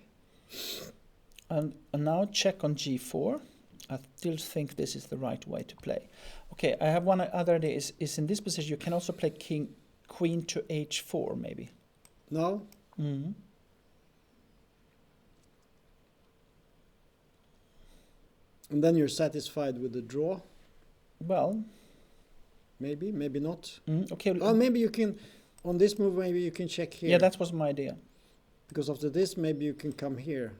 [SPEAKER 2] And now check on g4. I still think this is the right way to play. Okay, I have one other idea. Is in this position you can also play queen to h4 maybe.
[SPEAKER 1] No? And then you're satisfied with the draw?
[SPEAKER 2] Well,
[SPEAKER 1] maybe not.
[SPEAKER 2] Okay.
[SPEAKER 1] Oh, maybe you can, on this move, maybe you can check here.
[SPEAKER 2] Yeah, that was my idea.
[SPEAKER 1] Because after this, maybe you can come here.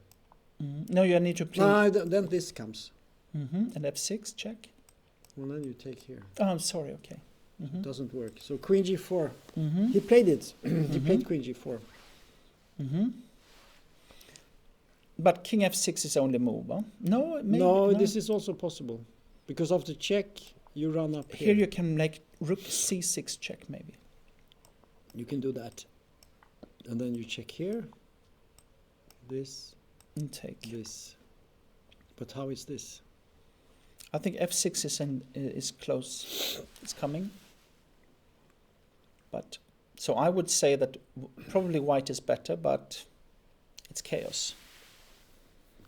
[SPEAKER 2] No, you need to play.
[SPEAKER 1] No, then this comes.
[SPEAKER 2] And f6 check.
[SPEAKER 1] Well, then you take here.
[SPEAKER 2] Oh, I'm sorry. Okay.
[SPEAKER 1] Doesn't work. So queen g4. He played it. He played queen g4.
[SPEAKER 2] But king f6 is only move, huh? No, maybe,
[SPEAKER 1] no, this is also possible. Because after check, you run up here.
[SPEAKER 2] Here you can make rook c6 check, maybe.
[SPEAKER 1] You can do that. And then you check here. This.
[SPEAKER 2] And take.
[SPEAKER 1] This. But how is this?
[SPEAKER 2] I think f6 is close. It's coming. But so I would say that probably white is better, but it's chaos.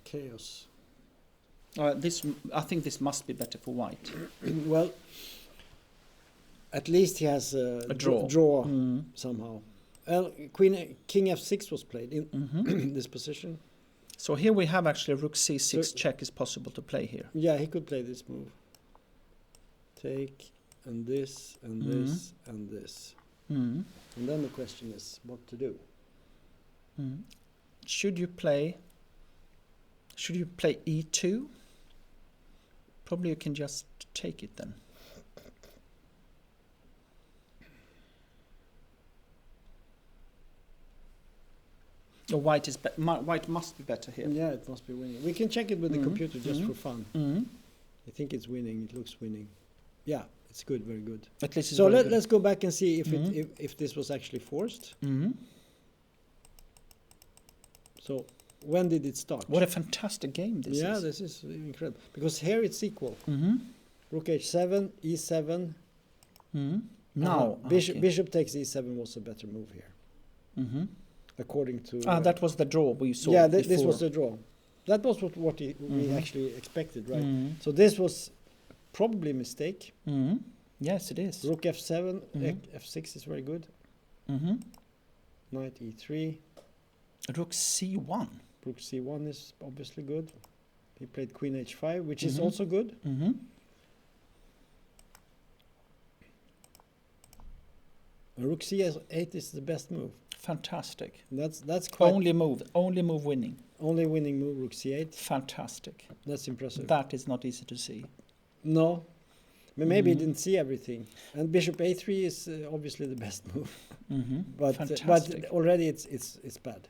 [SPEAKER 1] Chaos.
[SPEAKER 2] I think this must be better for white.
[SPEAKER 1] Well, at least he has a draw somehow. Well, king f6 was played in this position.
[SPEAKER 2] So here we have actually rook c6 check is possible to play here.
[SPEAKER 1] Yeah, he could play this move. Take, and this, and this, and this. And then the question is what to do.
[SPEAKER 2] Should you play e2? Probably you can just take it then. White must be better here.
[SPEAKER 1] Yeah, it must be winning. We can check it with the computer just for fun. I think it's winning. It looks winning. Yeah, it's good. Very good.
[SPEAKER 2] At least it's
[SPEAKER 1] so
[SPEAKER 2] good.
[SPEAKER 1] let's go back and see if this was actually forced. So when did it start?
[SPEAKER 2] What a fantastic game this is.
[SPEAKER 1] Yeah, this is incredible. Because here it's equal. Rook h7, e7.
[SPEAKER 2] Now
[SPEAKER 1] bishop takes e7 was a better move here. According to...
[SPEAKER 2] that was the draw we saw.
[SPEAKER 1] Yeah, this was the draw. That was what we actually expected, right? So this was probably a mistake.
[SPEAKER 2] Yes, it is.
[SPEAKER 1] Rook f7, f6 is very good. Knight e3.
[SPEAKER 2] Rook c1.
[SPEAKER 1] Rook c1 is obviously good. He played queen h5, which is also good. Rook c8 is the best move.
[SPEAKER 2] Fantastic.
[SPEAKER 1] That's quite...
[SPEAKER 2] Only move winning.
[SPEAKER 1] Only winning move, rook c8.
[SPEAKER 2] Fantastic.
[SPEAKER 1] That's impressive.
[SPEAKER 2] That is not easy to see.
[SPEAKER 1] No. Maybe he didn't see everything. And bishop a3 is obviously the best move. But already it's bad.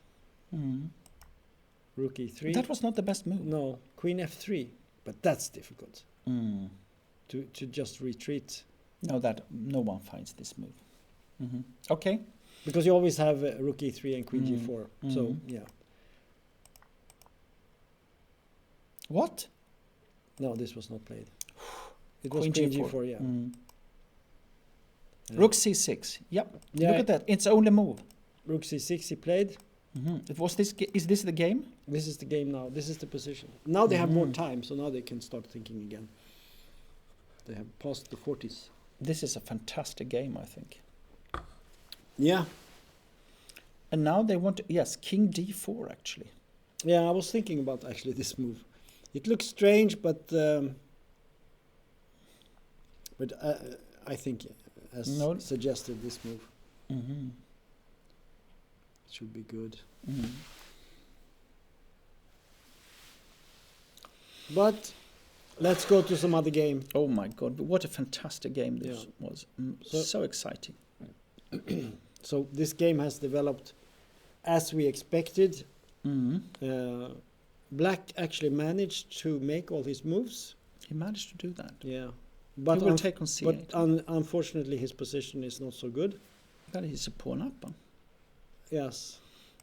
[SPEAKER 1] Rook e3.
[SPEAKER 2] That was not the best move.
[SPEAKER 1] No. Queen f3. But that's difficult. To just retreat.
[SPEAKER 2] No one finds this move. Okay.
[SPEAKER 1] Because you always have rook e3 and queen g4. So, yeah.
[SPEAKER 2] What?
[SPEAKER 1] No, this was not played. It was
[SPEAKER 2] Queen
[SPEAKER 1] queen
[SPEAKER 2] G4.
[SPEAKER 1] g4, yeah.
[SPEAKER 2] Rook c6. Yep.
[SPEAKER 1] Yeah.
[SPEAKER 2] Look at that. It's only move.
[SPEAKER 1] Rook c6 he played.
[SPEAKER 2] It was this. Is this the game?
[SPEAKER 1] This is the game now. This is the position. Now they have more time, so now they can start thinking again. They have passed the 40s.
[SPEAKER 2] This is a fantastic game, I think.
[SPEAKER 1] Yeah.
[SPEAKER 2] And now they want to, yes, king d4 actually.
[SPEAKER 1] Yeah, I was thinking about actually this move. It looks strange, but I think as suggested this move should be good. But let's go to some other game.
[SPEAKER 2] Oh my God, what a fantastic game this was. So exciting.
[SPEAKER 1] So this game has developed as we expected. Black actually managed to make all his moves.
[SPEAKER 2] He managed to do that.
[SPEAKER 1] Yeah.
[SPEAKER 2] But he will take on c8.
[SPEAKER 1] But unfortunately his position is not so good.
[SPEAKER 2] But he's a pawn up.
[SPEAKER 1] Yes.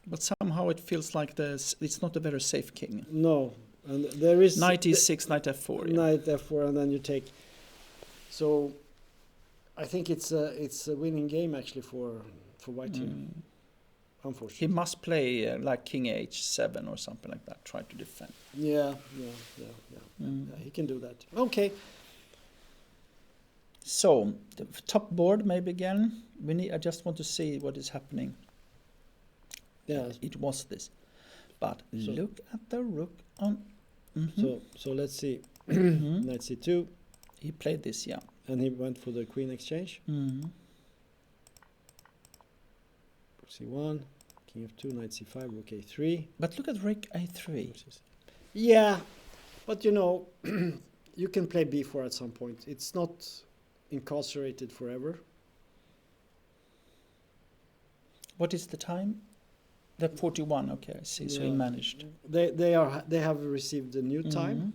[SPEAKER 2] But somehow it feels like it's not a very safe king.
[SPEAKER 1] No. And there is
[SPEAKER 2] knight e6, knight f4. Yeah.
[SPEAKER 1] Knight f4, and then you take. So I think it's a winning game actually for white here. Unfortunately.
[SPEAKER 2] He must play like king h7 or something like that. Try to defend.
[SPEAKER 1] Yeah. He can do that. Okay.
[SPEAKER 2] So the top board maybe again. I just want to see what is happening.
[SPEAKER 1] Yeah.
[SPEAKER 2] It was this, but look at the rook on.
[SPEAKER 1] So let's see. Knight c2.
[SPEAKER 2] He played this, yeah.
[SPEAKER 1] And he went for the queen exchange. Rook c1, king f2, knight c5, rook a3.
[SPEAKER 2] But look at rook a3.
[SPEAKER 1] Yeah, but you know, you can play b4 at some point. It's not incarcerated forever.
[SPEAKER 2] What is the time? The 41. Okay, I see. So he managed.
[SPEAKER 1] They have received a new time.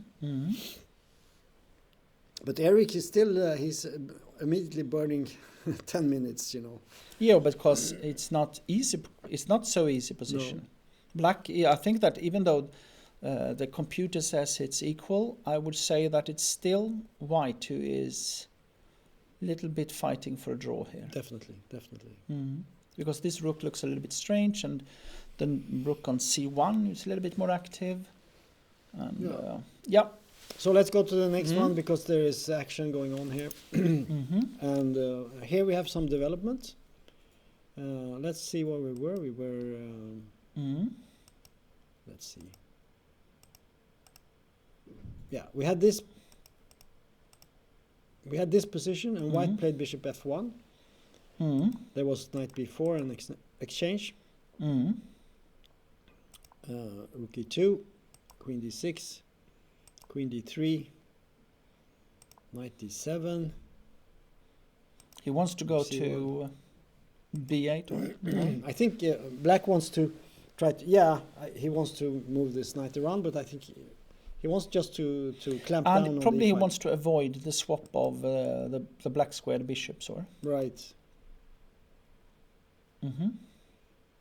[SPEAKER 1] But Eric is still he's immediately burning 10 minutes. You know.
[SPEAKER 2] Yeah, because it's not easy. It's not so easy position. No. Black. I think that even though the computer says it's equal, I would say that it's still white who is a little bit fighting for a draw here.
[SPEAKER 1] Definitely.
[SPEAKER 2] Because this rook looks a little bit strange, and the rook on c1 is a little bit more active. And
[SPEAKER 1] So let's go to the next one, because there is action going on here. And here we have some development. Let's see where we were. We were... Let's see. Yeah, we had this position, and white played bishop f1. There was knight b4 and exchange. Rook e2, queen d6, queen d3, knight d7.
[SPEAKER 2] He wants to go to b8 or
[SPEAKER 1] I think black wants to try to, he wants to move this knight around, but I think he wants just to clamp down on
[SPEAKER 2] and probably he
[SPEAKER 1] d5.
[SPEAKER 2] wants to avoid the swap of the black squared bishops, or
[SPEAKER 1] right.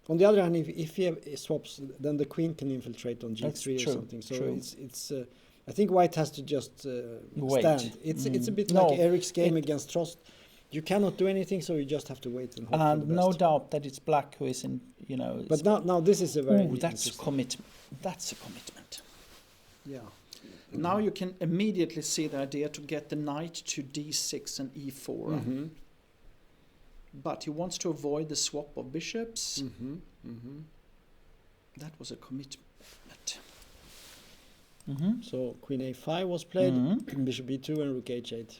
[SPEAKER 1] On the other hand, if he swaps, then the queen can infiltrate on g3 or something. So it's I think white has to just stand. It's a bit like Eric's game against Trost. You cannot do anything, so you just have to wait and hope for the best.
[SPEAKER 2] No doubt that it's black who is in, you know.
[SPEAKER 1] But now this is a very
[SPEAKER 2] that's commitment. That's a commitment.
[SPEAKER 1] Yeah.
[SPEAKER 2] Now you can immediately see the idea to get the knight to d6 and e4. But he wants to avoid the swap of bishops. That was a commitment.
[SPEAKER 1] So queen a5 was played, bishop b2 and rook h8.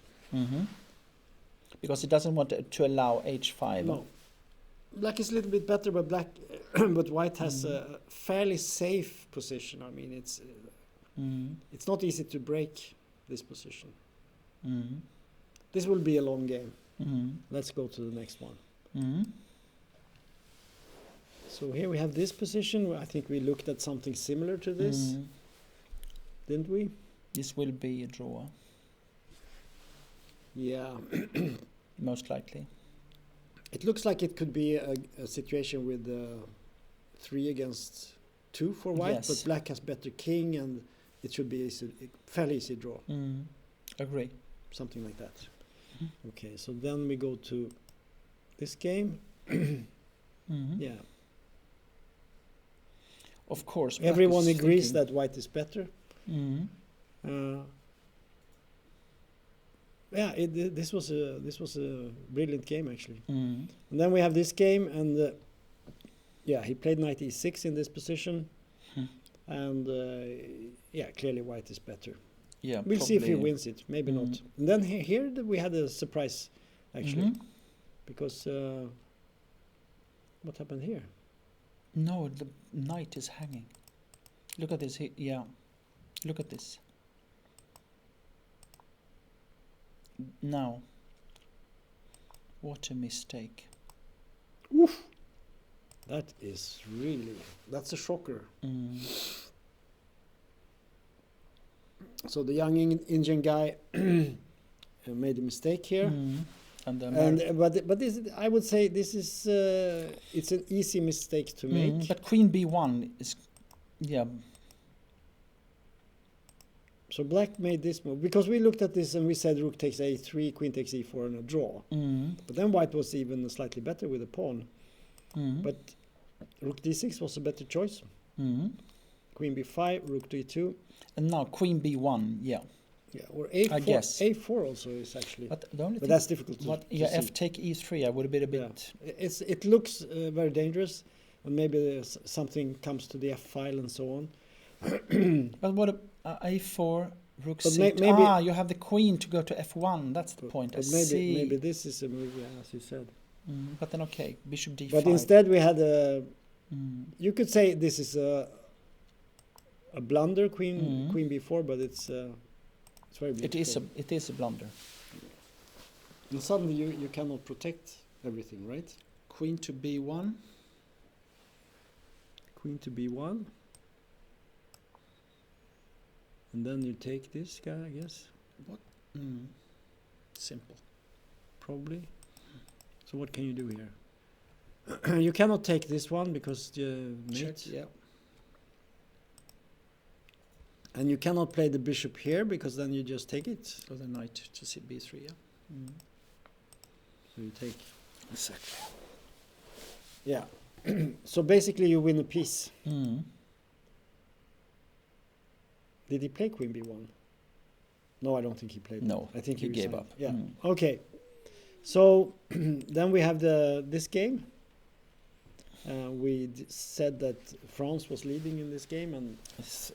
[SPEAKER 2] Because he doesn't want to allow h5.
[SPEAKER 1] No. Black is a little bit better, but but white has a fairly safe position. I mean, it's not easy to break this position. This will be a long game. Let's go to the next one. So here we have this position. I think we looked at something similar to this, didn't we?
[SPEAKER 2] This will be a draw.
[SPEAKER 1] Yeah.
[SPEAKER 2] Most likely.
[SPEAKER 1] It looks like it could be a situation with 3 against 2 for white,
[SPEAKER 2] Yes.
[SPEAKER 1] but black has better king, and it should be a fairly easy draw,
[SPEAKER 2] Agree.
[SPEAKER 1] something like that. Okay, so then we go to this game. Yeah,
[SPEAKER 2] Of course. black
[SPEAKER 1] everyone
[SPEAKER 2] is
[SPEAKER 1] agrees
[SPEAKER 2] thinking-
[SPEAKER 1] that white is better. Yeah, this was a brilliant game actually. And then we have this game, and yeah, he played knight e6 in this position, and yeah, clearly white is better.
[SPEAKER 2] Yeah,
[SPEAKER 1] We'll see if he
[SPEAKER 2] probably.
[SPEAKER 1] wins it, maybe not. And then here we had a surprise actually,
[SPEAKER 2] Mhm.
[SPEAKER 1] because what happened here?
[SPEAKER 2] No, the knight is hanging. Look at this. Yeah, look at this. Now, what a mistake.
[SPEAKER 1] That is that's a shocker. So the young Indian guy made a mistake here.
[SPEAKER 2] And then
[SPEAKER 1] But this, I would say this is it's an easy mistake to make.
[SPEAKER 2] but queen b1 is, yeah.
[SPEAKER 1] So black made this move because we looked at this and we said rook takes a3, queen takes e4, and a draw. But then white was even slightly better with a pawn. But rook d6 was a better choice. Queen b5, rook to e2.
[SPEAKER 2] And now queen b1, yeah.
[SPEAKER 1] Yeah, or a4.
[SPEAKER 2] I guess.
[SPEAKER 1] A4 also is actually.
[SPEAKER 2] But the only
[SPEAKER 1] But
[SPEAKER 2] thing,
[SPEAKER 1] that's difficult to
[SPEAKER 2] yeah,
[SPEAKER 1] see.
[SPEAKER 2] f take e3, I would have been a bit.
[SPEAKER 1] Yeah. It looks very dangerous, and maybe something comes to the f file and so on.
[SPEAKER 2] But what a4, rook
[SPEAKER 1] But
[SPEAKER 2] c.
[SPEAKER 1] maybe-
[SPEAKER 2] You have the queen to go to f1. That's the point.
[SPEAKER 1] But
[SPEAKER 2] I
[SPEAKER 1] maybe
[SPEAKER 2] see.
[SPEAKER 1] maybe this is a move, yeah, as you said.
[SPEAKER 2] But then okay, bishop d5.
[SPEAKER 1] But instead we had a. You could say this is a blunder, queen b4, but it's very beautiful.
[SPEAKER 2] It is a blunder.
[SPEAKER 1] And suddenly you cannot protect everything, right?
[SPEAKER 2] Queen to b1.
[SPEAKER 1] Queen to b1. And then you take this guy, I guess.
[SPEAKER 2] Simple.
[SPEAKER 1] Probably. So what can you do here? You cannot take this one because the mate.
[SPEAKER 2] Yeah.
[SPEAKER 1] And you cannot play the bishop here because then you just take it.
[SPEAKER 2] Or the knight to c b3, yeah.
[SPEAKER 1] So you take.
[SPEAKER 2] Exactly.
[SPEAKER 1] Yeah. So basically you win a piece. Did he play queen b1? No, I don't think he played.
[SPEAKER 2] No,
[SPEAKER 1] I think
[SPEAKER 2] he gave
[SPEAKER 1] resigned.
[SPEAKER 2] up.
[SPEAKER 1] Yeah. Okay. So then we have this game. We said that France was leading in this game, and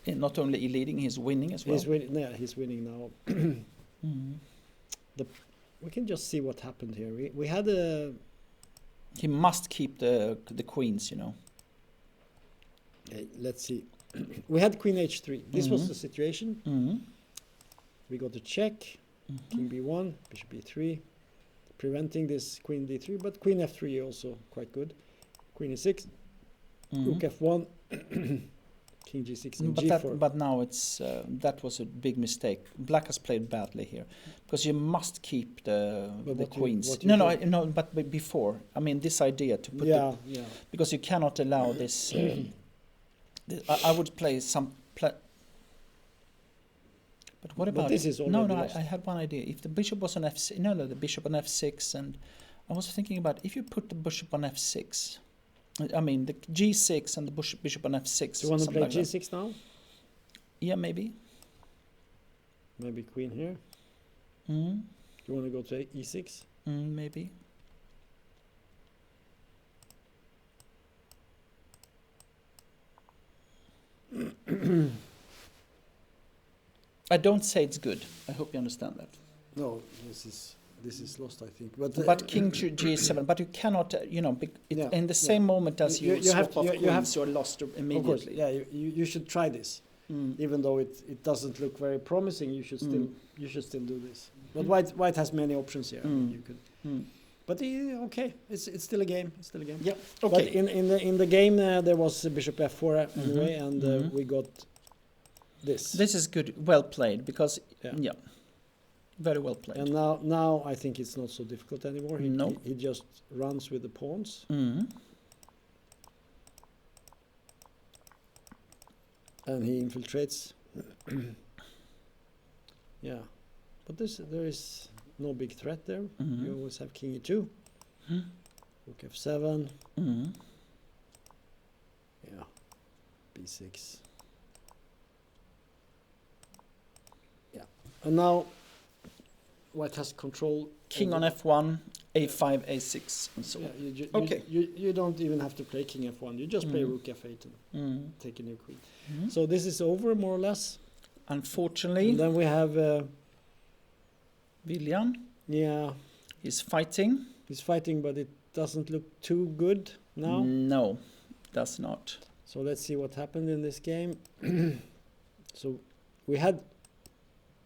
[SPEAKER 2] Not only leading, he's winning as well.
[SPEAKER 1] he's winning. Yeah, he's winning now. We can just see what happened here. We had a.
[SPEAKER 2] He must keep the queens, you know.
[SPEAKER 1] Let's see. We had queen h3. This was the situation. We got a check. King b1, bishop b3, preventing this queen d3. But queen f3 also quite good. Queen e6, rook f1, king g6, and g4.
[SPEAKER 2] But now it's that was a big mistake. Black has played badly here because you must keep the queens. No. But before, I mean, this idea to put because you cannot allow this. I would play some. But what about
[SPEAKER 1] this is
[SPEAKER 2] no?
[SPEAKER 1] already lost.
[SPEAKER 2] I had one idea. If the bishop was on f6, no, the bishop on f6, and I was thinking about if you put the bishop on f6. I mean, the g6 and the bishop on f6.
[SPEAKER 1] Do you want to play
[SPEAKER 2] like
[SPEAKER 1] g6 now?
[SPEAKER 2] Yeah, maybe.
[SPEAKER 1] Maybe queen here. Do you want to go to e6?
[SPEAKER 2] Maybe. I don't say it's good. I hope you understand that.
[SPEAKER 1] No, this is lost, I think.
[SPEAKER 2] But king to g7. But you cannot, in the same moment as you swap off queens, you're lost immediately.
[SPEAKER 1] Of course, yeah. You should try this, even though it doesn't look very promising. You should still do this. But white has many options here. You could. But okay, it's still a game. It's still a game.
[SPEAKER 2] Yeah. Okay.
[SPEAKER 1] But in the game there was bishop f4 anyway, and we got this.
[SPEAKER 2] This is good, well played, because Very well played.
[SPEAKER 1] And now I think it's not so difficult anymore.
[SPEAKER 2] No.
[SPEAKER 1] He just runs with the pawns.
[SPEAKER 2] Mm.
[SPEAKER 1] And he infiltrates. Yeah. But there is no big threat there.
[SPEAKER 2] Mm.
[SPEAKER 1] You always have king e2.
[SPEAKER 2] Mm.
[SPEAKER 1] Rook f7.
[SPEAKER 2] Mm.
[SPEAKER 1] Yeah. b6. Yeah. And now white has control.
[SPEAKER 2] King on f1, a5, a6, and so
[SPEAKER 1] Yeah,
[SPEAKER 2] on. Okay.
[SPEAKER 1] you don't even have to play king f1. You just play
[SPEAKER 2] Mm.
[SPEAKER 1] rook f8 and
[SPEAKER 2] Mm.
[SPEAKER 1] take a new queen.
[SPEAKER 2] Mm.
[SPEAKER 1] So this is over more or less.
[SPEAKER 2] Unfortunately,
[SPEAKER 1] And then we have
[SPEAKER 2] William
[SPEAKER 1] yeah,
[SPEAKER 2] is fighting.
[SPEAKER 1] he's fighting, but it doesn't look too good now.
[SPEAKER 2] No, does not.
[SPEAKER 1] So let's see what happened in this game. So we had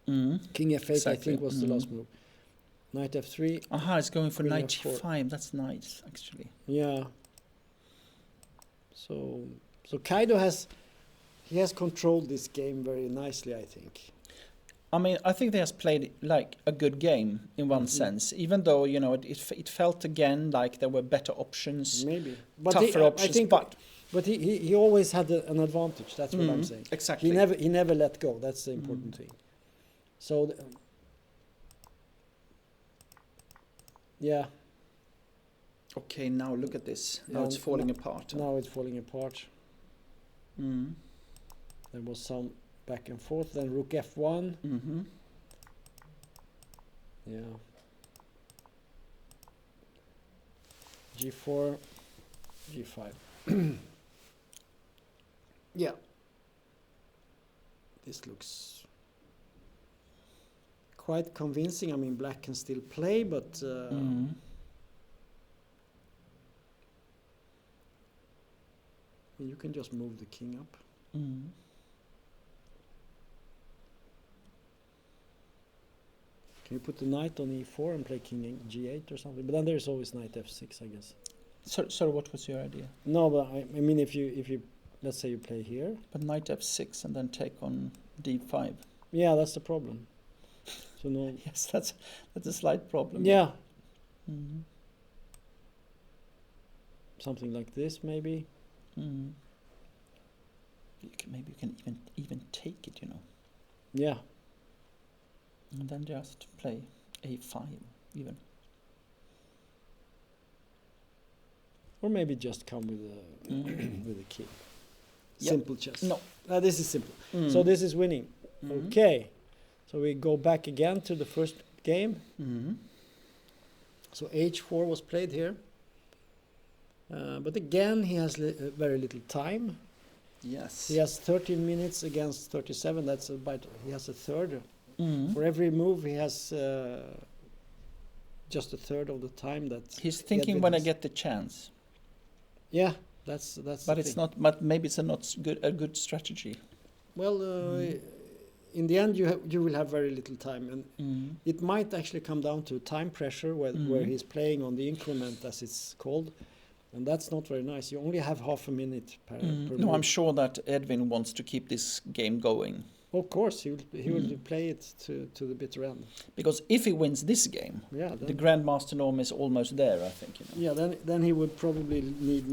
[SPEAKER 2] Mm.
[SPEAKER 1] king f8.
[SPEAKER 2] Exactly.
[SPEAKER 1] I think was the
[SPEAKER 2] Mm.
[SPEAKER 1] last move. Knight f3.
[SPEAKER 2] Aha, it's going for
[SPEAKER 1] Queen
[SPEAKER 2] knight
[SPEAKER 1] f4.
[SPEAKER 2] g5. That's nice, actually.
[SPEAKER 1] Yeah. So Kaido has controlled this game very nicely, I think.
[SPEAKER 2] I mean, I think they has played like a good game in one
[SPEAKER 1] Mhm.
[SPEAKER 2] sense, even though, you know, it felt again like there were better options,
[SPEAKER 1] Maybe, but
[SPEAKER 2] tougher options.
[SPEAKER 1] I think, but he always had an advantage. That's what I'm saying.
[SPEAKER 2] Exactly.
[SPEAKER 1] He never let go. That's the important thing. So, yeah.
[SPEAKER 2] Okay, now look at this. Now
[SPEAKER 1] Yeah,
[SPEAKER 2] it's falling apart.
[SPEAKER 1] Now it's falling apart.
[SPEAKER 2] Mm.
[SPEAKER 1] There was some back and forth. Then rook f1.
[SPEAKER 2] Mm-hmm.
[SPEAKER 1] Yeah. g4, g5. Yeah. This looks quite convincing. I mean, black can still play, but
[SPEAKER 2] Mm.
[SPEAKER 1] you can just move the king up.
[SPEAKER 2] Mm.
[SPEAKER 1] Can you put the knight on e4 and play king in g8 or something? But then there's always knight f6, I guess.
[SPEAKER 2] So what was your idea?
[SPEAKER 1] No, but I mean, if you let's say you play here.
[SPEAKER 2] But knight f6 and then take on d5.
[SPEAKER 1] Yeah, that's the problem. So no.
[SPEAKER 2] Yes, that's a slight problem.
[SPEAKER 1] Yeah,
[SPEAKER 2] Mm.
[SPEAKER 1] something like this maybe.
[SPEAKER 2] Mm. Maybe you can even take it, you know,
[SPEAKER 1] Yeah.
[SPEAKER 2] and then just play a5 even.
[SPEAKER 1] Or maybe just come with a with a king.
[SPEAKER 2] Yep.
[SPEAKER 1] Simple chess.
[SPEAKER 2] No.
[SPEAKER 1] This is simple.
[SPEAKER 2] Mm.
[SPEAKER 1] So this is winning.
[SPEAKER 2] Mhm.
[SPEAKER 1] Okay. So we go back again to the first game.
[SPEAKER 2] Mhm.
[SPEAKER 1] So h4 was played here. But again, he has very little time.
[SPEAKER 2] Yes.
[SPEAKER 1] He has 13 minutes against 37. That's about. He has a third.
[SPEAKER 2] Mm.
[SPEAKER 1] For every move, he has just a third of the time that.
[SPEAKER 2] He's thinking when I
[SPEAKER 1] this.
[SPEAKER 2] get the chance,
[SPEAKER 1] Yeah, that's.
[SPEAKER 2] but
[SPEAKER 1] the
[SPEAKER 2] it's
[SPEAKER 1] thing.
[SPEAKER 2] not. But maybe it's a good strategy.
[SPEAKER 1] Well, in the end, you will have very little time, and
[SPEAKER 2] Mm.
[SPEAKER 1] it might actually come down to time pressure, where he's playing on the increment, as it's called, and that's not very nice. You only have half a minute per
[SPEAKER 2] No,
[SPEAKER 1] move.
[SPEAKER 2] I'm sure that Edwin wants to keep this game going,
[SPEAKER 1] Of course, he will play it to the bitter end.
[SPEAKER 2] because if he wins this game,
[SPEAKER 1] Yeah,
[SPEAKER 2] the
[SPEAKER 1] then,
[SPEAKER 2] Grandmaster norm is almost there, I think. You know.
[SPEAKER 1] yeah. Then he would probably need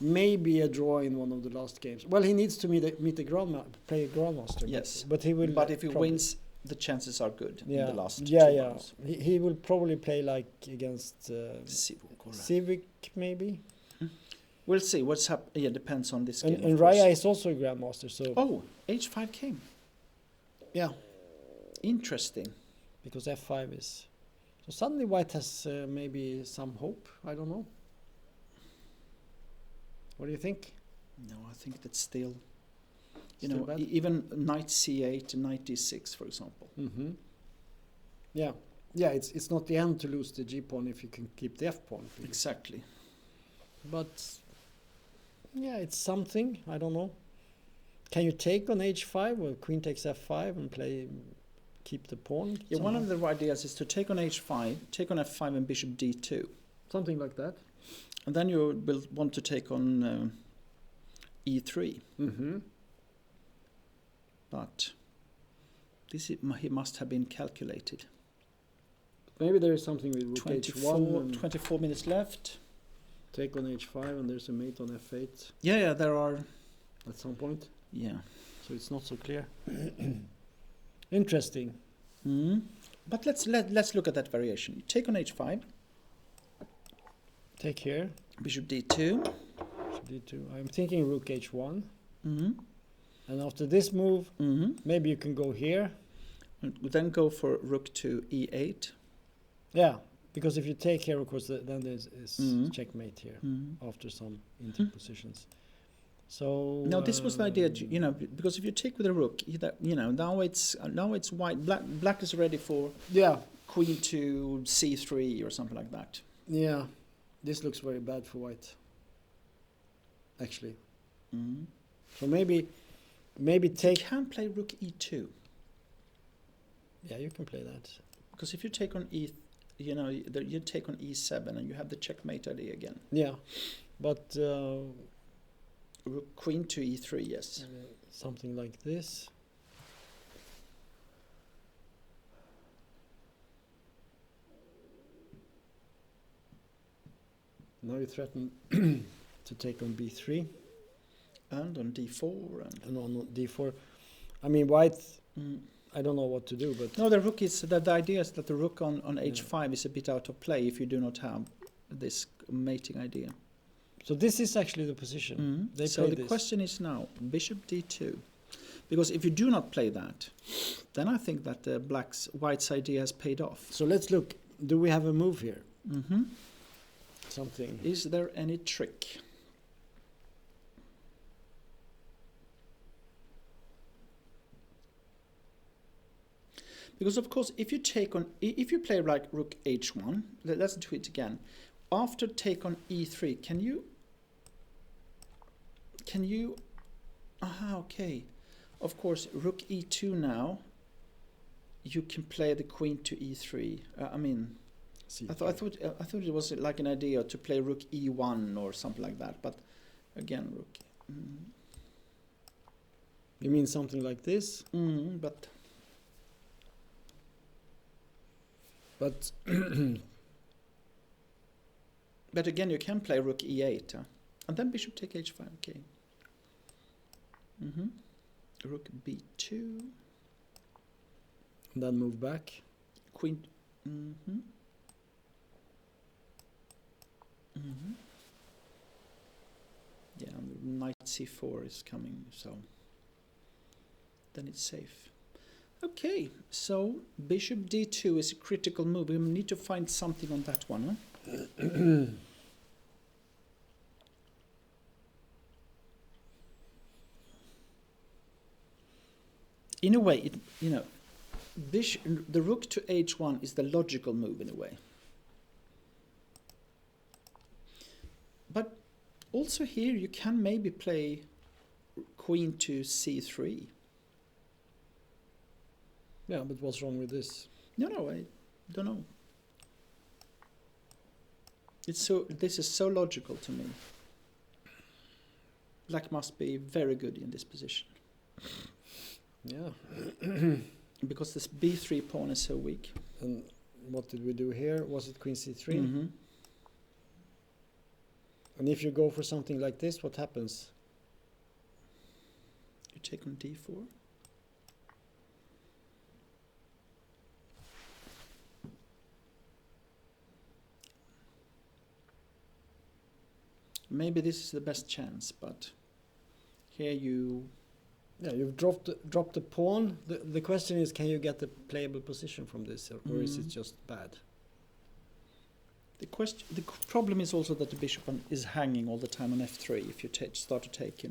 [SPEAKER 1] maybe a draw in one of the last games. Well, he needs to play a grandmaster.
[SPEAKER 2] Yes.
[SPEAKER 1] but he will.
[SPEAKER 2] But if he
[SPEAKER 1] probably-
[SPEAKER 2] wins, the chances are good in
[SPEAKER 1] yeah,
[SPEAKER 2] the last
[SPEAKER 1] yeah,
[SPEAKER 2] two
[SPEAKER 1] yeah.
[SPEAKER 2] rounds.
[SPEAKER 1] He will probably play like against
[SPEAKER 2] Sivok,
[SPEAKER 1] Civic, maybe.
[SPEAKER 2] We'll see what's happening. Yeah, depends on this game.
[SPEAKER 1] And
[SPEAKER 2] of course.
[SPEAKER 1] Raya is also a grandmaster, so
[SPEAKER 2] Oh, h5 came.
[SPEAKER 1] yeah,
[SPEAKER 2] Interesting.
[SPEAKER 1] because f5 is. So suddenly white has maybe some hope. I don't know. What do you think?
[SPEAKER 2] No, I think that's still, you
[SPEAKER 1] Still
[SPEAKER 2] know,
[SPEAKER 1] bad?
[SPEAKER 2] even knight c8 and knight d6, for example.
[SPEAKER 1] Mm-hmm. Yeah, yeah. It's not the end to lose the g pawn if you can keep the f pawn.
[SPEAKER 2] Exactly.
[SPEAKER 1] But yeah, it's something. I don't know. Can you take on h5 or queen takes f5 and keep the pawn?
[SPEAKER 2] Yeah, one
[SPEAKER 1] somehow?
[SPEAKER 2] of the ideas is to take on h5, take on f5 and bishop d2.
[SPEAKER 1] Something like that.
[SPEAKER 2] And then you will want to take on e3.
[SPEAKER 1] Mm-hmm.
[SPEAKER 2] But he must have been calculated.
[SPEAKER 1] Maybe there is something with rook h1.
[SPEAKER 2] 24 minutes left.
[SPEAKER 1] Take on h5, and there's a mate on f8.
[SPEAKER 2] Yeah, there are.
[SPEAKER 1] At some point.
[SPEAKER 2] Yeah.
[SPEAKER 1] So it's not so clear. Interesting.
[SPEAKER 2] But let's look at that variation. You take on h5.
[SPEAKER 1] Take here.
[SPEAKER 2] Bishop d2.
[SPEAKER 1] Bishop d2. I'm thinking rook h1.
[SPEAKER 2] Mm-hmm.
[SPEAKER 1] And after this move, maybe you can go here.
[SPEAKER 2] And then go for rook to e8.
[SPEAKER 1] Yeah, because if you take here, of course, then there's checkmate here after some interpositions. So
[SPEAKER 2] no, this was the idea, because if you take with a rook, now it's white. Black is ready for queen to c3 or something like that.
[SPEAKER 1] Yeah, this looks very bad for white. Actually, so maybe take.
[SPEAKER 2] You can play rook e2.
[SPEAKER 1] Yeah, you can play that.
[SPEAKER 2] Because if you take on you take on e7 and you have the checkmate idea again.
[SPEAKER 1] Yeah, but
[SPEAKER 2] queen to e3, yes.
[SPEAKER 1] Something like this. Now you threaten to take on b3.
[SPEAKER 2] And on d4.
[SPEAKER 1] And on d4. I mean, white... I don't know what to do, but...
[SPEAKER 2] No, the rook is... The idea is that the rook on h5 is a bit out of play if you do not have this mating idea.
[SPEAKER 1] So this is actually the position.
[SPEAKER 2] So the question is now, bishop d2. Because if you do not play that, then I think that white's idea has paid off.
[SPEAKER 1] So let's look. Do we have a move here? Something.
[SPEAKER 2] Is there any trick? Because of course, if you play like rook h1, let's do it again. After take on e3, can you? Okay. Of course, rook e2 now. You can play the queen to e3. I thought it was like an idea to play rook e1 or something like that. But again, rook.
[SPEAKER 1] You mean something like this?
[SPEAKER 2] But but again, you can play rook e8, and then bishop take h5. Okay. Rook b2.
[SPEAKER 1] And then move back.
[SPEAKER 2] Queen. Yeah, and knight c4 is coming, so then it's safe. Okay, so bishop d2 is a critical move. We need to find something on that one, huh? In a way, the rook to h1 is the logical move in a way. But also here you can maybe play queen to c3.
[SPEAKER 1] Yeah, but what's wrong with this?
[SPEAKER 2] No, I don't know. This is so logical to me. Black must be very good in this position.
[SPEAKER 1] Yeah.
[SPEAKER 2] Because this b3 pawn is so weak.
[SPEAKER 1] And what did we do here? Was it queen c3? And if you go for something like this, what happens?
[SPEAKER 2] You take on d4. Maybe this is the best chance, but here you...
[SPEAKER 1] Yeah, you've dropped the pawn. The question is, can you get the playable position from this, or is it just bad?
[SPEAKER 2] The problem is also that the bishop is hanging all the time on f3 if you start to take,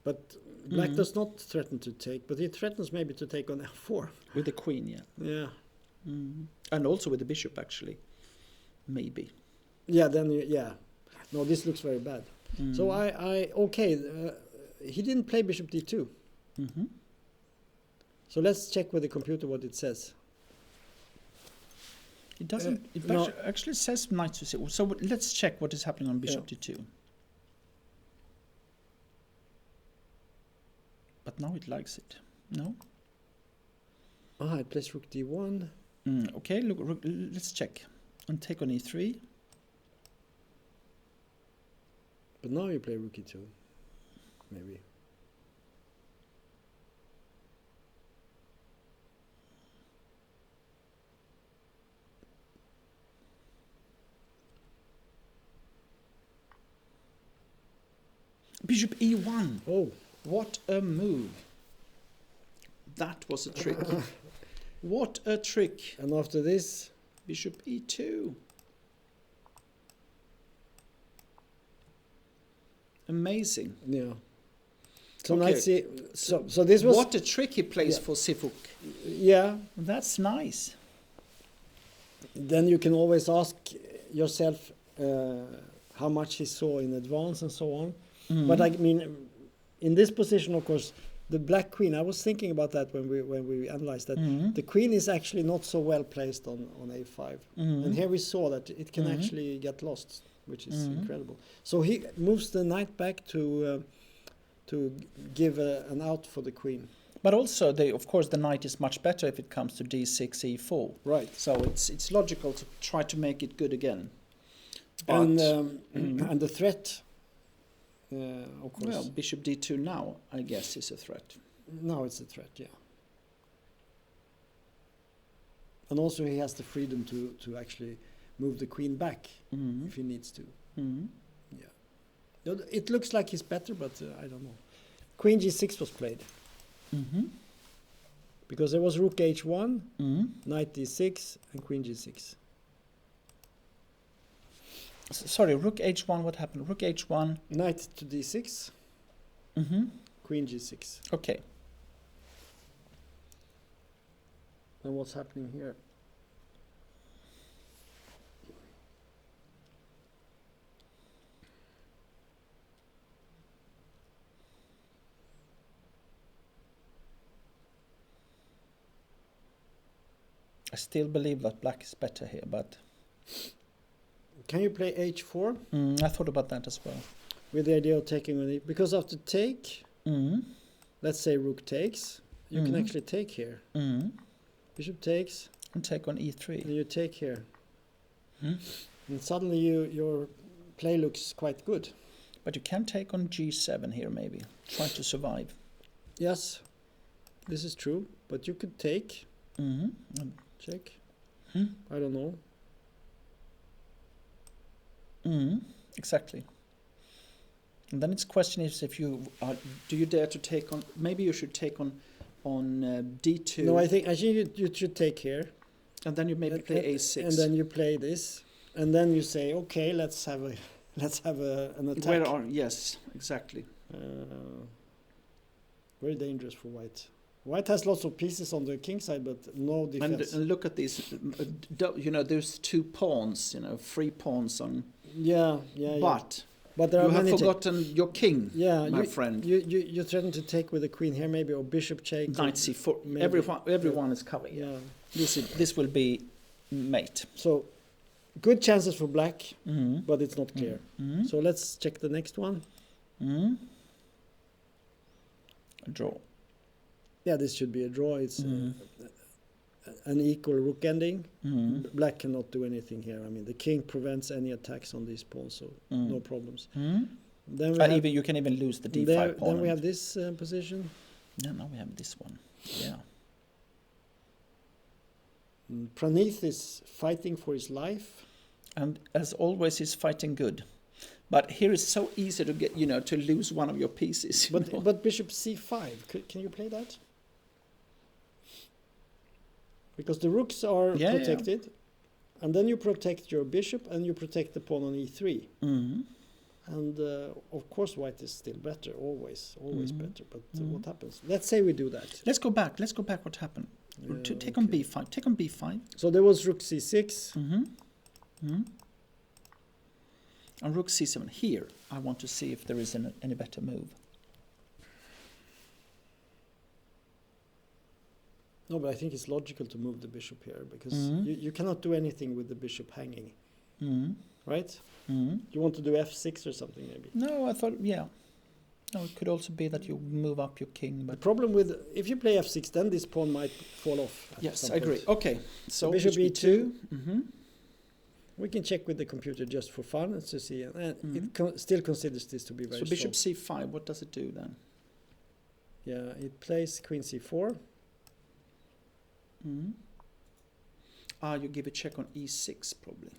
[SPEAKER 1] But black does not threaten to take, but he threatens maybe to take on f4.
[SPEAKER 2] With the queen, yeah.
[SPEAKER 1] Yeah.
[SPEAKER 2] And also with the bishop, actually. Maybe.
[SPEAKER 1] Yeah, then, yeah. No, this looks very bad. So he didn't play bishop d2. So let's check with the computer what it says.
[SPEAKER 2] It doesn't. It actually says knight to c. So let's check what is happening on bishop d2. But now it likes it. No?
[SPEAKER 1] It plays rook d1.
[SPEAKER 2] Okay, look, let's check. And take on e3.
[SPEAKER 1] But now you play rook e2. Maybe.
[SPEAKER 2] Bishop e1.
[SPEAKER 1] Oh.
[SPEAKER 2] What a move. That was a trick. What a trick.
[SPEAKER 1] And after this,
[SPEAKER 2] Bishop e2. Amazing.
[SPEAKER 1] yeah. So
[SPEAKER 2] Okay.
[SPEAKER 1] knight c. So this was.
[SPEAKER 2] What a trick he plays
[SPEAKER 1] Yeah.
[SPEAKER 2] for Sifuk.
[SPEAKER 1] Yeah.
[SPEAKER 2] That's nice.
[SPEAKER 1] Then you can always ask yourself how much he saw in advance and so on. But I mean, in this position, of course, the black queen. I was thinking about that when we analyzed that the queen is actually not so well placed on a5, and here we saw that it can actually get lost, which is incredible. So he moves the knight back to give an out for the queen.
[SPEAKER 2] But also, of course, the knight is much better if it comes to d6, e4.
[SPEAKER 1] Right.
[SPEAKER 2] So it's logical to try to make it good again. But,
[SPEAKER 1] And the threat, of course.
[SPEAKER 2] well, bishop d2 now, I guess, is a threat.
[SPEAKER 1] Now it's a threat, yeah. And also he has the freedom to actually move the queen back if he needs to. Yeah. It looks like he's better, but I don't know. Queen g6 was played. Because there was rook h1, knight d6, and queen g6.
[SPEAKER 2] Sorry, rook h1, what happened? Rook h1.
[SPEAKER 1] Knight to d6, queen g6.
[SPEAKER 2] Okay.
[SPEAKER 1] And what's happening here?
[SPEAKER 2] I still believe that black is better here, but
[SPEAKER 1] Can you play h4
[SPEAKER 2] I thought about that as well.
[SPEAKER 1] with the idea of taking on it? Because after take, let's say rook takes, you can actually take here. Bishop takes,
[SPEAKER 2] And take on e3.
[SPEAKER 1] and you take here. And suddenly your play looks quite good.
[SPEAKER 2] But you can take on g7 here, maybe. Try to survive.
[SPEAKER 1] Yes, this is true, but you could take, check, I don't know.
[SPEAKER 2] Exactly. And then its question is if you do you dare to take on? Maybe you should take on d2.
[SPEAKER 1] No, I think you should take here.
[SPEAKER 2] And then you maybe play a6.
[SPEAKER 1] And then you play this, and then you say, okay, let's have an attack.
[SPEAKER 2] Yes, exactly.
[SPEAKER 1] Very dangerous for white. White has lots of pieces on the king side, but no defense.
[SPEAKER 2] And look at these, those two pawns, free pawns on.
[SPEAKER 1] Yeah. But there
[SPEAKER 2] you
[SPEAKER 1] are
[SPEAKER 2] have
[SPEAKER 1] many
[SPEAKER 2] forgotten your king, my friend.
[SPEAKER 1] You threaten to take with the queen here, maybe, or bishop check.
[SPEAKER 2] Knight c4. Everyone is covering.
[SPEAKER 1] Yeah.
[SPEAKER 2] This will be mate.
[SPEAKER 1] So, good chances for black, but it's not clear. So let's check the next one.
[SPEAKER 2] A draw.
[SPEAKER 1] Yeah, this should be a draw. It's an equal rook ending. Black cannot do anything here. I mean, the king prevents any attacks on these pawns, so no problems. Then
[SPEAKER 2] you can even lose the d5 pawn.
[SPEAKER 1] Then we have this position.
[SPEAKER 2] Yeah, now we have this one. Yeah.
[SPEAKER 1] Praneeth is fighting for his life.
[SPEAKER 2] And as always, he's fighting good. But here it's so easy to get, to lose one of your pieces.
[SPEAKER 1] But bishop c5, can you play that? Because the rooks are protected, and then you protect your bishop and you protect the pawn on e3. And of course, white is still better, always better. But what happens? Let's say we do that.
[SPEAKER 2] Let's go back. What happened? Take on b5. Take on b5.
[SPEAKER 1] So there was rook c6.
[SPEAKER 2] And rook c7. Here, I want to see if there is any better move.
[SPEAKER 1] No, but I think it's logical to move the bishop here, because you cannot do anything with the bishop hanging. Right? You want to do f6 or something, maybe?
[SPEAKER 2] No, I thought, No, it could also be that you move up your king.
[SPEAKER 1] The
[SPEAKER 2] But
[SPEAKER 1] problem with if you play f6, then this pawn might fall off. At
[SPEAKER 2] yes,
[SPEAKER 1] some
[SPEAKER 2] I agree.
[SPEAKER 1] point.
[SPEAKER 2] Okay, so
[SPEAKER 1] Bishop e2.
[SPEAKER 2] Mm-hmm.
[SPEAKER 1] We can check with the computer just for fun to see, and
[SPEAKER 2] Mhm.
[SPEAKER 1] it still considers this to be very
[SPEAKER 2] So bishop
[SPEAKER 1] strong.
[SPEAKER 2] c5. What does it do then?
[SPEAKER 1] Yeah, it plays queen c4.
[SPEAKER 2] Mm-hmm. Ah, you give a check on e6 probably.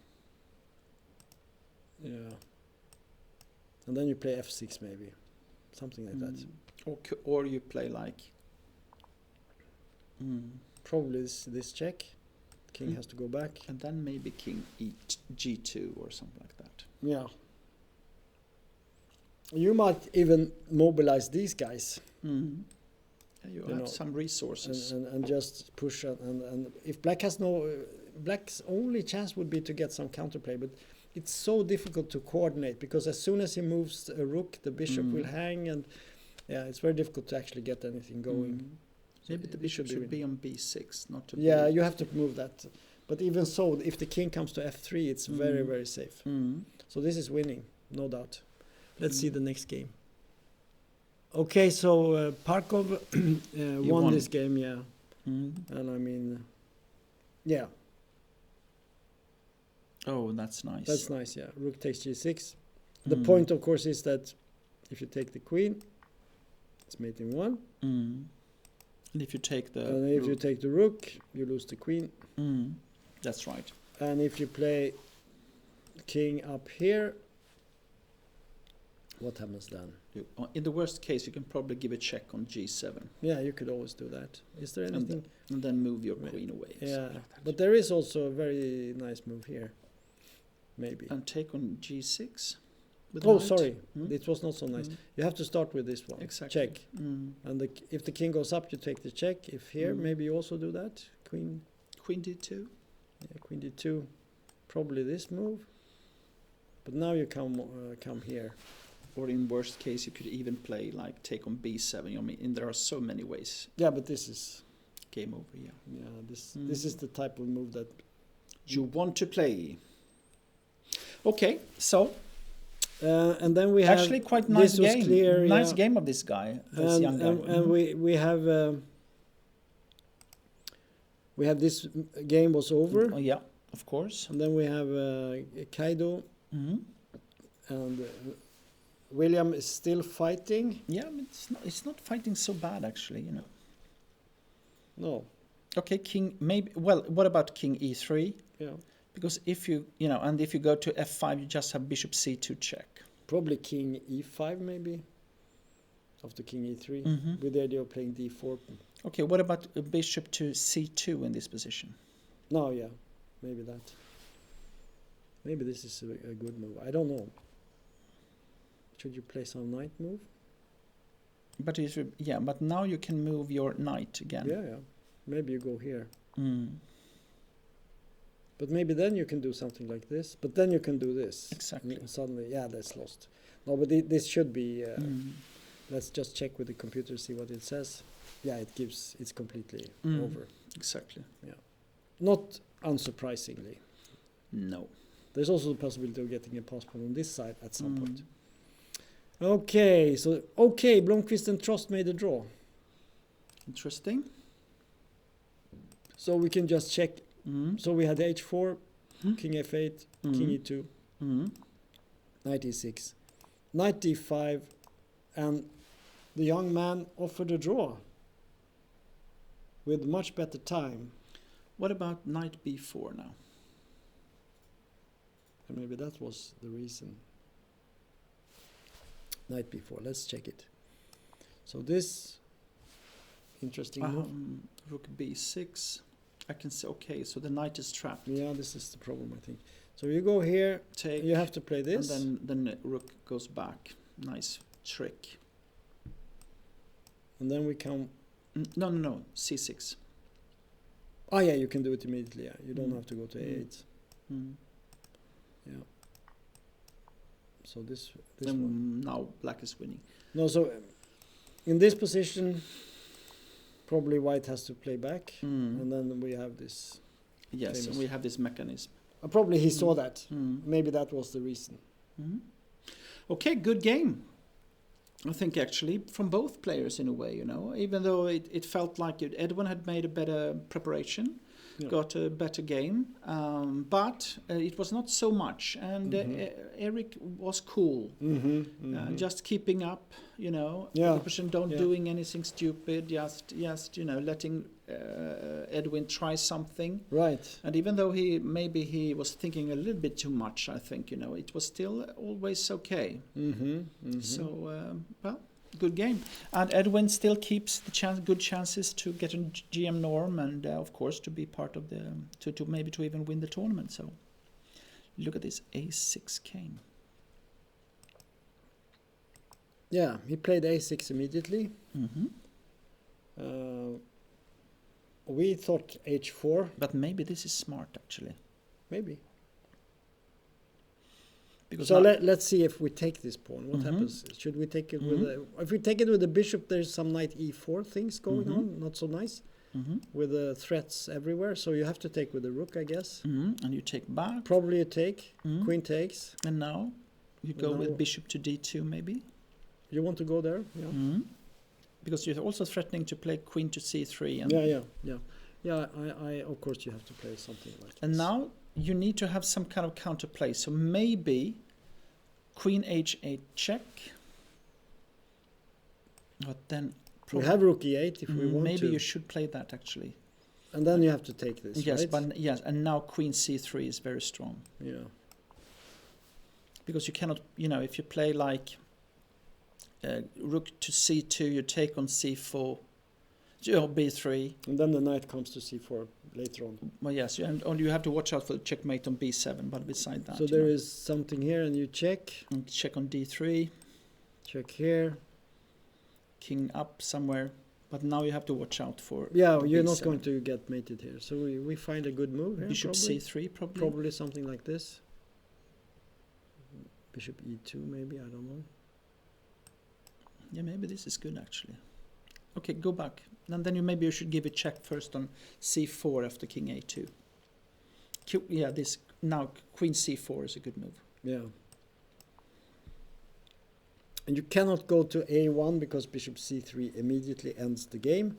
[SPEAKER 1] Yeah, and then you play f6 maybe, something like that.
[SPEAKER 2] Or you play like.
[SPEAKER 1] Probably this check. King
[SPEAKER 2] Mm.
[SPEAKER 1] has to go back.
[SPEAKER 2] And then maybe king g2 or something like that.
[SPEAKER 1] Yeah. You might even mobilize these guys
[SPEAKER 2] Mm. You
[SPEAKER 1] You
[SPEAKER 2] have
[SPEAKER 1] know,
[SPEAKER 2] some resources.
[SPEAKER 1] and just push and if black has no black's only chance would be to get some counterplay, but it's so difficult to coordinate because as soon as he moves a rook, the bishop will hang, and yeah, it's very difficult to actually get anything going. So
[SPEAKER 2] Maybe the
[SPEAKER 1] it
[SPEAKER 2] bishop should
[SPEAKER 1] really-
[SPEAKER 2] be on b6, not to
[SPEAKER 1] Yeah,
[SPEAKER 2] be.
[SPEAKER 1] you have to move that. But even so, if the king comes to f3, it's very, very safe. So this is winning, no doubt. Let's see the next game. Okay, so Parkov won
[SPEAKER 2] won.
[SPEAKER 1] this game, yeah.
[SPEAKER 2] Mm.
[SPEAKER 1] And I mean, yeah,
[SPEAKER 2] Oh, that's nice.
[SPEAKER 1] that's nice, yeah. Rook takes g6. The
[SPEAKER 2] Mm.
[SPEAKER 1] point, of course, is that if you take the queen, it's mate in 1.
[SPEAKER 2] And if you take the.
[SPEAKER 1] And if you
[SPEAKER 2] rook-
[SPEAKER 1] take the rook, you lose the queen.
[SPEAKER 2] That's right.
[SPEAKER 1] And if you play king up here, what happens then?
[SPEAKER 2] In the worst case, you can probably give a check on g7
[SPEAKER 1] Yeah, you could always do that. Is there
[SPEAKER 2] And
[SPEAKER 1] anything?
[SPEAKER 2] and then move your
[SPEAKER 1] Right.
[SPEAKER 2] queen away.
[SPEAKER 1] Yeah,
[SPEAKER 2] something like that.
[SPEAKER 1] but there is also a very nice move here, maybe.
[SPEAKER 2] And take on g6. with
[SPEAKER 1] Oh,
[SPEAKER 2] knight.
[SPEAKER 1] sorry,
[SPEAKER 2] Mm.
[SPEAKER 1] it was not so nice.
[SPEAKER 2] Mm.
[SPEAKER 1] You have to start with this one.
[SPEAKER 2] Exactly.
[SPEAKER 1] Check. And if the king goes up, you take the check. If here,
[SPEAKER 2] Mm.
[SPEAKER 1] maybe you also do that. Queen,
[SPEAKER 2] Queen d2.
[SPEAKER 1] yeah, queen d2. Probably this move. But now you come here.
[SPEAKER 2] Or in worst case, you could even play like take on b7. I mean, and there are so many ways.
[SPEAKER 1] Yeah, but this is
[SPEAKER 2] Game over. Yeah.
[SPEAKER 1] this is the type of move that
[SPEAKER 2] You want to play. Okay, so
[SPEAKER 1] and then we have
[SPEAKER 2] actually quite nice
[SPEAKER 1] this was
[SPEAKER 2] game.
[SPEAKER 1] clear,
[SPEAKER 2] Nice
[SPEAKER 1] yeah.
[SPEAKER 2] game of this guy, this young guy.
[SPEAKER 1] and we have this game was over,
[SPEAKER 2] Oh, yeah, of course.
[SPEAKER 1] and then we have Kaido
[SPEAKER 2] Mm-hmm.
[SPEAKER 1] and William is still fighting.
[SPEAKER 2] Yeah, but it's not fighting so bad actually, you know.
[SPEAKER 1] No,
[SPEAKER 2] Okay, king maybe. Well, what about king e3?
[SPEAKER 1] yeah,
[SPEAKER 2] Because if you know, and if you go to f5, you just have bishop c2 check.
[SPEAKER 1] probably king e5 maybe after king e3 with the idea of playing d4.
[SPEAKER 2] Okay, what about a bishop to c2 in this position?
[SPEAKER 1] No, yeah, maybe that. Maybe this is a good move. I don't know. Should you play some knight move?
[SPEAKER 2] But if you, yeah, but now you can move your knight again.
[SPEAKER 1] Yeah. Maybe you go here.
[SPEAKER 2] Mm.
[SPEAKER 1] But maybe then you can do something like this. But then you can do this.
[SPEAKER 2] Exactly.
[SPEAKER 1] And suddenly, yeah, that's lost. No, but this should be. Let's just check with the computer, see what it says. Yeah, it's completely over.
[SPEAKER 2] Exactly.
[SPEAKER 1] Not unsurprisingly.
[SPEAKER 2] No.
[SPEAKER 1] There's also the possibility of getting a passport on this side at some point. Okay, Blomqvist and Trost made a draw.
[SPEAKER 2] Interesting.
[SPEAKER 1] So we can just check.
[SPEAKER 2] Mm.
[SPEAKER 1] So we had h4, king f8, king e2, knight e6, knight d5, and the young man offered a draw with much better time.
[SPEAKER 2] What about knight b4 now?
[SPEAKER 1] And maybe that was the reason. Knight b4, let's check it. So this interesting move.
[SPEAKER 2] Rook b6. I can say, okay, so the knight is trapped.
[SPEAKER 1] Yeah, this is the problem, I think. So you go here,
[SPEAKER 2] Take,
[SPEAKER 1] you have to play this.
[SPEAKER 2] and then the rook goes back. Nice trick.
[SPEAKER 1] And then we come.
[SPEAKER 2] No, c6.
[SPEAKER 1] Oh yeah, you can do it immediately. Yeah, you don't
[SPEAKER 2] Mm.
[SPEAKER 1] have to go to a8. Yeah. So this one.
[SPEAKER 2] Then now black is winning.
[SPEAKER 1] No, so in this position, probably white has to play back, and then we have this.
[SPEAKER 2] Yes,
[SPEAKER 1] famous-
[SPEAKER 2] and we have this mechanism.
[SPEAKER 1] Probably he saw that. Maybe that was the reason.
[SPEAKER 2] Okay, good game. I think actually from both players in a way, you know, even though it felt like Edwin had made a better preparation, got a better game, but it was not so much. And Eric was cool, just keeping up, you know, 100% doing anything stupid, just you know, letting Edwin try something.
[SPEAKER 1] Right.
[SPEAKER 2] And even though he was thinking a little bit too much, I think, you know, it was still always okay. So, well, good game. And Edwin still keeps the good chances to get a GM norm and, of course, to be part of the, to maybe to even win the tournament. So, look at this A6 king.
[SPEAKER 1] Yeah, he played A6 immediately. We thought H4.
[SPEAKER 2] But maybe this is smart, actually.
[SPEAKER 1] Maybe.
[SPEAKER 2] Because
[SPEAKER 1] so let's see if we take this pawn. What happens? Should we take it with if we take it with the bishop, there's some knight E4 things going on, not so nice, with the threats everywhere. So you have to take with the rook, I guess.
[SPEAKER 2] And you take back.
[SPEAKER 1] Probably you take. Queen takes.
[SPEAKER 2] And now you go with bishop to D2, maybe.
[SPEAKER 1] You want to go there? Yeah.
[SPEAKER 2] Because you're also threatening to play queen to C3. And
[SPEAKER 1] I of course you have to play something like
[SPEAKER 2] and
[SPEAKER 1] this.
[SPEAKER 2] now you need to have some kind of counterplay. So maybe queen H8 check. But then
[SPEAKER 1] we have rook E8 if we want
[SPEAKER 2] maybe
[SPEAKER 1] to.
[SPEAKER 2] you should play that actually.
[SPEAKER 1] And then you have to take this,
[SPEAKER 2] yes,
[SPEAKER 1] right?
[SPEAKER 2] but yes, and now queen C3 is very strong.
[SPEAKER 1] Yeah.
[SPEAKER 2] Because you cannot, you know, if you play like rook to C2, you take on C4, or B3.
[SPEAKER 1] And then the knight comes to C4 later on.
[SPEAKER 2] Well, yes, and you have to watch out for the checkmate on B7, but beside that.
[SPEAKER 1] So there is something here, and you check.
[SPEAKER 2] And check on D3.
[SPEAKER 1] Check here.
[SPEAKER 2] King up somewhere. But now you have to watch out for.
[SPEAKER 1] Yeah, you're
[SPEAKER 2] B7.
[SPEAKER 1] not going to get mated here. So we find a good move here.
[SPEAKER 2] Bishop
[SPEAKER 1] probably.
[SPEAKER 2] C3, probably.
[SPEAKER 1] Probably something like this. Bishop E2, maybe, I don't know.
[SPEAKER 2] Yeah, maybe this is good actually. Okay, go back. And then maybe you should give a check first on C4 after King A2. This now Queen C4 is a good move.
[SPEAKER 1] Yeah. And you cannot go to A1 because Bishop C3 immediately ends the game.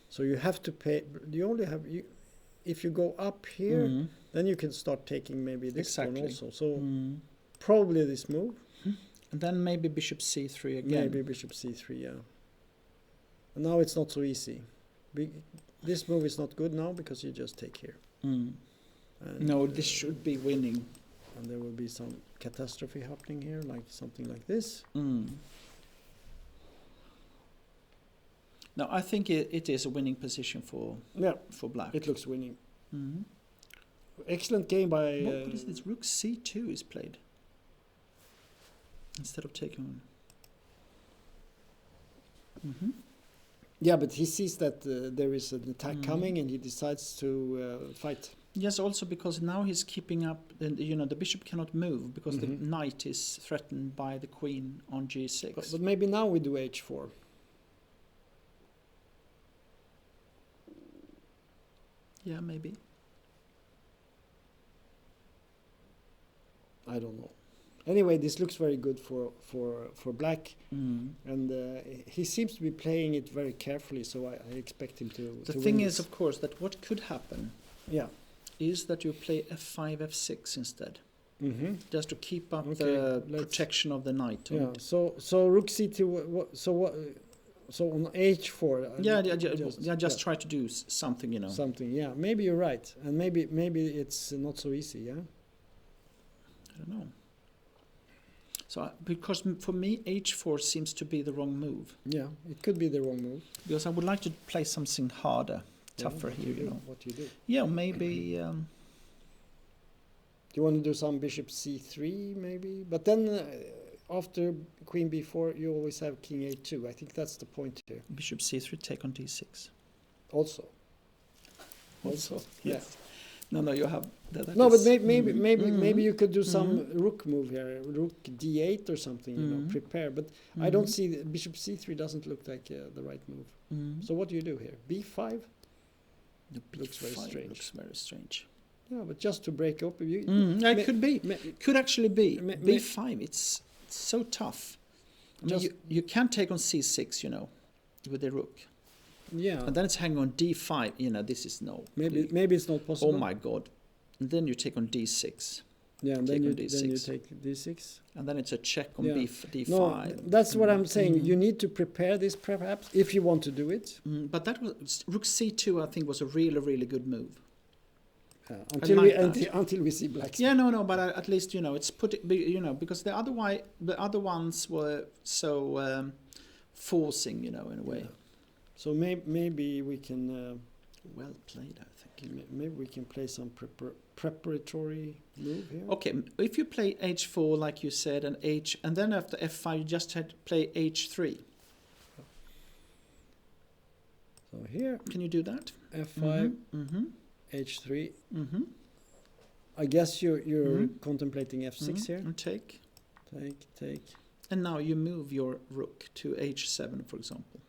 [SPEAKER 1] So you have to pay. You only have if you go up here, then you can start taking maybe this one also. So probably this move.
[SPEAKER 2] And then maybe Bishop C3 again.
[SPEAKER 1] Maybe Bishop C3, yeah. And now it's not so easy. This move is not good now because you just take here.
[SPEAKER 2] No, this should be winning.
[SPEAKER 1] And there will be some catastrophe happening here, like something like this.
[SPEAKER 2] No, I think it is a winning position for black.
[SPEAKER 1] It looks winning. Excellent game by...
[SPEAKER 2] what is this? Rook C2 is played. Instead of taking on.
[SPEAKER 1] Yeah, but he sees that there is an attack coming and he decides to fight.
[SPEAKER 2] Yes, also because now he's keeping up, you know, the bishop cannot move because the knight is threatened by the queen on G6.
[SPEAKER 1] But maybe now we do H4.
[SPEAKER 2] Yeah, maybe.
[SPEAKER 1] I don't know. Anyway, this looks very good for black, and he seems to be playing it very carefully. So I expect him to.
[SPEAKER 2] The thing is, of course, that what could happen,
[SPEAKER 1] yeah,
[SPEAKER 2] is that you play F5, F6 instead, just to keep up the protection of the knight.
[SPEAKER 1] Yeah. So Rook C2. So on H4.
[SPEAKER 2] Just try to do something, you know.
[SPEAKER 1] Something. Yeah. Maybe you're right, and maybe it's not so easy. Yeah.
[SPEAKER 2] I don't know. So, because for me, H4 seems to be the wrong move.
[SPEAKER 1] Yeah, it could be the wrong move.
[SPEAKER 2] Because I would like to play something harder, tougher here, you know.
[SPEAKER 1] What do you do?
[SPEAKER 2] Yeah, maybe...
[SPEAKER 1] do you want to do some Bishop C3, maybe? But then, after Queen B4, you always have King A2. I think that's the point here.
[SPEAKER 2] Bishop C3, take on D6.
[SPEAKER 1] Also,
[SPEAKER 2] yes.
[SPEAKER 1] Yeah.
[SPEAKER 2] No, you have...
[SPEAKER 1] But maybe you could do some rook move here, rook D8 or something, you know, prepare. But I don't see Bishop C3 doesn't look like the right move. So what do you do here? B5? Looks very strange.
[SPEAKER 2] Looks very strange.
[SPEAKER 1] Yeah, but just to break up,
[SPEAKER 2] it could be. Could actually be. B5, it's so tough. I mean, you can take on c6, you know, with the rook.
[SPEAKER 1] Yeah.
[SPEAKER 2] And then it's hanging on d5. You know, this is no.
[SPEAKER 1] Maybe it's not possible.
[SPEAKER 2] Oh my God. And then you take on d6.
[SPEAKER 1] Yeah, and
[SPEAKER 2] Take
[SPEAKER 1] then
[SPEAKER 2] on
[SPEAKER 1] you
[SPEAKER 2] d6.
[SPEAKER 1] take d6.
[SPEAKER 2] And then it's a check on
[SPEAKER 1] Yeah.
[SPEAKER 2] d5.
[SPEAKER 1] No, that's what I'm saying. You need to prepare this perhaps if you want to do it.
[SPEAKER 2] But that was rook c2. I think was a really, really good move.
[SPEAKER 1] Until we see black.
[SPEAKER 2] Yeah, no, but at least you know it's you know, because the other ones were so forcing, you know, in a way.
[SPEAKER 1] Yeah. So maybe we can.
[SPEAKER 2] Well played, I think.
[SPEAKER 1] Maybe we can play some preparatory move here.
[SPEAKER 2] Okay, if you play h4 like you said, and then after f5 you just had to play h3.
[SPEAKER 1] So here.
[SPEAKER 2] Can you do that?
[SPEAKER 1] f5.
[SPEAKER 2] Mm-hmm.
[SPEAKER 1] h3.
[SPEAKER 2] Mm-hmm.
[SPEAKER 1] I guess you're contemplating f6 here.
[SPEAKER 2] And take.
[SPEAKER 1] And
[SPEAKER 2] now you move your rook to h7, for example.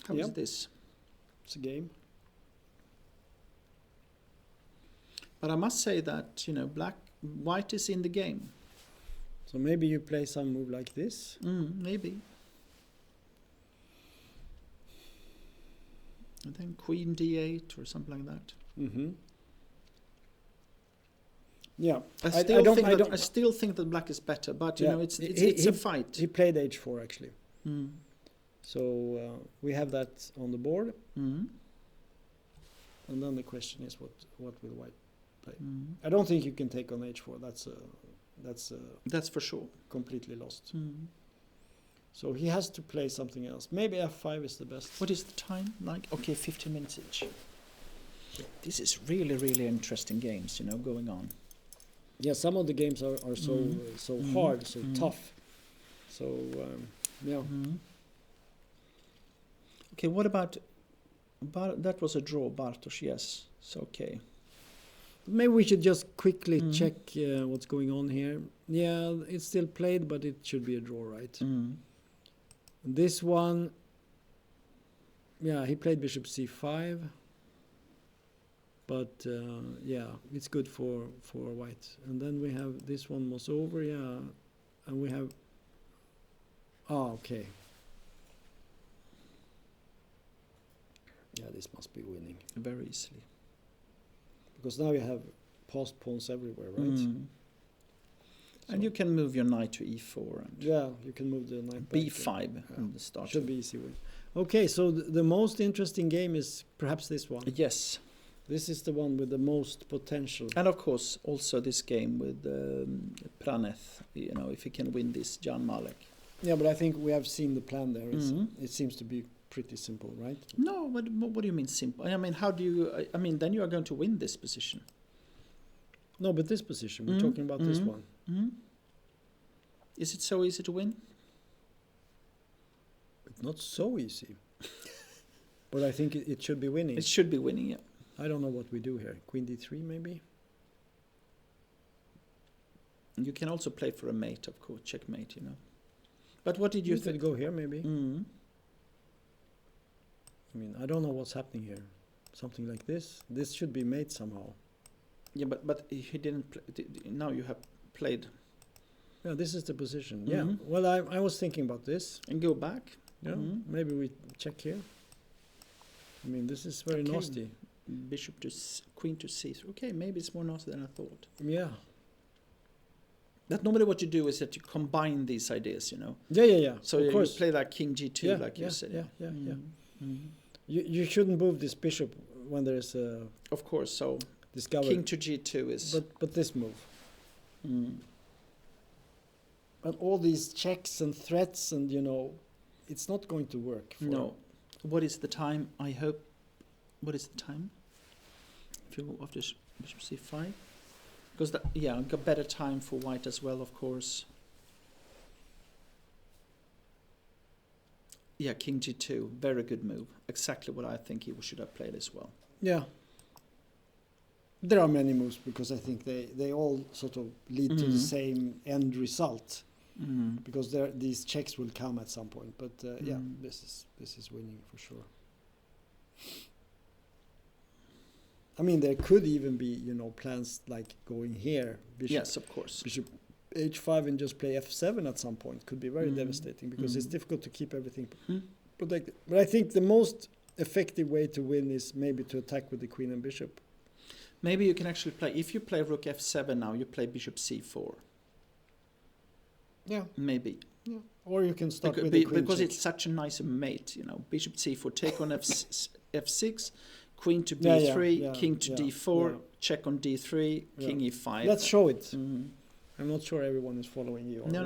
[SPEAKER 2] How is this?
[SPEAKER 1] It's a game.
[SPEAKER 2] But I must say that, you know, white is in the game.
[SPEAKER 1] So maybe you play some move like this.
[SPEAKER 2] Maybe. And then queen d8 or something like that.
[SPEAKER 1] Mm-hmm. Yeah,
[SPEAKER 2] I still think that black is better, but you know, it's a fight.
[SPEAKER 1] He played h4 actually. So we have that on the board. And then the question is, what will white play? I don't think you can take on h4. That's for sure completely lost. So he has to play something else. Maybe f5 is the best.
[SPEAKER 2] What is the time like? Okay, 15 minutes each. This is really, really interesting games, you know, going on.
[SPEAKER 1] Yeah, some of the games are so hard, so tough. So yeah.
[SPEAKER 2] Okay, what about that was a draw, Bartosz? Yes, it's okay.
[SPEAKER 1] Maybe we should just quickly check what's going on here. Yeah, it's still played, but it should be a draw, right? This one, yeah, he played bishop c5, but yeah, it's good for white. And then we have this one was over, yeah, and we have, okay. Yeah, this must be winning.
[SPEAKER 2] Very easily.
[SPEAKER 1] Because now you have passed pawns everywhere, right?
[SPEAKER 2] And you can move your knight to e4. And
[SPEAKER 1] yeah, you can move the knight back.
[SPEAKER 2] b5 in the start.
[SPEAKER 1] Should be easy win. Okay, so the most interesting game is perhaps this one.
[SPEAKER 2] Yes.
[SPEAKER 1] This is the one with the most potential.
[SPEAKER 2] And of course, also this game with Praneth, you know, if he can win this Jan Malek.
[SPEAKER 1] Yeah, but I think we have seen the plan there. It seems to be pretty simple, right?
[SPEAKER 2] No, what do you mean simple? I mean, how do you... I mean, then you are going to win this position.
[SPEAKER 1] No, but this position, we're talking about this one.
[SPEAKER 2] Is it so easy to win?
[SPEAKER 1] It's not so easy. But I think it should be winning.
[SPEAKER 2] It should be winning, yeah.
[SPEAKER 1] I don't know what we do here. Queen d3 maybe?
[SPEAKER 2] You can also play for a mate, of course, checkmate, you know. But what did you think?
[SPEAKER 1] Go here maybe? I mean, I don't know what's happening here. Something like this. This should be mate somehow.
[SPEAKER 2] Yeah, but he didn't play. Now you have played.
[SPEAKER 1] Yeah, this is the position. Yeah. Well, I was thinking about this.
[SPEAKER 2] And go back.
[SPEAKER 1] Yeah. Maybe we check here. I mean, this is very nasty.
[SPEAKER 2] Bishop to queen to c3. Okay, maybe it's more nasty than I thought.
[SPEAKER 1] Yeah.
[SPEAKER 2] That normally what you do is that you combine these ideas, you know.
[SPEAKER 1] Yeah.
[SPEAKER 2] So you play like king g2, like you said.
[SPEAKER 1] Yeah. You shouldn't move this bishop when there is a.
[SPEAKER 2] Of course. So king to g2 is.
[SPEAKER 1] But this move. And all these checks and threats, and you know, it's not going to work.
[SPEAKER 2] No. What is the time? I hope. What is the time? If you go after bishop c5, because got better time for white as well, of course. Yeah, king g2, very good move. Exactly what I think he should have played as well.
[SPEAKER 1] Yeah. There are many moves because I think they all sort of lead to the same end result. Because these checks will come at some point. But yeah, this is winning for sure. I mean, there could even be, you know, plans like going here. Bishop,
[SPEAKER 2] yes, of course.
[SPEAKER 1] Bishop h5 and just play f7 at some point could be very devastating, because it's difficult to keep everything protected. But I think the most effective way to win is maybe to attack with the queen and bishop.
[SPEAKER 2] Maybe you can actually play, if you play rook f7 now, you play bishop c4.
[SPEAKER 1] Yeah.
[SPEAKER 2] Maybe.
[SPEAKER 1] Yeah. Or you can start with the queen
[SPEAKER 2] because
[SPEAKER 1] check.
[SPEAKER 2] it's such a nice mate, you know. Bishop c4, take on f6, queen to
[SPEAKER 1] Yeah,
[SPEAKER 2] b3, king to d4,
[SPEAKER 1] yeah.
[SPEAKER 2] check on d3, king e5.
[SPEAKER 1] Let's show it. I'm not sure everyone is following you.
[SPEAKER 2] No.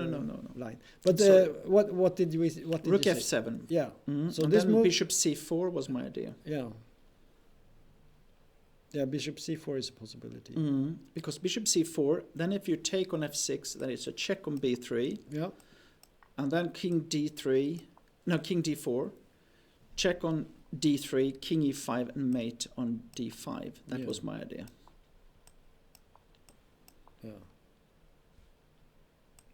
[SPEAKER 1] Line. But what did you say?
[SPEAKER 2] Rook f7.
[SPEAKER 1] Yeah.
[SPEAKER 2] So
[SPEAKER 1] this
[SPEAKER 2] then
[SPEAKER 1] move,
[SPEAKER 2] bishop c4 was my idea.
[SPEAKER 1] Yeah. Yeah, bishop c4 is a possibility.
[SPEAKER 2] Because bishop c4, then if you take on f6, then it's a check on b3.
[SPEAKER 1] Yeah.
[SPEAKER 2] And then king d4, check on d3, king e5, and mate on d5. That was my idea.
[SPEAKER 1] Yeah.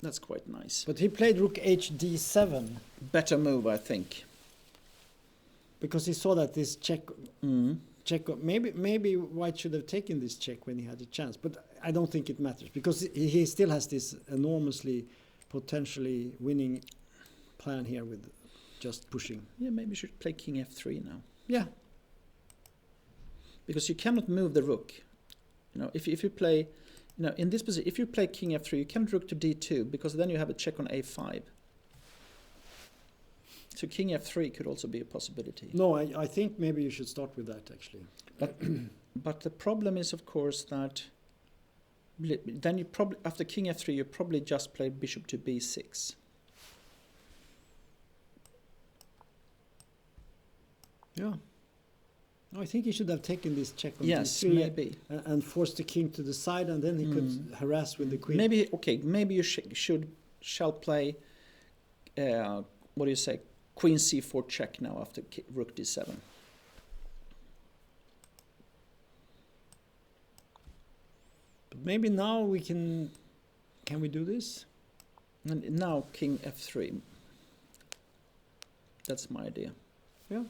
[SPEAKER 2] That's quite nice.
[SPEAKER 1] But he played rook hd7.
[SPEAKER 2] Better move, I think.
[SPEAKER 1] Because he saw that this check... Maybe White should have taken this check when he had a chance, but I don't think it matters, because he still has this enormously potentially winning plan here with just pushing.
[SPEAKER 2] Yeah, maybe you should play king f3 now.
[SPEAKER 1] Yeah.
[SPEAKER 2] Because you cannot move the rook. You know, if you play, you know, in this position, if you play king f3, you can't rook to d2, because then you have a check on a5. So king f3 could also be a possibility.
[SPEAKER 1] No, I think maybe you should start with that, actually.
[SPEAKER 2] But the problem is, of course, that then you probably, after king f3, you probably just play bishop to b6.
[SPEAKER 1] Yeah. No, I think he should have taken this check on
[SPEAKER 2] yes,
[SPEAKER 1] d3
[SPEAKER 2] maybe.
[SPEAKER 1] and forced the king to the side, and then he could harass with the queen.
[SPEAKER 2] Maybe you shall play, what do you say, queen c4 check now after rook d7.
[SPEAKER 1] But maybe now we can we do this?
[SPEAKER 2] And now king f3. That's my idea.
[SPEAKER 1] Yeah.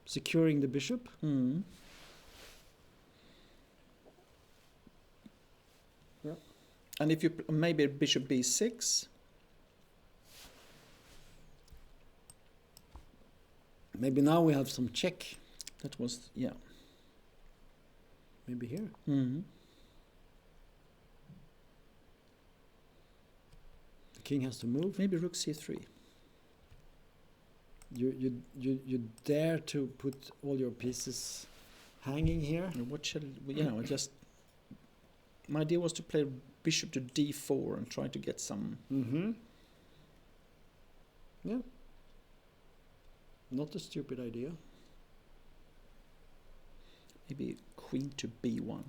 [SPEAKER 1] Securing the bishop. Yeah.
[SPEAKER 2] And if you maybe bishop b6.
[SPEAKER 1] Maybe now we have some check.
[SPEAKER 2] That was, yeah.
[SPEAKER 1] Maybe here.
[SPEAKER 2] The
[SPEAKER 1] king has to move.
[SPEAKER 2] Maybe rook c3.
[SPEAKER 1] You dare to put all your pieces hanging here?
[SPEAKER 2] What shall you know? Just my idea was to play bishop to d4 and try to get some.
[SPEAKER 1] Yeah. Not a stupid idea.
[SPEAKER 2] Maybe queen to b1.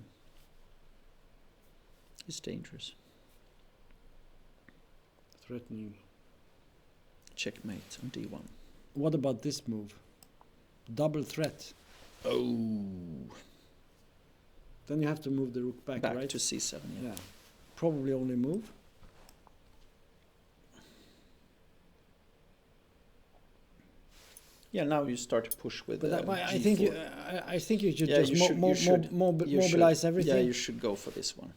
[SPEAKER 2] It's dangerous.
[SPEAKER 1] Threatening.
[SPEAKER 2] Checkmate on d1.
[SPEAKER 1] What about this move? Double threat.
[SPEAKER 2] Oh.
[SPEAKER 1] Then you have to move the rook back, right?
[SPEAKER 2] To c7, yeah.
[SPEAKER 1] Probably only move.
[SPEAKER 2] Yeah, now you start to push with.
[SPEAKER 1] But I think you should just mobilize everything.
[SPEAKER 2] Yeah, you should go for this one.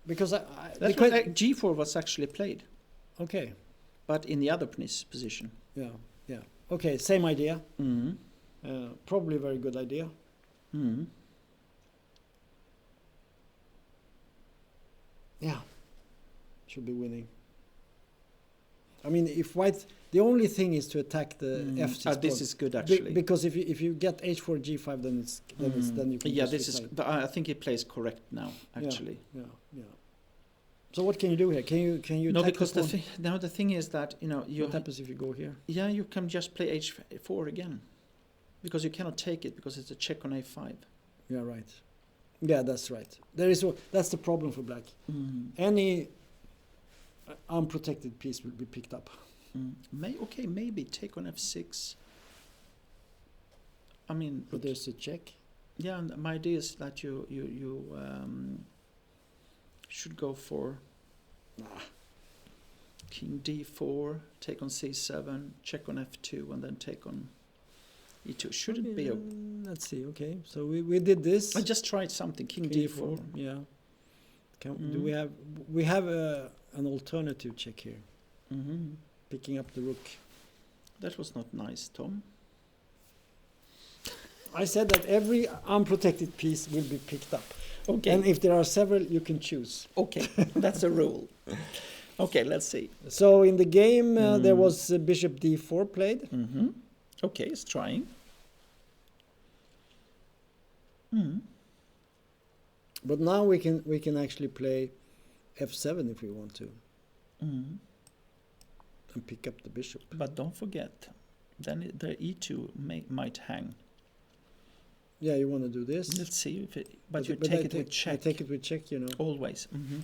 [SPEAKER 1] Because
[SPEAKER 2] g4 was actually played.
[SPEAKER 1] Okay.
[SPEAKER 2] But in the other position.
[SPEAKER 1] Yeah. Okay, same idea. Probably a very good idea. Yeah. Should be winning. I mean, if White, the only thing is to attack the f6.
[SPEAKER 2] This is good actually.
[SPEAKER 1] Because if you get h4 g5, then then you can.
[SPEAKER 2] Yeah, this is. But I think he plays correct now. Actually.
[SPEAKER 1] Yeah. So what can you do here? Can you?
[SPEAKER 2] No, because the thing is that
[SPEAKER 1] What happens if you go here?
[SPEAKER 2] Yeah, you can just play h4 again, because you cannot take it because it's a check on a5.
[SPEAKER 1] Yeah, right. Yeah, that's right. That's the problem for Black. Any unprotected piece will be picked up.
[SPEAKER 2] Maybe take on f6. I mean,
[SPEAKER 1] but there's a check.
[SPEAKER 2] Yeah, and my idea is that you should go for king d4, take on c7, check on f2, and then take on e2. Shouldn't be.
[SPEAKER 1] Let's see. Okay, so we did this.
[SPEAKER 2] I just tried something. King d4.
[SPEAKER 1] Yeah. Do we have an alternative check here?
[SPEAKER 2] Mm-hmm.
[SPEAKER 1] Picking up the rook.
[SPEAKER 2] That was not nice, Tom.
[SPEAKER 1] I said that every unprotected piece will be picked up.
[SPEAKER 2] Okay.
[SPEAKER 1] And if there are several, you can choose.
[SPEAKER 2] Okay, that's a rule. Okay, let's see.
[SPEAKER 1] So in the game, there was bishop d4 played.
[SPEAKER 2] Mm-hmm. Okay, it's trying. Mm.
[SPEAKER 1] But now we can actually play f7 if we want to.
[SPEAKER 2] Mm.
[SPEAKER 1] And pick up the bishop.
[SPEAKER 2] But don't forget, then the e2 might hang.
[SPEAKER 1] Yeah, you want to do this.
[SPEAKER 2] Let's see if it. But you take it with check.
[SPEAKER 1] I take it with check, you know.
[SPEAKER 2] Always. Mm-hmm.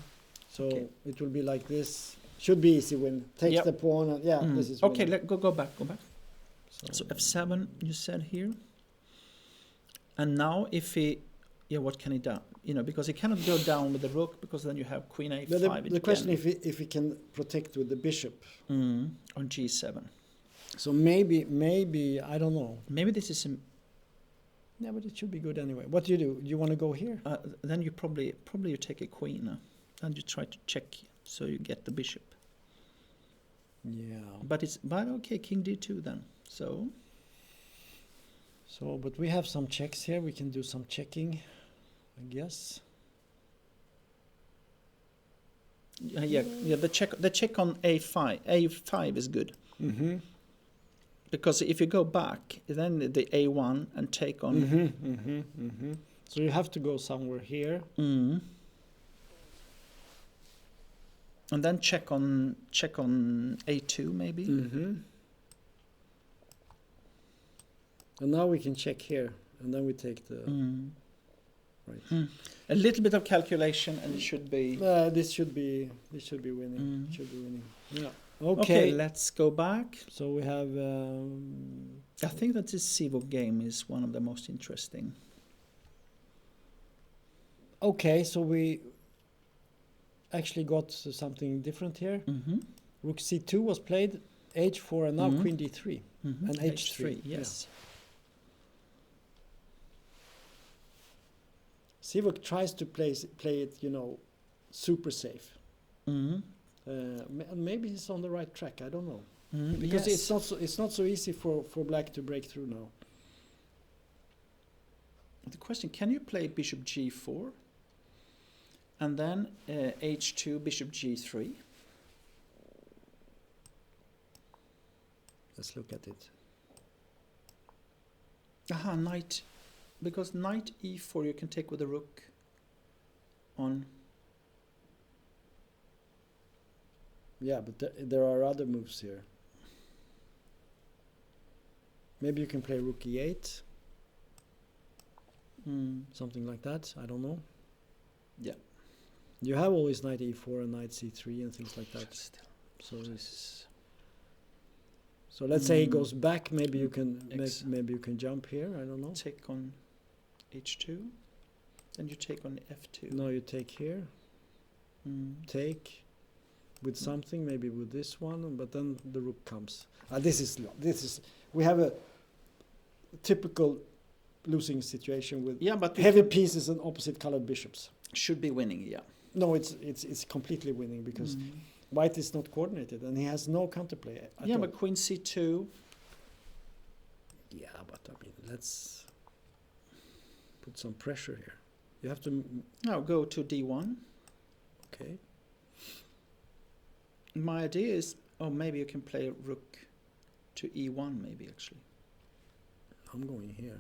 [SPEAKER 1] So
[SPEAKER 2] Okay.
[SPEAKER 1] it will be like this. Should be easy win. Takes
[SPEAKER 2] Yep.
[SPEAKER 1] the pawn. And, yeah, this is
[SPEAKER 2] Okay.
[SPEAKER 1] winning.
[SPEAKER 2] Go back. Go back. So f7 you said here. And now if he, what can he do? You know, because he cannot go down with the rook because then you have queen a5.
[SPEAKER 1] But the question if he can protect with the bishop.
[SPEAKER 2] On g7.
[SPEAKER 1] So maybe I don't know.
[SPEAKER 2] Maybe this is.
[SPEAKER 1] Yeah, but it should be good anyway. What do? You want to go here?
[SPEAKER 2] Then you probably you take a queen, and you try to check so you get the bishop.
[SPEAKER 1] Yeah.
[SPEAKER 2] But okay, king d2 then. So
[SPEAKER 1] but we have some checks here. We can do some checking, I guess.
[SPEAKER 2] yeah. The check on a5 is good.
[SPEAKER 1] Mm-hmm.
[SPEAKER 2] Because if you go back, then the a1 and take on.
[SPEAKER 1] So you have to go somewhere here.
[SPEAKER 2] And then check on a2 maybe.
[SPEAKER 1] And now we can check here, and then we take the right.
[SPEAKER 2] A little bit of calculation, and it should be.
[SPEAKER 1] This should be winning. Should be winning. Yeah.
[SPEAKER 2] Okay, let's go back.
[SPEAKER 1] So we have.
[SPEAKER 2] I think that this Sivok game is one of the most interesting.
[SPEAKER 1] Okay, so we actually got something different here. Rook c2 was played, h4, and now queen d3 and h3.
[SPEAKER 2] Yes.
[SPEAKER 1] Yeah. Sivok tries to play it, super safe. Maybe he's on the right track. I don't know, because it's not so easy for black to break through now.
[SPEAKER 2] The question: can you play bishop g4, and then h2, bishop g3?
[SPEAKER 1] Let's look at it.
[SPEAKER 2] Knight, because knight e4 you can take with the rook on.
[SPEAKER 1] Yeah, but there are other moves here. Maybe you can play rook e8. Something like that. I don't know.
[SPEAKER 2] Yeah.
[SPEAKER 1] You have always knight e4 and knight c3 and things like that.
[SPEAKER 2] Still.
[SPEAKER 1] So let's say he goes back. Maybe you can maybe you can jump here. I don't know.
[SPEAKER 2] Take on h2. Then you take on f2.
[SPEAKER 1] No, you take here. Take with something, maybe with this one, but then the rook comes. This is we have a typical losing situation with heavy pieces and opposite colored bishops.
[SPEAKER 2] Should be winning, yeah.
[SPEAKER 1] No, it's completely winning because white is not coordinated and he has no counterplay at all.
[SPEAKER 2] But queen c2.
[SPEAKER 1] Yeah, but I mean, let's put some pressure here. You have to
[SPEAKER 2] now go to d1.
[SPEAKER 1] Okay.
[SPEAKER 2] My idea is, maybe you can play rook to e1, maybe actually.
[SPEAKER 1] I'm going here.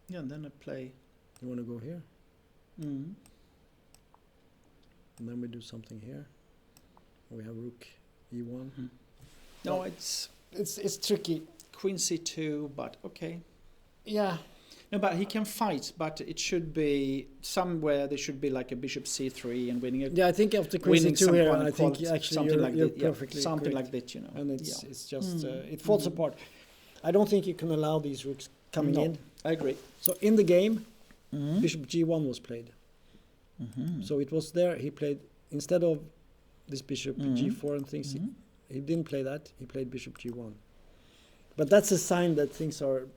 [SPEAKER 2] Yeah, and then I play.
[SPEAKER 1] You want to go here? And then we do something here. We have rook e1.
[SPEAKER 2] No,
[SPEAKER 1] Well, it's tricky.
[SPEAKER 2] queen c2, but okay.
[SPEAKER 1] Yeah.
[SPEAKER 2] No, but he can fight, but it should be somewhere. There should be like a bishop c3 and winning.
[SPEAKER 1] Yeah, I think after queen
[SPEAKER 2] winning
[SPEAKER 1] c2
[SPEAKER 2] some
[SPEAKER 1] here,
[SPEAKER 2] kind of
[SPEAKER 1] I think
[SPEAKER 2] quality,
[SPEAKER 1] actually
[SPEAKER 2] something like
[SPEAKER 1] you're
[SPEAKER 2] that, yeah,
[SPEAKER 1] perfectly
[SPEAKER 2] something
[SPEAKER 1] correct.
[SPEAKER 2] like that, you know.
[SPEAKER 1] And it's just it falls apart. I don't think you can allow these rooks coming in.
[SPEAKER 2] I agree.
[SPEAKER 1] So in the game, bishop g1 was played. So it was there. He played instead of this bishop g4 and things. He didn't play that. He played bishop g1. But that's a sign that things are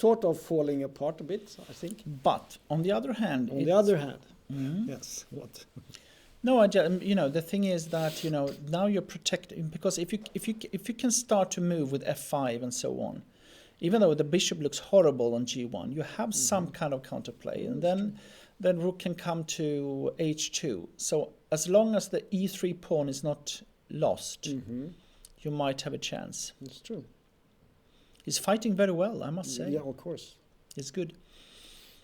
[SPEAKER 1] sort of falling apart a bit, I think.
[SPEAKER 2] But on the other hand,
[SPEAKER 1] On the other hand, Yes. What?
[SPEAKER 2] No, the thing is that now you're protecting, because if you can start to move with f5 and so on, even though the bishop looks horrible on g1, you have some kind of counterplay, and then rook can come to h2. So as long as the e3 pawn is not lost, you might have a chance.
[SPEAKER 1] It's true.
[SPEAKER 2] He's fighting very well, I must say.
[SPEAKER 1] Yeah, of course.
[SPEAKER 2] It's good.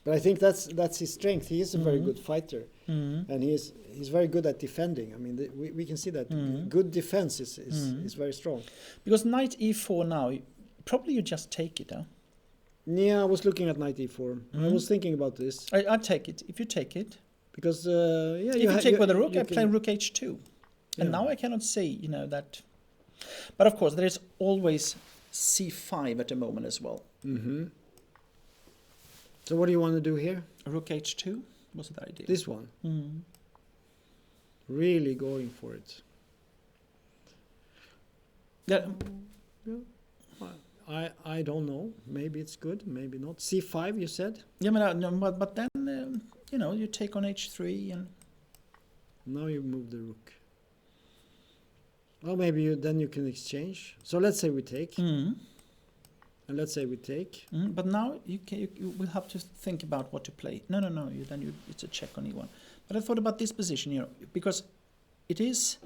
[SPEAKER 1] But I think that's his strength. He is a very good fighter, and he's very good at defending. I mean, we can see that good defense is very strong.
[SPEAKER 2] Because knight e4 now, probably you just take it, huh?
[SPEAKER 1] Yeah, I was looking at knight e4. I was thinking about this.
[SPEAKER 2] I take it. If you take it,
[SPEAKER 1] because
[SPEAKER 2] if you take with a rook, I play rook h2, and now I cannot see that. But of course, there is always c5 at the moment as well.
[SPEAKER 1] So what do you want to do here?
[SPEAKER 2] Rook h2 was the idea.
[SPEAKER 1] This one. Really going for it.
[SPEAKER 2] Yeah.
[SPEAKER 1] I don't know. Maybe it's good. Maybe not. c5 you said.
[SPEAKER 2] Yeah, but then you take on h3 and.
[SPEAKER 1] Now you move the rook. Well, maybe then you can exchange. So let's say we take. And let's say we take.
[SPEAKER 2] But now you will have to think about what to play. No. It's a check on e1. But I thought about this position, because it is,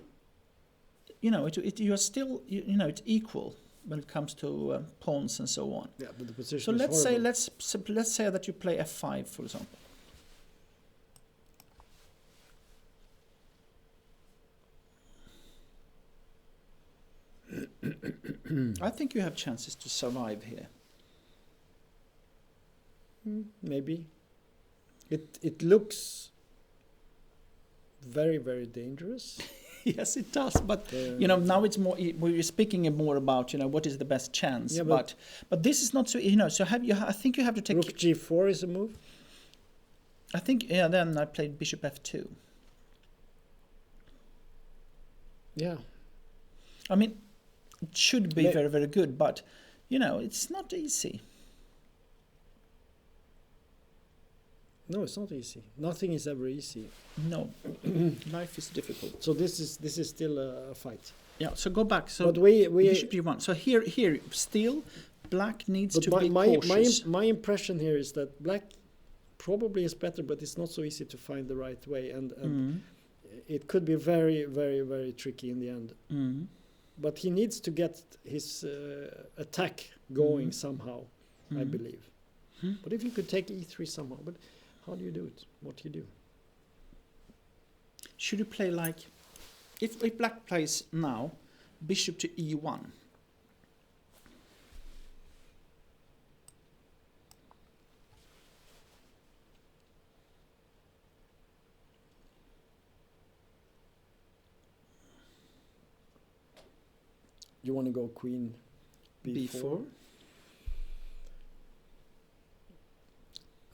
[SPEAKER 2] you are still, it's equal when it comes to pawns and so on.
[SPEAKER 1] Yeah, but the position.
[SPEAKER 2] So
[SPEAKER 1] is horrible.
[SPEAKER 2] let's say that you play f5, for example. I think you have chances to survive here.
[SPEAKER 1] Maybe. It looks very, very dangerous.
[SPEAKER 2] Yes, it does. But now it's more. We're speaking more about what is the best chance.
[SPEAKER 1] Yeah,
[SPEAKER 2] but this is not so. So I think you have to take.
[SPEAKER 1] Rook g4 is a move.
[SPEAKER 2] I think Then I played bishop f2.
[SPEAKER 1] Yeah.
[SPEAKER 2] I mean, it should be very, very good, but it's not easy.
[SPEAKER 1] No, it's not easy. Nothing is ever easy.
[SPEAKER 2] No, life is difficult.
[SPEAKER 1] So this is still a fight.
[SPEAKER 2] Yeah. So go back. So
[SPEAKER 1] but we
[SPEAKER 2] bishop g1. So here still, black needs to be cautious.
[SPEAKER 1] My impression here is that black probably is better, but it's not so easy to find the right way, and it could be very, very, very tricky in the end. But he needs to get his attack going somehow, I believe. But if you could take e3 somehow, but how do you do it? What do you do?
[SPEAKER 2] Should you play like, if black plays now, bishop to e1.
[SPEAKER 1] You want to go queen b4?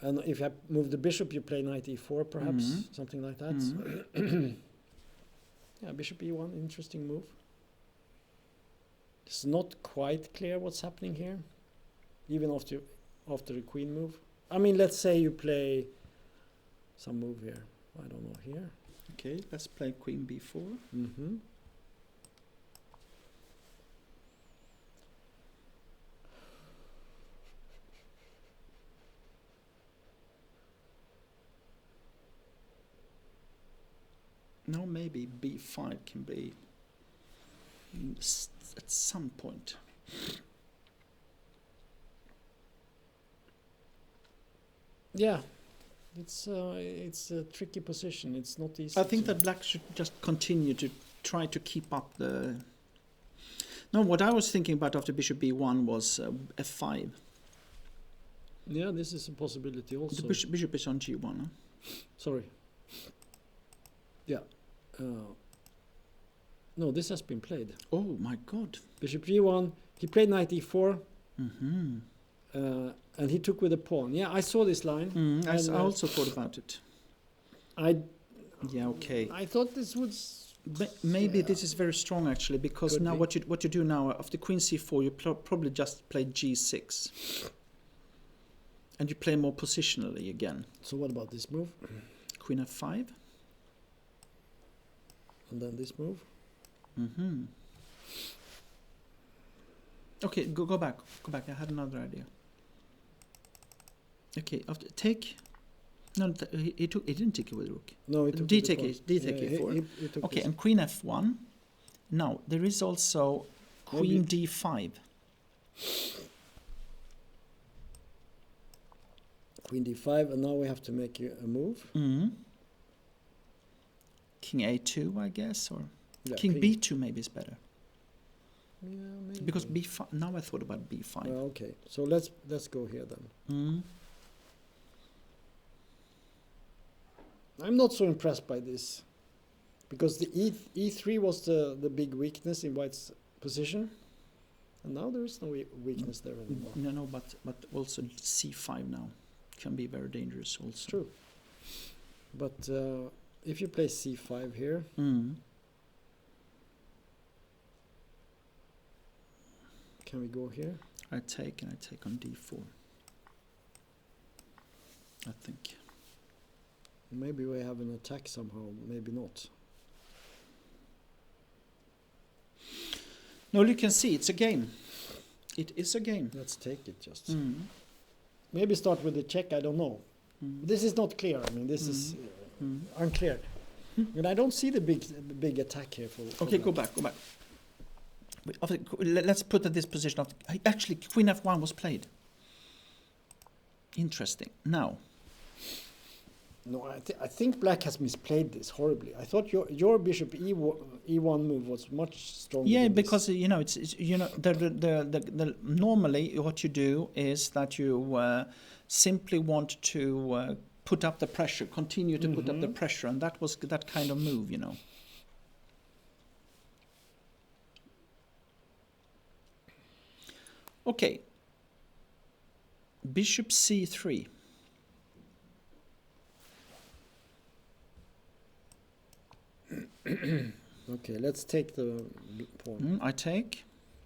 [SPEAKER 1] And if you move the bishop, you play knight e4, perhaps, something like that. Yeah, bishop e1, interesting move. It's not quite clear what's happening here, even after the queen move. I mean, let's say you play some move here. I don't know, here.
[SPEAKER 2] Okay, let's play queen b4. No, maybe b5 can be at some point.
[SPEAKER 1] Yeah, it's a tricky position. It's not easy.
[SPEAKER 2] I think that black should just continue to try to keep up the. No, what I was thinking about after bishop b1 was f5.
[SPEAKER 1] Yeah, this is a possibility also.
[SPEAKER 2] The bishop is on g1. Huh?
[SPEAKER 1] Sorry. Yeah. No, this has been played.
[SPEAKER 2] Oh my God.
[SPEAKER 1] Bishop g1. He played knight e4. And he took with a pawn. Yeah, I saw this line.
[SPEAKER 2] I also thought about it. Yeah, okay.
[SPEAKER 1] I thought this would.
[SPEAKER 2] Maybe this is very strong actually, because now what you do now after queen c4, you probably just play g6, and you play more positionally again.
[SPEAKER 1] So what about this move?
[SPEAKER 2] Queen f5.
[SPEAKER 1] And then this move.
[SPEAKER 2] Mm-hmm. Okay, go back. Go back. I had another idea. Okay, after take. No, he didn't take it with rook.
[SPEAKER 1] No, he took
[SPEAKER 2] D
[SPEAKER 1] it
[SPEAKER 2] take
[SPEAKER 1] with
[SPEAKER 2] D take
[SPEAKER 1] he
[SPEAKER 2] e4.
[SPEAKER 1] took
[SPEAKER 2] Okay,
[SPEAKER 1] this.
[SPEAKER 2] and Queen f1. Now there is also Queen
[SPEAKER 1] Maybe-
[SPEAKER 2] d5.
[SPEAKER 1] Queen d5, and now we have to make a move.
[SPEAKER 2] Mm. King a2, I guess, or
[SPEAKER 1] Yeah,
[SPEAKER 2] King b2 maybe is better.
[SPEAKER 1] Yeah, maybe.
[SPEAKER 2] Because b5. Now I thought about b5.
[SPEAKER 1] Well, okay, so let's go here then.
[SPEAKER 2] Mm.
[SPEAKER 1] I'm not so impressed by this, because the e3 was the big weakness in White's position, and now there is no weakness there anymore.
[SPEAKER 2] No, but also c5 now can be very dangerous also.
[SPEAKER 1] It's true. But if you play c5 here,
[SPEAKER 2] Mm.
[SPEAKER 1] can we go here?
[SPEAKER 2] I take on d4. I think.
[SPEAKER 1] Maybe we have an attack somehow, maybe not.
[SPEAKER 2] No, you can see it's a game. It is a game.
[SPEAKER 1] Let's take it just.
[SPEAKER 2] Mm.
[SPEAKER 1] Maybe start with the check, I don't know.
[SPEAKER 2] Mm.
[SPEAKER 1] This is not clear, I mean, this is unclear. And I don't see the big attack here for
[SPEAKER 2] Okay,
[SPEAKER 1] Black.
[SPEAKER 2] go back. Let's put at this position. Actually, Queen f1 was played. Interesting. Now,
[SPEAKER 1] No, I think Black has misplayed this horribly. I thought your bishop e1 move was much stronger.
[SPEAKER 2] yeah,
[SPEAKER 1] than
[SPEAKER 2] because
[SPEAKER 1] this.
[SPEAKER 2] it's the normally what you do is that you simply want to put up the pressure, continue to put up the pressure, and that was that kind of move, Okay. Bishop c3.
[SPEAKER 1] Okay, let's take the pawn.
[SPEAKER 2] I take.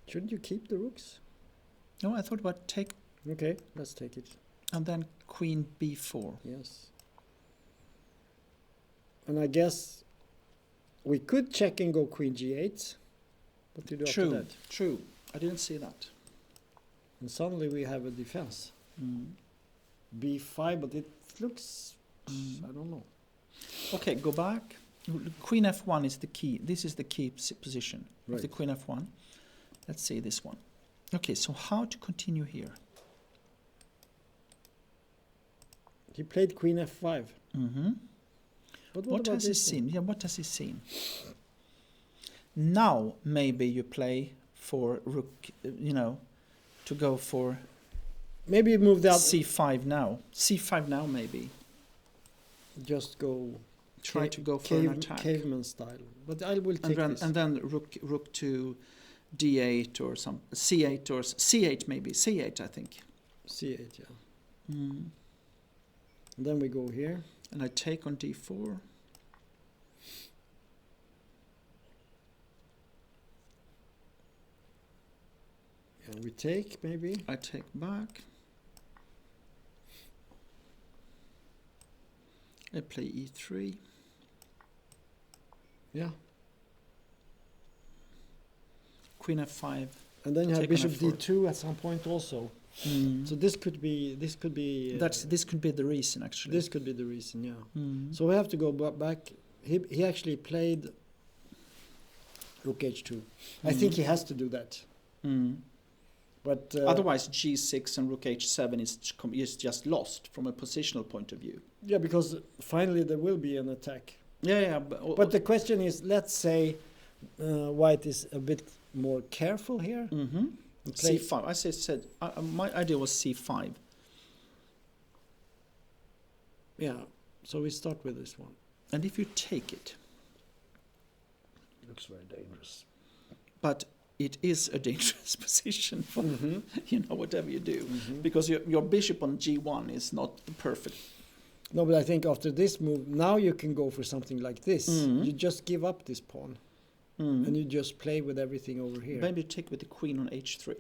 [SPEAKER 1] Shouldn't you keep the rooks?
[SPEAKER 2] No, I thought about take
[SPEAKER 1] Okay, let's take it.
[SPEAKER 2] and then Queen b4.
[SPEAKER 1] Yes. And I guess we could check and go Queen g8. What do you do after that?
[SPEAKER 2] True. I didn't see that.
[SPEAKER 1] And suddenly we have a defense. b5, but it looks, I don't know.
[SPEAKER 2] Okay, go back. Queen f1 is the key. This is the key position of the
[SPEAKER 1] Right.
[SPEAKER 2] Queen f1. Let's see this one. Okay, so how to continue here?
[SPEAKER 1] He played Queen f5.
[SPEAKER 2] Mm-hmm.
[SPEAKER 1] But
[SPEAKER 2] What has he
[SPEAKER 1] this one?
[SPEAKER 2] seen? Yeah, what has he seen? Now maybe you play for rook, to go for
[SPEAKER 1] Maybe you move that.
[SPEAKER 2] c5 now. c5 now maybe.
[SPEAKER 1] Just go.
[SPEAKER 2] Try to go for an attack.
[SPEAKER 1] Caveman style. But I will take this.
[SPEAKER 2] And then rook to d8 or some c8 or c8 maybe. c8 I think.
[SPEAKER 1] c8, yeah. And then we go here.
[SPEAKER 2] And I take on d4.
[SPEAKER 1] And we take, maybe.
[SPEAKER 2] I take back. I play e3.
[SPEAKER 1] Yeah.
[SPEAKER 2] Queen f5.
[SPEAKER 1] And then you have
[SPEAKER 2] Take on
[SPEAKER 1] bishop
[SPEAKER 2] f4.
[SPEAKER 1] d2 at some point also. So this could be.
[SPEAKER 2] this could be the reason actually.
[SPEAKER 1] This could be the reason, yeah. So we have to go back. He actually played rook h2. I think he has to do that. But
[SPEAKER 2] Otherwise, g6 and rook h7 is just lost from a positional point of view.
[SPEAKER 1] yeah, because finally there will be an attack.
[SPEAKER 2] Yeah.
[SPEAKER 1] But the question is, let's say White is a bit more careful here. And play
[SPEAKER 2] c5. I said my idea was c5.
[SPEAKER 1] Yeah. So we start with this one.
[SPEAKER 2] And if you take it,
[SPEAKER 1] Looks very dangerous.
[SPEAKER 2] but it is a dangerous position for whatever you do, because your bishop on g1 is not the perfect.
[SPEAKER 1] No, but I think after this move, now you can go for something like this. You just give up this pawn, and you just play with everything over here.
[SPEAKER 2] Maybe you take with the queen on h3.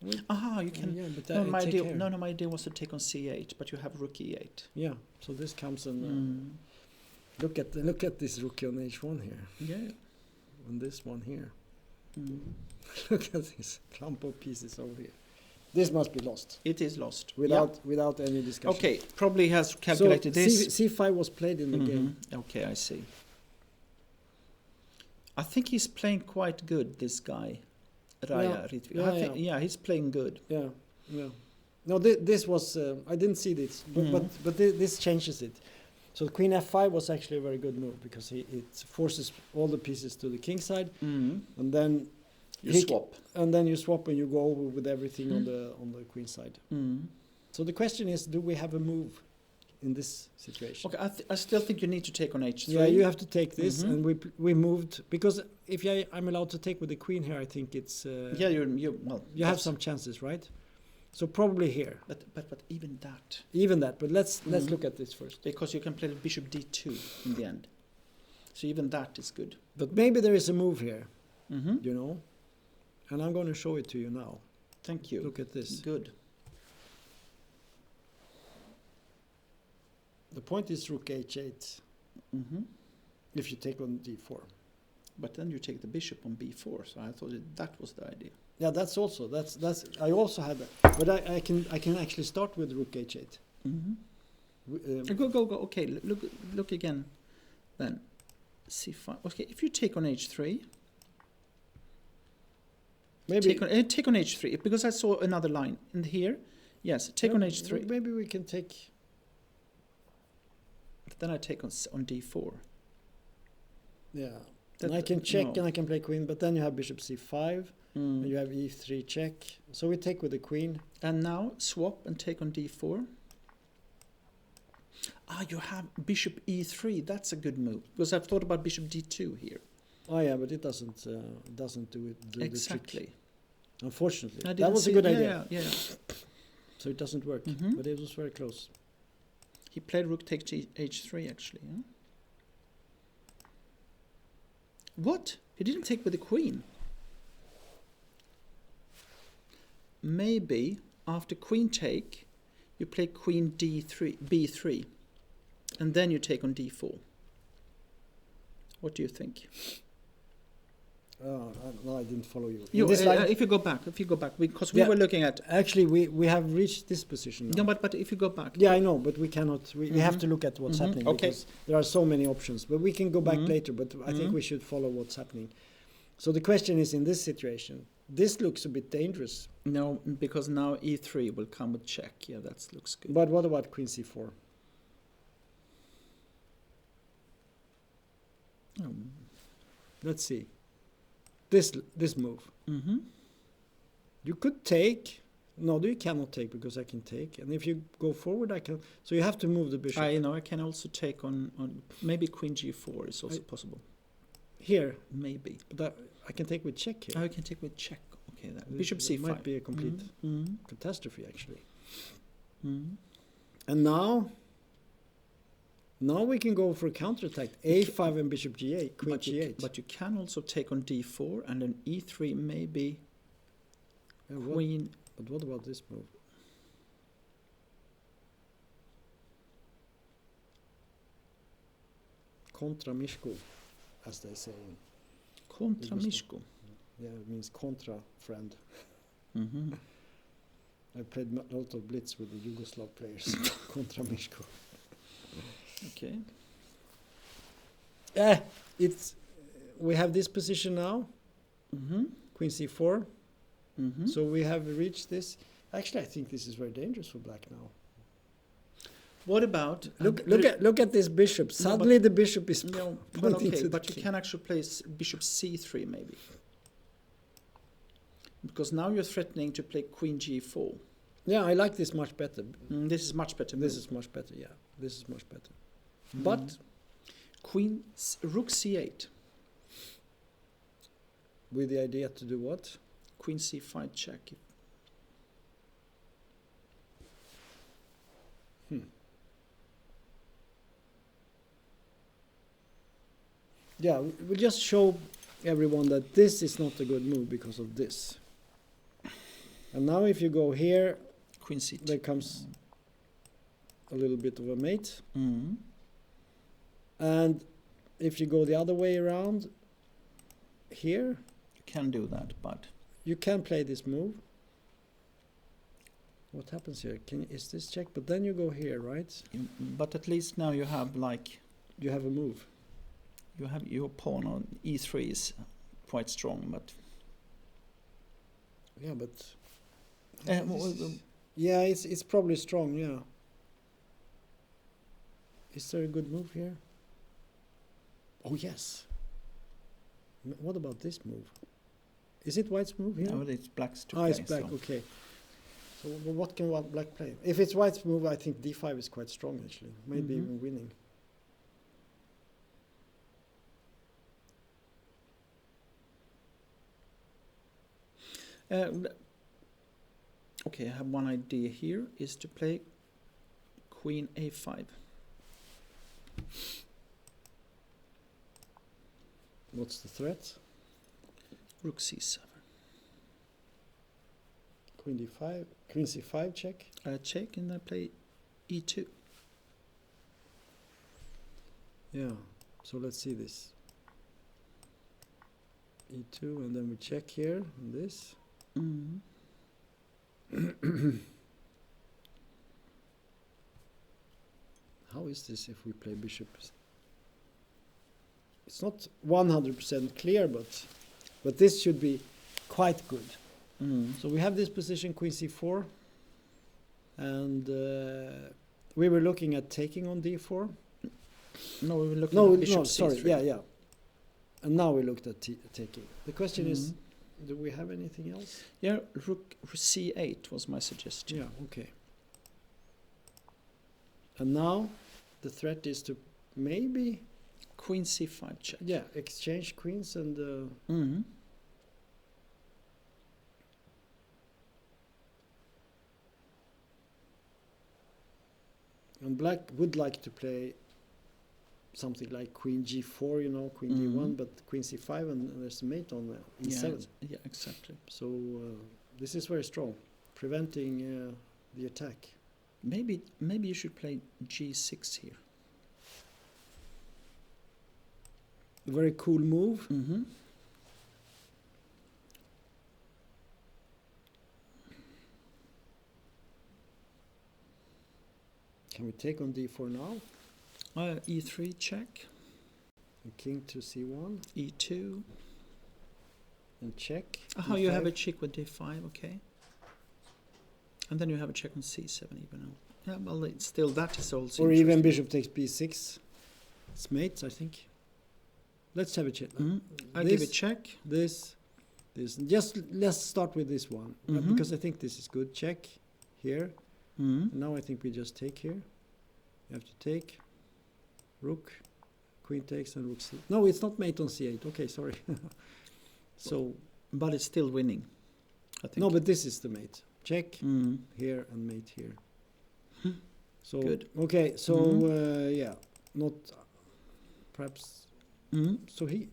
[SPEAKER 2] You can.
[SPEAKER 1] Yeah, but
[SPEAKER 2] No, my idea.
[SPEAKER 1] here.
[SPEAKER 2] No, my idea was to take on c8, but you have rook e8.
[SPEAKER 1] Yeah. So this comes and Look at this rook on h1 here.
[SPEAKER 2] Yeah.
[SPEAKER 1] And this one here.
[SPEAKER 2] Mm.
[SPEAKER 1] Look at this clump of pieces over here. This must be lost.
[SPEAKER 2] It is lost.
[SPEAKER 1] Without any discussion.
[SPEAKER 2] Okay, probably has calculated
[SPEAKER 1] so
[SPEAKER 2] this.
[SPEAKER 1] C5 was played in the game.
[SPEAKER 2] Okay, I see. I think he's playing quite good, this guy. Raja Ritvi. Yeah, he's playing good.
[SPEAKER 1] Yeah. No, this was I didn't see this, but this changes it. So Queen F5 was actually a very good move because it forces all the pieces to the king side, and then
[SPEAKER 2] you swap.
[SPEAKER 1] And then you swap and you go over with everything on the queen side. So the question is, do we have a move in this situation?
[SPEAKER 2] Okay, I still think you need to take on h3.
[SPEAKER 1] Yeah, you have to take this, and we moved because if I'm allowed to take with the queen here, I think it's you have some chances, right? So probably here.
[SPEAKER 2] But even that.
[SPEAKER 1] Even that, but let's look at this first.
[SPEAKER 2] Because you can play bishop d2 in the end. So even that is good.
[SPEAKER 1] But maybe there is a move here, you know, and I'm going to show it to you now.
[SPEAKER 2] Thank you.
[SPEAKER 1] Look at this.
[SPEAKER 2] Good.
[SPEAKER 1] The point is rook h8 if you take on d4.
[SPEAKER 2] But then you take the bishop on b4, so I thought that was the idea.
[SPEAKER 1] Yeah, that's I also had that, but I can actually start with rook h8.
[SPEAKER 2] Go. Okay, look again. Then c5. Okay, if you take on h3.
[SPEAKER 1] Maybe
[SPEAKER 2] take on h3 because I saw another line in here. Yes, take on h3.
[SPEAKER 1] Maybe we can take.
[SPEAKER 2] Then I take on d4.
[SPEAKER 1] Yeah, and I can check and I can play queen, but then you have bishop c5 and you have e3 check. So we take with the queen.
[SPEAKER 2] And now swap and take on d4. You have bishop e3. That's a good move because I've thought about bishop d2 here.
[SPEAKER 1] Oh yeah, but it doesn't do
[SPEAKER 2] exactly.
[SPEAKER 1] The trick. Unfortunately, that was a good idea.
[SPEAKER 2] Yeah.
[SPEAKER 1] So it doesn't work, but it was very close.
[SPEAKER 2] He played rook takes h3 actually. Yeah? What? He didn't take with the queen. Maybe after queen take, you play queen b3, and then you take on d4. What do you think?
[SPEAKER 1] No, I didn't follow you.
[SPEAKER 2] If you go back, because we were looking at.
[SPEAKER 1] Actually, we have reached this position now.
[SPEAKER 2] No, but if you go back.
[SPEAKER 1] Yeah, I know, but we cannot. We have to look at what's happening.
[SPEAKER 2] Okay.
[SPEAKER 1] Because there are so many options, but we can go back later. But I think we should follow what's happening. So the question is, in this situation, this looks a bit dangerous.
[SPEAKER 2] No, because now e3 will come with check. Yeah, that looks good.
[SPEAKER 1] But what about queen c4? Let's see. This move. You could take. No, you cannot take because I can take. And if you go forward, I can. So you have to move the bishop.
[SPEAKER 2] I can also take on maybe queen g4 is also possible.
[SPEAKER 1] Here?
[SPEAKER 2] Maybe.
[SPEAKER 1] But I can take with check here.
[SPEAKER 2] I can take with check. Okay, bishop c5.
[SPEAKER 1] Might be a complete catastrophe, actually. And now we can go for a counterattack. A5 and bishop g8, queen g8.
[SPEAKER 2] But you can also take on d4 and then e3 maybe queen.
[SPEAKER 1] But what about this move? Contra Mishko, as they say.
[SPEAKER 2] Contra Mishko?
[SPEAKER 1] Yeah, it means contra friend. I played a lot of blitz with the Yugoslav players. Contra Mishko.
[SPEAKER 2] Okay.
[SPEAKER 1] We have this position now. Queen c4. So we have reached this. Actually, I think this is very dangerous for black now.
[SPEAKER 2] What about
[SPEAKER 1] look at this bishop? Suddenly the bishop is
[SPEAKER 2] but you can actually play bishop c3 maybe. Because now you're threatening to play queen g4.
[SPEAKER 1] Yeah, I like this much better.
[SPEAKER 2] This is much better.
[SPEAKER 1] This is much better. Yeah, this is much better. But
[SPEAKER 2] rook c8.
[SPEAKER 1] With the idea to do what?
[SPEAKER 2] Queen c5 check.
[SPEAKER 1] Yeah, we'll just show everyone that this is not a good move because of this. And now if you go here,
[SPEAKER 2] queen c2.
[SPEAKER 1] There comes a little bit of a mate. And if you go the other way around here,
[SPEAKER 2] You can do that, but
[SPEAKER 1] you can play this move. What happens here? Is this check? But then you go here, right?
[SPEAKER 2] but at least now you have like
[SPEAKER 1] You have a move.
[SPEAKER 2] you have your pawn on e3 is quite strong, but
[SPEAKER 1] Yeah, but
[SPEAKER 2] well,
[SPEAKER 1] yeah, it's probably strong. Yeah. Is there a good move here? Oh yes. What about this move? Is it white's move here?
[SPEAKER 2] no, it's black's to
[SPEAKER 1] Ah,
[SPEAKER 2] play.
[SPEAKER 1] it's black.
[SPEAKER 2] So.
[SPEAKER 1] Okay. So what can black play? If it's white's move, I think d5 is quite strong actually. Maybe
[SPEAKER 2] Mhm.
[SPEAKER 1] even winning.
[SPEAKER 2] Okay, I have one idea here, is to play queen a5.
[SPEAKER 1] What's the threat?
[SPEAKER 2] Rook c7.
[SPEAKER 1] Queen d5, queen c5 check.
[SPEAKER 2] Check, and I play e2.
[SPEAKER 1] Yeah. So let's see this. e2, and then we check here on this.
[SPEAKER 2] Mm.
[SPEAKER 1] How is this if we play bishop? It's not 100% clear, but this should be quite good.
[SPEAKER 2] Mm.
[SPEAKER 1] So we have this position, queen c4, and we were looking at taking on d4.
[SPEAKER 2] No, we were looking
[SPEAKER 1] No,
[SPEAKER 2] at bishop
[SPEAKER 1] no,
[SPEAKER 2] c3.
[SPEAKER 1] sorry, yeah. And now we looked at taking. The question is,
[SPEAKER 2] Mhm.
[SPEAKER 1] do we have anything else?
[SPEAKER 2] Yeah, rook c8 was my suggestion.
[SPEAKER 1] Yeah, okay. And now the threat is to maybe,
[SPEAKER 2] Queen c5 check.
[SPEAKER 1] yeah, exchange queens and
[SPEAKER 2] Mm.
[SPEAKER 1] black would like to play something like queen g4, you know, queen
[SPEAKER 2] Mhm.
[SPEAKER 1] d1, but queen c5 and there's a mate on e7.
[SPEAKER 2] Yeah, exactly.
[SPEAKER 1] So this is very strong, preventing the attack.
[SPEAKER 2] Maybe you should play g6 here.
[SPEAKER 1] A very cool move.
[SPEAKER 2] Mm-hmm.
[SPEAKER 1] Can we take on d4 now?
[SPEAKER 2] e3 check,
[SPEAKER 1] And king to c1
[SPEAKER 2] e2.
[SPEAKER 1] and check.
[SPEAKER 2] Oh, you have
[SPEAKER 1] d5.
[SPEAKER 2] a check with d5, okay. And then you have a check on c7 even now. Yeah, well, it's still, that is also
[SPEAKER 1] Or even
[SPEAKER 2] interesting.
[SPEAKER 1] bishop takes b6. It's mates, I think. Let's have a check.
[SPEAKER 2] Mhm. I give a
[SPEAKER 1] This,
[SPEAKER 2] check.
[SPEAKER 1] This. Just let's start with this one
[SPEAKER 2] Mhm.
[SPEAKER 1] because I think this is good. Check here.
[SPEAKER 2] Mm.
[SPEAKER 1] Now I think we just take here. You have to take. Rook. Queen takes and rook c. No, it's not mate on c8. Okay, sorry. So
[SPEAKER 2] But it's still winning, I think.
[SPEAKER 1] no, but this is the mate. Check
[SPEAKER 2] Mm.
[SPEAKER 1] here and mate here.
[SPEAKER 2] Hmm.
[SPEAKER 1] So
[SPEAKER 2] Good.
[SPEAKER 1] okay, so
[SPEAKER 2] Mhm.
[SPEAKER 1] yeah, not perhaps.
[SPEAKER 2] Mm.
[SPEAKER 1] So he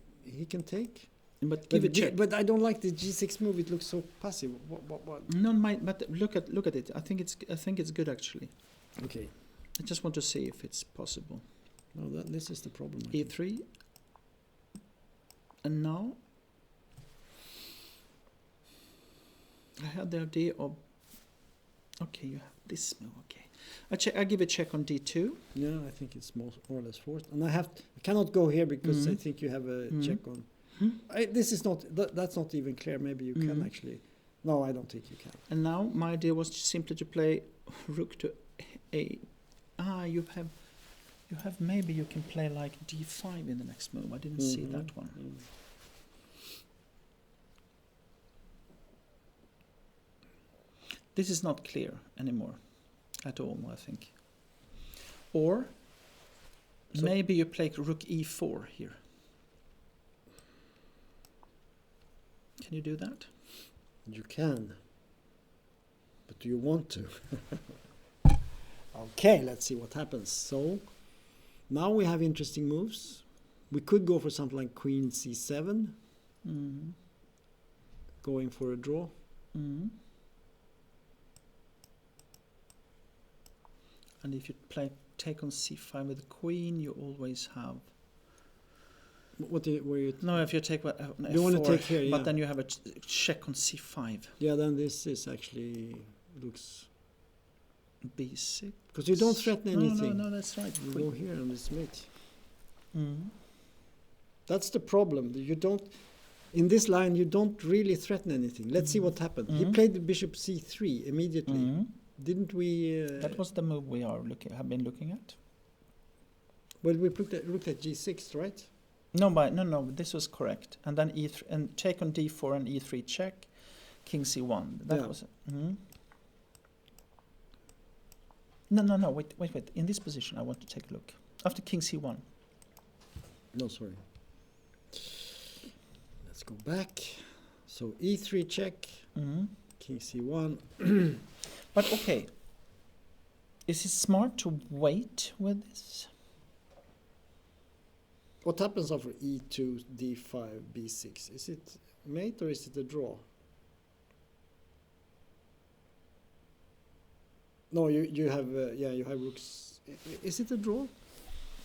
[SPEAKER 1] can take.
[SPEAKER 2] But give a check.
[SPEAKER 1] But I don't like the g6 move. It looks so passive. What?
[SPEAKER 2] No, but look at it. I think it's good actually.
[SPEAKER 1] Okay.
[SPEAKER 2] I just want to see if it's possible.
[SPEAKER 1] No, this is the problem. I think.
[SPEAKER 2] e3. And now I had the idea of, okay, you have this move, okay. I give a check on d2.
[SPEAKER 1] Yeah, I think it's more or less forced, and I cannot go here because I
[SPEAKER 2] Mhm.
[SPEAKER 1] think you have a
[SPEAKER 2] Mhm.
[SPEAKER 1] check on.
[SPEAKER 2] Hmm?
[SPEAKER 1] This is not. That's not even clear. Maybe you can
[SPEAKER 2] Mhm.
[SPEAKER 1] actually. No, I don't think you can.
[SPEAKER 2] And now my idea was simply to play rook to a. You have maybe you can play like d5 in the next move. I didn't see
[SPEAKER 1] Mhm.
[SPEAKER 2] that one.
[SPEAKER 1] Mm.
[SPEAKER 2] This is not clear anymore at all, I think. Or
[SPEAKER 1] So-
[SPEAKER 2] maybe you play rook e4 here. Can you do that?
[SPEAKER 1] You can. But do you want to? Okay, let's see what happens. So now we have interesting moves. We could go for something like queen c7,
[SPEAKER 2] Mm.
[SPEAKER 1] going for a draw.
[SPEAKER 2] Mm. And if you take on c5 with the queen, you always have...
[SPEAKER 1] Were you?
[SPEAKER 2] No, if you take what
[SPEAKER 1] You want to take here, yeah.
[SPEAKER 2] but then you have a check on c5.
[SPEAKER 1] Yeah, then this is actually looks
[SPEAKER 2] b6.
[SPEAKER 1] because you don't threaten anything.
[SPEAKER 2] No, that's right.
[SPEAKER 1] You go here on this mate.
[SPEAKER 2] Mm.
[SPEAKER 1] That's the problem. You don't. In this line, you don't really threaten anything. Let's see what happened. He played the bishop c3 immediately. Didn't we?
[SPEAKER 2] That was the move we have been looking at.
[SPEAKER 1] Well, we looked at g6, right?
[SPEAKER 2] No, this was correct. And then e3 and take on d4 and e3 check, king c1. That was it. No, wait. In this position, I want to take a look. After king c1.
[SPEAKER 1] No, sorry. Let's go back. So e3 check, king c1.
[SPEAKER 2] But okay, is it smart to wait with this?
[SPEAKER 1] What happens after e2, d5, b6? Is it mate or is it a draw? No, you have you have rooks. Is it a draw?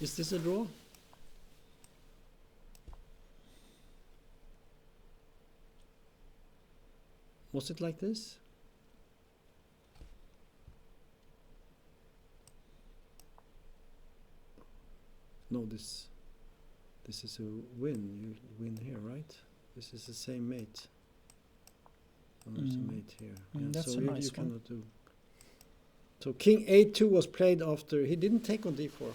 [SPEAKER 1] Is this a draw? Was it like this? No, this is a win. You win here, right? This is the same mate. Oh, there's a mate here.
[SPEAKER 2] That's
[SPEAKER 1] so
[SPEAKER 2] a nice
[SPEAKER 1] you
[SPEAKER 2] one.
[SPEAKER 1] cannot do. So king a2 was played after he didn't take on d4.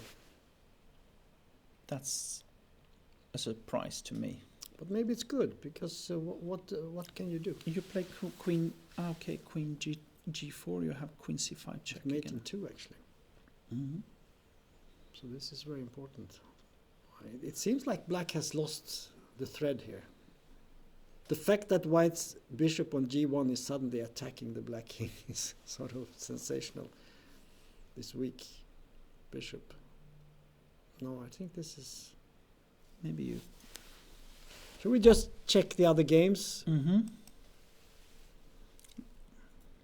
[SPEAKER 2] That's a surprise to me.
[SPEAKER 1] But maybe it's good because what can you do?
[SPEAKER 2] You play queen. Okay, queen g4. You have queen c5 check
[SPEAKER 1] Mate
[SPEAKER 2] again.
[SPEAKER 1] in 2 actually. So this is very important. It seems like black has lost the thread here. The fact that white's bishop on g1 is suddenly attacking the black king is sort of sensational. This weak bishop. No, I think this is...
[SPEAKER 2] Maybe you...
[SPEAKER 1] Should we just check the other games?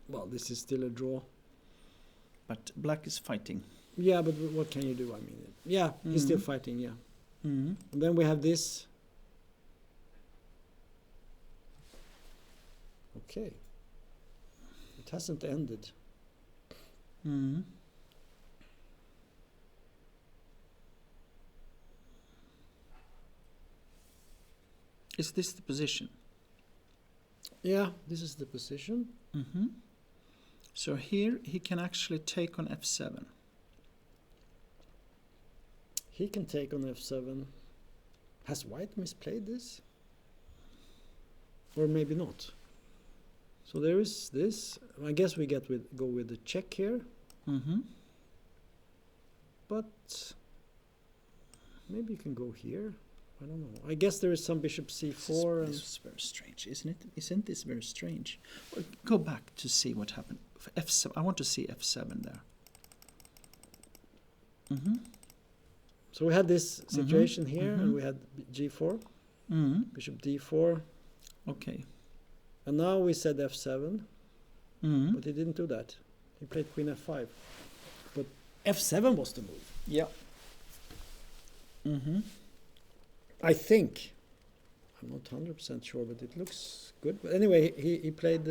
[SPEAKER 1] Well, this is still a draw.
[SPEAKER 2] But black is fighting.
[SPEAKER 1] Yeah, but what can you do? I mean, yeah, he's still fighting, yeah. And then we have this. Okay. It hasn't ended.
[SPEAKER 2] Is this the position?
[SPEAKER 1] Yeah, this is the position.
[SPEAKER 2] So here he can actually take on f7.
[SPEAKER 1] He can take on f7. Has white misplayed this? Or maybe not. So there is this. I guess we go with the check here. But maybe you can go here. I don't know. I guess there is some bishop c4.
[SPEAKER 2] This is very strange, isn't it? Isn't this very strange? Well, go back to see what happened. For f7, I want to see f7 there.
[SPEAKER 1] So we had this situation here, and we had g4, bishop d4.
[SPEAKER 2] Okay.
[SPEAKER 1] And now we said f7, but he didn't do that. He played queen f5. But f7 was the move.
[SPEAKER 2] Yeah.
[SPEAKER 1] I think. I'm not 100% sure, but it looks good. But anyway, he played...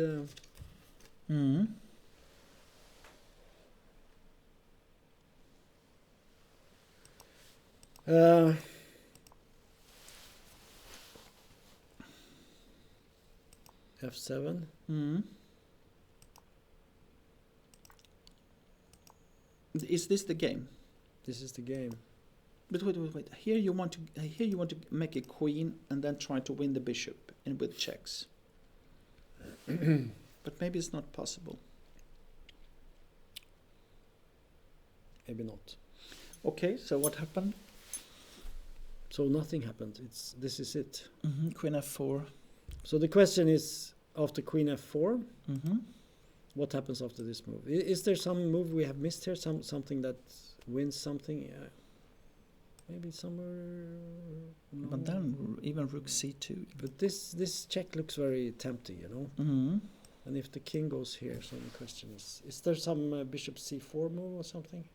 [SPEAKER 1] f7.
[SPEAKER 2] Is this the game?
[SPEAKER 1] This is the game.
[SPEAKER 2] But wait. Here you want to make a queen and then try to win the bishop and with checks. But maybe it's not possible.
[SPEAKER 1] Maybe not.
[SPEAKER 2] Okay, so what happened?
[SPEAKER 1] So nothing happened. This is it.
[SPEAKER 2] Queen f4.
[SPEAKER 1] So the question is, after queen f4, what happens after this move? Is there some move we have missed here? Something that wins something? Maybe somewhere... No.
[SPEAKER 2] But then even rook c2.
[SPEAKER 1] But this check looks very tempting, you know? And if the king goes here, so the question is there some bishop c4 move or something?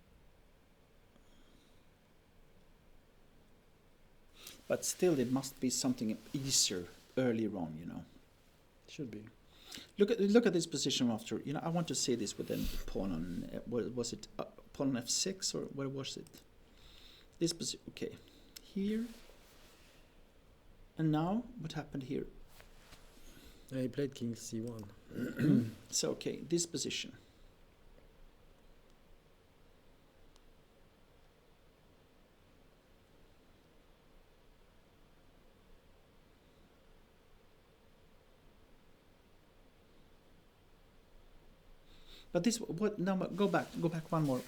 [SPEAKER 2] But still, it must be something easier earlier on, you know.
[SPEAKER 1] Should be.
[SPEAKER 2] Look at this position after. You know, I want to see this with a pawn on. What was it? Pawn on f6 or where was it? This position. Okay, here. And now, what happened here?
[SPEAKER 1] He played king c1.
[SPEAKER 2] So okay, this position. But this, what, now go back one more.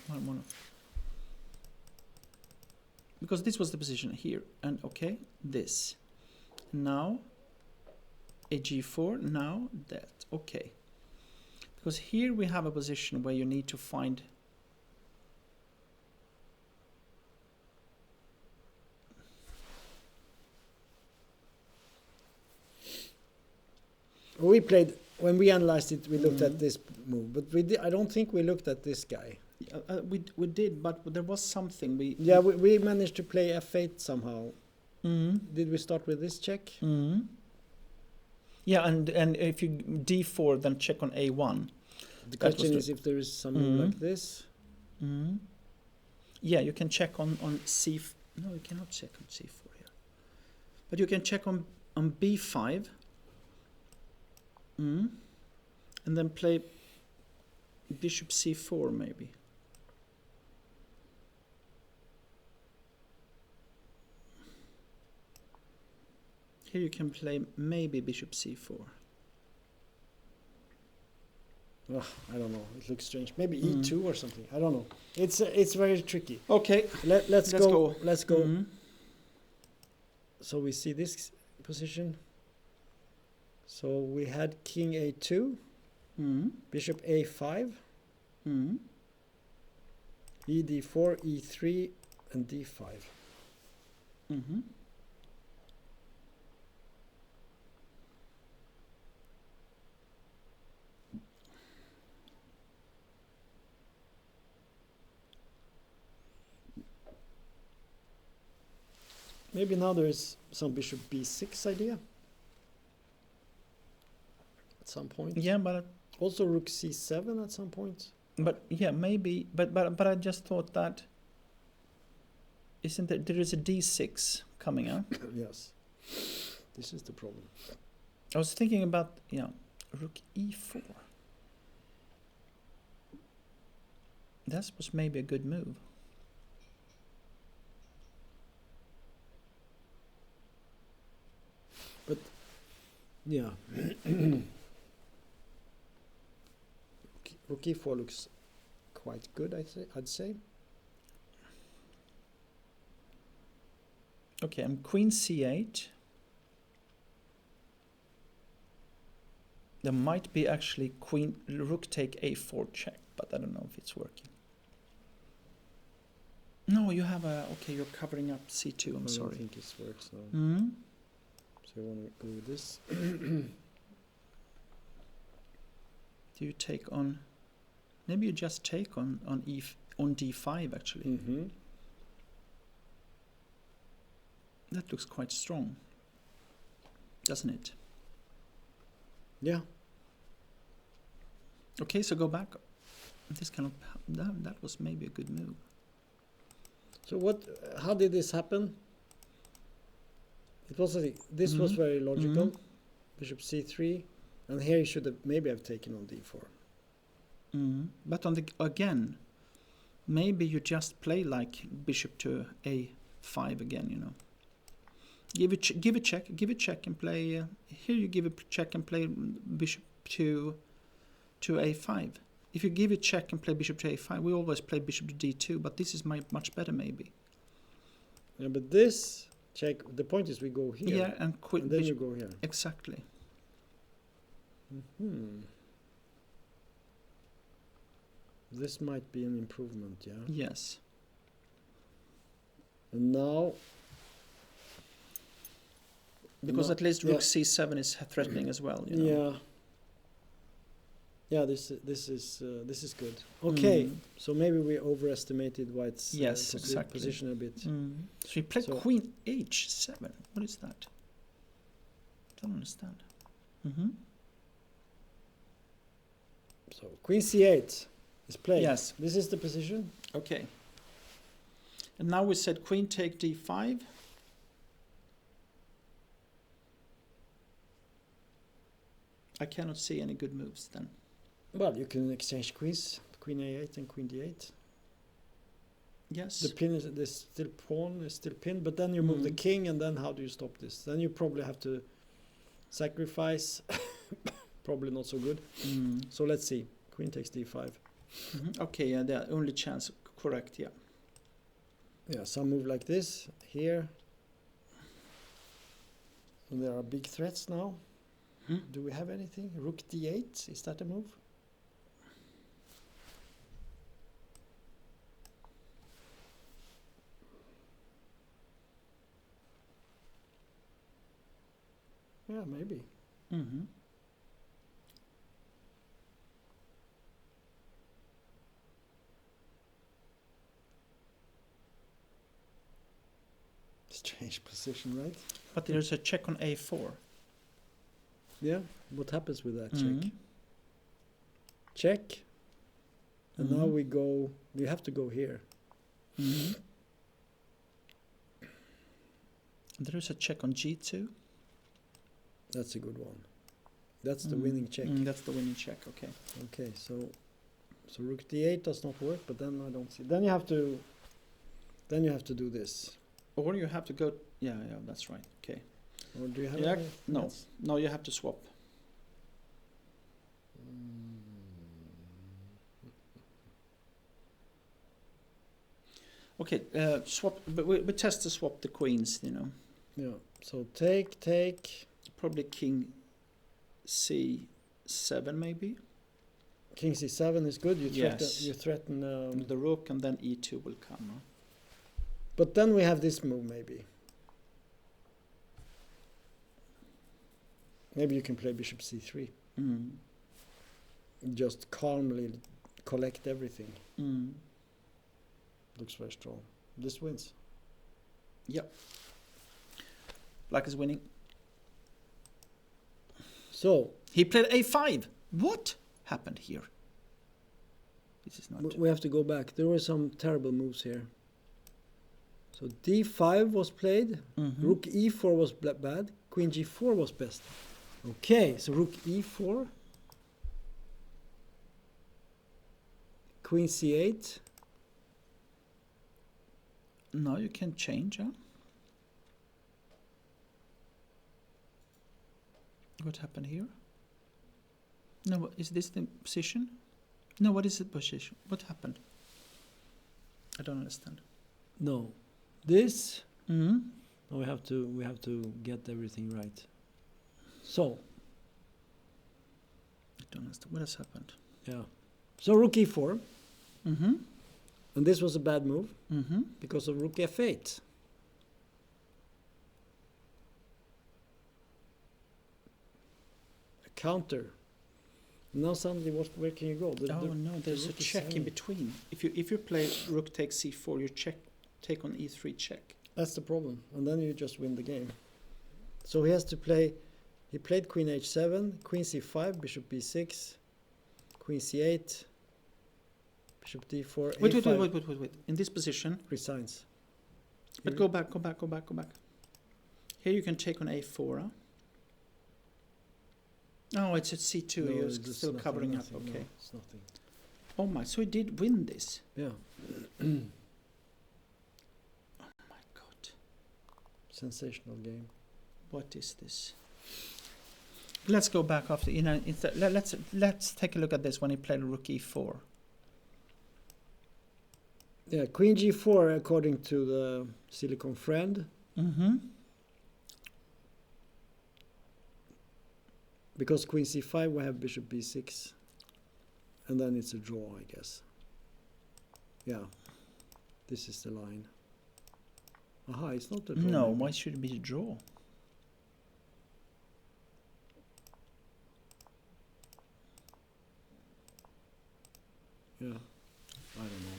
[SPEAKER 2] Because this was the position here, and okay, this. Now, a g4, now that, okay. Because here we have a position where you need to find.
[SPEAKER 1] We played, when we analyzed it, we looked at this move, but I don't think we looked at this guy.
[SPEAKER 2] We did, but there was something we.
[SPEAKER 1] Yeah, we managed to play f8 somehow. Did we start with this check?
[SPEAKER 2] Yeah, and if you d4, then check on a1.
[SPEAKER 1] The question is if there is something like this.
[SPEAKER 2] Yeah, you can check on c. No, you cannot check on c4 here. But you can check on b5. And then play bishop c4 maybe. Here you can play maybe bishop c4.
[SPEAKER 1] Oh, I don't know. It looks strange. Maybe e2 or something. I don't know. It's very tricky.
[SPEAKER 2] Okay.
[SPEAKER 1] Let's go. Let's go.
[SPEAKER 2] Mm-hmm.
[SPEAKER 1] So we see this position. So we had king a2, bishop a5, e4, e3, and d5. Maybe now there is some bishop b6 idea. At some point.
[SPEAKER 2] Yeah, but
[SPEAKER 1] also rook c7 at some point.
[SPEAKER 2] But yeah, maybe. But I just thought that isn't there is a d6 coming up.
[SPEAKER 1] Yes, this is the problem.
[SPEAKER 2] I was thinking about rook e4. That was maybe a good move.
[SPEAKER 1] But yeah. Rook e4 looks quite good, I'd say.
[SPEAKER 2] Okay, and queen c8. There might be actually rook take a4 check, but I don't know if it's working. No, you have okay, you're covering up c2, I'm sorry.
[SPEAKER 1] I don't think this works now. So I want to go with this.
[SPEAKER 2] Do you take on? Maybe you just take on d5 actually. That looks quite strong, doesn't it?
[SPEAKER 1] Yeah.
[SPEAKER 2] Okay, so go back. This kind of that was maybe a good move.
[SPEAKER 1] So how did this happen? It was this was very logical. Bishop c3, and here you should have maybe taken on d4.
[SPEAKER 2] But again, maybe you just play like bishop to a5 again. You know, give a check, and play. Here you give a check and play bishop to a5. If you give a check and play bishop to a5, we always play bishop to d2. But this is much better maybe.
[SPEAKER 1] Yeah, but this check. The point is we go here.
[SPEAKER 2] Yeah, and
[SPEAKER 1] then you go here.
[SPEAKER 2] Exactly.
[SPEAKER 1] This might be an improvement, yeah?
[SPEAKER 2] Yes.
[SPEAKER 1] And now...
[SPEAKER 2] Because at least rook c7 is threatening as well, you know?
[SPEAKER 1] Yeah. Yeah, this is good. Okay, so maybe we overestimated White's
[SPEAKER 2] Yes, exactly.
[SPEAKER 1] position a bit.
[SPEAKER 2] So he played Queen H7. What is that? Don't understand.
[SPEAKER 1] So Queen C8 is played.
[SPEAKER 2] Yes.
[SPEAKER 1] This is the position.
[SPEAKER 2] Okay. And now we said Queen take D5. I cannot see any good moves then.
[SPEAKER 1] Well, you can exchange queens, Queen A8 and Queen D8.
[SPEAKER 2] Yes.
[SPEAKER 1] The pin is still pawn is still pinned, but then you move the king, and then how do you stop this? Then you probably have to sacrifice. Probably not so good. So let's see. Queen takes D5.
[SPEAKER 2] Okay, yeah, the only chance. Correct, yeah.
[SPEAKER 1] Yeah, some move like this here. And there are big threats now. Do we have anything? Rook D8, is that a move? Yeah, maybe. Strange position, right?
[SPEAKER 2] But there's a check on A4.
[SPEAKER 1] Yeah, what happens with that check? Check. And now we go, you have to go here.
[SPEAKER 2] There is a check on G2.
[SPEAKER 1] That's a good one. That's the winning check.
[SPEAKER 2] That's the winning check, okay.
[SPEAKER 1] Okay, so Rook D8 does not work, but then I don't see. Then you have to do this.
[SPEAKER 2] Or you have to go, yeah, that's right, okay.
[SPEAKER 1] Or do you have
[SPEAKER 2] Yeah,
[SPEAKER 1] any?
[SPEAKER 2] no,
[SPEAKER 1] Yes.
[SPEAKER 2] no, you have to swap. Okay, swap, but we test to swap the queens, you know.
[SPEAKER 1] Yeah, so take.
[SPEAKER 2] Probably King C7 maybe.
[SPEAKER 1] King C7 is good. You threaten.
[SPEAKER 2] The rook, and then E2 will come. Huh?
[SPEAKER 1] But then we have this move maybe. Maybe you can play Bishop C3. Just calmly collect everything. Looks very strong. This wins.
[SPEAKER 2] Yep. Black is winning.
[SPEAKER 1] So
[SPEAKER 2] he played A5. What happened here? This is not.
[SPEAKER 1] we have to go back. There were some terrible moves here. So D5 was played. Rook E4 was bad. Queen G4 was best. Okay, so Rook E4. Queen C8.
[SPEAKER 2] No, you can change, huh? What happened here? No, is this the position? No, what is the position? What happened? I don't understand.
[SPEAKER 1] No. This. No, we have to get everything right. So.
[SPEAKER 2] I don't understand. What has happened?
[SPEAKER 1] Yeah. So Rook E4. And this was a bad move because of Rook F8. A counter. Now suddenly, where can you go?
[SPEAKER 2] No, there's a check in between. If you play Rook takes C4, you take on E3 check.
[SPEAKER 1] That's the problem, and then you just win the game. So he has to play. He played Queen H7, Queen C5, Bishop B6, Queen C8, Bishop D4.
[SPEAKER 2] Wait. In this position,
[SPEAKER 1] resigns.
[SPEAKER 2] but go back. Here you can take on A4. Huh? Oh, it's at C2.
[SPEAKER 1] No,
[SPEAKER 2] You're
[SPEAKER 1] it's
[SPEAKER 2] still covering up.
[SPEAKER 1] nothing,
[SPEAKER 2] Okay.
[SPEAKER 1] no, it's nothing.
[SPEAKER 2] Oh my! So he did win this.
[SPEAKER 1] Yeah.
[SPEAKER 2] Oh my God!
[SPEAKER 1] Sensational game.
[SPEAKER 2] What is this? Let's go back after. Let's take a look at this when he played Rook E4.
[SPEAKER 1] Yeah, Queen G4 according to the Silicon Friend. Because Queen C5 we have Bishop B6. And then it's a draw, I guess. Yeah. This is the line. Aha, it's not a draw.
[SPEAKER 2] No,
[SPEAKER 1] maybe.
[SPEAKER 2] why should it be a draw?
[SPEAKER 1] Yeah, I don't know.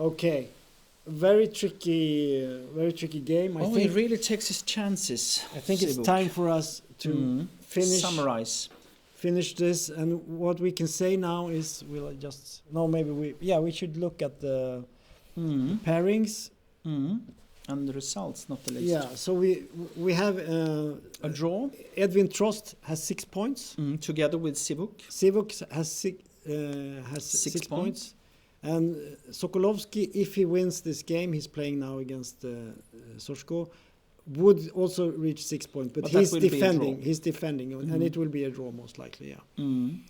[SPEAKER 1] Okay, very tricky game. I
[SPEAKER 2] He
[SPEAKER 1] think
[SPEAKER 2] really takes his chances.
[SPEAKER 1] I think it's
[SPEAKER 2] Sivuk.
[SPEAKER 1] time for us to
[SPEAKER 2] Summarize.
[SPEAKER 1] finish this. And what we can say now is we should look at the pairings.
[SPEAKER 2] And the results, not the least.
[SPEAKER 1] Yeah, so we have
[SPEAKER 2] A draw
[SPEAKER 1] Edwin Trost has 6 points.
[SPEAKER 2] together with Sivuk.
[SPEAKER 1] Sivuk has 6 points. And Sokolovsky, if he wins this game, he's playing now against Sochko, would also reach 6 points. But he's
[SPEAKER 2] that will be a
[SPEAKER 1] defending.
[SPEAKER 2] draw.
[SPEAKER 1] He's defending, and it will be a draw most likely. Yeah.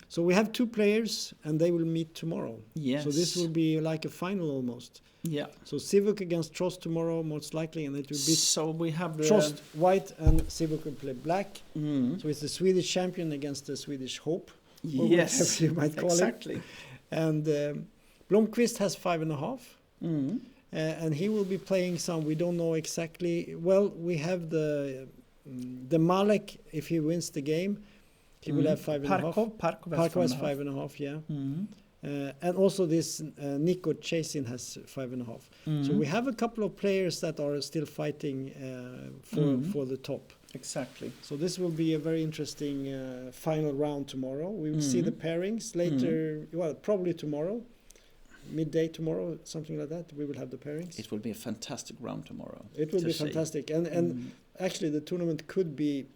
[SPEAKER 1] So we have 2 players, and they will meet tomorrow.
[SPEAKER 2] Yes.
[SPEAKER 1] So this will be like a final almost.
[SPEAKER 2] Yeah.
[SPEAKER 1] So Sivuk against Trost tomorrow, most likely, and it will be
[SPEAKER 2] So we have the
[SPEAKER 1] Trost white and Sivuk will play black.
[SPEAKER 2] Mm.
[SPEAKER 1] So it's the Swedish champion against the Swedish hope. or
[SPEAKER 2] Yes,
[SPEAKER 1] whatever you might call
[SPEAKER 2] exactly.
[SPEAKER 1] it. And Blomqvist has 5.5.
[SPEAKER 2] Mm.
[SPEAKER 1] And he will be playing some, we don't know exactly. Well, we have the Malek, if he wins the game, he will have 5.5. Parkov has 5.5, yeah.
[SPEAKER 2] Mm.
[SPEAKER 1] And also this Nico Chasin has 5.5. So we have a couple of players that are still fighting for the top.
[SPEAKER 2] Exactly.
[SPEAKER 1] So this will be a very interesting final round tomorrow. We will see the pairings later, well, probably tomorrow. Midday tomorrow, something like that, we will have the pairings.
[SPEAKER 2] It will be a fantastic round tomorrow.
[SPEAKER 1] It will be fantastic. And actually the tournament could be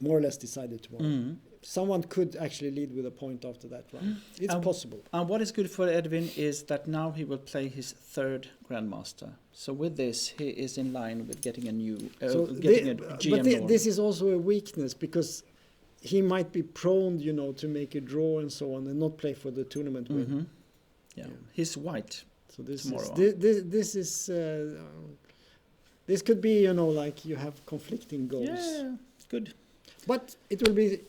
[SPEAKER 1] more or less decided tomorrow. Someone could actually lead with a point after that round. It's possible.
[SPEAKER 2] And what is good for Edwin is that now he will play his 3rd Grandmaster. So with this, he is in line with getting a new, getting a GM.
[SPEAKER 1] But this is also a weakness because he might be prone, to make a draw and so on and not play for the tournament win.
[SPEAKER 2] Yeah. He's white.
[SPEAKER 1] So this
[SPEAKER 2] tomorrow.
[SPEAKER 1] This could be, like you have conflicting goals.
[SPEAKER 2] Yeah, good.
[SPEAKER 1] But it will be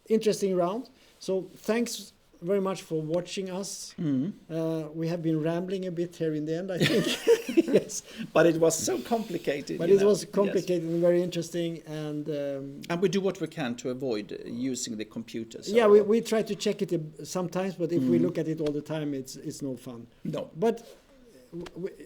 [SPEAKER 1] interesting round. So thanks very much for watching us. We have been rambling a bit here in the end, I think.
[SPEAKER 2] Yes, but it was so complicated.
[SPEAKER 1] But it was complicated and very interesting. And
[SPEAKER 2] we do what we can to avoid using the computer. So
[SPEAKER 1] yeah, we try to check it sometimes, but if we look at it all the time, it's no fun.
[SPEAKER 2] No.
[SPEAKER 1] But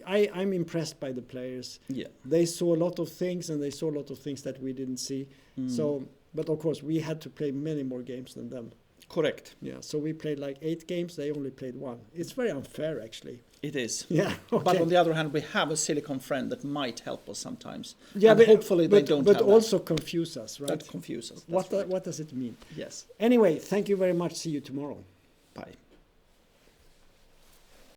[SPEAKER 1] I'm impressed by the players.
[SPEAKER 2] Yeah.
[SPEAKER 1] They saw a lot of things, and they saw a lot of things that we didn't see. So, but of course, we had to play many more games than them.
[SPEAKER 2] Correct.
[SPEAKER 1] Yeah, so we played like 8 games. They only played 1. It's very unfair, actually.
[SPEAKER 2] It is.
[SPEAKER 1] Yeah. Okay.
[SPEAKER 2] But on the other hand, we have a Silicon friend that might help us sometimes.
[SPEAKER 1] Yeah,
[SPEAKER 2] and
[SPEAKER 1] but
[SPEAKER 2] hopefully they don't
[SPEAKER 1] but
[SPEAKER 2] have
[SPEAKER 1] also confuse us, right?
[SPEAKER 2] That confuse us.
[SPEAKER 1] What does it mean?
[SPEAKER 2] Yes.
[SPEAKER 1] Anyway, thank you very much. See you tomorrow.
[SPEAKER 2] Bye.